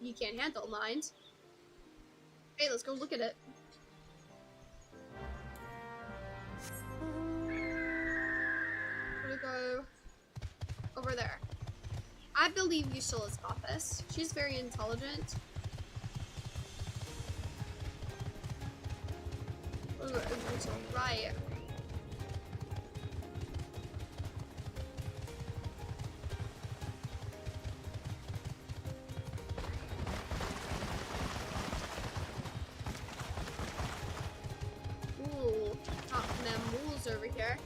you can't handle, mind. Hey, let's go look at it. I'm gonna go over there. I believe Ursula's got this. She's very intelligent. Ooh, over to the right. Ooh, top them mules over here.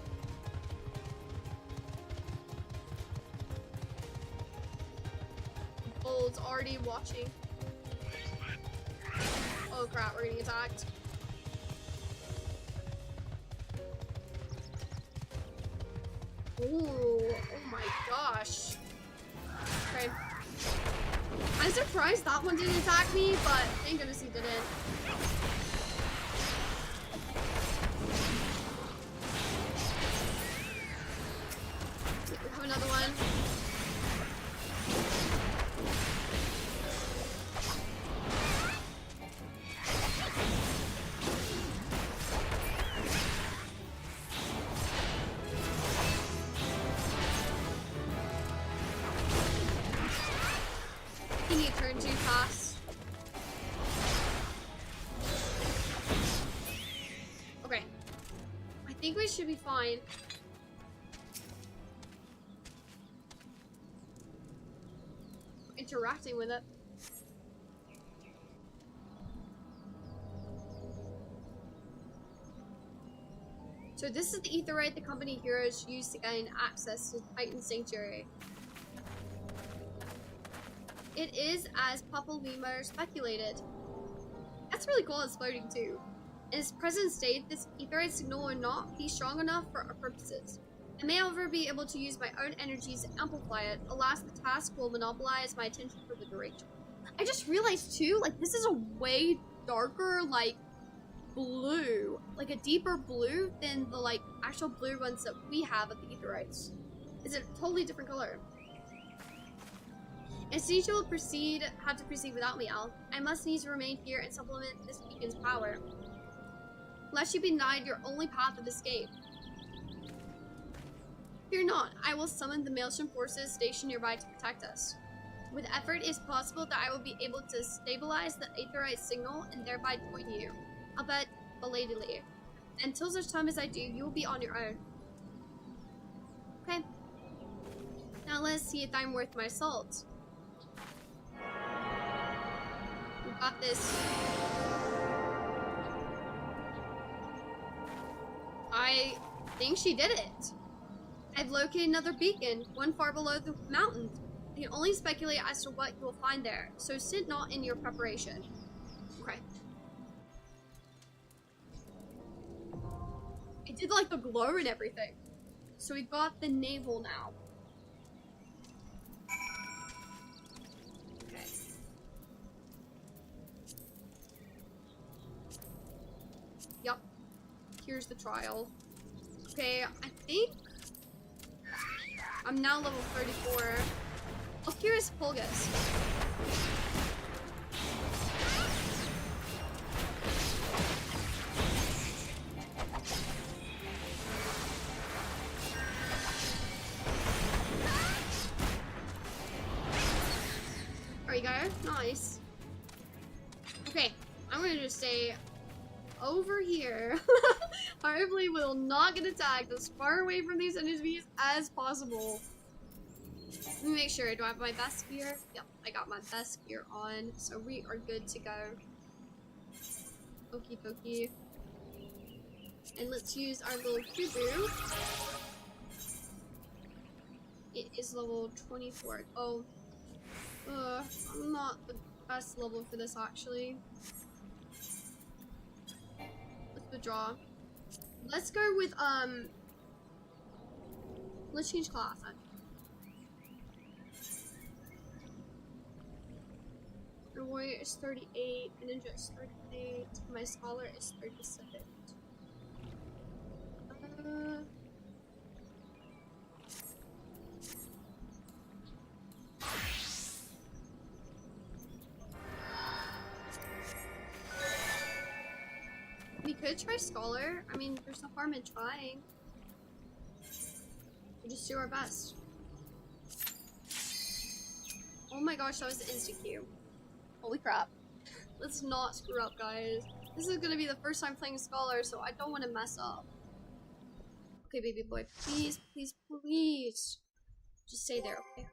Old's already watching. Oh crap, we're getting attacked. Ooh, oh my gosh. Okay. I'm surprised that one didn't attack me, but thank goodness he didn't. We have another one. Turn too fast. Okay. I think we should be fine. Interacting with it. So this is the Etherite the company heroes use to gain access to Titan Sanctuary. It is as Papa Lemur speculated. That's really cool, it's floating too. In its present state, this Etherite signal will not be strong enough for our purposes. I may however be able to use my own energies to amplify it. Alas, the task will monopolize my attention for the duration. I just realized too, like this is a way darker, like blue, like a deeper blue than the like actual blue ones that we have at the Aetherites. It's a totally different color. And since you will have to proceed without me, Al, I must needs remain here and supplement this beacon's power, lest you be denied your only path of escape. Fear not, I will summon the Maelstrom forces stationed nearby to protect us. With effort, it is possible that I will be able to stabilize the Aetherite signal and thereby join you, albeit belatedly. Until such time as I do, you will be on your own. Okay. Now let's see if I'm worth my salt. We got this. I think she did it. I've located another beacon, one far below the mountain. I can only speculate as to what you will find there, so sit not in your preparation. Okay. It did like the glow and everything. So we got the navel now. Okay. Yup. Here's the trial. Okay, I think I'm now level 34. Oh, here's Pulgus. There you go. Nice. Okay, I'm gonna just stay over here. Hopefully we'll not get attacked as far away from these enemies as possible. Let me make sure. Do I have my best gear? Yep, I got my best gear on, so we are good to go. Okie dokie. And let's use our little Kubu. It is level 24. Oh, I'm not the best level for this actually. Let's withdraw. Let's go with let's change class. My warrior is 38, my ninja is 38, my scholar is 37. We could try scholar. I mean, there's no harm in trying. We'll just do our best. Oh my gosh, that was an instant Q. Holy crap. Let's not screw up, guys. This is gonna be the first time playing Scholar, so I don't want to mess up. Okay, baby boy, please, please, please. Just stay there, okay?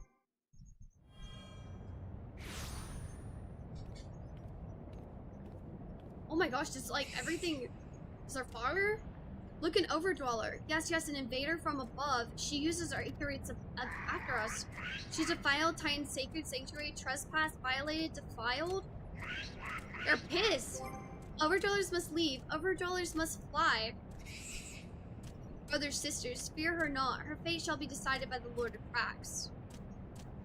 Oh my gosh, it's like everything. Is our father? Look, an overdweller. Yes, yes, an invader from above. She uses our Aetherites after us. She defiled Titan's sacred sanctuary, trespassed, violated, defiled. They're pissed. Overdwellers must leave. Overdwellers must fly. Brothers, sisters, fear her not. Her fate shall be decided by the Lord of Cracks.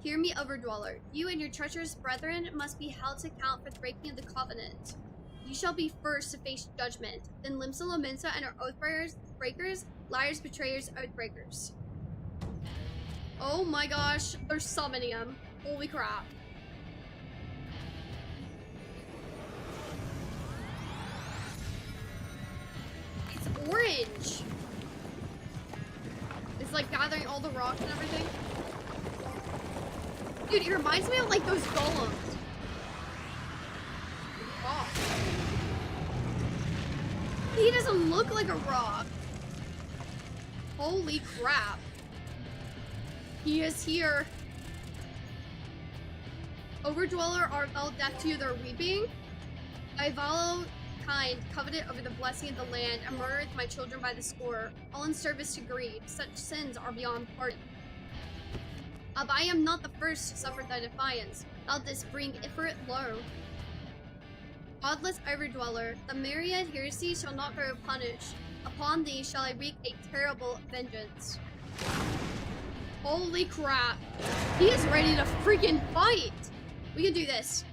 Hear me, Overdweller. You and your treacherous brethren must be held to account for the breaking of the covenant. You shall be first to face judgment, then Limsa Lominsa and her breakers, liars, betrayers, oathbreakers. Oh my gosh, they're summoning them. Holy crap. It's orange. It's like gathering all the rocks and everything. Dude, it reminds me of like those golems. Oh. He doesn't look like a rock. Holy crap. He is here. Overdweller are all deaf to their weeping. I follow kind, coveted over the blessing of the land, and murdered my children by the score, all in service to greed. Such sins are beyond pardon. But I am not the first to suffer thy defiance. Thou didst bring Ifrit low. Godless Overdweller, the myriad heresy shall not go unpunished. Upon thee shall I wreak a terrible vengeance. Holy crap. He is ready to freaking fight. We can do this.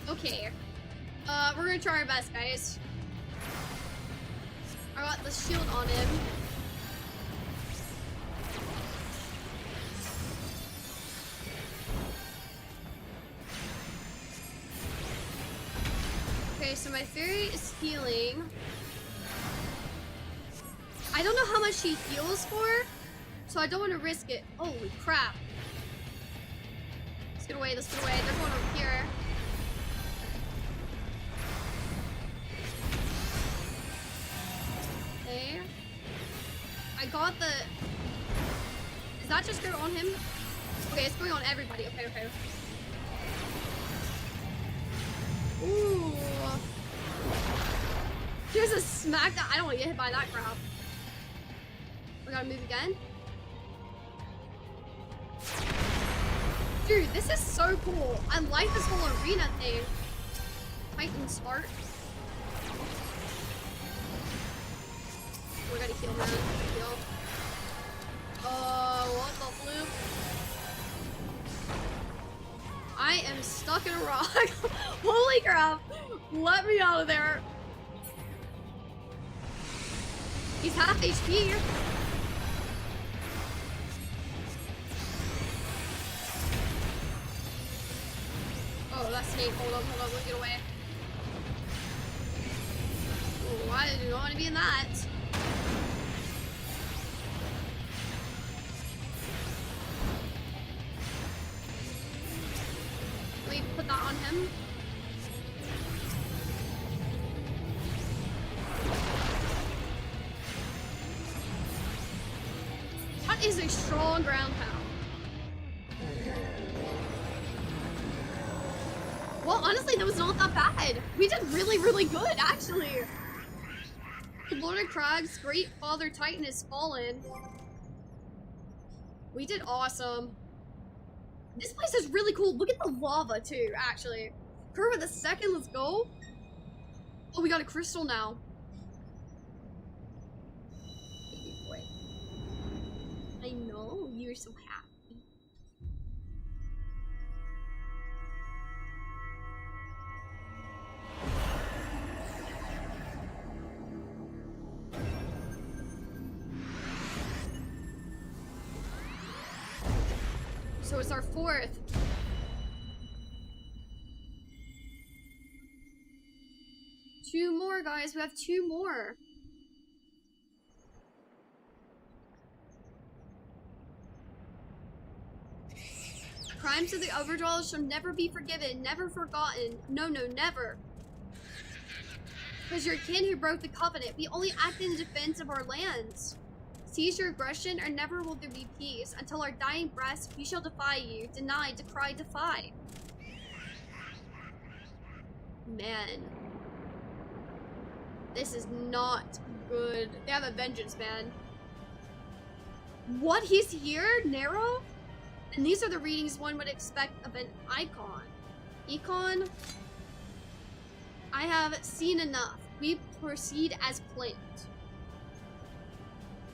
Okay. We're gonna try our best, guys. I got the shield on him. Okay, so my fairy is healing. I don't know how much she heals for, so I don't want to risk it. Holy crap. Let's get away, let's get away. They're going over here. Okay. I got the... Is that just going on him? Okay, it's going on everybody. Okay, okay. Ooh. Here's a smack that I don't want to get hit by that crap. We gotta move again. Dude, this is so cool. I like this whole arena thing. Titan smart. We gotta heal, man. Heal. What the flip? I am stuck in a rock. Holy crap. Let me out of there. He's half HP. Oh, that's snake. Hold on, let's get away. Oh, I do not want to be in that. Let me put that on him. That is a strong ground pound. Well, honestly, that was not that bad. We did really, really good, actually. Lord of Crag's great father Titan has fallen. We did awesome. This place is really cool. Look at the lava, too, actually. Curve of the second, let's go. Oh, we got a crystal now. Baby boy. I know, you're so happy. So it's our fourth. Two more, guys. We have two more. Crimes of the Overdwellers shall never be forgiven, never forgotten. No, no, never. Because you're kin who broke the covenant. We only act in defense of our lands. Cease your aggression, or never will there be peace. Until our dying breaths, we shall defy you. Deny, decry, defy. Man. This is not good. They have a vengeance, man. What? He's here? Narrow? And these are the readings one would expect of an icon. Econ? I have seen enough. We proceed as planned.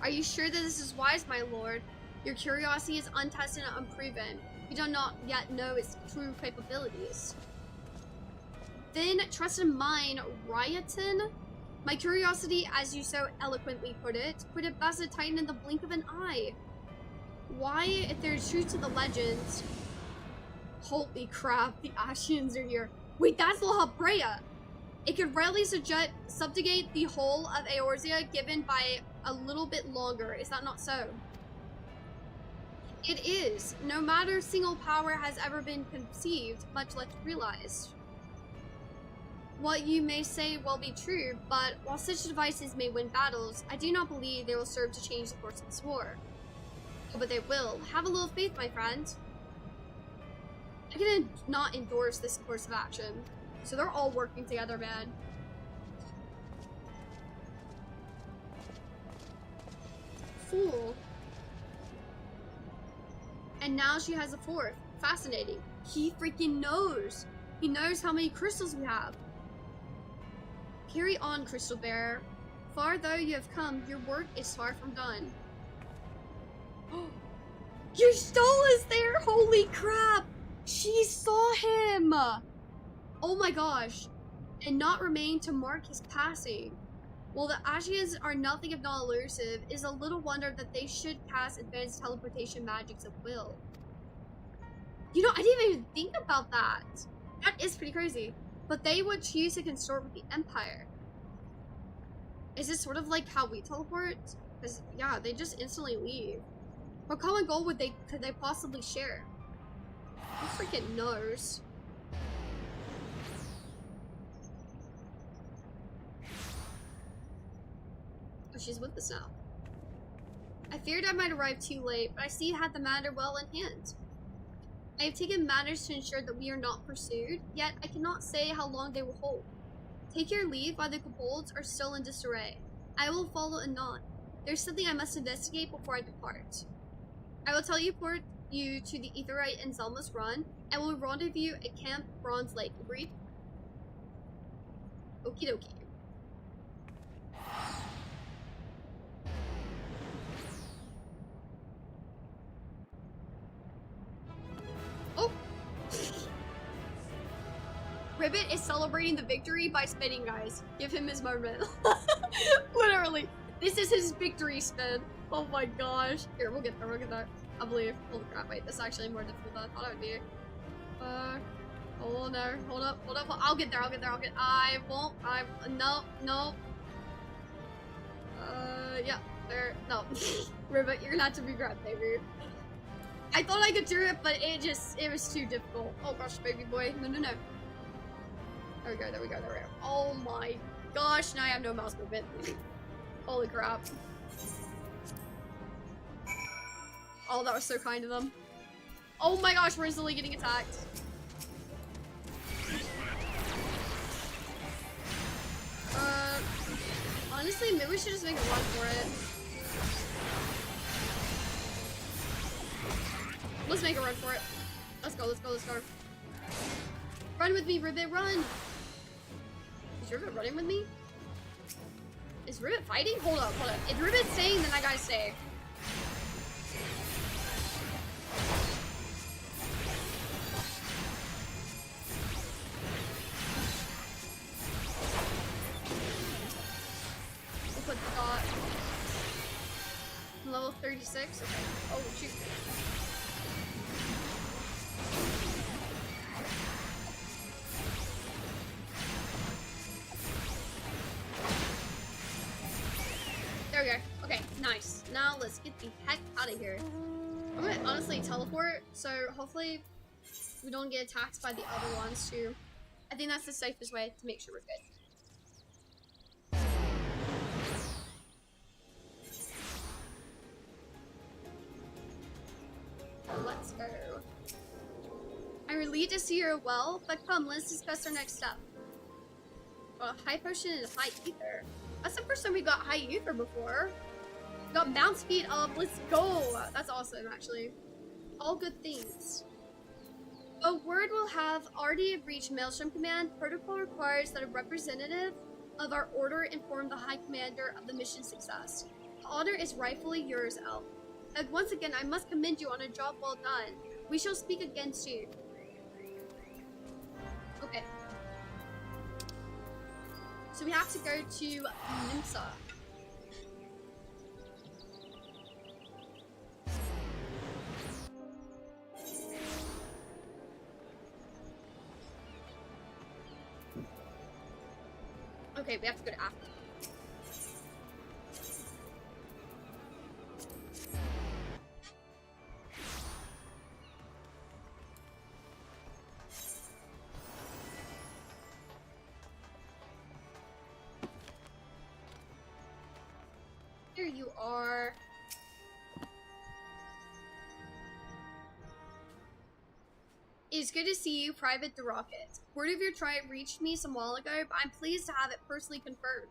Are you sure that this is wise, my lord? Your curiosity is untested and unproven. We do not yet know its true capabilities. Then trust in mine, Ryoton. My curiosity, as you so eloquently put it, could have bested Titan in the blink of an eye. Why, if there's truth to the legends? Holy crap, the Ashians are here. Wait, that's Lahabrea. It could readily subjugate the whole of Eorzea given by a little bit longer. Is that not so? It is. No matter single power has ever been conceived, much less realized. What you may say will be true, but while such devices may win battles, I do not believe they will serve to change the course of this war. Oh, but they will. Have a little faith, my friend. I can not endorse this course of action. So they're all working together, man. Fool. And now she has a fourth. Fascinating. He freaking knows. He knows how many crystals we have. Carry on, Crystal Bear. Far though you have come, your work is far from done. Your stall is there! Holy crap! She saw him! Oh my gosh. And not remain to mark his passing. While the Ashians are nothing if not elusive, it is a little wonder that they should cast advanced teleportation magics at will. You know, I didn't even think about that. That is pretty crazy. But they would choose to consort with the Empire. Is this sort of like how we teleport? Because, yeah, they just instantly leave. What common goal could they possibly share? Who freaking knows? Oh, she's with us now. I feared I might arrive too late, but I see you had the matter well in hand. I have taken matters to ensure that we are not pursued, yet I cannot say how long they will hold. Take your leave while the kobolds are still in disarray. I will follow anon. There's something I must investigate before I depart. I will teleport you to the Aetherite and Zelma's Run, and will rendezvous at Camp Bronze Lake. Agreed? Okie dokie. Oh! Ribbit is celebrating the victory by spinning, guys. Give him his moment. Literally. This is his victory spin. Oh my gosh. Here, we'll get there, we'll get there. I believe. Holy crap, wait, this is actually more difficult than I thought it would be. Oh no, hold up. I'll get there, I won't, no. Yeah, there, no. Ribbit, you're gonna have to regret, baby. I thought I could do it, but it was too difficult. Oh gosh, baby boy, no. There we go. Oh my gosh, now I have no mouse movement. Holy crap. Oh, that was so kind of them. Oh my gosh, we're instantly getting attacked. Honestly, maybe we should just make a run for it. Let's make a run for it. Let's go. Run with me, Ribbit, run! Is Ribbit running with me? Is Ribbit fighting? Hold up. If Ribbit's staying, then I gotta stay. We'll put the dot. Level 36? Okay. Oh, shoot. There we go. Okay, nice. Now let's get the heck out of here. I'm gonna honestly teleport, so hopefully we don't get attacked by the other ones too. I think that's the safest way to make sure we're good. Let's go. I'm relieved to see you're well, but come, let's discuss our next step. Well, high potion and high ether. That's the first time we got high ether before. We got bounce speed up. Let's go. That's awesome, actually. All good things. A word will have already reached Maelstrom Command. Protocol requires that a representative of our order inform the High Commander of the mission success. The honor is rightfully yours, Elf. And once again, I must commend you on a job well done. We shall speak again soon. Okay. So we have to go to Nimsa. Okay, we have to go to Africa. Here you are. It's good to see you, Private the Rocket. Word of your tribe reached me some while ago, but I'm pleased to have it personally confirmed.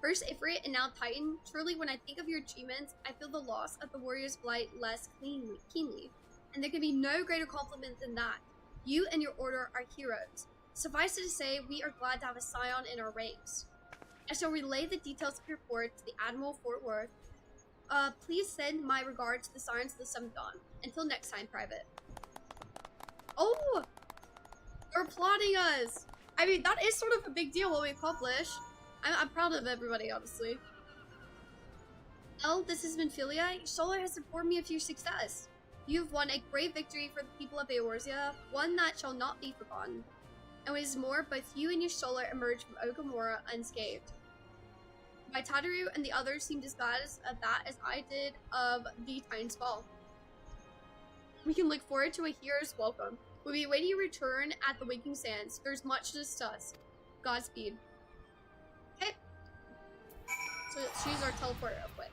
First Ifrit and now Titan, truly when I think of your achievements, I feel the loss of the warrior's blight less keenly. And there can be no greater compliment than that. You and your order are heroes. Suffice it to say, we are glad to have a scion in our ranks. I shall relay the details of your report to the Admiral of Fort Worth. Please send my regards to the Sirens of the Seventh Dawn. Until next time, Private. Oh! They're applauding us! I mean, that is sort of a big deal what we accomplished. I'm proud of everybody, honestly. Well, this has been Philia. Shola has informed me of your success. You have won a great victory for the people of Eorzea, one that shall not be forgotten. And what is more, both you and your Shola emerged from Ogamora unscathed. My Tataru and the others seemed as glad of that as I did of the Titan's fall. We can look forward to a hero's welcome. We'll be awaiting your return at the Waking Sands. There's much to discuss. Godspeed. Okay. So let's choose our teleport real quick.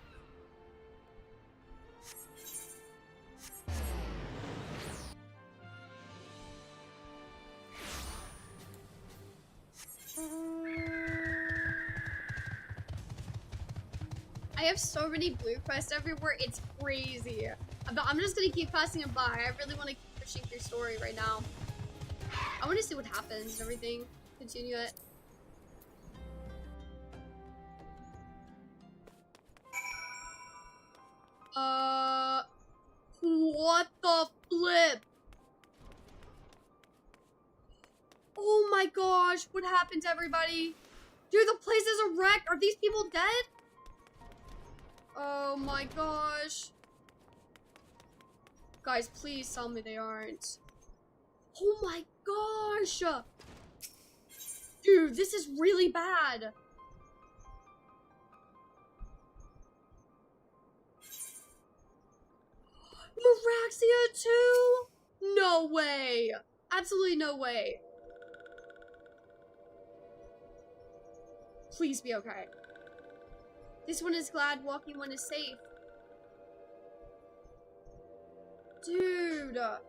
I have so many blue quests everywhere, it's crazy. But I'm just gonna keep passing them by. I really want to keep pushing through story right now. I want to see what happens and everything. Continue it. What the flip? Oh my gosh, what happened to everybody? Dude, the place is a wreck. Are these people dead? Oh my gosh. Guys, please tell me they aren't. Oh my gosh! Dude, this is really bad. Meraxia too? No way. Absolutely no way. Please be okay. This one is glad, walking one is safe. Dude. Are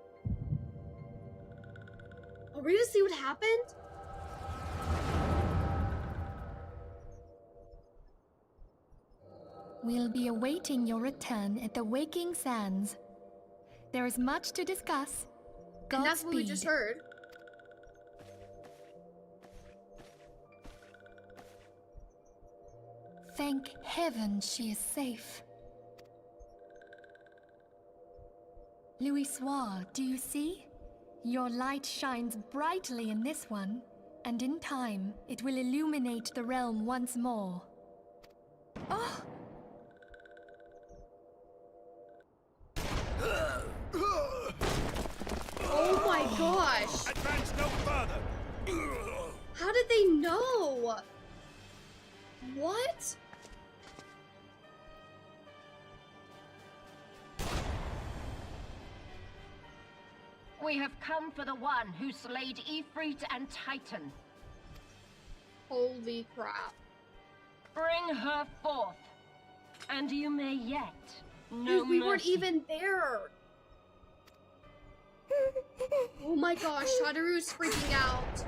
we gonna see what happened? We'll be awaiting your return at the Waking Sands. There is much to discuss. And that's what we just heard. Thank heaven she is safe. Louisoire, do you see? Your light shines brightly in this one, and in time, it will illuminate the realm once more. Oh! Oh my gosh! Advance no further. How did they know? What? We have come for the one who slayed Ifrit and Titan. Holy crap. Bring her forth, and you may yet know Dude, we weren't mercy. even there. Oh my gosh, Shadowru's freaking out.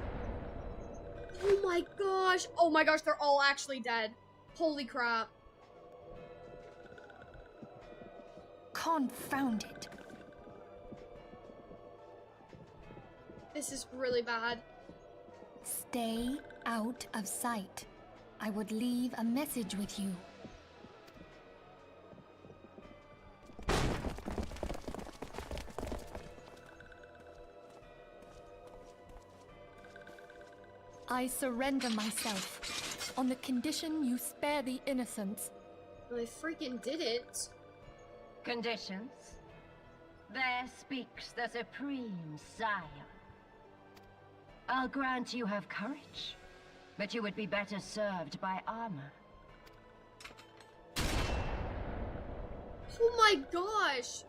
Oh my gosh. Oh my gosh, they're all actually dead. Holy crap. Confound it. This is really bad. Stay out of sight. I would leave a message with you. I surrender myself, on the condition you spare the innocents. Well, I freaking didn't. Conditions? There speaks the Supreme Sire. I'll grant you have courage, but you would be better served by armor. Oh my gosh.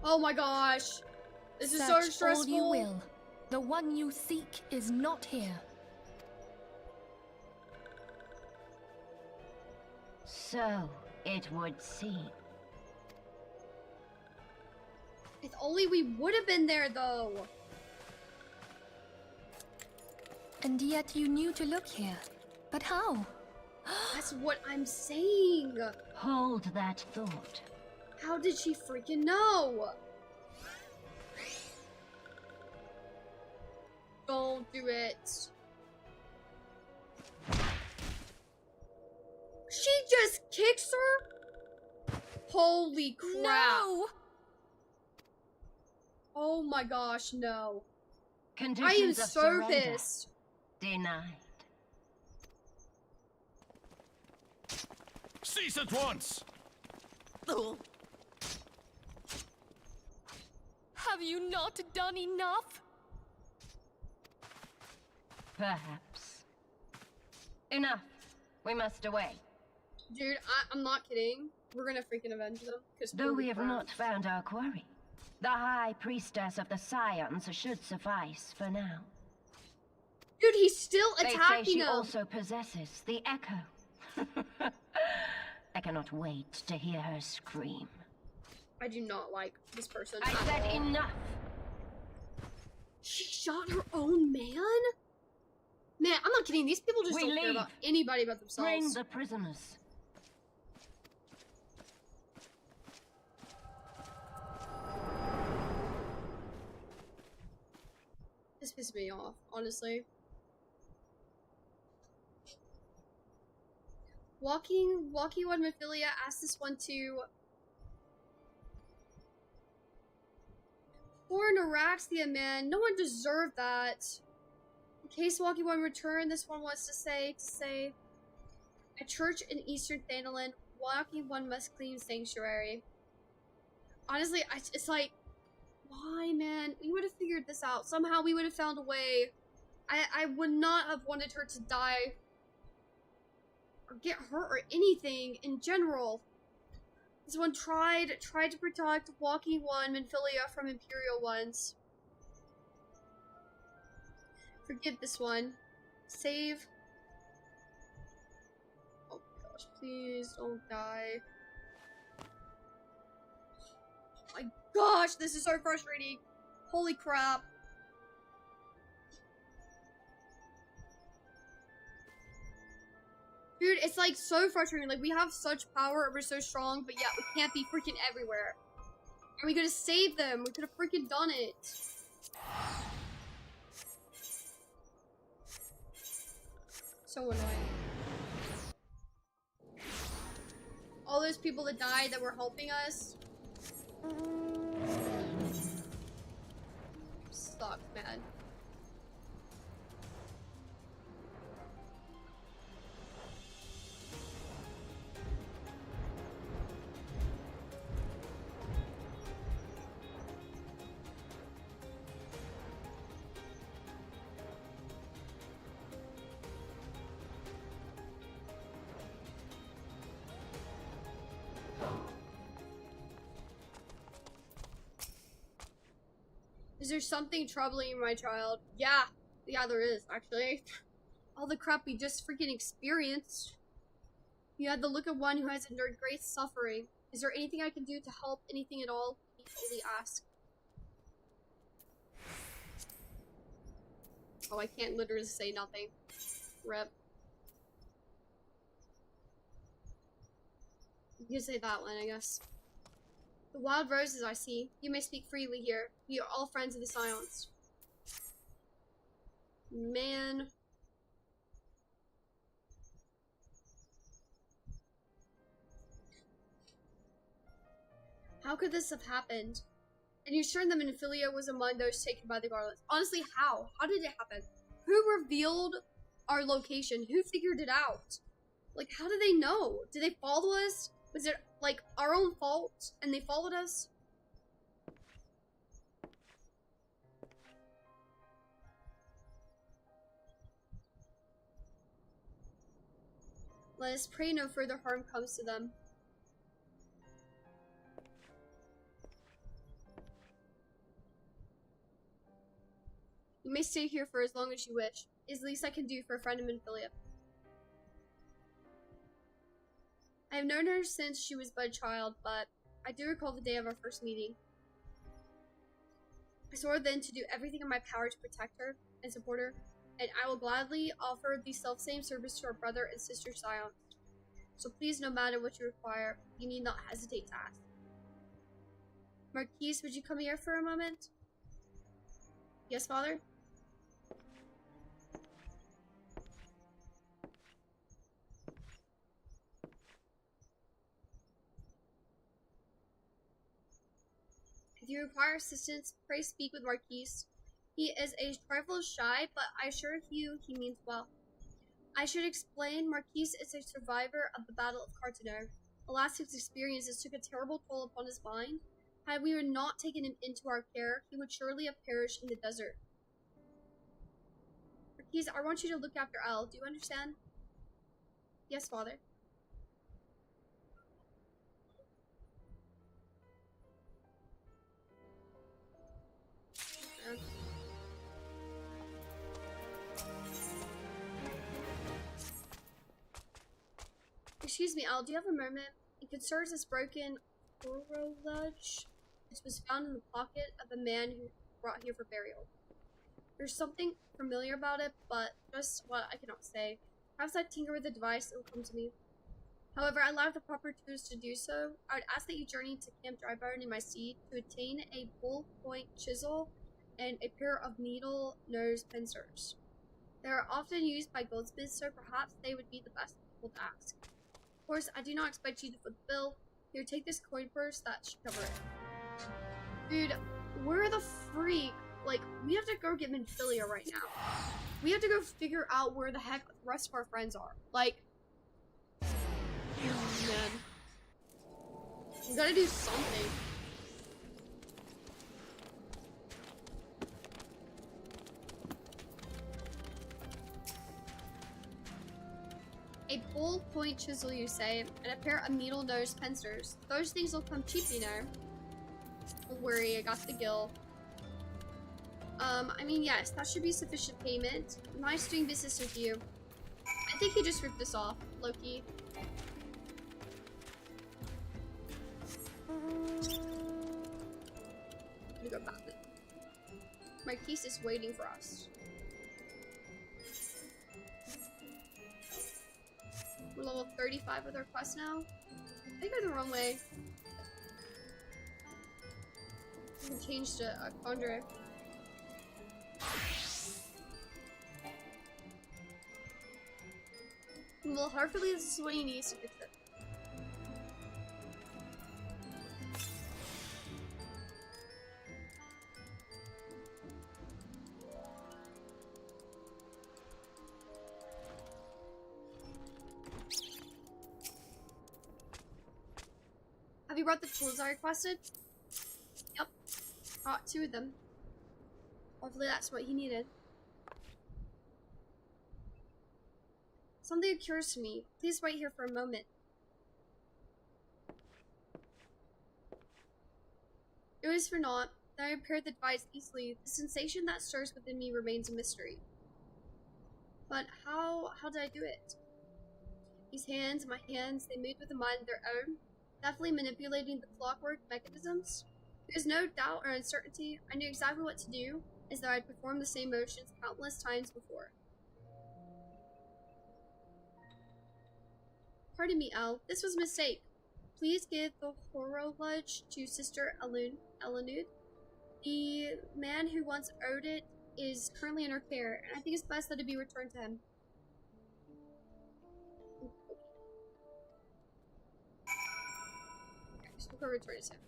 Oh my gosh. This is so Search stressful. all you will. The one you seek is not here. So it would seem. If only we would have been there though. And yet you knew to look here. But how? That's what I'm saying. Hold that thought. How did she freaking know? Don't do it. just kicks her? Holy crap. No! Oh my gosh, no. Conditions I am of so surrender pissed. denied. Cease at once! Have you not done enough? Perhaps. Enough. We must away. Dude, I'm not kidding. We're gonna freaking avenge them. Though we have not found our quarry, the High Priestess of the Scions should suffice for now. Dude, he's still They say attacking she him. also possesses the Echo. I cannot wait to hear her scream. I do not like this person. I at said all. enough. She shot her own man? Man, I'm not kidding. These people just We don't care leave. about anybody but themselves. Bring the prisoners. This pisses me off, honestly. Walking one Mephilia asked this one to Foreign Araxia, man. No one deserved that. In case Walking One returned, this one wants to say a church in Eastern Thanalan, Walking One must clean sanctuary. Honestly, it's like, why, man? We would have figured this out. Somehow we would have found a way. I would not have wanted her to die or get hurt or anything in general. This one tried to protect Walking One Minfilia from Imperial ones. Forgive this one. Save. Oh my gosh, please don't die. Oh my gosh, this is so frustrating. Holy crap. Dude, it's like so frustrating. Like, we have such power and we're so strong, but yet we can't be freaking everywhere. And we could have saved them. We could have freaking done it. So annoying. All those people that died that were helping us. Sucks, man. Is there something troubling you, my child? Yeah, there is, actually. All the crap we just freaking experienced. You had the look of one who has endured great suffering. Is there anything I can do to help? Anything at all? He only ask. Oh, I can't literally say nothing. Rep. You can say that one, I guess. The wild roses, I see. You may speak freely here. We are all friends of the Scions. Man. How could this have happened? And you're sure the Minfilia was among those taken by the Garlands? Honestly, how? How did it happen? Who revealed our location? Who figured it out? Like, how did they know? Did they follow us? Was it, like, our own fault and they followed us? Let us pray no further harm comes to them. You may stay here for as long as you wish. It is the least I can do for a friend of Minfilia. I have known her since she was but a child, but I do recall the day of our first meeting. I swore then to do everything in my power to protect her and support her, and I will gladly offer the self-same service to our brother and sister Scions. So please, no matter what you require, you need not hesitate to ask. Marquise, would you come here for a moment? Yes, father? you require assistance, pray speak with Marquise. He is a trifle shy, but I assure you he means well. I should explain, Marquise is a survivor of the Battle of Carteneau. Alas, his experiences took a terrible toll upon his mind. Had we not taken him into our care, he would surely have perished in the desert. Marquise, I want you to look after Elle. Do you understand? Yes, father. Excuse me, Al, do you have a moment? It concerns this broken horologe. This was found in the pocket of a man who brought here for burial. There's something familiar about it, but just what I cannot say. Perhaps I tinker with the device, it will come to me. However, I lack the proper tools to do so. I would ask that you journey to Camp Drybone in my seat to attain a bull-point chisel and a pair of needle-nose pincers. They are often used by goldsmiths, so perhaps they would be the best people to ask. Of course, I do not expect you to foot the bill. Here, take this coin purse, that should cover it. Dude, where the freak? Like, we have to go get Minfilia right now. We have to go figure out where the heck the rest of our friends are. Like, oh man. We gotta do something. A bull point chisel, you say, and a pair of needle nose pincers. Those things will come cheap, you know. Don't worry, I got the gill. I mean, yes, that should be sufficient payment. Nice doing business with you. I think he just ripped this off, Loki. Let me go back then. Marquise is waiting for us. We're level 35 with our quest now. I think we're the wrong way. We can change to a Condre. Well, hopefully this is what he needs to fix it. Have you brought the tools I requested? Yep. Brought 2 of them. Hopefully that's what he needed. Something occurs to me. Please wait here for a moment. It was for naught that I repaired the device easily. The sensation that stirs within me remains a mystery. But how did I do it? These hands, my hands, they moved with a mind of their own, deftly manipulating the clockwork mechanisms. There's no doubt or uncertainty. I knew exactly what to do, as though I'd performed the same motions countless times before. Pardon me, Elle. This was a mistake. Please give the horologe to Sister Elenud. The man who once owed it is currently in her care, and I think it's best that it be returned to him. Okay, so we'll go return it to him.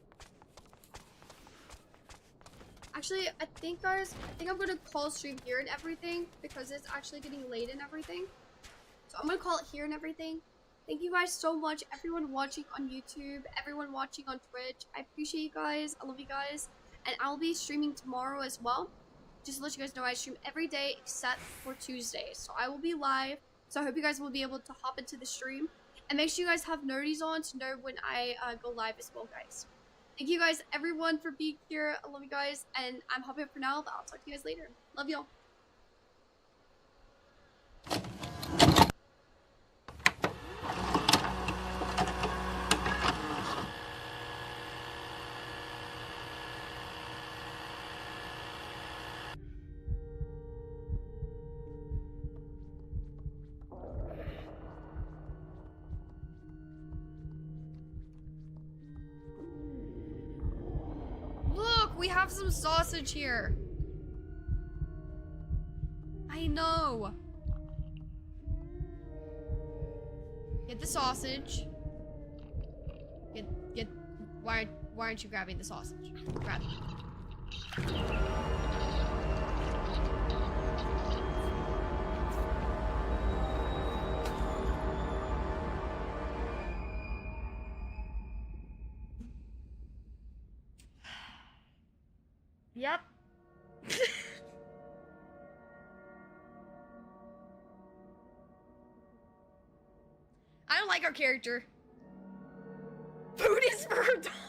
Actually, I think, guys, I'm gonna call stream here and everything, because it's actually getting late and everything. So I'm gonna call it here and everything. Thank you guys so much, everyone watching on YouTube, everyone watching on Twitch. I appreciate you guys. I love you guys. And I'll be streaming tomorrow as well. Just to let you guys know, I stream every day except for Tuesdays. So I will be live. So I hope you guys will be able to hop into the stream. And make sure you guys have nerdies on to know when I go live as well, guys. Thank you guys, everyone, for being here. I love you guys. And I'm hopping up for now, but I'll talk to you guys later. Love y'all. We have some sausage here. I know. Get the sausage. Get Why aren't you grabbing the sausage? Grab it. Yep. I don't like our character. Food is for a dog.